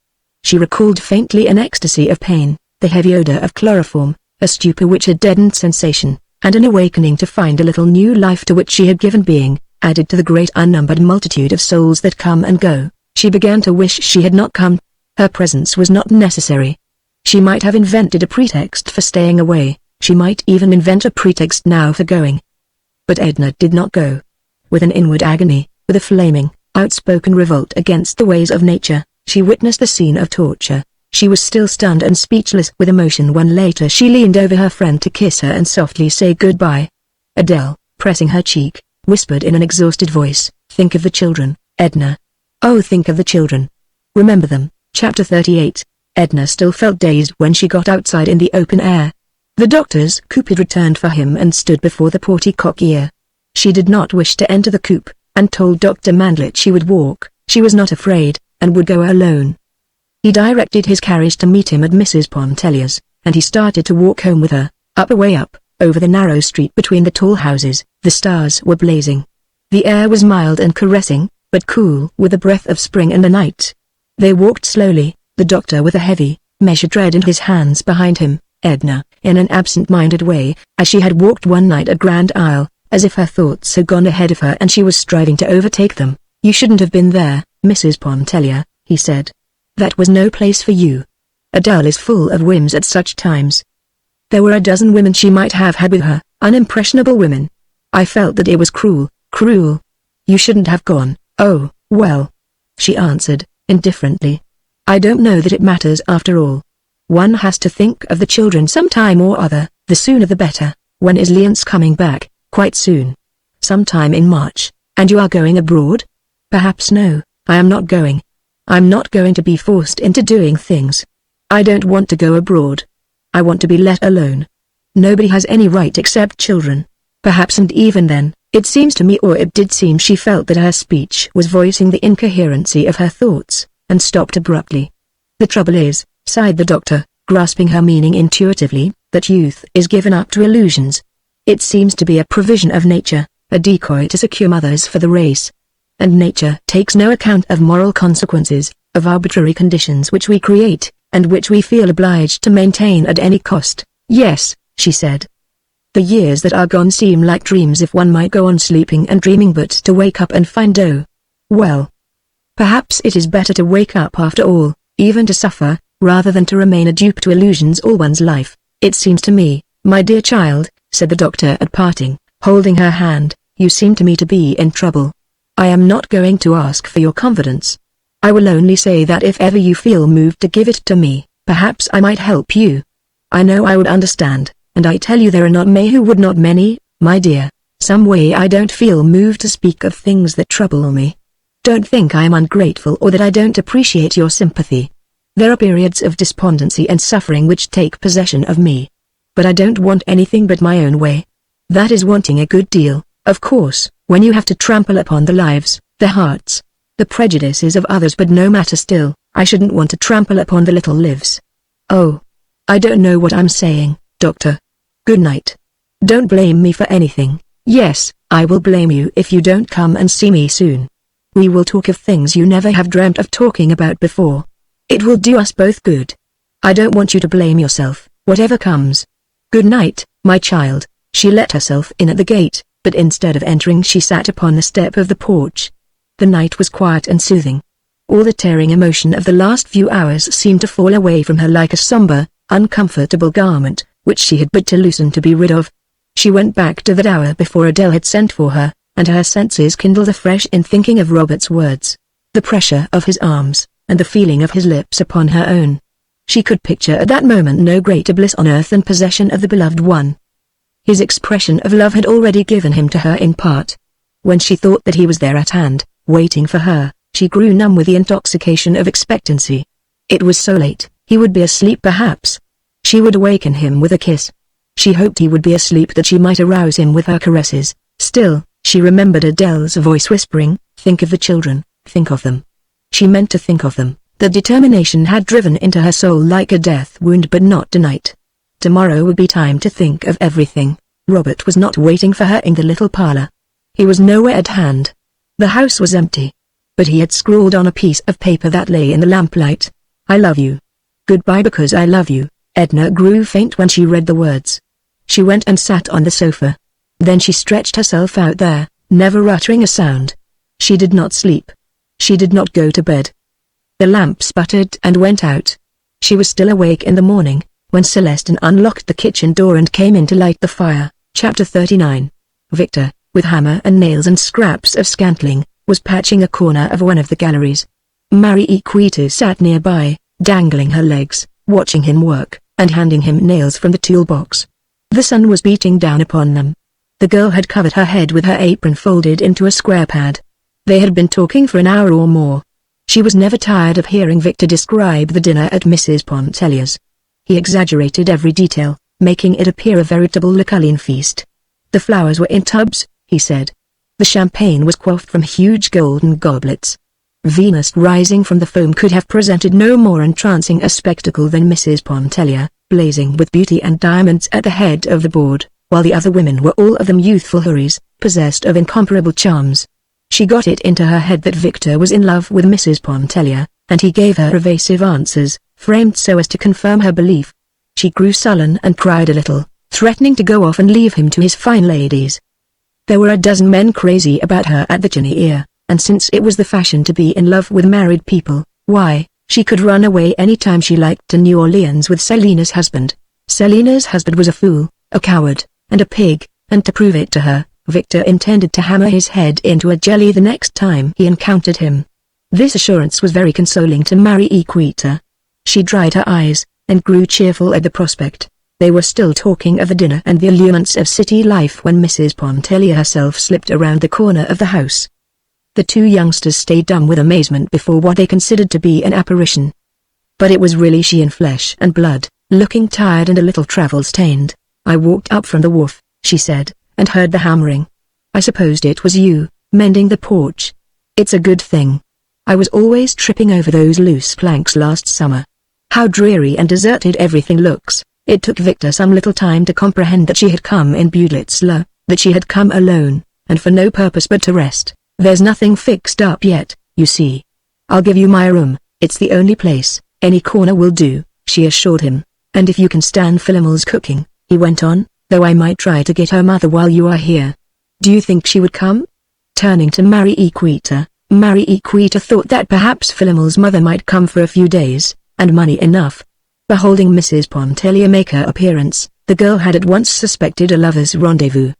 A: She recalled faintly an ecstasy of pain, the heavy odor of chloroform, a stupor which had deadened sensation, and an awakening to find a little new life to which she had given being, added to the great unnumbered multitude of souls that come and go. She began to wish she had not come. Her presence was not necessary. She might have invented a pretext for staying away, she might even invent a pretext now for going. But Edna did not go. With an inward agony, with a flaming, outspoken revolt against the ways of nature, she witnessed the scene of torture. She was still stunned and speechless with emotion when later she leaned over her friend to kiss her and softly say goodbye. Adele, pressing her cheek, whispered in an exhausted voice, "Think of the children, Edna. Oh, think of the children. Remember them." Chapter 38. Edna still felt dazed when she got outside in the open air. The doctor's coupe had returned for him and stood before the porte-cochère. She did not wish to enter the coupe, and told Dr. Mandlet she would walk. She was not afraid, and would go alone. He directed his carriage to meet him at Mrs. Pontellier's, and he started to walk home with her, up a way up, over the narrow street between the tall houses. The stars were blazing. The air was mild and caressing, but cool with the breath of spring and the night. They walked slowly, the doctor with a heavy, measured tread and his hands behind him, Edna, in an absent-minded way, as she had walked one night at Grand Isle, as if her thoughts had gone ahead of her and she was striving to overtake them. "You shouldn't have been there, Mrs. Pontellier," he said. "That was no place for you. Adele is full of whims at such times." There were a dozen women she might have had with her, unimpressionable women. "I felt that it was cruel, cruel. You shouldn't have gone." "Oh, well," she answered, indifferently. "I don't know that it matters after all. One has to think of the children some time or other, the sooner the better." "When is Leonce coming back?" "Quite soon. Sometime in March." "And you are going abroad?" "Perhaps no, I am not going. I'm not going to be forced into doing things. I don't want to go abroad. I want to be let alone. Nobody has any right except children." Perhaps, and even then, it seems to me, or it did seem, she felt that her speech was voicing the incoherency of her thoughts, and stopped abruptly. "The trouble is," sighed the doctor, grasping her meaning intuitively, "that youth is given up to illusions. It seems to be a provision of nature, a decoy to secure mothers for the race. And nature takes no account of moral consequences, of arbitrary conditions which we create, and which we feel obliged to maintain at any cost." "Yes," she said. "The years that are gone seem like dreams if one might go on sleeping and dreaming but to wake up and find well, perhaps it is better to wake up after all, even to suffer, rather than to remain a dupe to illusions all one's life. It seems to me, my dear child," said the doctor at parting, holding her hand, "you seem to me to be in trouble. I am not going to ask for your confidence. I will only say that if ever you feel moved to give it to me, perhaps I might help you. I know I would understand, and I tell you there are not who would not many, my dear. Some way I don't feel moved to speak of things that trouble me. Don't think I am ungrateful or that I don't appreciate your sympathy. There are periods of despondency and suffering which take possession of me. But I don't want anything but my own way. That is wanting a good deal, of course, when you have to trample upon the lives, the hearts, the prejudices of others, but no matter, still, I shouldn't want to trample upon the little lives. Oh, I don't know what I'm saying, doctor. Good night. Don't blame me for anything. Yes, I will blame you if you don't come and see me soon. We will talk of things you never have dreamt of talking about before. It will do us both good. I don't want you to blame yourself, whatever comes. Good night, my child." She let herself in at the gate, but instead of entering she sat upon the step of the porch. The night was quiet and soothing. All the tearing emotion of the last few hours seemed to fall away from her like a somber, uncomfortable garment, which she had but to loosen to be rid of. She went back to that hour before Adele had sent for her, and her senses kindled afresh in thinking of Robert's words, the pressure of his arms, and the feeling of his lips upon her own. She could picture at that moment no greater bliss on earth than possession of the beloved one. His expression of love had already given him to her in part. When she thought that he was there at hand, waiting for her, she grew numb with the intoxication of expectancy. It was so late, he would be asleep perhaps. She would awaken him with a kiss. She hoped he would be asleep that she might arouse him with her caresses. Still, she remembered Adele's voice whispering, "Think of the children, think of them." She meant to think of them. The determination had driven into her soul like a death wound, but not tonight. Tomorrow would be time to think of everything. Robert was not waiting for her in the little parlor. He was nowhere at hand. The house was empty. But he had scrawled on a piece of paper that lay in the lamplight, "I love you. Goodbye because I love you." Edna grew faint when she read the words. She went and sat on the sofa. Then she stretched herself out there, never uttering a sound. She did not sleep. She did not go to bed. The lamp sputtered and went out. She was still awake in the morning, when Celestine unlocked the kitchen door and came in to light the fire. Chapter 39. Victor, with hammer and nails and scraps of scantling, was patching a corner of one of the galleries. Marie-Equita sat nearby, dangling her legs, watching him work, and handing him nails from the toolbox. The sun was beating down upon them. The girl had covered her head with her apron folded into a square pad. They had been talking for an hour or more. She was never tired of hearing Victor describe the dinner at Mrs. Pontellier's. He exaggerated every detail, making it appear a veritable Lucullean feast. The flowers were in tubs, he said. The champagne was quaffed from huge golden goblets. Venus rising from the foam could have presented no more entrancing a spectacle than Mrs. Pontellier, blazing with beauty and diamonds at the head of the board, while the other women were all of them youthful houris, possessed of incomparable charms. She got it into her head that Victor was in love with Mrs. Pontellier, and he gave her evasive answers, framed so as to confirm her belief. She grew sullen and cried a little, threatening to go off and leave him to his fine ladies. There were a dozen men crazy about her at the Cheniere, and since it was the fashion to be in love with married people, why, she could run away any time she liked to New Orleans with Selina's husband. Selina's husband was a fool, a coward, and a pig, and to prove it to her, Victor intended to hammer his head into a jelly the next time he encountered him. This assurance was very consoling to Marie-Equita. She dried her eyes, and grew cheerful at the prospect. They were still talking of the dinner and the allurements of city life when Mrs. Pontellier herself slipped around the corner of the house. The two youngsters stayed dumb with amazement before what they considered to be an apparition. But it was really she in flesh and blood, looking tired and a little travel-stained. "I walked up from the wharf," she said, "and heard the hammering. I supposed it was you, mending the porch. It's a good thing." I was always tripping over those loose planks last summer. How dreary and deserted everything looks. It took Victor some little time to comprehend that she had come in Budlitzler, that she had come alone, and for no purpose but to rest. There's nothing fixed up yet, you see. I'll give you my room, it's the only place, any corner will do, she assured him. And if you can stand Philemel's cooking, he went on, though I might try to get her mother while you are here. Do you think she would come? Turning to Marie-Equita thought that perhaps Philemel's mother might come for a few days, and money enough. Beholding Mrs. Pontellier make her appearance, the girl had at once suspected a lover's rendezvous.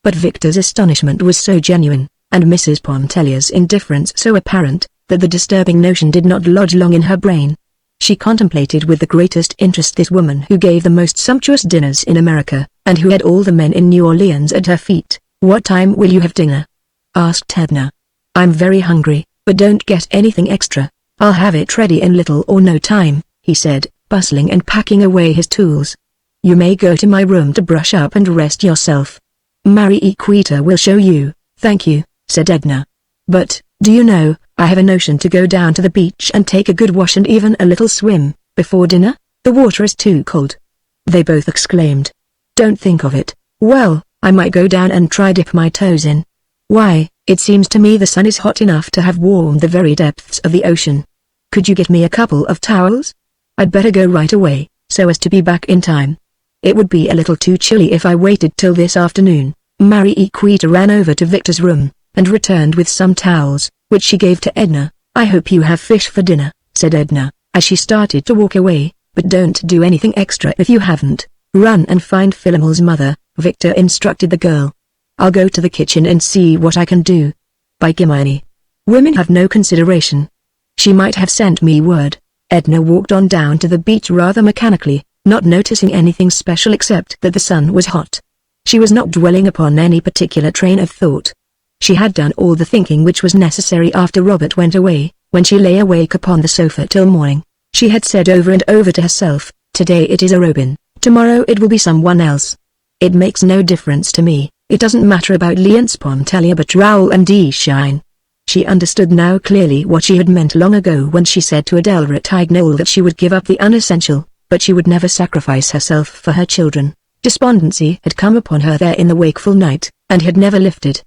A: But Victor's astonishment was so genuine, and Mrs. Pontellier's indifference so apparent, that the disturbing notion did not lodge long in her brain. She contemplated with the greatest interest this woman who gave the most sumptuous dinners in America, and who had all the men in New Orleans at her feet. "What time will you have dinner?" asked Edna. "I'm very hungry, but don't get anything extra. I'll have it ready in little or no time," he said, bustling and packing away his tools. "You may go to my room to brush up and rest yourself. Marie-Equita will show you." "Thank you," said Edna. "But, do you know, I have a notion to go down to the beach and take a good wash and even a little swim, before dinner? The water is too cold." They both exclaimed. "Don't think of it." "Well, I might go down and try dip my toes in." "Why, it seems to me the sun is hot enough to have warmed the very depths of the ocean. Could you get me a couple of towels? I'd better go right away, so as to be back in time. It would be a little too chilly if I waited till this afternoon." Marie-Equita ran over to Victor's room, and returned with some towels, which she gave to Edna. "I hope you have fish for dinner," said Edna, as she started to walk away, "but don't do anything extra if you haven't. Run and find Philemel's mother," Victor instructed the girl. "I'll go to the kitchen and see what I can do." By Gimini. Women have no consideration. She might have sent me word. Edna walked on down to the beach rather mechanically, not noticing anything special except that the sun was hot. She was not dwelling upon any particular train of thought. She had done all the thinking which was necessary after Robert went away. When she lay awake upon the sofa till morning, she had said over and over to herself, "Today it is a Robin, tomorrow it will be someone else. It makes no difference to me, it doesn't matter about Léonce Pontellier but Raoul and Shine." She understood now clearly what she had meant long ago when she said to Adele Retignol that she would give up the unessential, but she would never sacrifice herself for her children. Despondency had come upon her there in the wakeful night, and had never lifted.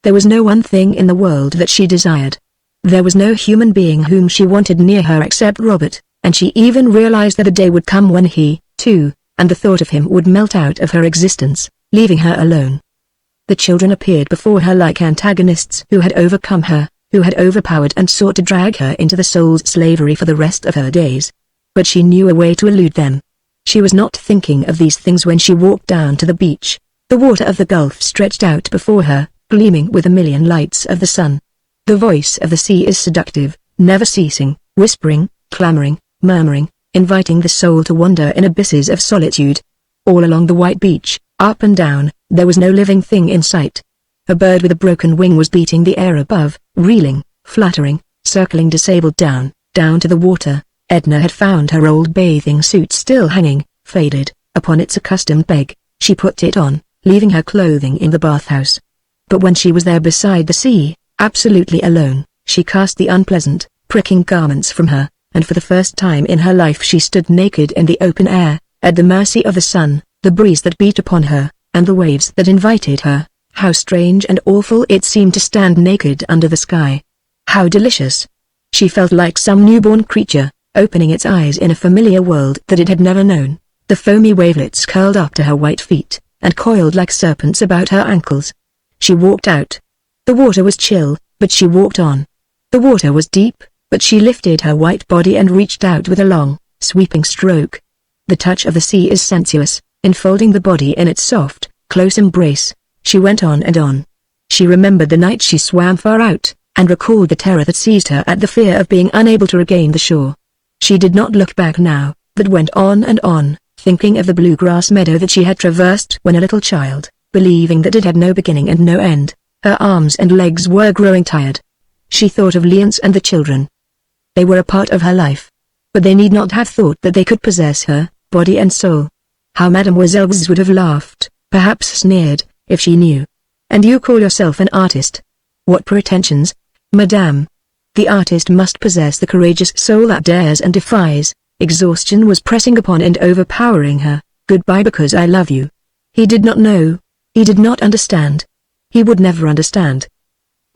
A: There was no one thing in the world that she desired. There was no human being whom she wanted near her except Robert, and she even realized that a day would come when he, too, and the thought of him would melt out of her existence, leaving her alone. The children appeared before her like antagonists who had overcome her, who had overpowered and sought to drag her into the soul's slavery for the rest of her days. But she knew a way to elude them. She was not thinking of these things when she walked down to the beach. The water of the gulf stretched out before her, gleaming with a million lights of the sun. The voice of the sea is seductive, never ceasing, whispering, clamoring, murmuring, inviting the soul to wander in abysses of solitude. All along the white beach, up and down, there was no living thing in sight. A bird with a broken wing was beating the air above, reeling, fluttering, circling disabled down to the water. Edna had found her old bathing suit still hanging, faded, upon its accustomed peg. She put it on, leaving her clothing in the bathhouse. But when she was there beside the sea, absolutely alone, she cast the unpleasant, pricking garments from her, and for the first time in her life she stood naked in the open air, at the mercy of the sun, the breeze that beat upon her, and the waves that invited her. How strange and awful it seemed to stand naked under the sky. How delicious! She felt like some newborn creature, opening its eyes in a familiar world that it had never known. The foamy wavelets curled up to her white feet, and coiled like serpents about her ankles. She walked out. The water was chill, but she walked on. The water was deep, but she lifted her white body and reached out with a long, sweeping stroke. The touch of the sea is sensuous, enfolding the body in its soft, close embrace. She went on and on. She remembered the night she swam far out, and recalled the terror that seized her at the fear of being unable to regain the shore. She did not look back now, but went on and on, thinking of the bluegrass meadow that she had traversed when a little child, believing that it had no beginning and no end. Her arms and legs were growing tired. She thought of Léonce and the children. They were a part of her life. But they need not have thought that they could possess her, body and soul. How Mademoiselle Vz would have laughed, perhaps sneered, if she knew. "And you call yourself an artist? What pretensions, madame?" The artist must possess the courageous soul that dares and defies. Exhaustion was pressing upon and overpowering her. Goodbye because I love you. He did not know. He did not understand. He would never understand.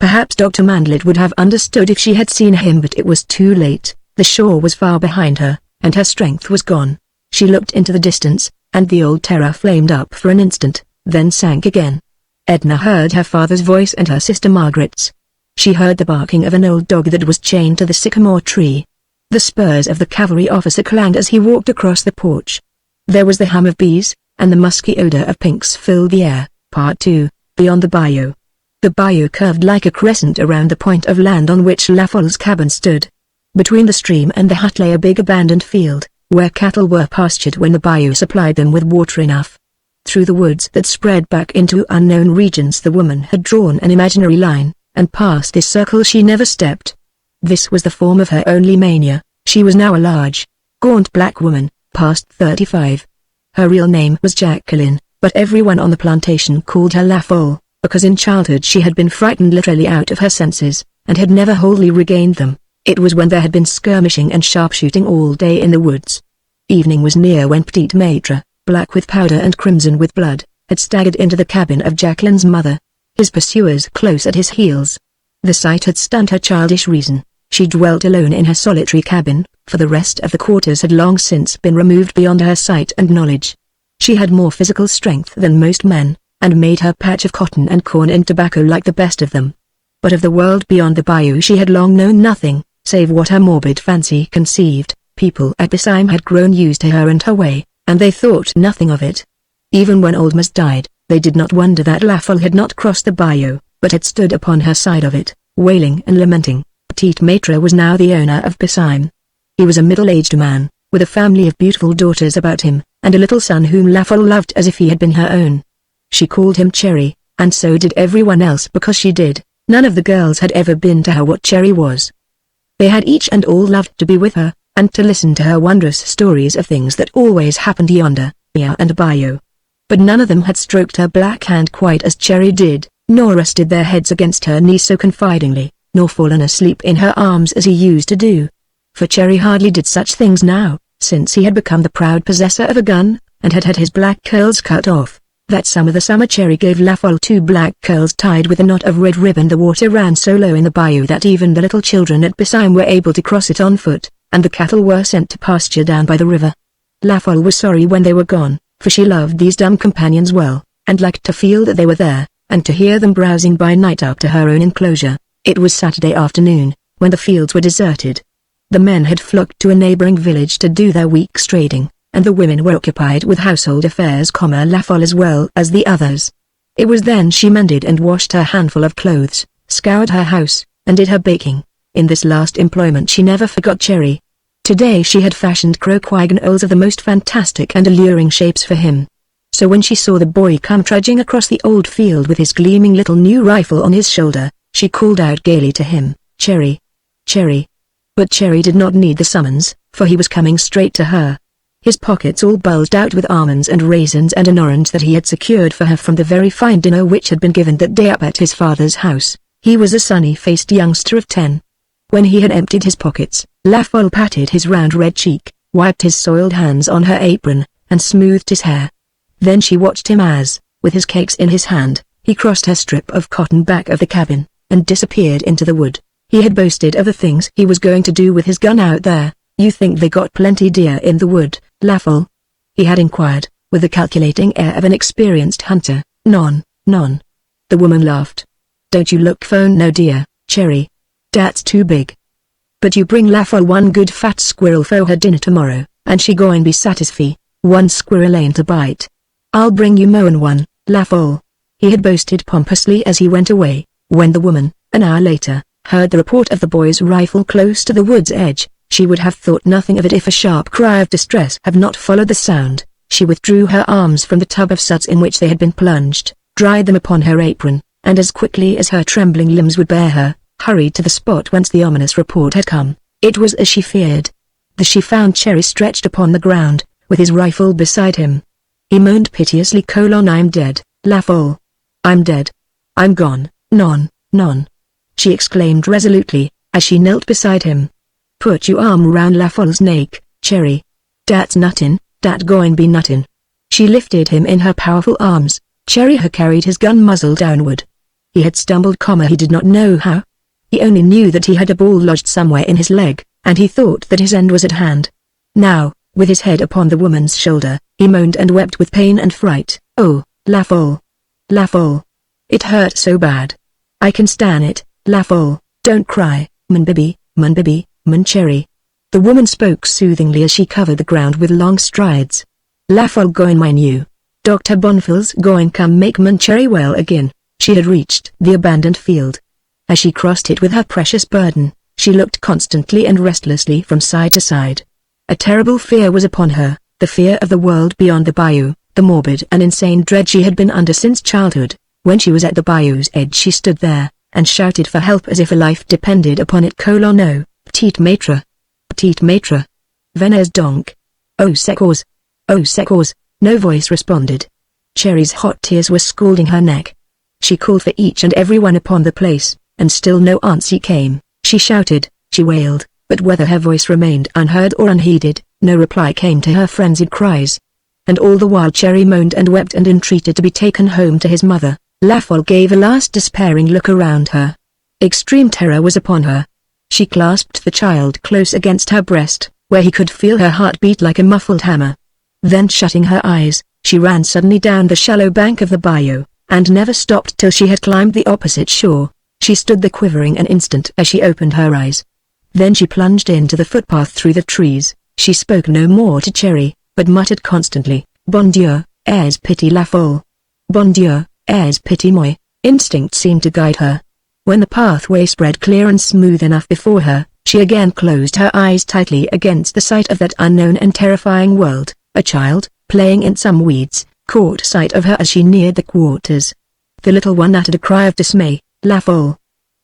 A: Perhaps Dr. Mandlet would have understood if she had seen him, but it was too late. The shore was far behind her, and her strength was gone. She looked into the distance, and the old terror flamed up for an instant, then sank again. Edna heard her father's voice and her sister Margaret's. She heard the barking of an old dog that was chained to the sycamore tree. The spurs of the cavalry officer clanged as he walked across the porch. There was the hum of bees, and the musky odor of pinks filled the air. Part 2, Beyond the Bayou. The bayou curved like a crescent around the point of land on which Lafol's cabin stood. Between the stream and the hut lay a big abandoned field, where cattle were pastured when the bayou supplied them with water enough. Through the woods that spread back into unknown regions the woman had drawn an imaginary line, and past this circle she never stepped. This was the form of her only mania. She was now a large, gaunt black woman, past 35. Her real name was Jacqueline, but everyone on the plantation called her Lafol, because in childhood she had been frightened literally out of her senses, and had never wholly regained them. It was when there had been skirmishing and sharpshooting all day in the woods. Evening was near when Petite Maitre, black with powder and crimson with blood, had staggered into the cabin of Jacqueline's mother, his pursuers close at his heels. The sight had stunned her childish reason. She dwelt alone in her solitary cabin, for the rest of the quarters had long since been removed beyond her sight and knowledge. She had more physical strength than most men, and made her patch of cotton and corn and tobacco like the best of them. But of the world beyond the bayou she had long known nothing, save what her morbid fancy conceived. People at Bisheim had grown used to her and her way, and they thought nothing of it. Even when old Mas died, they did not wonder that Lafol had not crossed the bayou, but had stood upon her side of it, wailing and lamenting. Petite Maitre was now the owner of Bisheim. He was a middle-aged man, with a family of beautiful daughters about him, and a little son whom Lafol loved as if he had been her own. She called him Cherry, and so did everyone else because she did. None of the girls had ever been to her what Cherry was. They had each and all loved to be with her, and to listen to her wondrous stories of things that always happened yonder, and bayou. But none of them had stroked her black hand quite as Cherry did, nor rested their heads against her knee so confidingly, nor fallen asleep in her arms as he used to do. For Cherry hardly did such things now, since he had become the proud possessor of a gun, and had had his black curls cut off. That summer Cherry gave Lafol 2 black curls tied with a knot of red ribbon. The water ran so low in the bayou that even the little children at Bisheim were able to cross it on foot, and the cattle were sent to pasture down by the river. Lafol was sorry when they were gone, for she loved these dumb companions well, and liked to feel that they were there, and to hear them browsing by night up to her own enclosure. It was Saturday afternoon, when the fields were deserted. The men had flocked to a neighboring village to do their week's trading, and the women were occupied with household affairs, Lafol as well as the others. It was then she mended and washed her handful of clothes, scoured her house, and did her baking. In this last employment she never forgot Cherry. Today she had fashioned croquignoles of the most fantastic and alluring shapes for him. So when she saw the boy come trudging across the old field with his gleaming little new rifle on his shoulder, she called out gaily to him, "Cherry! Cherry!" But Cherry did not need the summons, for he was coming straight to her. His pockets all bulged out with almonds and raisins and an orange that he had secured for her from the very fine dinner which had been given that day up at his father's house. He was a sunny-faced youngster of 10. When he had emptied his pockets, Lafol patted his round red cheek, wiped his soiled hands on her apron, and smoothed his hair. Then she watched him as, with his cakes in his hand, he crossed her strip of cotton back of the cabin, and disappeared into the wood. He had boasted of the things he was going to do with his gun out there. "You think they got plenty deer in the wood, Lafol?" he had inquired, with the calculating air of an experienced hunter. "Non. The woman laughed. "Don't you look for no deer, Cherry. Dat's too big. But you bring Lafol one good fat squirrel for her dinner tomorrow, and she goin' be satisfy. One squirrel ain't a bite. I'll bring you more'n one, Lafol," he had boasted pompously as he went away. When the woman, an hour later, heard the report of the boy's rifle close to the wood's edge, she would have thought nothing of it if a sharp cry of distress had not followed the sound. She withdrew her arms from the tub of suds in which they had been plunged, dried them upon her apron, and as quickly as her trembling limbs would bear her, hurried to the spot whence the ominous report had come. It was as she feared. She found Cherry stretched upon the ground, with his rifle beside him. He moaned piteously, "I'm dead, Lafol. I'm dead. I'm gone." Non. She exclaimed resolutely, as she knelt beside him. "Put your arm round Lafole's neck, Cherry. Dat's nuttin', dat goin' be nuttin'." She lifted him in her powerful arms. Cherry had carried his gun muzzle downward. He had stumbled, he did not know how. He only knew that he had a ball lodged somewhere in his leg, and he thought that his end was at hand. Now, with his head upon the woman's shoulder, he moaned and wept with pain and fright. "Oh, Lafole. Lafole. It hurt so bad. I can stand it, Lafole, don't cry, mun baby, mun Cherry." The woman spoke soothingly as she covered the ground with long strides. "Lafole goin' mind you. Dr. Bonfils goin' come make mun Cherry well again." She had reached the abandoned field. As she crossed it with her precious burden, she looked constantly and restlessly from side to side. A terrible fear was upon her, the fear of the world beyond the bayou, the morbid and insane dread she had been under since childhood. When she was at the bayou's edge she stood there, and shouted for help as if her life depended upon it. "No, petite maître. Petite maître. Venez donc. Oh secours. Oh secours." No voice responded. Cherry's hot tears were scalding her neck. She called for each and every one upon the place, and still no answer came. She shouted, she wailed, but whether her voice remained unheard or unheeded, no reply came to her frenzied cries. And all the while Cherry moaned and wept and entreated to be taken home to his mother. Lafole gave a last despairing look around her. Extreme terror was upon her. She clasped the child close against her breast, where he could feel her heart beat like a muffled hammer. Then shutting her eyes, she ran suddenly down the shallow bank of the bayou, and never stopped till she had climbed the opposite shore. She stood there quivering an instant as she opened her eyes. Then she plunged into the footpath through the trees. She spoke no more to Cherry, but muttered constantly, "Bon Dieu, ayez pitié Lafole. Bon Dieu, ayez pitié moi." Instinct seemed to guide her. When the pathway spread clear and smooth enough before her, she again closed her eyes tightly against the sight of that unknown and terrifying world. A child, playing in some weeds, caught sight of her as she neared the quarters. The little one uttered a cry of dismay. "Lafole!"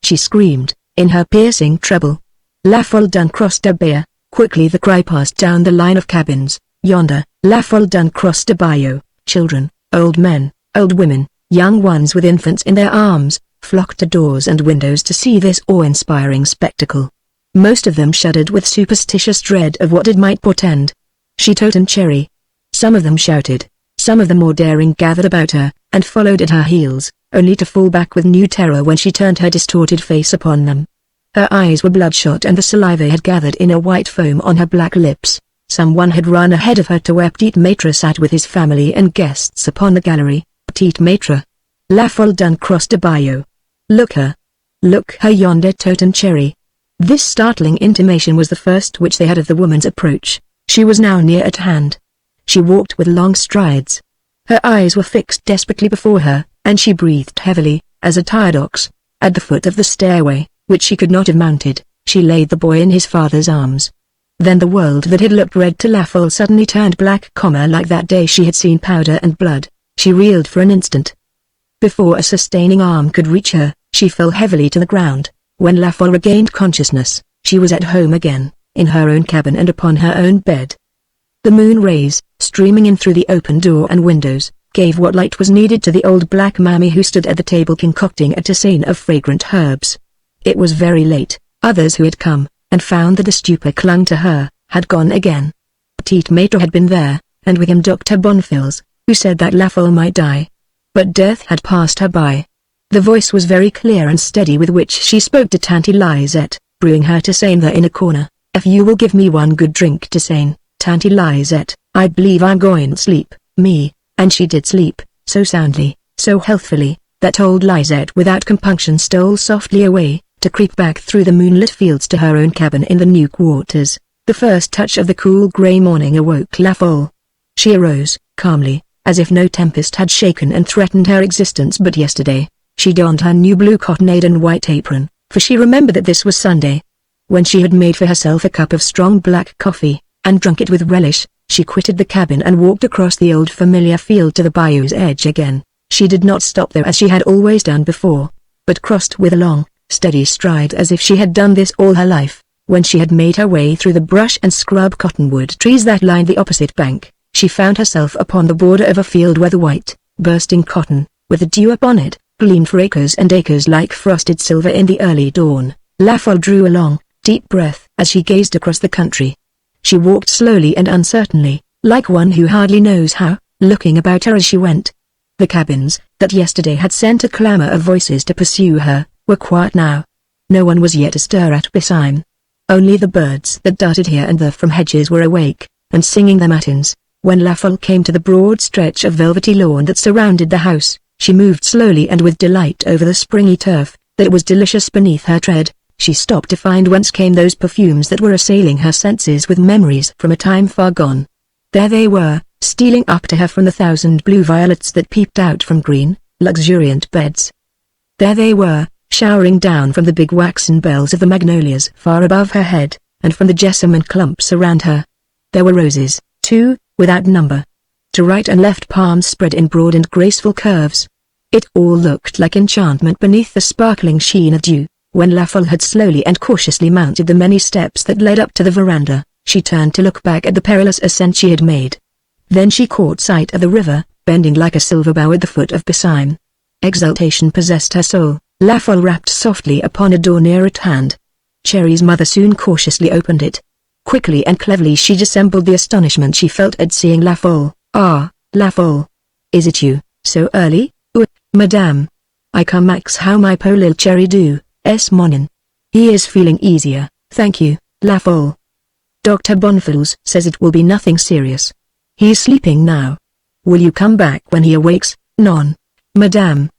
A: she screamed, in her piercing treble. "Lafole done crossed a bayou." Quickly the cry passed down the line of cabins. "Yonder, Lafole done crossed a bayou." Children, old men, old women, young ones with infants in their arms, flocked to doors and windows to see this awe-inspiring spectacle. Most of them shuddered with superstitious dread of what it might portend. She told Cherry. Some of them shouted, some of the more daring gathered about her, and followed at her heels, only to fall back with new terror when she turned her distorted face upon them. Her eyes were bloodshot and the saliva had gathered in a white foam on her black lips. Someone had run ahead of her to where Petite Maître sat with his family and guests upon the gallery. "Petite Maître. Lafole done crossed a bayou. Look her. Look her yonder," told Cherry. This startling intimation was the first which they had of the woman's approach. She was now near at hand. She walked with long strides. Her eyes were fixed desperately before her, and she breathed heavily, as a tired ox. At the foot of the stairway, which she could not have mounted, she laid the boy in his father's arms. Then the world that had looked red to Lafole suddenly turned black, like that day she had seen powder and blood. She reeled for an instant. Before a sustaining arm could reach her, she fell heavily to the ground. When Lafole regained consciousness, she was at home again, in her own cabin and upon her own bed. The moon rays, streaming in through the open door and windows, gave what light was needed to the old black mammy who stood at the table concocting a tisane of fragrant herbs. It was very late. Others who had come, and found that the stupor clung to her, had gone again. Petite Maître had been there, and with him Dr. Bonfils, who said that Lafole might die. But death had passed her by. The voice was very clear and steady with which she spoke to Tante Lisette, brewing her tisane there in a corner. "If you will give me one good drink tisane, Tante Lisette, I believe I'm going to sleep, me." And she did sleep, so soundly, so healthfully, that old Lisette without compunction stole softly away, to creep back through the moonlit fields to her own cabin in the new quarters. The first touch of the cool grey morning awoke Lafole. She arose, calmly, as if no tempest had shaken and threatened her existence but yesterday. She donned her new blue cottonade and white apron, for she remembered that this was Sunday. When she had made for herself a cup of strong black coffee, and drunk it with relish, she quitted the cabin and walked across the old familiar field to the bayou's edge again. She did not stop there as she had always done before, but crossed with a long, steady stride as if she had done this all her life. When she had made her way through the brush and scrub cottonwood trees that lined the opposite bank, she found herself upon the border of a field where the white, bursting cotton, with the dew upon it, gleamed for acres and acres like frosted silver in the early dawn. La Folle drew a long, deep breath as she gazed across the country. She walked slowly and uncertainly, like one who hardly knows how, looking about her as she went. The cabins, that yesterday had sent a clamor of voices to pursue her, were quiet now. No one was yet astir at Bisheim. Only the birds that darted here and there from hedges were awake, and singing their matins. When La Folle came to the broad stretch of velvety lawn that surrounded the house, she moved slowly and with delight over the springy turf, that it was delicious beneath her tread. She stopped to find whence came those perfumes that were assailing her senses with memories from a time far gone. There they were, stealing up to her from the thousand blue violets that peeped out from green, luxuriant beds. There they were, showering down from the big waxen bells of the magnolias far above her head, and from the jessamine clumps around her. There were roses, too, without number. To right and left palms spread in broad and graceful curves. It all looked like enchantment beneath the sparkling sheen of dew. When La Folle had slowly and cautiously mounted the many steps that led up to the veranda, she turned to look back at the perilous ascent she had made. Then she caught sight of the river, bending like a silver bow at the foot of Bisheim. Exultation possessed her soul. La Folle rapped softly upon a door near at hand. Cherry's mother soon cautiously opened it. Quickly and cleverly she dissembled the astonishment she felt at seeing La Folle. "Ah, La Folle. Is it you, so early? Madame. I come ax how my po' lil' Cherry do, mornin'. He is feeling easier, thank you, La Folle. Dr. Bonfils says it will be nothing serious. He is sleeping now. Will you come back when he awakes? Non, Madame.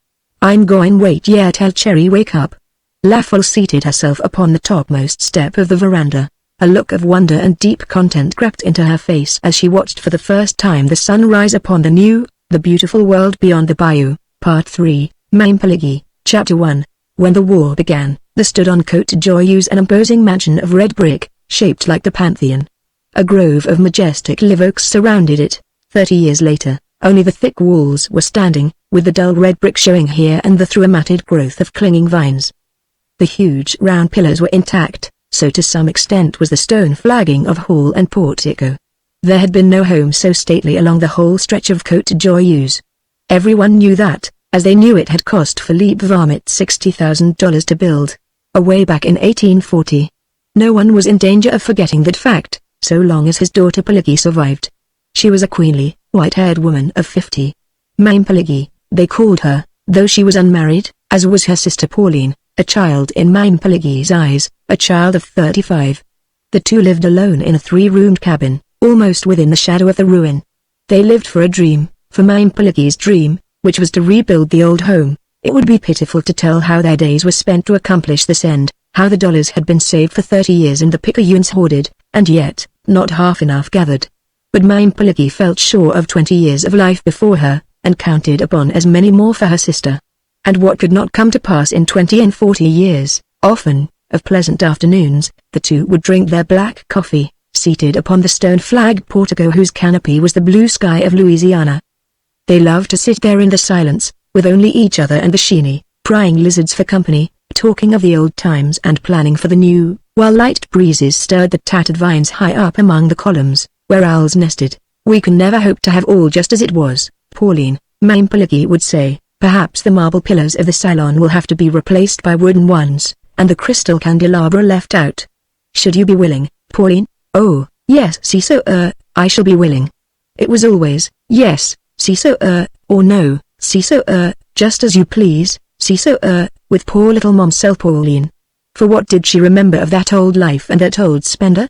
A: I'm going wait yet till Cherry wake up." La Folle seated herself upon the topmost step of the veranda. A look of wonder and deep content crept into her face as she watched for the first time the sun rise upon the beautiful world beyond the bayou. Part 3, Mainpiligi, Chapter 1. When the war began, there stood on Côte Joyeuse an imposing mansion of red brick, shaped like the Pantheon. A grove of majestic live oaks surrounded it. 30 years later, only the thick walls were standing, with the dull red brick showing here and there through a matted growth of clinging vines. The huge round pillars were intact, so to some extent was the stone flagging of hall and portico. There had been no home so stately along the whole stretch of Côte Joyeuse. Everyone knew that, as they knew it had cost Philippe Varmont $60,000 to build. Away back in 1840. No one was in danger of forgetting that fact, so long as his daughter Piligi survived. She was a queenly, white-haired woman of 50. Mainpiligi, they called her, though she was unmarried, as was her sister Pauline, a child in Mainpiligi's eyes, a child of 35. The two lived alone in a 3-roomed cabin, almost within the shadow of the ruin. They lived for a dream, for Mainpiligi's dream, which was to rebuild the old home. It would be pitiful to tell how their days were spent to accomplish this end, how the dollars had been saved for 30 years and the picayunes hoarded, and yet, not half enough gathered. But Mainpiligi felt sure of 20 years of life before her, and counted upon as many more for her sister. And what could not come to pass in 20 and 40 years? Often, of pleasant afternoons, the two would drink their black coffee, seated upon the stone-flagged portico whose canopy was the blue sky of Louisiana. They loved to sit there in the silence, with only each other and the sheeny, prying lizards for company, talking of the old times and planning for the new, while light breezes stirred the tattered vines high up among the columns, where owls nested. "We can never hope to have all just as it was, Pauline," Mainpiligi would say. "Perhaps the marble pillars of the salon will have to be replaced by wooden ones, and the crystal candelabra left out. Should you be willing, Pauline?" "Oh, yes, si so, I shall be willing." It was always, yes, si so, or no, si so, just as you please, si so, with poor little Mamselle Pauline. For what did she remember of that old life and that old spender?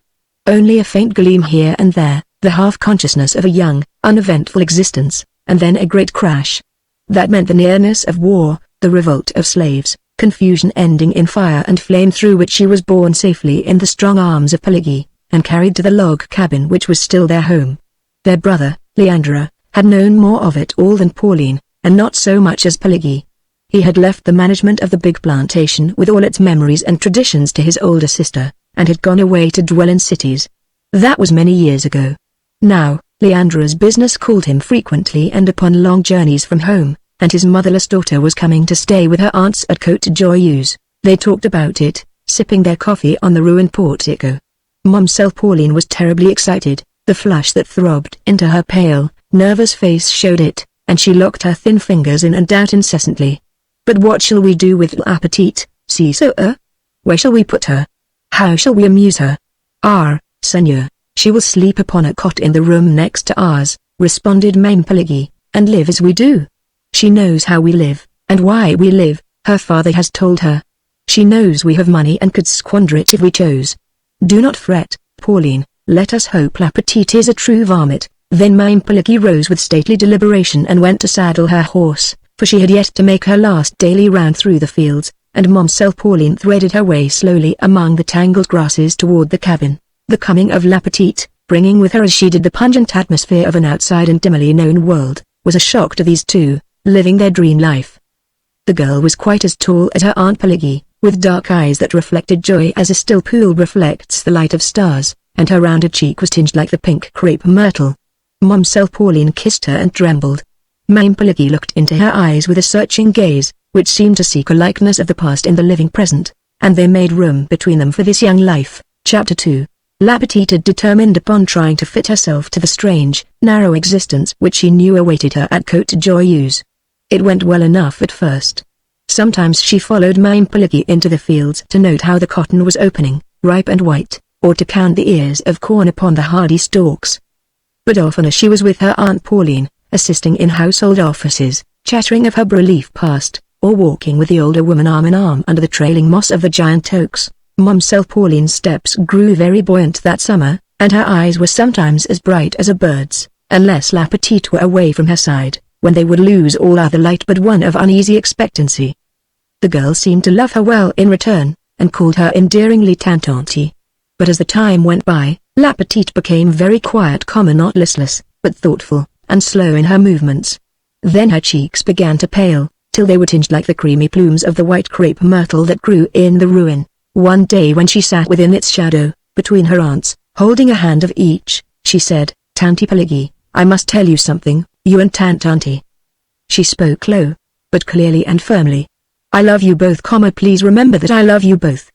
A: Only a faint gleam here and there, the half-consciousness of a young, uneventful existence, and then a great crash. That meant the nearness of war, the revolt of slaves, confusion ending in fire and flame, through which she was borne safely in the strong arms of Piligi, and carried to the log cabin which was still their home. Their brother, Leandra, had known more of it all than Pauline, and not so much as Piligi. He had left the management of the big plantation with all its memories and traditions to his older sister, and had gone away to dwell in cities. That was many years ago. Now, Leandra's business called him frequently and upon long journeys from home, and his motherless daughter was coming to stay with her aunts at Côte Joyeuse. They talked about it, sipping their coffee on the ruined portico. Mamselle Pauline was terribly excited. The flush that throbbed into her pale, nervous face showed it, and she locked her thin fingers in and out incessantly. "But what shall we do with l'appetit, si so, Where shall we put her? How shall we amuse her? Senor, she will sleep upon a cot in the room next to ours, responded Mampoligi, and live as we do. She knows how we live, and why we live, her father has told her. She knows we have money and could squander it if we chose. Do not fret, Pauline, let us hope La Petite is a true varmint. Then Mampoligi rose with stately deliberation and went to saddle her horse, for she had yet to make her last daily round through the fields, and Mamselle Pauline threaded her way slowly among the tangled grasses toward the cabin. The coming of La Petite, bringing with her as she did the pungent atmosphere of an outside and dimly known world, was a shock to these two, living their dream life. The girl was quite as tall as her Aunt Pelagi, with dark eyes that reflected joy as a still pool reflects the light of stars, and her rounded cheek was tinged like the pink crepe myrtle. Mamselle Pauline kissed her and trembled. Mampoligi looked into her eyes with a searching gaze, which seemed to seek a likeness of the past in the living present, and they made room between them for this young life. Chapter 2. La Petite had determined upon trying to fit herself to the strange, narrow existence which she knew awaited her at Côte Joyeuse. It went well enough at first. Sometimes she followed Mampoligi into the fields to note how the cotton was opening, ripe and white, or to count the ears of corn upon the hardy stalks. But oftener she was with her Aunt Pauline, assisting in household offices, chattering of her relief past, or walking with the older woman arm in arm under the trailing moss of the giant oaks. Mamselle Pauline's steps grew very buoyant that summer, and her eyes were sometimes as bright as a bird's, unless La Petite were away from her side, when they would lose all other light but one of uneasy expectancy. The girl seemed to love her well in return, and called her endearingly Tante. But as the time went by, La Petite became very quiet, not listless, but thoughtful, and slow in her movements. Then her cheeks began to pale, till they were tinged like the creamy plumes of the white crepe myrtle that grew in the ruin. One day when she sat within its shadow, between her aunts, holding a hand of each, she said, "Tante Pelagi, I must tell you something, you and Tante." She spoke low, but clearly and firmly. "I love you both, please remember that I love you both.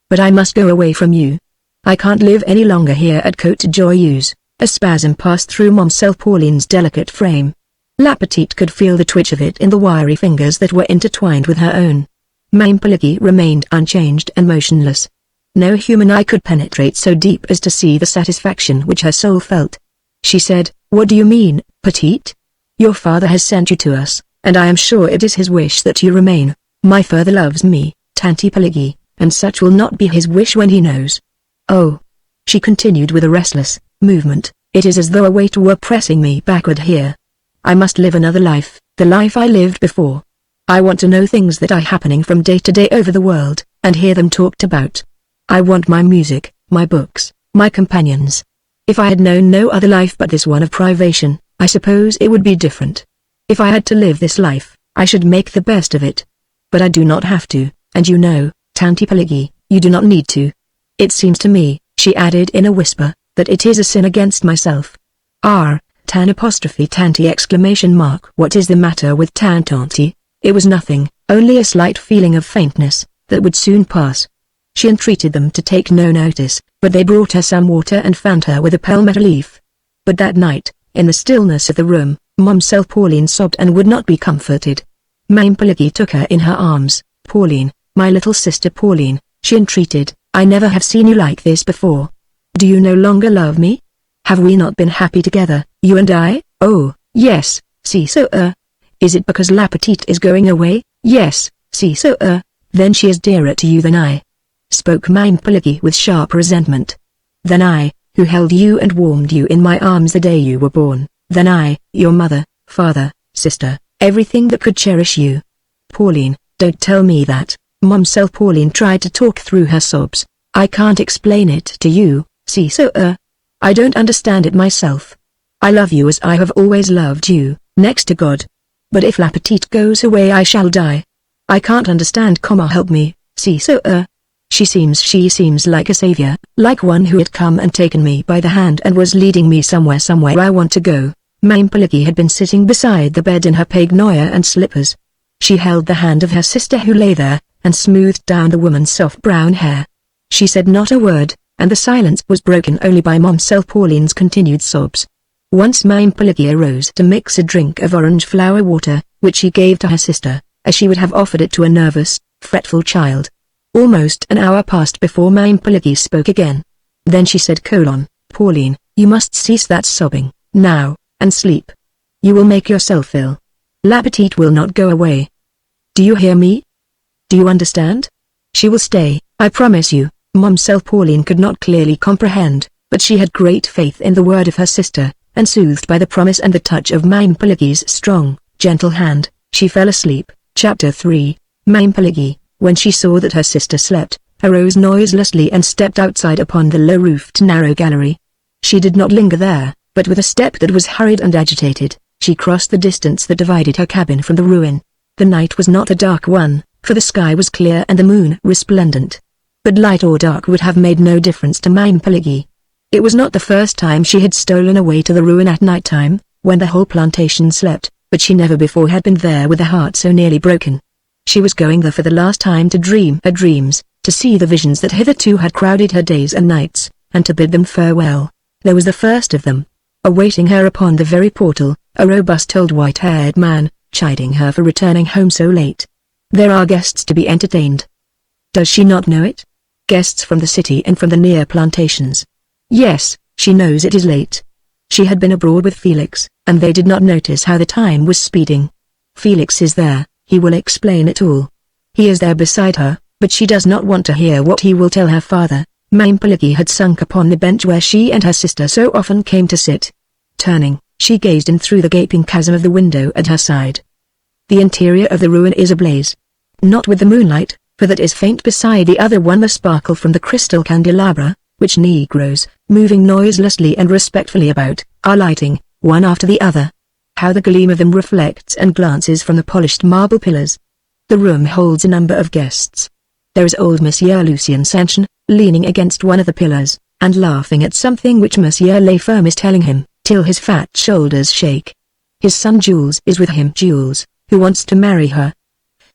A: But I must go away from you. I can't live any longer here at Côte Joyeuse." A spasm passed through Mamselle Pauline's delicate frame. La Petite could feel the twitch of it in the wiry fingers that were intertwined with her own. Mampoligi remained unchanged and motionless. No human eye could penetrate so deep as to see the satisfaction which her soul felt. She said, "What do you mean, Petite? Your father has sent you to us, and I am sure it is his wish that you remain. My father loves me, Tante Pelagi, and such will not be his wish when he knows. Oh," she continued with a restless movement, "it is as though a weight were pressing me backward here. I must live another life, the life I lived before. I want to know things that are happening from day to day over the world, and hear them talked about. I want my music, my books, my companions. If I had known no other life but this one of privation, I suppose it would be different. If I had to live this life, I should make the best of it. But I do not have to, and you know, Tante Pelagi, you do not need to. It seems to me," she added in a whisper, "that it is a sin against myself." Tante! What is the matter with Tante? It was nothing, only a slight feeling of faintness, that would soon pass. She entreated them to take no notice, but they brought her some water and fanned her with a palmetto leaf. But that night, in the stillness of the room, Mamselle Pauline sobbed and would not be comforted. Mampoligi took her in her arms. "Pauline, my little sister Pauline," she entreated, "I never have seen you like this before. Do you no longer love me? Have we not been happy together, you and I?" "Oh, yes, si so Is it because La Petite is going away?" "Yes, si so Then she is dearer to you than I," spoke Mampoligi with sharp resentment. "Than I, who held you and warmed you in my arms the day you were born, than I, your mother, father, sister, everything that could cherish you." "Pauline, don't tell me that." Mamselle Pauline tried to talk through her sobs. "I can't explain it to you, si so I don't understand it myself. I love you as I have always loved you, next to God. But if La Petite goes away I shall die. I can't understand, help me, si so She seems like a savior, like one who had come and taken me by the hand and was leading me somewhere I want to go." Mampoligi had been sitting beside the bed in her peignoir and slippers. She held the hand of her sister who lay there, and smoothed down the woman's soft brown hair. She said not a word, and the silence was broken only by Mamselle Pauline's continued sobs. Once Mampoligi arose to mix a drink of orange flower water, which she gave to her sister, as she would have offered it to a nervous, fretful child. Almost an hour passed before Mame spoke again. Then she said, Pauline, you must cease that sobbing, now, and sleep. You will make yourself ill. L'appétit will not go away. Do you hear me? Do you understand? She will stay, I promise you. Mademoiselle Pauline could not clearly comprehend, but she had great faith in the word of her sister, and soothed by the promise and the touch of Mame strong, gentle hand, she fell asleep. Chapter 3. Mame, when she saw that her sister slept, arose noiselessly and stepped outside upon the low-roofed narrow gallery. She did not linger there, but with a step that was hurried and agitated, she crossed the distance that divided her cabin from the ruin. The night was not a dark one, for the sky was clear and the moon resplendent. But light or dark would have made no difference to Mame. It was not the first time she had stolen away to the ruin at night time, when the whole plantation slept, but she never before had been there with a heart so nearly broken. She was going there for the last time to dream her dreams, to see the visions that hitherto had crowded her days and nights, and to bid them farewell. There was the first of them. Awaiting her upon the very portal, a robust old white-haired man, chiding her for returning home so late. There are guests to be entertained. Does she not know it? Guests from the city and from the near plantations. Yes, she knows it is late. She had been abroad with Felix, and they did not notice how the time was speeding. Felix is there, he will explain it all. He is there beside her, but she does not want to hear what he will tell her father. Mame had sunk upon the bench where she and her sister so often came to sit. Turning, she gazed in through the gaping chasm of the window at her side. The interior of the ruin is ablaze. Not with the moonlight, for that is faint beside the other one, the sparkle from the crystal candelabra, which negroes, moving noiselessly and respectfully about, are lighting, one after the other. How the gleam of them reflects and glances from the polished marble pillars. The room holds a number of guests. There is old Monsieur Lucien Sanchon, leaning against one of the pillars, and laughing at something which Monsieur Laferme is telling him, till his fat shoulders shake. His son Jules is with him, Jules, who wants to marry her.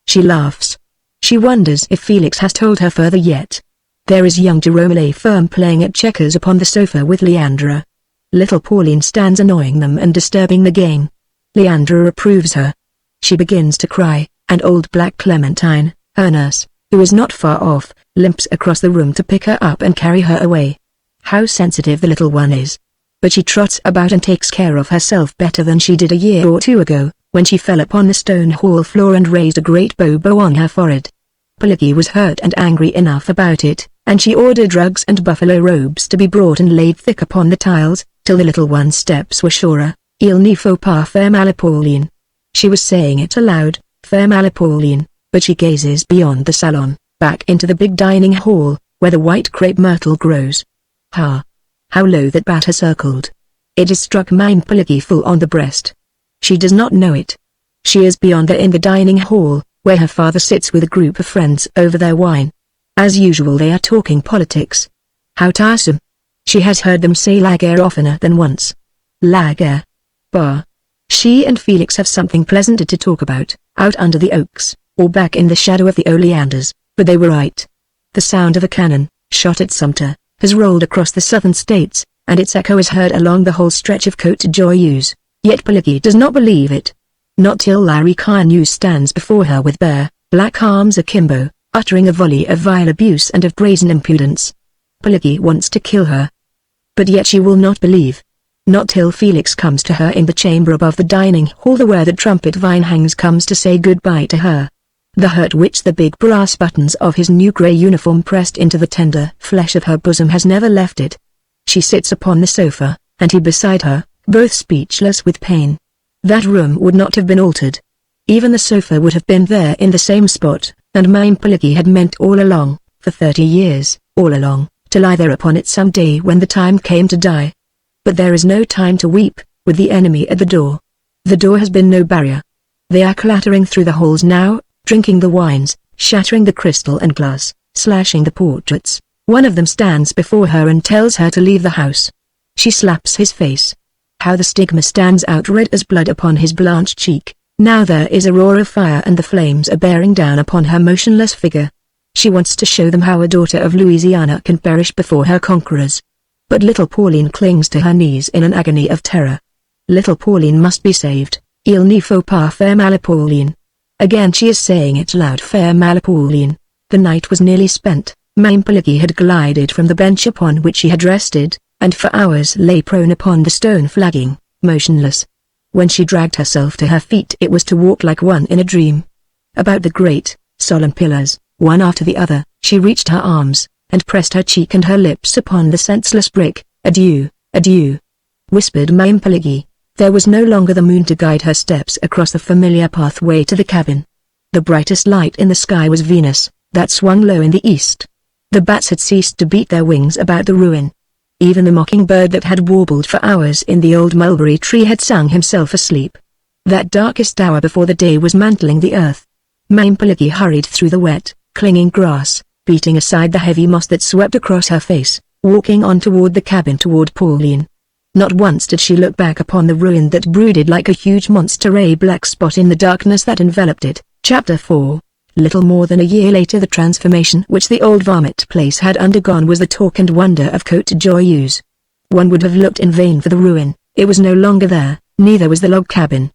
A: She laughs. She wonders if Felix has told her further yet. There is young Jerome Laferme playing at checkers upon the sofa with Leandra. Little Pauline stands annoying them and disturbing the game. Leandra reproves her. She begins to cry, and old Black Clementine, her nurse, who is not far off, limps across the room to pick her up and carry her away. How sensitive the little one is. But she trots about and takes care of herself better than she did a year or two ago, when she fell upon the stone hall floor and raised a great bobo on her forehead. Pelagi was hurt and angry enough about it, and she ordered rugs and buffalo robes to be brought and laid thick upon the tiles, till the little one's steps were surer. Il ne faut pas faire mal à Pauline. She was saying it aloud, faire mal à Pauline, but she gazes beyond the salon, back into the big dining hall, where the white crepe myrtle grows. Ha! How low that bat has circled. It has struck Mame full on the breast. She does not know it. She is beyond there in the dining hall, where her father sits with a group of friends over their wine. As usual they are talking politics. How tiresome. She has heard them say la guerre oftener than once. La guerre. Bah. She and Felix have something pleasanter to talk about, out under the oaks, or back in the shadow of the oleanders, but they were right. The sound of a cannon, shot at Sumter, has rolled across the southern states, and its echo is heard along the whole stretch of Côte Joyeuse, yet Pelagi does not believe it. Not till Larry Carnews stands before her with bare, black arms akimbo, uttering a volley of vile abuse and of brazen impudence. Pelagi wants to kill her. But yet she will not believe. Not till Felix comes to her in the chamber above the dining hall where the trumpet vine hangs comes to say goodbye to her. The hurt which the big brass buttons of his new grey uniform pressed into the tender flesh of her bosom has never left it. She sits upon the sofa, and he beside her, both speechless with pain. That room would not have been altered. Even the sofa would have been there in the same spot, and Mame had meant all along, for 30 years, all along, to lie there upon it some day when the time came to die. But there is no time to weep, with the enemy at the door. The door has been no barrier. They are clattering through the halls now, drinking the wines, shattering the crystal and glass, slashing the portraits. One of them stands before her and tells her to leave the house. She slaps his face. How the stigma stands out red as blood upon his blanched cheek. Now there is a roar of fire and the flames are bearing down upon her motionless figure. She wants to show them how a daughter of Louisiana can perish before her conquerors. But little Pauline clings to her knees in an agony of terror. Little Pauline must be saved. Il ne faut pas faire mal à Pauline. Again she is saying it loud, faire mal à Pauline. The night was nearly spent. Madame Pelagi had glided from the bench upon which she had rested, and for hours lay prone upon the stone flagging, motionless. When she dragged herself to her feet it was to walk like one in a dream. About the great, solemn pillars, one after the other, she reached her arms, and pressed her cheek and her lips upon the senseless brick. "Adieu, adieu," whispered Madame Pelagi. There was no longer the moon to guide her steps across the familiar pathway to the cabin. The brightest light in the sky was Venus, that swung low in the east. The bats had ceased to beat their wings about the ruin. Even the mockingbird that had warbled for hours in the old mulberry tree had sung himself asleep. That darkest hour before the day was mantling the earth. Madame Pelagi hurried through the wet, clinging grass, beating aside the heavy moss that swept across her face, walking on toward the cabin toward Pauline. Not once did she look back upon the ruin that brooded like a huge monster, a black spot in the darkness that enveloped it. Chapter 4. Little more than a year later the transformation which the old varmint place had undergone was the talk and wonder of Côte Joyeuse. One would have looked in vain for the ruin. It was no longer there, neither was the log cabin.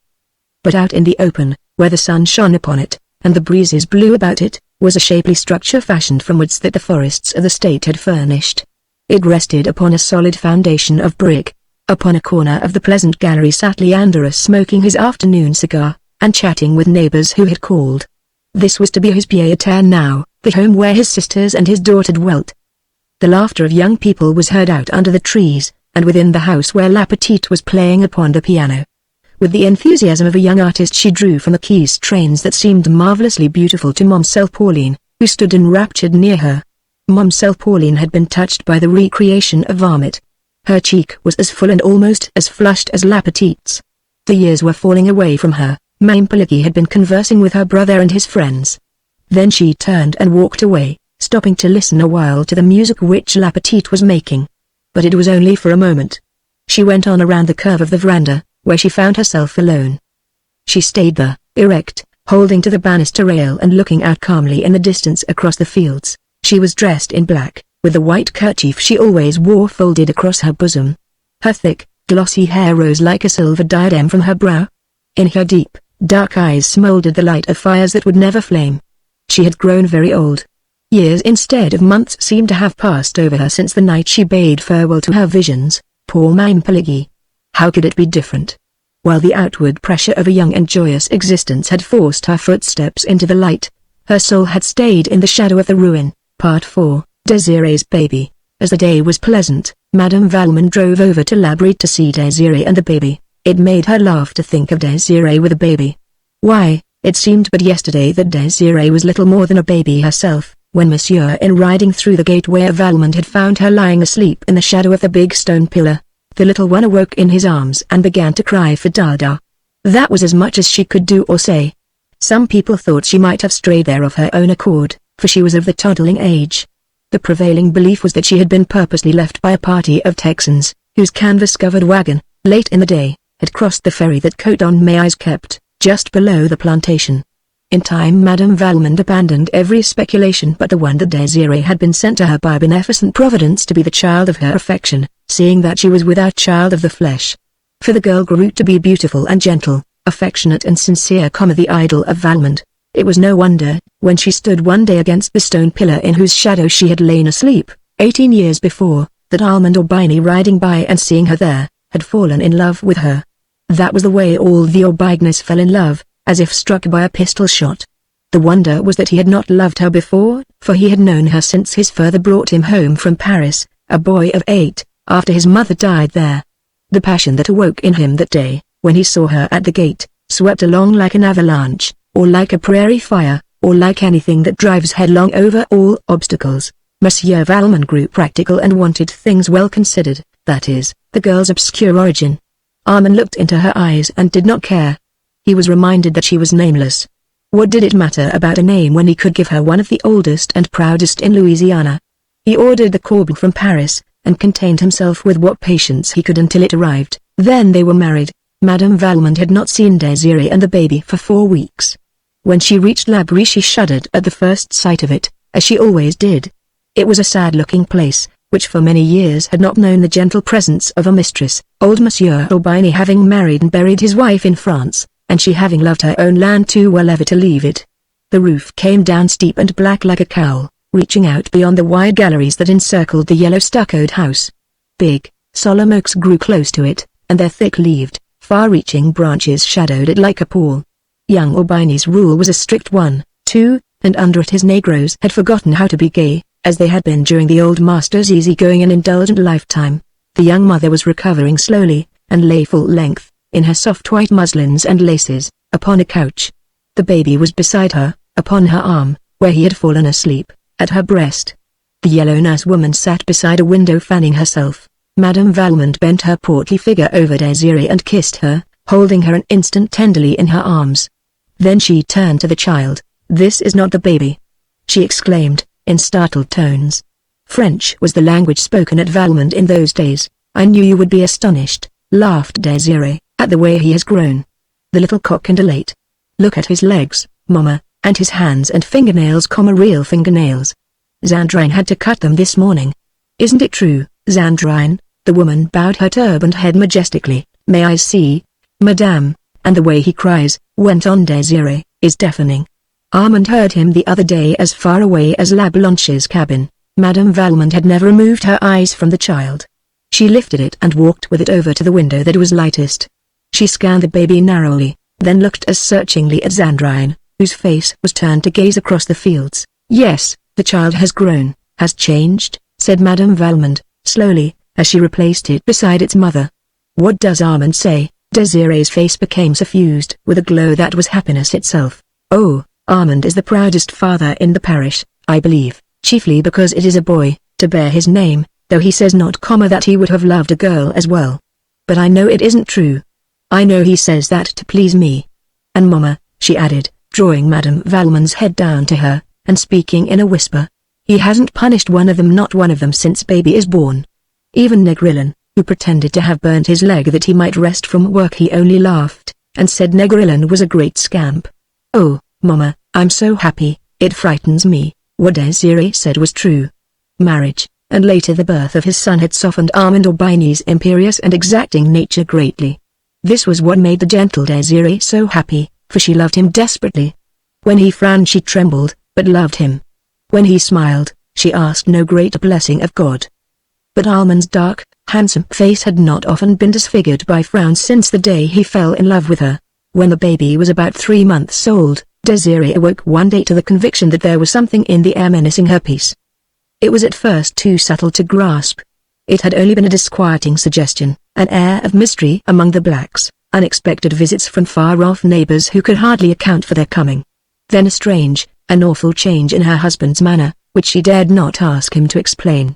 A: But out in the open, where the sun shone upon it, and the breezes blew about it, was a shapely structure fashioned from woods that the forests of the state had furnished. It rested upon a solid foundation of brick. Upon a corner of the pleasant gallery sat Leander smoking his afternoon cigar, and chatting with neighbors who had called. This was to be his pied-à-terre now, the home where his sisters and his daughter dwelt. The laughter of young people was heard out under the trees, and within the house where La Petite was playing upon the piano. With the enthusiasm of a young artist she drew from the keys strains that seemed marvelously beautiful to Mademoiselle Pauline, who stood enraptured near her. Mademoiselle Pauline had been touched by the recreation of Varmint. Her cheek was as full and almost as flushed as La Petite's. The years were falling away from her. Madame Pelagi had been conversing with her brother and his friends. Then she turned and walked away, stopping to listen a while to the music which La Petite was making. But it was only for a moment. She went on around the curve of the veranda, where she found herself alone. She stayed there, erect, holding to the banister rail and looking out calmly in the distance across the fields. She was dressed in black, with the white kerchief she always wore folded across her bosom. Her thick, glossy hair rose like a silver diadem from her brow. In her deep, dark eyes smoldered the light of fires that would never flame. She had grown very old. Years instead of months seemed to have passed over her since the night she bade farewell to her visions. Poor Madame Pelagi. How could it be different? While the outward pressure of a young and joyous existence had forced her footsteps into the light, her soul had stayed in the shadow of the ruin. Part 4. Désirée's baby. As the day was pleasant, Madame Valmont drove over to Labrie to see Désirée and the baby. It made her laugh to think of Désirée with a baby. Why, it seemed but yesterday that Désirée was little more than a baby herself, when Monsieur in riding through the gateway of Valmont had found her lying asleep in the shadow of the big stone pillar. The little one awoke in his arms and began to cry for Dada. That was as much as she could do or say. Some people thought she might have strayed there of her own accord, for she was of the toddling age. The prevailing belief was that she had been purposely left by a party of Texans, whose canvas-covered wagon, late in the day, had crossed the ferry that Côte Maïs kept, just below the plantation. In time Madame Valmont abandoned every speculation but the one that Désirée had been sent to her by a beneficent providence to be the child of her affection, seeing that she was without child of the flesh. For the girl grew to be beautiful and gentle, affectionate and sincere, the idol of Valmont. It was no wonder, when she stood one day against the stone pillar in whose shadow she had lain asleep, 18 years before, that Armand Aubigny riding by and seeing her there, had fallen in love with her. That was the way all the Aubignys fell in love, as if struck by a pistol shot. The wonder was that he had not loved her before, for he had known her since his father brought him home from Paris, a boy of 8, after his mother died there. The passion that awoke in him that day, when he saw her at the gate, swept along like an avalanche, or like a prairie fire, or like anything that drives headlong over all obstacles. Monsieur Valmont grew practical and wanted things well considered, that is, the girl's obscure origin. Armand looked into her eyes and did not care. He was reminded that she was nameless. What did it matter about a name when he could give her one of the oldest and proudest in Louisiana? He ordered the corbin from Paris, and contained himself with what patience he could until it arrived. Then they were married. Madame Valmont had not seen Désirée and the baby for 4 weeks. When she reached Labrie she shuddered at the first sight of it, as she always did. It was a sad-looking place, which for many years had not known the gentle presence of a mistress, old Monsieur Aubigny having married and buried his wife in France, and she having loved her own land too well ever to leave it. The roof came down steep and black like a cowl, reaching out beyond the wide galleries that encircled the yellow stuccoed house. Big, solemn oaks grew close to it, and their thick-leaved, far-reaching branches shadowed it like a pall. Young Albini's rule was a strict one, too, and under it his Negroes had forgotten how to be gay, as they had been during the old master's easy-going and indulgent lifetime. The young mother was recovering slowly, and lay full length, in her soft white muslins and laces, upon a couch. The baby was beside her, upon her arm, where he had fallen asleep, at her breast. The yellow nurse-woman sat beside a window fanning herself. Madame Valmont bent her portly figure over Désirée and kissed her, holding her an instant tenderly in her arms. Then she turned to the child. "This is not the baby," she exclaimed, in startled tones. French was the language spoken at Valmont in those days. "I knew you would be astonished," laughed Désirée, "at the way he has grown. The little cock and elate. Look at his legs, Mama, and his hands and fingernails, real fingernails. Zandrine had to cut them this morning. Isn't it true, Zandrine?" The woman bowed her turbaned head majestically. "May I see, Madame? And the way he cries," went on Désirée, "is deafening. Armand heard him the other day as far away as La Blanche's cabin." Madame Valmont had never removed her eyes from the child. She lifted it and walked with it over to the window that was lightest. She scanned the baby narrowly, then looked as searchingly at Zandrine, whose face was turned to gaze across the fields. "Yes, the child has grown, has changed," said Madame Valmont, slowly, as she replaced it beside its mother. "What does Armand say?" Désirée's face became suffused with a glow that was happiness itself. "Oh, Armand is the proudest father in the parish, I believe, chiefly because it is a boy, to bear his name, though he says not, that he would have loved a girl as well. But I know it isn't true. I know he says that to please me. And Mama," she added, drawing Madame Valmont's head down to her, and speaking in a whisper, "he hasn't punished one of them, not one of them, since baby is born. Even Négrillon, who pretended to have burnt his leg that he might rest from work, he only laughed, and said Négrillon was a great scamp. Oh, Mama, I'm so happy, it frightens me." What Désirée said was true. Marriage, and later the birth of his son, had softened Armand Aubigny's imperious and exacting nature greatly. This was what made the gentle Désirée so happy, for she loved him desperately. When he frowned she trembled, but loved him. When he smiled, she asked no greater blessing of God. But Armand's dark, handsome face had not often been disfigured by frowns since the day he fell in love with her. When the baby was about 3 months old, Désirée awoke one day to the conviction that there was something in the air menacing her peace. It was at first too subtle to grasp. It had only been a disquieting suggestion, an air of mystery among the blacks, unexpected visits from far-off neighbors who could hardly account for their coming. Then a strange, an awful change in her husband's manner, which she dared not ask him to explain.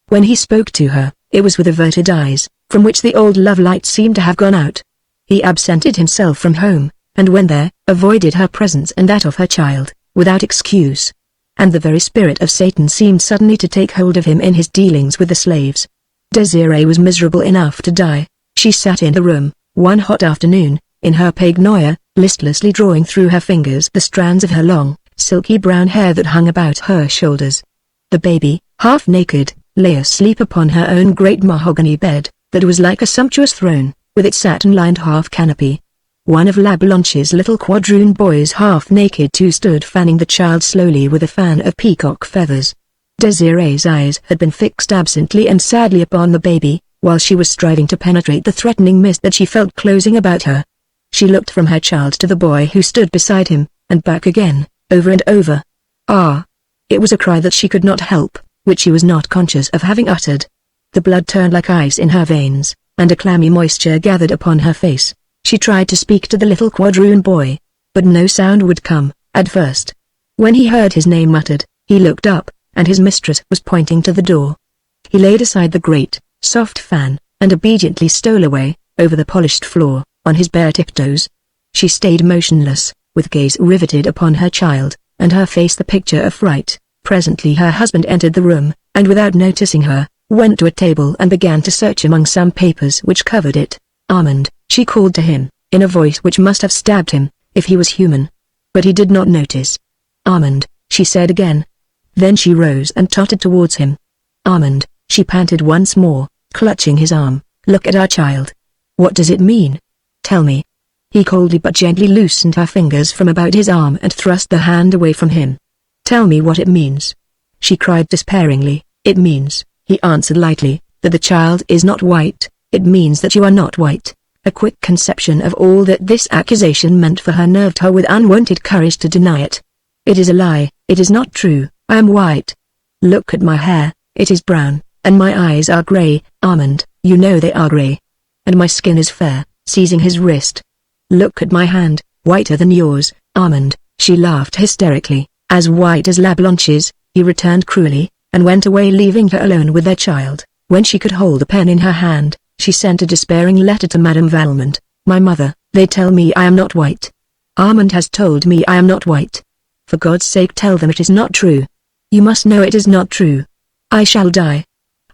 A: When he spoke to her, it was with averted eyes, from which the old love light seemed to have gone out. He absented himself from home, and when there, avoided her presence and that of her child, without excuse. And the very spirit of Satan seemed suddenly to take hold of him in his dealings with the slaves. Désirée was miserable enough to die. She sat in the room, one hot afternoon, in her peignoir, listlessly drawing through her fingers the strands of her long, silky brown hair that hung about her shoulders. The baby, half naked, lay asleep upon her own great mahogany bed, that was like a sumptuous throne, with its satin-lined half-canopy. One of La Blanche's little quadroon boys, half naked too, stood fanning the child slowly with a fan of peacock feathers. Désirée's eyes had been fixed absently and sadly upon the baby, while she was striving to penetrate the threatening mist that she felt closing about her. She looked from her child to the boy who stood beside him, and back again, over and over. "Ah!" It was a cry that she could not help, which she was not conscious of having uttered. The blood turned like ice in her veins, and a clammy moisture gathered upon her face. She tried to speak to the little quadroon boy, but no sound would come, at first. When he heard his name muttered, he looked up, and his mistress was pointing to the door. He laid aside the great, soft fan, and obediently stole away, over the polished floor, on his bare tiptoes. She stayed motionless, with gaze riveted upon her child, and her face the picture of fright. Presently her husband entered the room, and without noticing her, went to a table and began to search among some papers which covered it. "Armand," she called to him, in a voice which must have stabbed him, if he was human. But he did not notice. "Armand," she said again. Then she rose and tottered towards him. "Armand," she panted once more, clutching his arm, "look at our child. What does it mean? Tell me." He coldly but gently loosened her fingers from about his arm and thrust the hand away from him. "Tell me what it means," she cried despairingly. "It means," he answered lightly, "that the child is not white. It means that you are not white." A quick conception of all that this accusation meant for her nerved her with unwonted courage to deny it. "It is a lie, it is not true, I am white. Look at my hair, it is brown, and my eyes are grey, Armand, you know they are grey. And my skin is fair," seizing his wrist. "Look at my hand, whiter than yours, Armand," she laughed hysterically. "As white as La Blanche's," he returned cruelly, and went away leaving her alone with their child. When she could hold a pen in her hand, she sent a despairing letter to Madame Valmont. "My mother, they tell me I am not white. Armand has told me I am not white. For God's sake tell them it is not true. You must know it is not true. I shall die.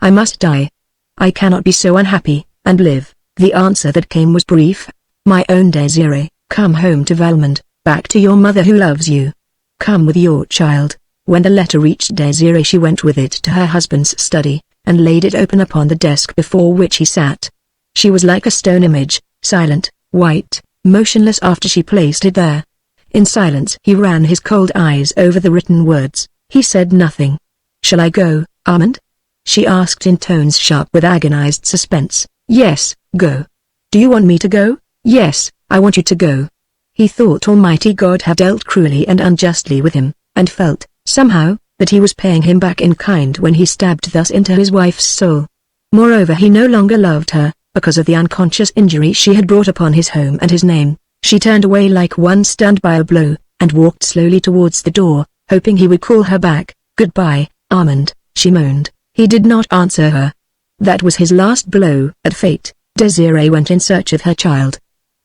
A: I must die. I cannot be so unhappy, and live." The answer that came was brief. "My own Désiré, come home to Valmont, back to your mother who loves you. Come with your child." When the letter reached Désiré she went with it to her husband's study, and laid it open upon the desk before which he sat. She was like a stone image, silent, white, motionless after she placed it there. In silence he ran his cold eyes over the written words. He said nothing. "Shall I go, Armand?" she asked in tones sharp with agonized suspense. "Yes, go." "Do you want me to go?" "Yes, I want you to go." He thought Almighty God had dealt cruelly and unjustly with him, and felt, somehow, that he was paying him back in kind when he stabbed thus into his wife's soul. Moreover, he no longer loved her, because of the unconscious injury she had brought upon his home and his name. She turned away like one stunned by a blow, and walked slowly towards the door, hoping he would call her back. "Goodbye, Armand," she moaned. He did not answer her. That was his last blow at fate. Désirée went in search of her child.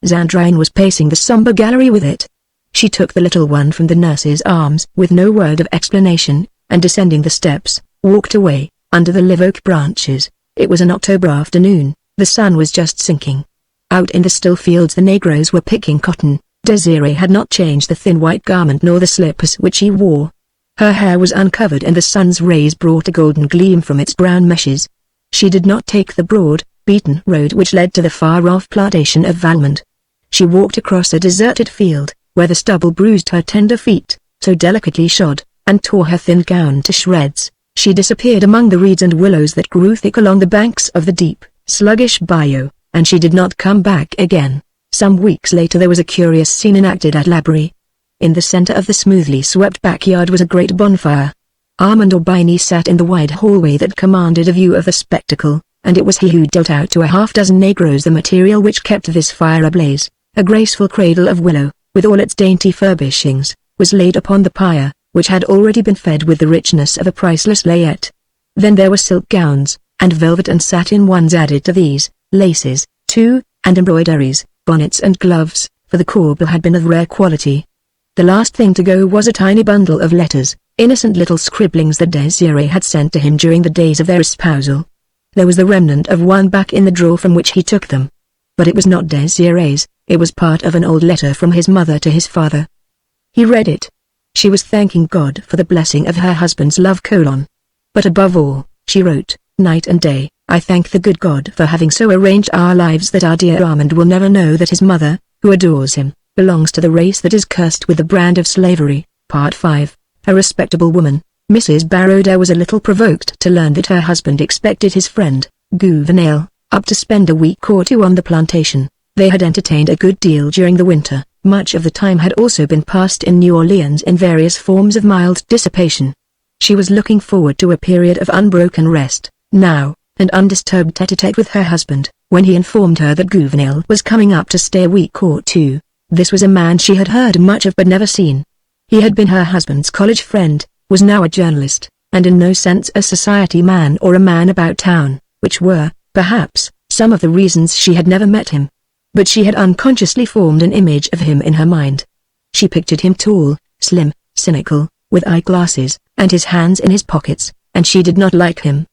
A: Zandrine was pacing the somber gallery with it. She took the little one from the nurse's arms with no word of explanation, and descending the steps, walked away, under the live oak branches. It was an October afternoon, the sun was just sinking. Out in the still fields the negroes were picking cotton. Désirée had not changed the thin white garment nor the slippers which she wore. Her hair was uncovered and the sun's rays brought a golden gleam from its brown meshes. She did not take the broad, beaten road which led to the far-off plantation of Valmont. She walked across a deserted field, where the stubble bruised her tender feet, so delicately shod, and tore her thin gown to shreds. She disappeared among the reeds and willows that grew thick along the banks of the deep, sluggish bayou, and she did not come back again. Some weeks later there was a curious scene enacted at Labrie. In the center of the smoothly swept backyard was a great bonfire. Armand Aubigny sat in the wide hallway that commanded a view of the spectacle, and it was he who dealt out to a half-dozen negroes the material which kept this fire ablaze. A graceful cradle of willow, with all its dainty furbishings, was laid upon the pyre, which had already been fed with the richness of a priceless layette. Then there were silk gowns, and velvet and satin ones added to these, laces, too, and embroideries, bonnets and gloves, for the corbel had been of rare quality. The last thing to go was a tiny bundle of letters, innocent little scribblings that Désirée had sent to him during the days of their espousal. There was the remnant of one back in the drawer from which he took them. But it was not Désirée's, it was part of an old letter from his mother to his father. He read it. She was thanking God for the blessing of her husband's love : "But above all," she wrote, "night and day, I thank the good God for having so arranged our lives that our dear Armand will never know that his mother, who adores him, belongs to the race that is cursed with the brand of slavery." Part 5. A respectable woman, Mrs. Baroda was a little provoked to learn that her husband expected his friend, Gouvernail, up to spend a week or two on the plantation. They had entertained a good deal during the winter. Much of the time had also been passed in New Orleans in various forms of mild dissipation. She was looking forward to a period of unbroken rest, now, and undisturbed tête-à-tête with her husband, when he informed her that Gouvernail was coming up to stay a week or two. This was a man she had heard much of but never seen. He had been her husband's college friend, was now a journalist, and in no sense a society man or a man about town, which were, perhaps, some of the reasons she had never met him. But she had unconsciously formed an image of him in her mind. She pictured him tall, slim, cynical, with eyeglasses, and his hands in his pockets, and she did not like him.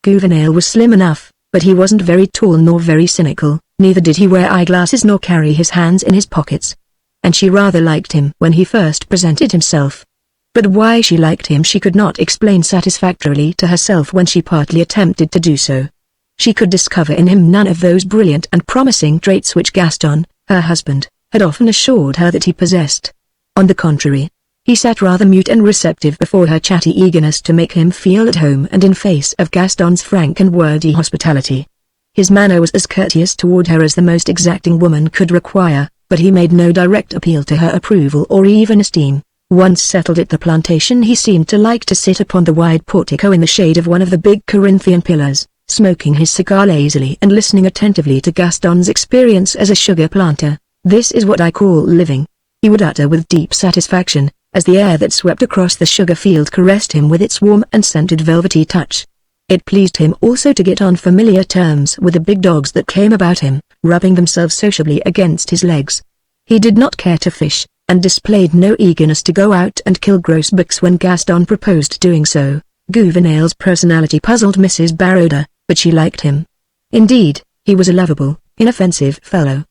A: Gouvernail was slim enough, but he wasn't very tall nor very cynical, neither did he wear eyeglasses nor carry his hands in his pockets. And she rather liked him when he first presented himself. But why she liked him she could not explain satisfactorily to herself when she partly attempted to do so. She could discover in him none of those brilliant and promising traits which Gaston, her husband, had often assured her that he possessed. On the contrary, he sat rather mute and receptive before her chatty eagerness to make him feel at home and in face of Gaston's frank and wordy hospitality. His manner was as courteous toward her as the most exacting woman could require, but he made no direct appeal to her approval or even esteem. Once settled at the plantation, he seemed to like to sit upon the wide portico in the shade of one of the big Corinthian pillars, smoking his cigar lazily and listening attentively to Gaston's experience as a sugar planter. "This is what I call living," he would utter with deep satisfaction, as the air that swept across the sugar field caressed him with its warm and scented velvety touch. It pleased him also to get on familiar terms with the big dogs that came about him, rubbing themselves sociably against his legs. He did not care to fish, and displayed no eagerness to go out and kill grosbeaks when Gaston proposed doing so. Gouvernail's personality puzzled Mrs. Baroda, but she liked him. Indeed, he was a lovable, inoffensive fellow.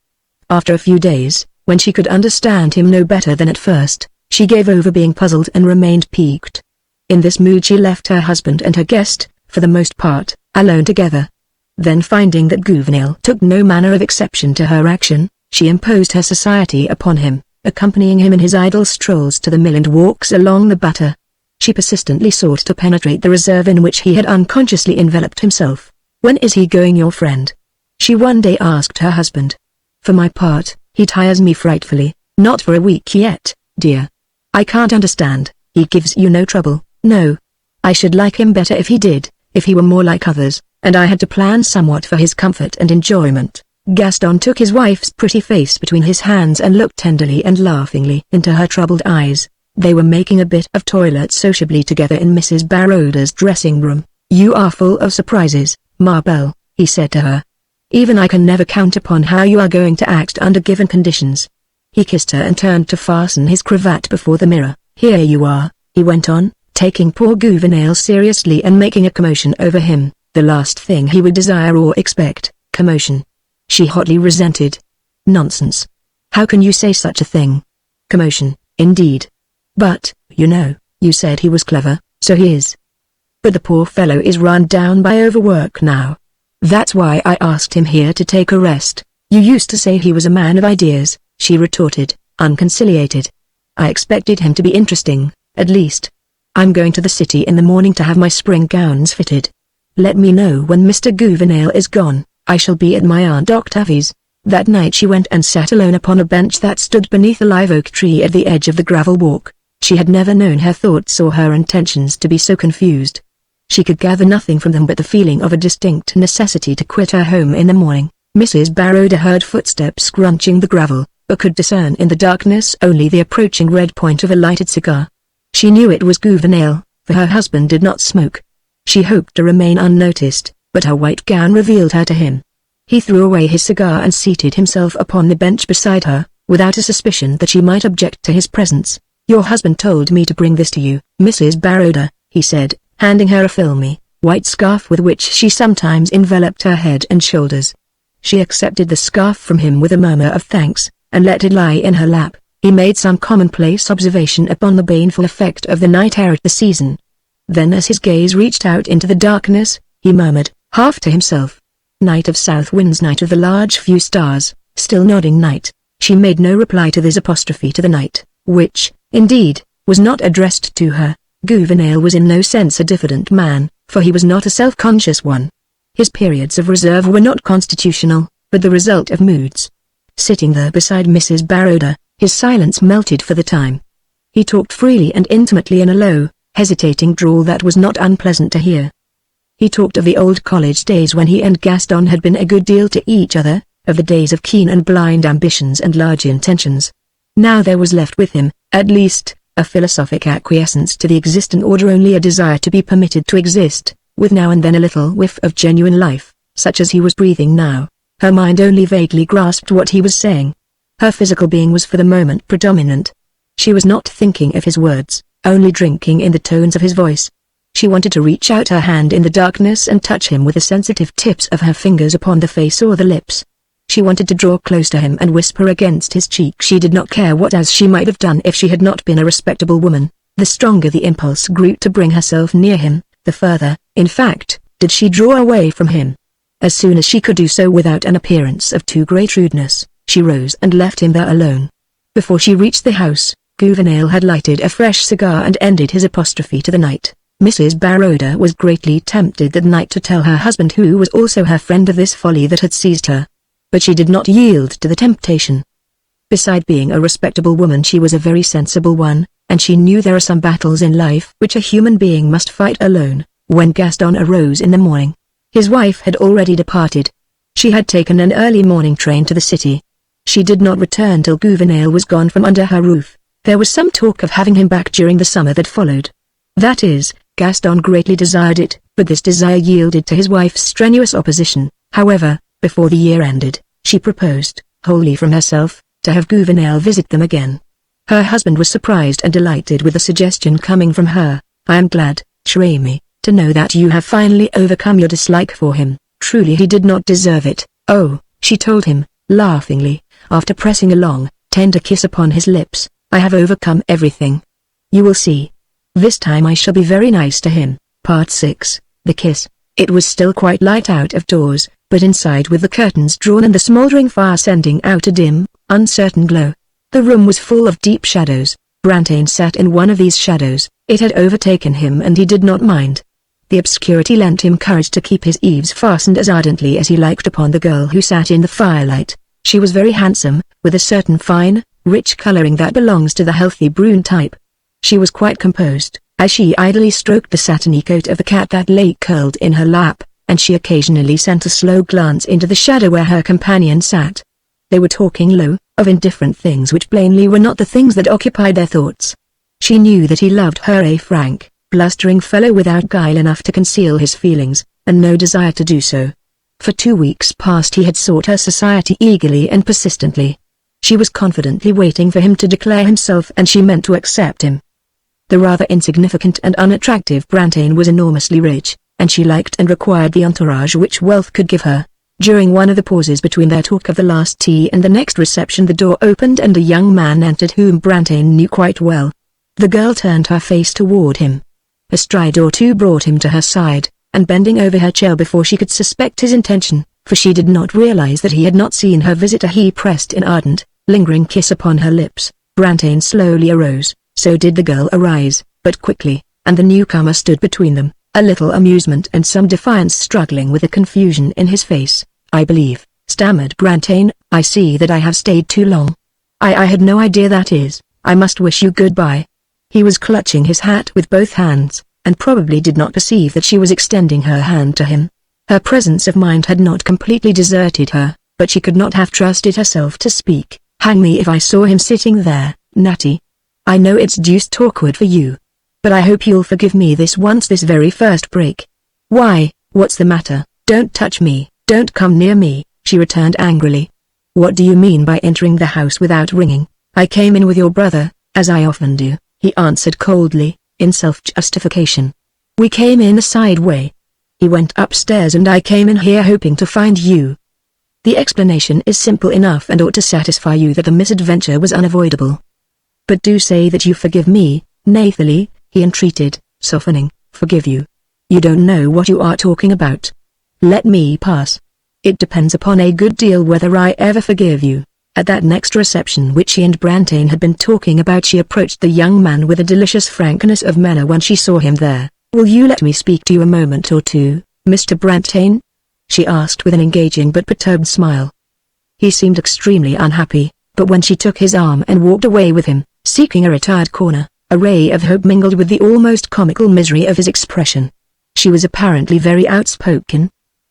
A: After a few days, when she could understand him no better than at first, she gave over being puzzled and remained piqued. In this mood she left her husband and her guest, for the most part, alone together. Then finding that Gouvernail took no manner of exception to her action, she imposed her society upon him, accompanying him in his idle strolls to the mill and walks along the Butter. She persistently sought to penetrate the reserve in which he had unconsciously enveloped himself. "When is he going, your friend?" she one day asked her husband. "For my part, he tires me frightfully. Not for a week yet, dear. I can't understand. He gives you no trouble." "No. I should like him better if he did, if he were more like others, and I had to plan somewhat for his comfort and enjoyment." Gaston took his wife's pretty face between his hands and looked tenderly and laughingly into her troubled eyes. They were making a bit of toilet sociably together in Mrs. Baroda's dressing room. "You are full of surprises, Ma Belle," he said to her. "Even I can never count upon how you are going to act under given conditions." He kissed her and turned to fasten his cravat before the mirror. "Here you are," he went on, taking poor Gouvernail seriously and making a commotion over him, the last thing he would desire or expect, commotion. She hotly resented. "Nonsense. How can you say such a thing? Commotion, indeed. But, you know, you said he was clever, so he is. But the poor fellow is run down by overwork now. That's why I asked him here to take a rest." "You used to say he was a man of ideas," she retorted, unconciliated. "I expected him to be interesting, at least. I'm going to the city in the morning to have my spring gowns fitted. Let me know when Mr. Gouvernail is gone. I shall be at my Aunt Octavie's." That night she went and sat alone upon a bench that stood beneath a live oak tree at the edge of the gravel walk. She had never known her thoughts or her intentions to be so confused. She could gather nothing from them but the feeling of a distinct necessity to quit her home in the morning. Mrs. Baroda heard footsteps crunching the gravel, but could discern in the darkness only the approaching red point of a lighted cigar. She knew it was Gouvernail, for her husband did not smoke. She hoped to remain unnoticed, but her white gown revealed her to him. He threw away his cigar and seated himself upon the bench beside her, without a suspicion that she might object to his presence. "Your husband told me to bring this to you, Mrs. Baroda," he said, handing her a filmy, white scarf with which she sometimes enveloped her head and shoulders. She accepted the scarf from him with a murmur of thanks, and let it lie in her lap. He made some commonplace observation upon the baneful effect of the night air at the season. Then as his gaze reached out into the darkness, he murmured, half to himself, "Night of south winds, night of the large few stars, still nodding night." She made no reply to this apostrophe to the night, which, indeed, was not addressed to her. Gouvernail was in no sense a diffident man, for he was not a self-conscious one. His periods of reserve were not constitutional, but the result of moods. Sitting there beside Mrs. Baroda, his silence melted for the time. He talked freely and intimately in a low, hesitating drawl that was not unpleasant to hear. He talked of the old college days when he and Gaston had been a good deal to each other, of the days of keen and blind ambitions and large intentions. Now there was left with him, at least, a philosophic acquiescence to the existent order, only a desire to be permitted to exist, with now and then a little whiff of genuine life, such as he was breathing now. Her mind only vaguely grasped what he was saying. Her physical being was for the moment predominant. She was not thinking of his words, only drinking in the tones of his voice. She wanted to reach out her hand in the darkness and touch him with the sensitive tips of her fingers upon the face or the lips. She wanted to draw close to him and whisper against his cheek. She did not care what, as she might have done if she had not been a respectable woman. The stronger the impulse grew to bring herself near him, the further, in fact, did she draw away from him. As soon as she could do so without an appearance of too great rudeness, She rose and left him there alone. Before she reached the house, Gouvernail had lighted a fresh cigar and ended his apostrophe to the night. Mrs. Baroda was greatly tempted that night to tell her husband, who was also her friend, of this folly that had seized her. But she did not yield to the temptation. Beside being a respectable woman, she was a very sensible one, and she knew there are some battles in life which a human being must fight alone. When Gaston arose in the morning, his wife had already departed. She had taken an early morning train to the city. She did not return till Gouvernail was gone from under her roof. There was some talk of having him back during the summer that followed. That is, Gaston greatly desired it, but this desire yielded to his wife's strenuous opposition. However, before the year ended, she proposed, wholly from herself, to have Gouvernail visit them again. Her husband was surprised and delighted with the suggestion coming from her. "I am glad, cher ami, to know that you have finally overcome your dislike for him. Truly he did not deserve it." "Oh," she told him, laughingly, after pressing a long, tender kiss upon his lips, "I have overcome everything. You will see. This time I shall be very nice to him." Part 6, The Kiss. It was still quite light out of doors, but inside, with the curtains drawn and the smouldering fire sending out a dim, uncertain glow, the room was full of deep shadows. Brantain sat in one of these shadows. It had overtaken him and he did not mind. The obscurity lent him courage to keep his eaves fastened as ardently as he liked upon the girl who sat in the firelight. She was very handsome, with a certain fine, rich coloring that belongs to the healthy brune type. She was quite composed, as she idly stroked the satiny coat of the cat that lay curled in her lap, and she occasionally sent a slow glance into the shadow where her companion sat. They were talking low, of indifferent things which plainly were not the things that occupied their thoughts. She knew that he loved her, a frank, blustering fellow without guile enough to conceal his feelings, and no desire to do so. For 2 weeks past he had sought her society eagerly and persistently. She was confidently waiting for him to declare himself, and she meant to accept him. The rather insignificant and unattractive Brantain was enormously rich, and she liked and required the entourage which wealth could give her. During one of the pauses between their talk of the last tea and the next reception, the door opened and a young man entered whom Brantain knew quite well. The girl turned her face toward him. A stride or two brought him to her side, and bending over her chair before she could suspect his intention, for she did not realize that he had not seen her visitor, he pressed an ardent, lingering kiss upon her lips. Brantain slowly arose, so did the girl arise, but quickly, and the newcomer stood between them, a little amusement and some defiance struggling with the confusion in his face. "I believe," stammered Brantain, "I see that I have stayed too long. I had no idea, that is, I must wish you goodbye." He was clutching his hat with both hands, and probably did not perceive that she was extending her hand to him. Her presence of mind had not completely deserted her, but she could not have trusted herself to speak. "Hang me if I saw him sitting there, Natty. I know it's deuced awkward for you. But I hope you'll forgive me this once, this very first break." "Why, what's the matter?" "Don't touch me, don't come near me," she returned angrily. "What do you mean by entering the house without ringing?" "I came in with your brother, as I often do," he answered coldly, in self-justification. "We came in a side way. He went upstairs and I came in here hoping to find you." The explanation is simple enough and ought to satisfy you that the misadventure was unavoidable. "But do say that you forgive me, Nathalie," he entreated, softening. "Forgive you? You don't know what you are talking about. Let me pass. It depends upon a good deal whether I ever forgive you." At that next reception which she and Brantain had been talking about, she approached the young man with a delicious frankness of manner when she saw him there. "Will you let me speak to you a moment or two, Mr. Brantain?" she asked with an engaging but perturbed smile. He seemed extremely unhappy, but when she took his arm and walked away with him, seeking a retired corner, a ray of hope mingled with the almost comical misery of his expression. She was apparently very outspoken.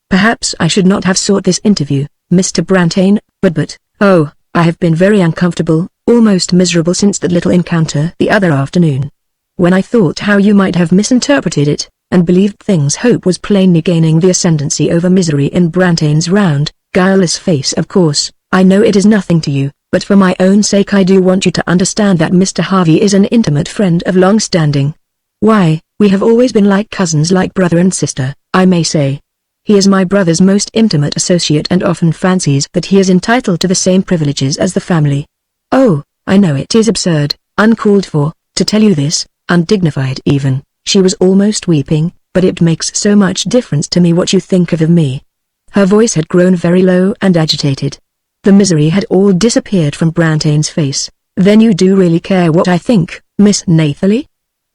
A: "Perhaps I should not have sought this interview, Mr. Brantain, but, oh, I have been very uncomfortable, almost miserable since that little encounter the other afternoon. When I thought how you might have misinterpreted it, and believed things, hope was plainly gaining the ascendancy over misery in Brantain's round, guileless face. Of course, I know it is nothing to you, but for my own sake I do want you to understand that Mr. Harvey is an intimate friend of long standing. Why, we have always been like cousins, like brother and sister, I may say. He is my brother's most intimate associate and often fancies that he is entitled to the same privileges as the family. Oh, I know it is absurd, uncalled for, to tell you this, undignified even." She was almost weeping, "but it makes so much difference to me what you think of me." Her voice had grown very low and agitated. The misery had all disappeared from Brantain's face. "Then you do really care what I think, Miss Nathalie?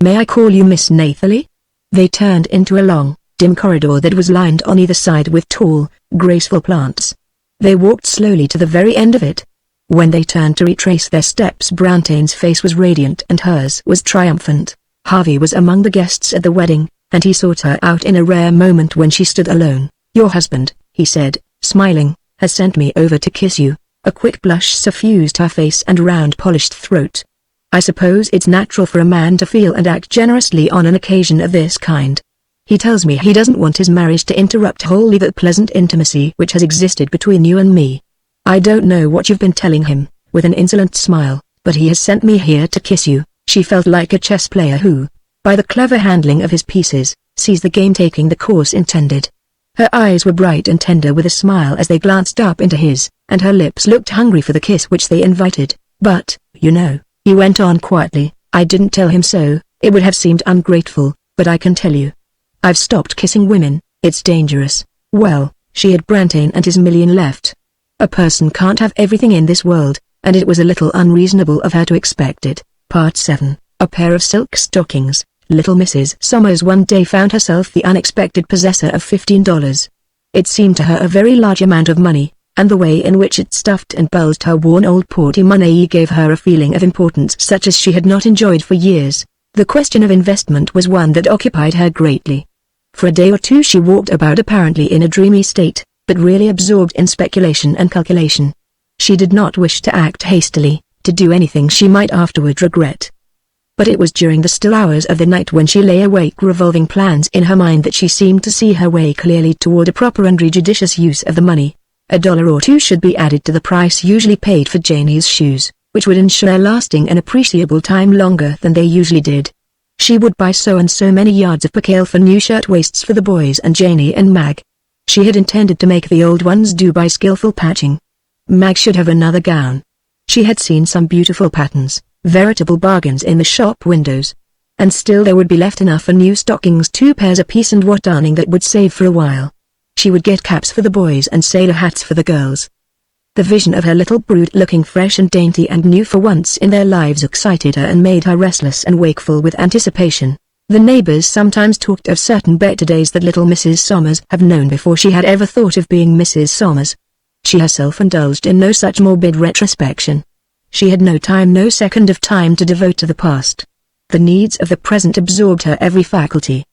A: May I call you Miss Nathalie?" They turned into a long, dim corridor that was lined on either side with tall, graceful plants. They walked slowly to the very end of it. When they turned to retrace their steps, Brantain's face was radiant and hers was triumphant. Harvey was among the guests at the wedding, and he sought her out in a rare moment when she stood alone. "Your husband," he said, smiling, "has sent me over to kiss you." A quick blush suffused her face and round polished throat. "I suppose it's natural for a man to feel and act generously on an occasion of this kind. He tells me he doesn't want his marriage to interrupt wholly the pleasant intimacy which has existed between you and me. I don't know what you've been telling him," with an insolent smile, "but he has sent me here to kiss you." She felt like a chess player who, by the clever handling of his pieces, sees the game taking the course intended. Her eyes were bright and tender with a smile as they glanced up into his, and her lips looked hungry for the kiss which they invited. "But, you know," he went on quietly, "I didn't tell him so, it would have seemed ungrateful, but I can tell you. I've stopped kissing women, it's dangerous." Well, she had Brantain and his million left. A person can't have everything in this world, and it was a little unreasonable of her to expect it. Part 7. A pair of silk stockings. Little Mrs. Somers one day found herself the unexpected possessor of $15. It seemed to her a very large amount of money, and the way in which it stuffed and bulged her worn old portemonnaie gave her a feeling of importance such as she had not enjoyed for years. The question of investment was one that occupied her greatly. For a day or two she walked about apparently in a dreamy state, but really absorbed in speculation and calculation. She did not wish to act hastily, to do anything she might afterward regret. But it was during the still hours of the night when she lay awake revolving plans in her mind that she seemed to see her way clearly toward a proper and judicious use of the money. $1 or $2 should be added to the price usually paid for Janie's shoes, which would ensure lasting an appreciable time longer than they usually did. She would buy so and so many yards of percale for new shirt-waists for the boys and Janie and Mag. She had intended to make the old ones do by skillful patching. Mag should have another gown. She had seen some beautiful patterns, veritable bargains in the shop windows. And still there would be left enough for new stockings, 2 pairs apiece, and what darning that would save for a while. She would get caps for the boys and sailor hats for the girls. The vision of her little brood looking fresh and dainty and new for once in their lives excited her and made her restless and wakeful with anticipation. The neighbors sometimes talked of certain better days that little Mrs. Somers had known before she had ever thought of being Mrs. Somers. She herself indulged in no such morbid retrospection. She had no time, no second of time to devote to the past. The needs of the present absorbed her every faculty.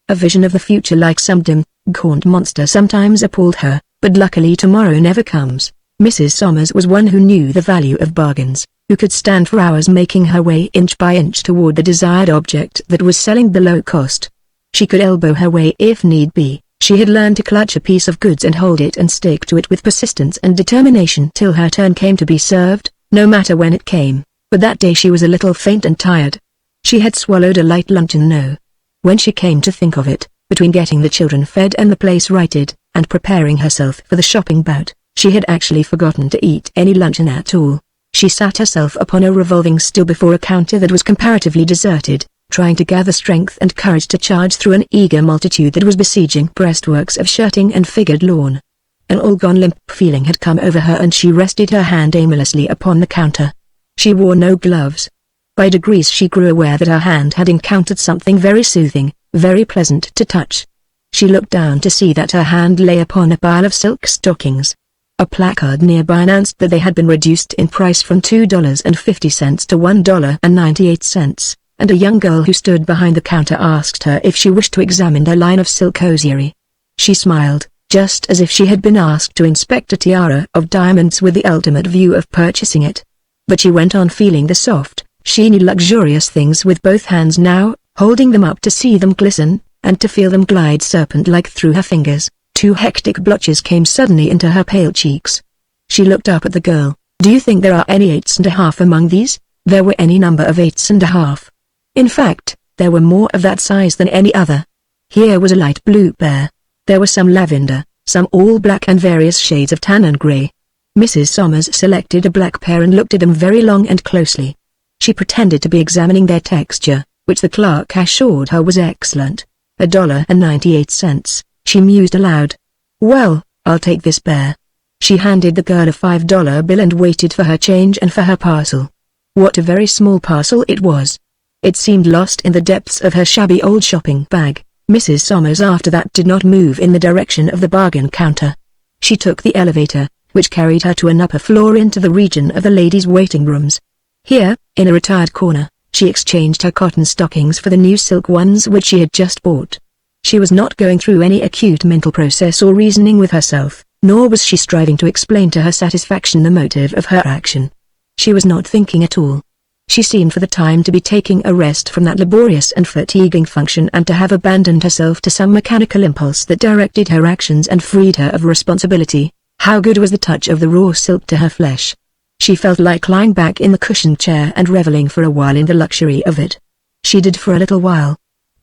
A: A vision of the future like some dim, gaunt monster sometimes appalled her, but luckily tomorrow never comes. Mrs. Somers was one who knew the value of bargains, who could stand for hours making her way inch by inch toward the desired object that was selling below cost. She could elbow her way if need be. She had learned to clutch a piece of goods and hold it and stick to it with persistence and determination till her turn came to be served, no matter when it came. But that day she was a little faint and tired. She had swallowed a light luncheon no. When she came to think of it, between getting the children fed and the place righted, and preparing herself for the shopping bout, she had actually forgotten to eat any luncheon at all. She sat herself upon a revolving stool before a counter that was comparatively deserted, trying to gather strength and courage to charge through an eager multitude that was besieging breastworks of shirting and figured lawn. An all-gone limp feeling had come over her and she rested her hand aimlessly upon the counter. She wore no gloves. By degrees she grew aware that her hand had encountered something very soothing, very pleasant to touch. She looked down to see that her hand lay upon a pile of silk stockings. A placard nearby announced that they had been reduced in price from $2.50 to $1.98, and a young girl who stood behind the counter asked her if she wished to examine their line of silk hosiery. She smiled, just as if she had been asked to inspect a tiara of diamonds with the ultimate view of purchasing it. But she went on feeling the soft, sheeny luxurious things with both hands now, holding them up to see them glisten, and to feel them glide serpent-like through her fingers. 2 hectic blotches came suddenly into her pale cheeks. She looked up at the girl. "Do you think there are any 8.5 among these?" There were any number of 8.5. In fact, there were more of that size than any other. Here was a light blue pair. There were some lavender, some all black and various shades of tan and grey. Mrs. Somers selected a black pair and looked at them very long and closely. She pretended to be examining their texture, which the clerk assured her was excellent. $1.98, she mused aloud. "Well, I'll take this pair." She handed the girl a $5 bill and waited for her change and for her parcel. What a very small parcel it was. It seemed lost in the depths of her shabby old shopping bag. Mrs. Somers after that did not move in the direction of the bargain counter. She took the elevator, which carried her to an upper floor into the region of the ladies' waiting rooms. Here, in a retired corner, she exchanged her cotton stockings for the new silk ones which she had just bought. She was not going through any acute mental process or reasoning with herself, nor was she striving to explain to her satisfaction the motive of her action. She was not thinking at all. She seemed for the time to be taking a rest from that laborious and fatiguing function and to have abandoned herself to some mechanical impulse that directed her actions and freed her of responsibility. How good was the touch of the raw silk to her flesh! She felt like lying back in the cushioned chair and reveling for a while in the luxury of it. She did for a little while.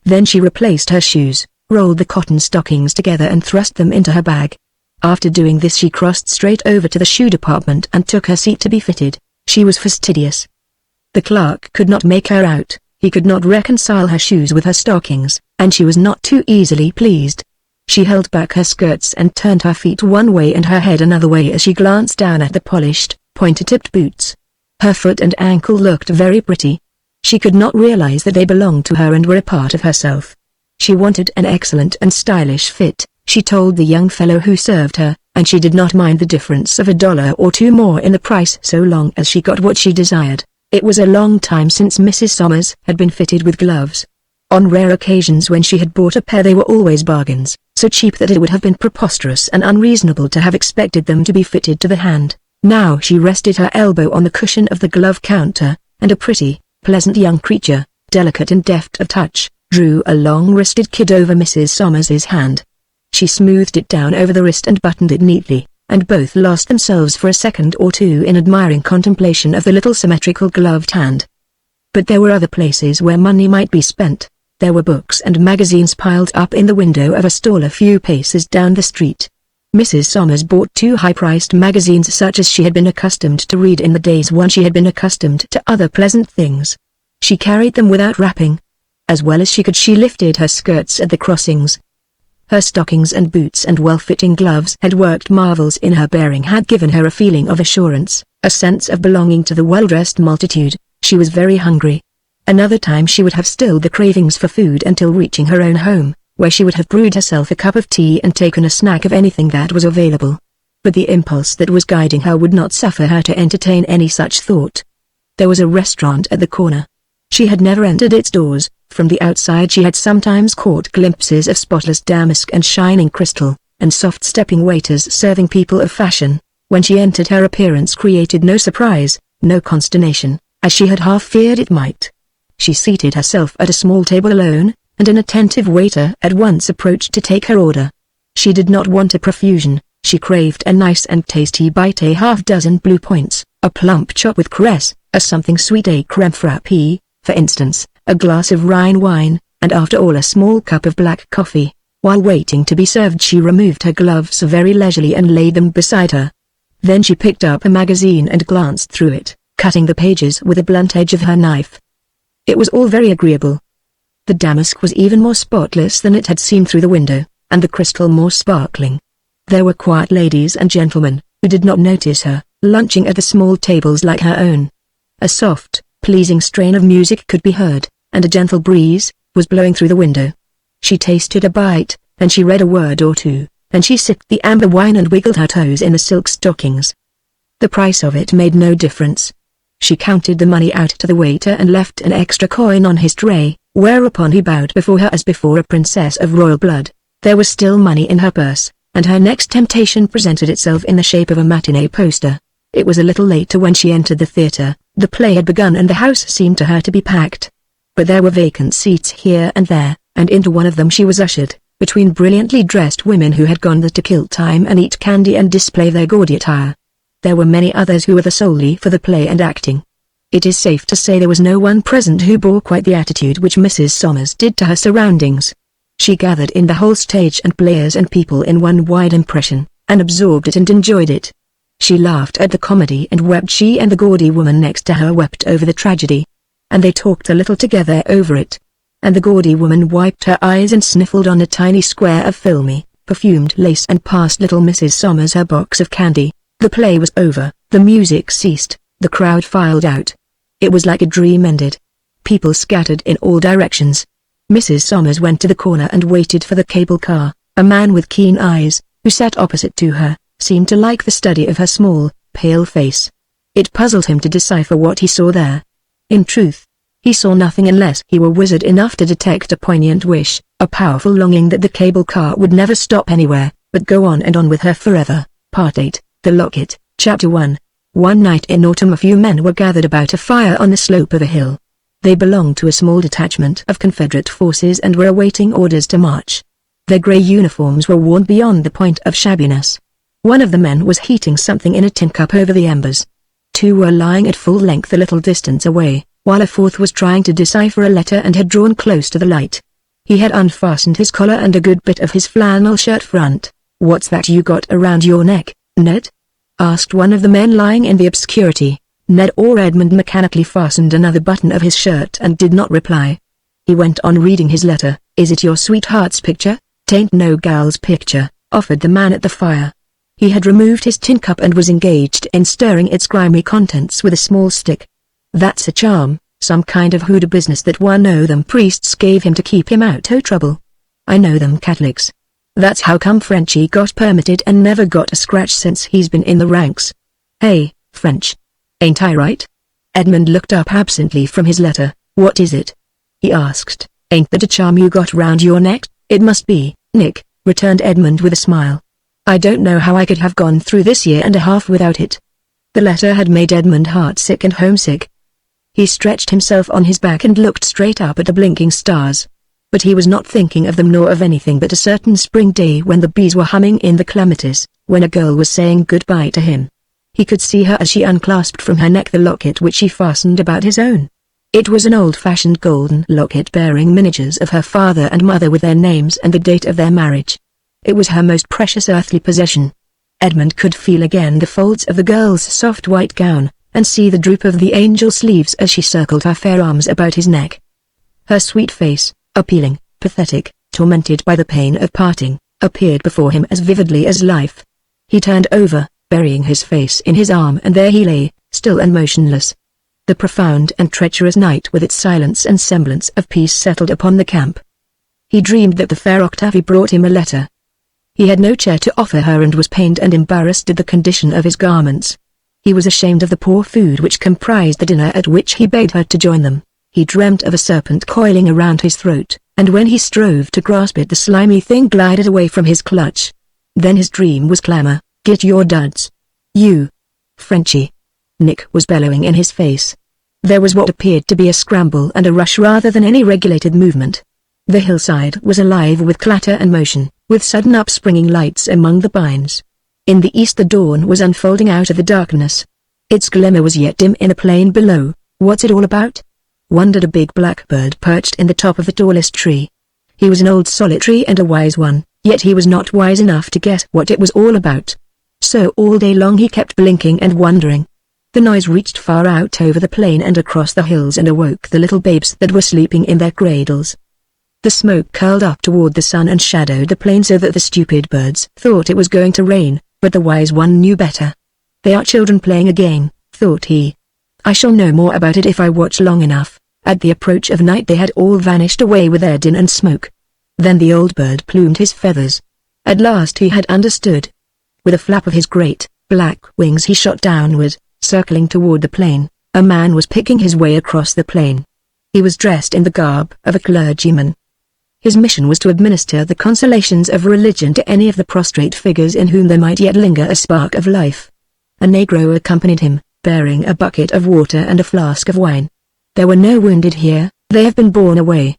A: Then she replaced her shoes, rolled the cotton stockings together and thrust them into her bag. After doing this she crossed straight over to the shoe department and took her seat to be fitted. She was fastidious. The clerk could not make her out, he could not reconcile her shoes with her stockings, and she was not too easily pleased. She held back her skirts and turned her feet one way and her head another way as she glanced down at the polished, pointer-tipped boots. Her foot and ankle looked very pretty. She could not realize that they belonged to her and were a part of herself. She wanted an excellent and stylish fit, she told the young fellow who served her, and she did not mind the difference of $1 or $2 more in the price so long as she got what she desired. It was a long time since Mrs. Somers had been fitted with gloves. On rare occasions when she had bought a pair they were always bargains, so cheap that it would have been preposterous and unreasonable to have expected them to be fitted to the hand. Now she rested her elbow on the cushion of the glove counter, and a pretty, pleasant young creature, delicate and deft of touch, drew a long-wristed kid over Mrs. Somers's hand. She smoothed it down over the wrist and buttoned it neatly, and both lost themselves for a second or two in admiring contemplation of the little symmetrical gloved hand. But there were other places where money might be spent. There were books and magazines piled up in the window of a stall a few paces down the street. Mrs. Somers bought 2 high-priced magazines such as she had been accustomed to read in the days when she had been accustomed to other pleasant things. She carried them without wrapping. As well as she could she lifted her skirts at the crossings. Her stockings and boots and well-fitting gloves had worked marvels in her bearing, had given her a feeling of assurance, a sense of belonging to the well-dressed multitude. She was very hungry. Another time she would have stilled the cravings for food until reaching her own home, where she would have brewed herself a cup of tea and taken a snack of anything that was available. But the impulse that was guiding her would not suffer her to entertain any such thought. There was a restaurant at the corner. She had never entered its doors. From the outside she had sometimes caught glimpses of spotless damask and shining crystal, and soft-stepping waiters serving people of fashion. When she entered her appearance created no surprise, no consternation, as she had half feared it might. She seated herself at a small table alone, and an attentive waiter at once approached to take her order. She did not want a profusion, she craved a nice and tasty bite, a half-dozen blue points, a plump chop with cress, a something sweet, a creme frappé, for instance, a glass of Rhine wine, and after all a small cup of black coffee. While waiting to be served she removed her gloves very leisurely and laid them beside her. Then she picked up a magazine and glanced through it, cutting the pages with the blunt edge of her knife. It was all very agreeable. The damask was even more spotless than it had seemed through the window, and the crystal more sparkling. There were quiet ladies and gentlemen, who did not notice her, lunching at the small tables like her own. A soft, pleasing strain of music could be heard, and a gentle breeze was blowing through the window. She tasted a bite, then she read a word or two, then she sipped the amber wine and wiggled her toes in the silk stockings. The price of it made no difference. She counted the money out to the waiter and left an extra coin on his tray, whereupon he bowed before her as before a princess of royal blood. There was still money in her purse, and her next temptation presented itself in the shape of a matinee poster. It was a little later when she entered the theater. The play had begun and the house seemed to her to be packed. But there were vacant seats here and there, and into one of them she was ushered, between brilliantly dressed women who had gone there to kill time and eat candy and display their gaudy attire. There were many others who were there solely for the play and acting. It is safe to say there was no one present who bore quite the attitude which Mrs. Somers did to her surroundings. She gathered in the whole stage and players and people in one wide impression, and absorbed it and enjoyed it. She laughed at the comedy and wept. She and the gaudy woman next to her wept over the tragedy. And they talked a little together over it. And the gaudy woman wiped her eyes and sniffled on a tiny square of filmy, perfumed lace and passed little Mrs. Somers her box of candy. The play was over, the music ceased, the crowd filed out. It was like a dream ended. People scattered in all directions. Mrs. Somers went to the corner and waited for the cable car. A man with keen eyes, who sat opposite to her, seemed to like the study of her small, pale face. It puzzled him to decipher what he saw there. In truth, he saw nothing unless he were wizard enough to detect a poignant wish, a powerful longing that the cable car would never stop anywhere, but go on and on with her forever. Part 8, The Locket, Chapter 1. One night in autumn a few men were gathered about a fire on the slope of a hill. They belonged to a small detachment of Confederate forces and were awaiting orders to march. Their grey uniforms were worn beyond the point of shabbiness. One of the men was heating something in a tin cup over the embers. Two were lying at full length a little distance away, while a fourth was trying to decipher a letter and had drawn close to the light. He had unfastened his collar and a good bit of his flannel shirt front. "What's that you got around your neck, Ned?" asked one of the men lying in the obscurity. Ned or Edmund mechanically fastened another button of his shirt and did not reply. He went on reading his letter. "Is it your sweetheart's picture?" "'Tain't no gal's picture," offered the man at the fire. He had removed his tin cup and was engaged in stirring its grimy contents with a small stick. "That's a charm, some kind of hoodoo business that one o' them priests gave him to keep him out o' trouble. I know them Catholics. That's how come Frenchy got permitted and never got a scratch since he's been in the ranks. Hey, French. Ain't I right?" Edmund looked up absently from his letter. "What is it?" he asked. "Ain't that a charm you got round your neck?" "It must be, Nick," returned Edmund with a smile. "I don't know how I could have gone through this year and a half without it." The letter had made Edmund heartsick and homesick. He stretched himself on his back and looked straight up at the blinking stars. But he was not thinking of them nor of anything but a certain spring day when the bees were humming in the clematis, when a girl was saying goodbye to him. He could see her as she unclasped from her neck the locket which she fastened about his own. It was an old-fashioned golden locket bearing miniatures of her father and mother with their names and the date of their marriage. It was her most precious earthly possession. Edmund could feel again the folds of the girl's soft white gown, and see the droop of the angel sleeves as she circled her fair arms about his neck. Her sweet face, appealing, pathetic, tormented by the pain of parting, appeared before him as vividly as life. He turned over, burying his face in his arm, and there he lay, still and motionless. The profound and treacherous night with its silence and semblance of peace settled upon the camp. He dreamed that the fair Octavie brought him a letter. He had no chair to offer her and was pained and embarrassed at the condition of his garments. He was ashamed of the poor food which comprised the dinner at which he bade her to join them. He dreamt of a serpent coiling around his throat, and when he strove to grasp it the slimy thing glided away from his clutch. Then his dream was clamor. "Get your duds. You, Frenchy." Nick was bellowing in his face. There was what appeared to be a scramble and a rush rather than any regulated movement. The hillside was alive with clatter and motion, with sudden upspringing lights among the pines. In the east the dawn was unfolding out of the darkness. Its glimmer was yet dim in the plain below. "What's it all about?" wondered a big blackbird perched in the top of the tallest tree. He was an old solitary and a wise one, yet he was not wise enough to guess what it was all about. So all day long he kept blinking and wondering. The noise reached far out over the plain and across the hills and awoke the little babes that were sleeping in their cradles. The smoke curled up toward the sun and shadowed the plain so that the stupid birds thought it was going to rain, but the wise one knew better. "They are children playing a game," thought he. "I shall know more about it if I watch long enough." At the approach of night they had all vanished away with their din and smoke. Then the old bird plumed his feathers. At last he had understood. With a flap of his great, black wings he shot downward, circling toward the plain. A man was picking his way across the plain. He was dressed in the garb of a clergyman. His mission was to administer the consolations of religion to any of the prostrate figures in whom there might yet linger a spark of life. A negro accompanied him, bearing a bucket of water and a flask of wine. There were no wounded here, they have been borne away.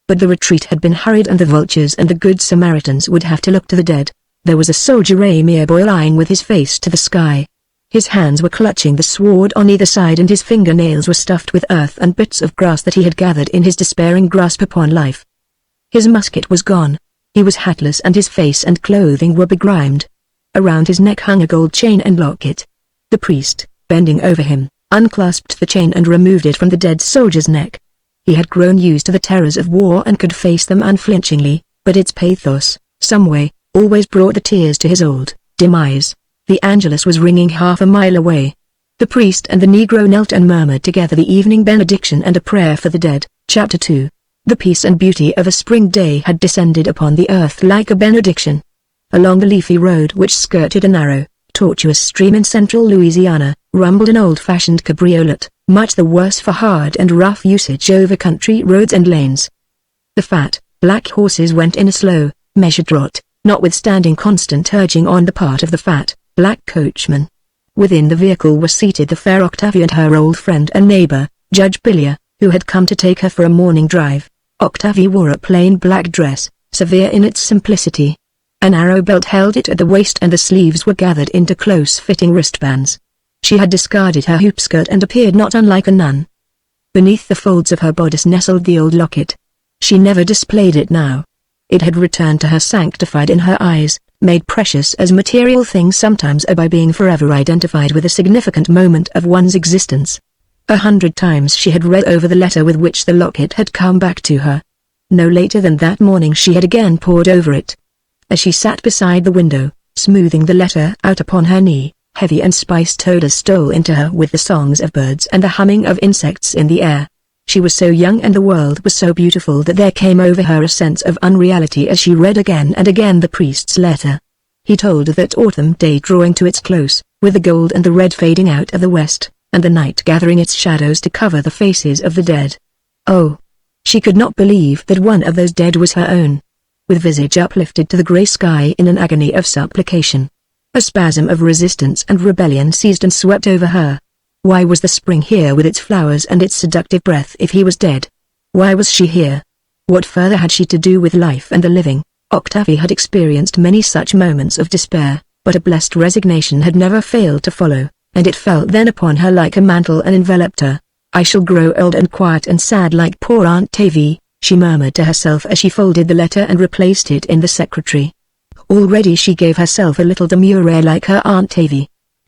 A: But the retreat had been hurried and the vultures and the good Samaritans would have to look to the dead. There was a soldier a mere boy lying with his face to the sky. His hands were clutching the sword on either side and his fingernails were stuffed with earth and bits of grass that he had gathered in his despairing grasp upon life. His musket was gone. He was hatless and his face and clothing were begrimed. Around his neck hung a gold chain and locket. The priest, bending over him, unclasped the chain and removed it from the dead soldier's neck. He had grown used to the terrors of war and could face them unflinchingly, but its pathos, someway, always brought the tears to his old, dim eyes. The Angelus was ringing half a mile away. The priest and the Negro knelt and murmured together the evening benediction and a prayer for the dead. Chapter 2. The peace and beauty of a spring day had descended upon the earth like a benediction. Along the leafy road which skirted a narrow, tortuous stream in central Louisiana, rumbled an old-fashioned cabriolet, much the worse for hard and rough usage over country roads and lanes. The fat, black horses went in a slow, measured trot, notwithstanding constant urging on the part of the fat, black coachman. Within the vehicle was seated the fair Octavie and her old friend and neighbor, Judge Pillier, who had come to take her for a morning drive. Octavie wore a plain black dress, severe in its simplicity. A narrow belt held it at the waist and the sleeves were gathered into close-fitting wristbands. She had discarded her hoop skirt and appeared not unlike a nun. Beneath the folds of her bodice nestled the old locket. She never displayed it now. It had returned to her sanctified in her eyes, made precious as material things sometimes are by being forever identified with a significant moment of one's existence. 100 times she had read over the letter with which the locket had come back to her. No later than that morning she had again pored over it. As she sat beside the window, smoothing the letter out upon her knee, heavy and spiced odors stole into her with the songs of birds and the humming of insects in the air. She was so young and the world was so beautiful that there came over her a sense of unreality as she read again and again the priest's letter. He told her that autumn day drawing to its close, with the gold and the red fading out of the west, and the night gathering its shadows to cover the faces of the dead. Oh! She could not believe that one of those dead was her own. With visage uplifted to the grey sky in an agony of supplication, a spasm of resistance and rebellion seized and swept over her. Why was the spring here with its flowers and its seductive breath if he was dead? Why was she here? What further had she to do with life and the living? Octavie had experienced many such moments of despair, but a blessed resignation had never failed to follow, and it fell then upon her like a mantle and enveloped her. I shall grow old and quiet and sad like poor Aunt Tavie, she murmured to herself as she folded the letter and replaced it in the secretary. Already she gave herself a little demure air like her Aunt Tavie.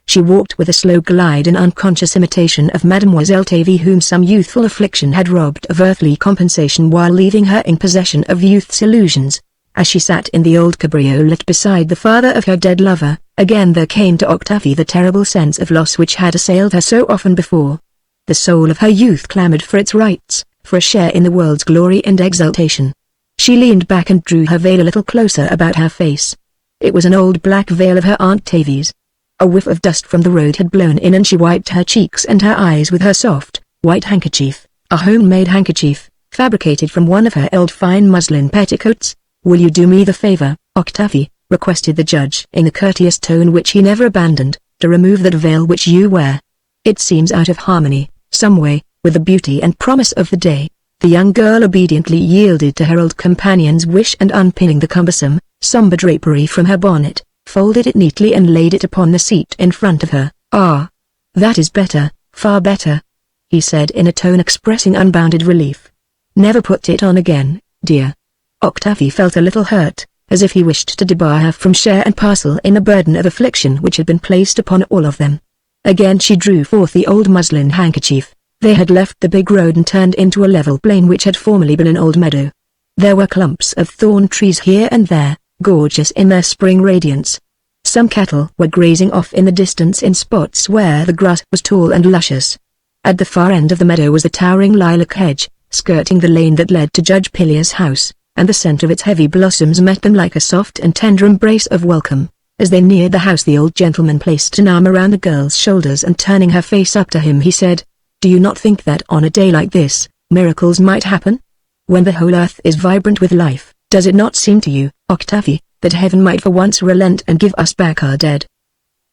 A: She walked with a slow glide in unconscious imitation of Mademoiselle Tavie, whom some youthful affliction had robbed of earthly compensation while leaving her in possession of youth's illusions. As she sat in the old cabriolet beside the father of her dead lover, again there came to Octavie the terrible sense of loss which had assailed her so often before. The soul of her youth clamored for its rights, for a share in the world's glory and exultation. She leaned back and drew her veil a little closer about her face. It was an old black veil of her Aunt Tavie's. A whiff of dust from the road had blown in and she wiped her cheeks and her eyes with her soft, white handkerchief, a homemade handkerchief, fabricated from one of her old fine muslin petticoats. "Will you do me the favor, Octavie," requested the judge in the courteous tone which he never abandoned, "to remove that veil which you wear? It seems out of harmony, some way, with the beauty and promise of the day." The young girl obediently yielded to her old companion's wish and unpinning the cumbersome, somber drapery from her bonnet, folded it neatly and laid it upon the seat in front of her. "Ah! That is better, far better," he said in a tone expressing unbounded relief. "Never put it on again, dear." Octavie felt a little hurt, as if he wished to debar her from share and parcel in the burden of affliction which had been placed upon all of them. Again she drew forth the old muslin handkerchief. They had left the big road and turned into a level plain which had formerly been an old meadow. There were clumps of thorn trees here and there, gorgeous in their spring radiance. Some cattle were grazing off in the distance in spots where the grass was tall and luscious. At the far end of the meadow was the towering lilac hedge, skirting the lane that led to Judge Pillier's house, and the scent of its heavy blossoms met them like a soft and tender embrace of welcome. As they neared the house the old gentleman placed an arm around the girl's shoulders and turning her face up to him he said, "Do you not think that on a day like this, miracles might happen? When the whole earth is vibrant with life, does it not seem to you, Octavie, that heaven might for once relent and give us back our dead?"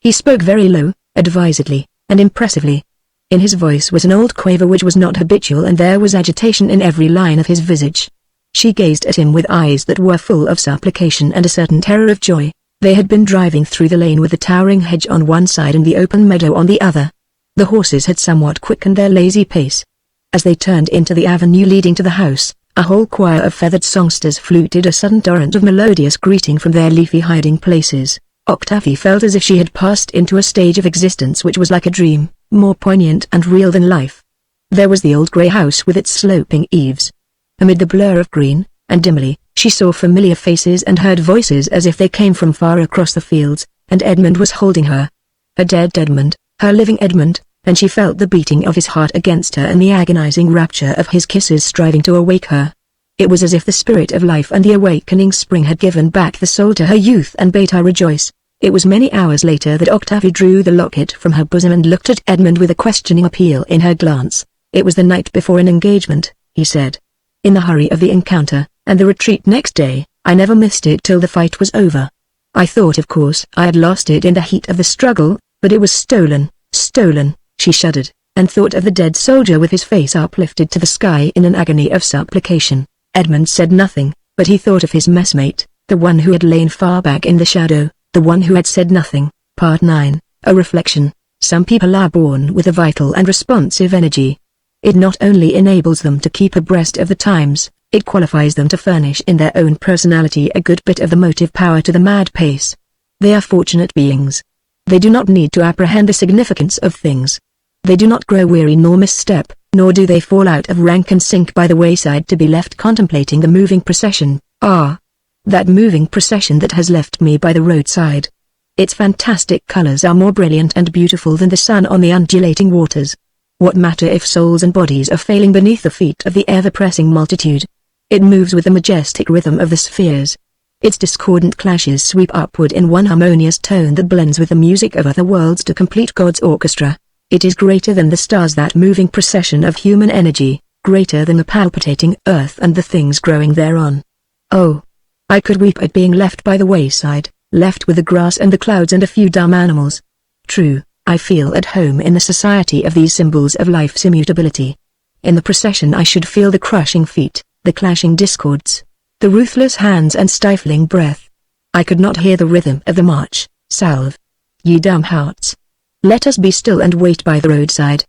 A: He spoke very low, advisedly, and impressively. In his voice was an old quaver which was not habitual and there was agitation in every line of his visage. She gazed at him with eyes that were full of supplication and a certain terror of joy. They had been driving through the lane with the towering hedge on one side and the open meadow on the other. The horses had somewhat quickened their lazy pace. As they turned into the avenue leading to the house, a whole choir of feathered songsters fluted a sudden torrent of melodious greeting from their leafy hiding places. Octavie felt as if she had passed into a stage of existence which was like a dream, more poignant and real than life. There was the old grey house with its sloping eaves. Amid the blur of green, and dimly, She saw familiar faces and heard voices as if they came from far across the fields, and Edmund was holding her. A dead Edmund, her living Edmund, and she felt the beating of his heart against her and the agonizing rapture of his kisses striving to awake her. It was as if the spirit of life and the awakening spring had given back the soul to her youth and bade her rejoice. It was many hours later that Octavie drew the locket from her bosom and looked at Edmund with a questioning appeal in her glance. "It was the night before an engagement," he said. "In the hurry of the encounter, and the retreat next day, I never missed it till the fight was over. I thought of course I had lost it in the heat of the struggle, but it was stolen, stolen." She shuddered, and thought of the dead soldier with his face uplifted to the sky in an agony of supplication. Edmund said nothing, but he thought of his messmate, the one who had lain far back in the shadow, the one who had said nothing. Part 9, A Reflection. Some people are born with a vital and responsive energy. It not only enables them to keep abreast of the times, it qualifies them to furnish in their own personality a good bit of the motive power to the mad pace. They are fortunate beings. They do not need to apprehend the significance of things. They do not grow weary nor misstep, nor do they fall out of rank and sink by the wayside to be left contemplating the moving procession. That moving procession that has left me by the roadside. Its fantastic colors are more brilliant and beautiful than the sun on the undulating waters. What matter if souls and bodies are failing beneath the feet of the ever-pressing multitude? It moves with the majestic rhythm of the spheres. Its discordant clashes sweep upward in one harmonious tone that blends with the music of other worlds to complete God's orchestra. It is greater than the stars, that moving procession of human energy, greater than the palpitating earth and the things growing thereon. Oh, I could weep at being left by the wayside, left with the grass and the clouds and a few dumb animals. True, I feel at home in the society of these symbols of life's immutability. In the procession I should feel the crushing feet, the clashing discords, the ruthless hands and stifling breath. I could not hear the rhythm of the march. Salve, ye dumb hearts. Let us be still and wait by the roadside.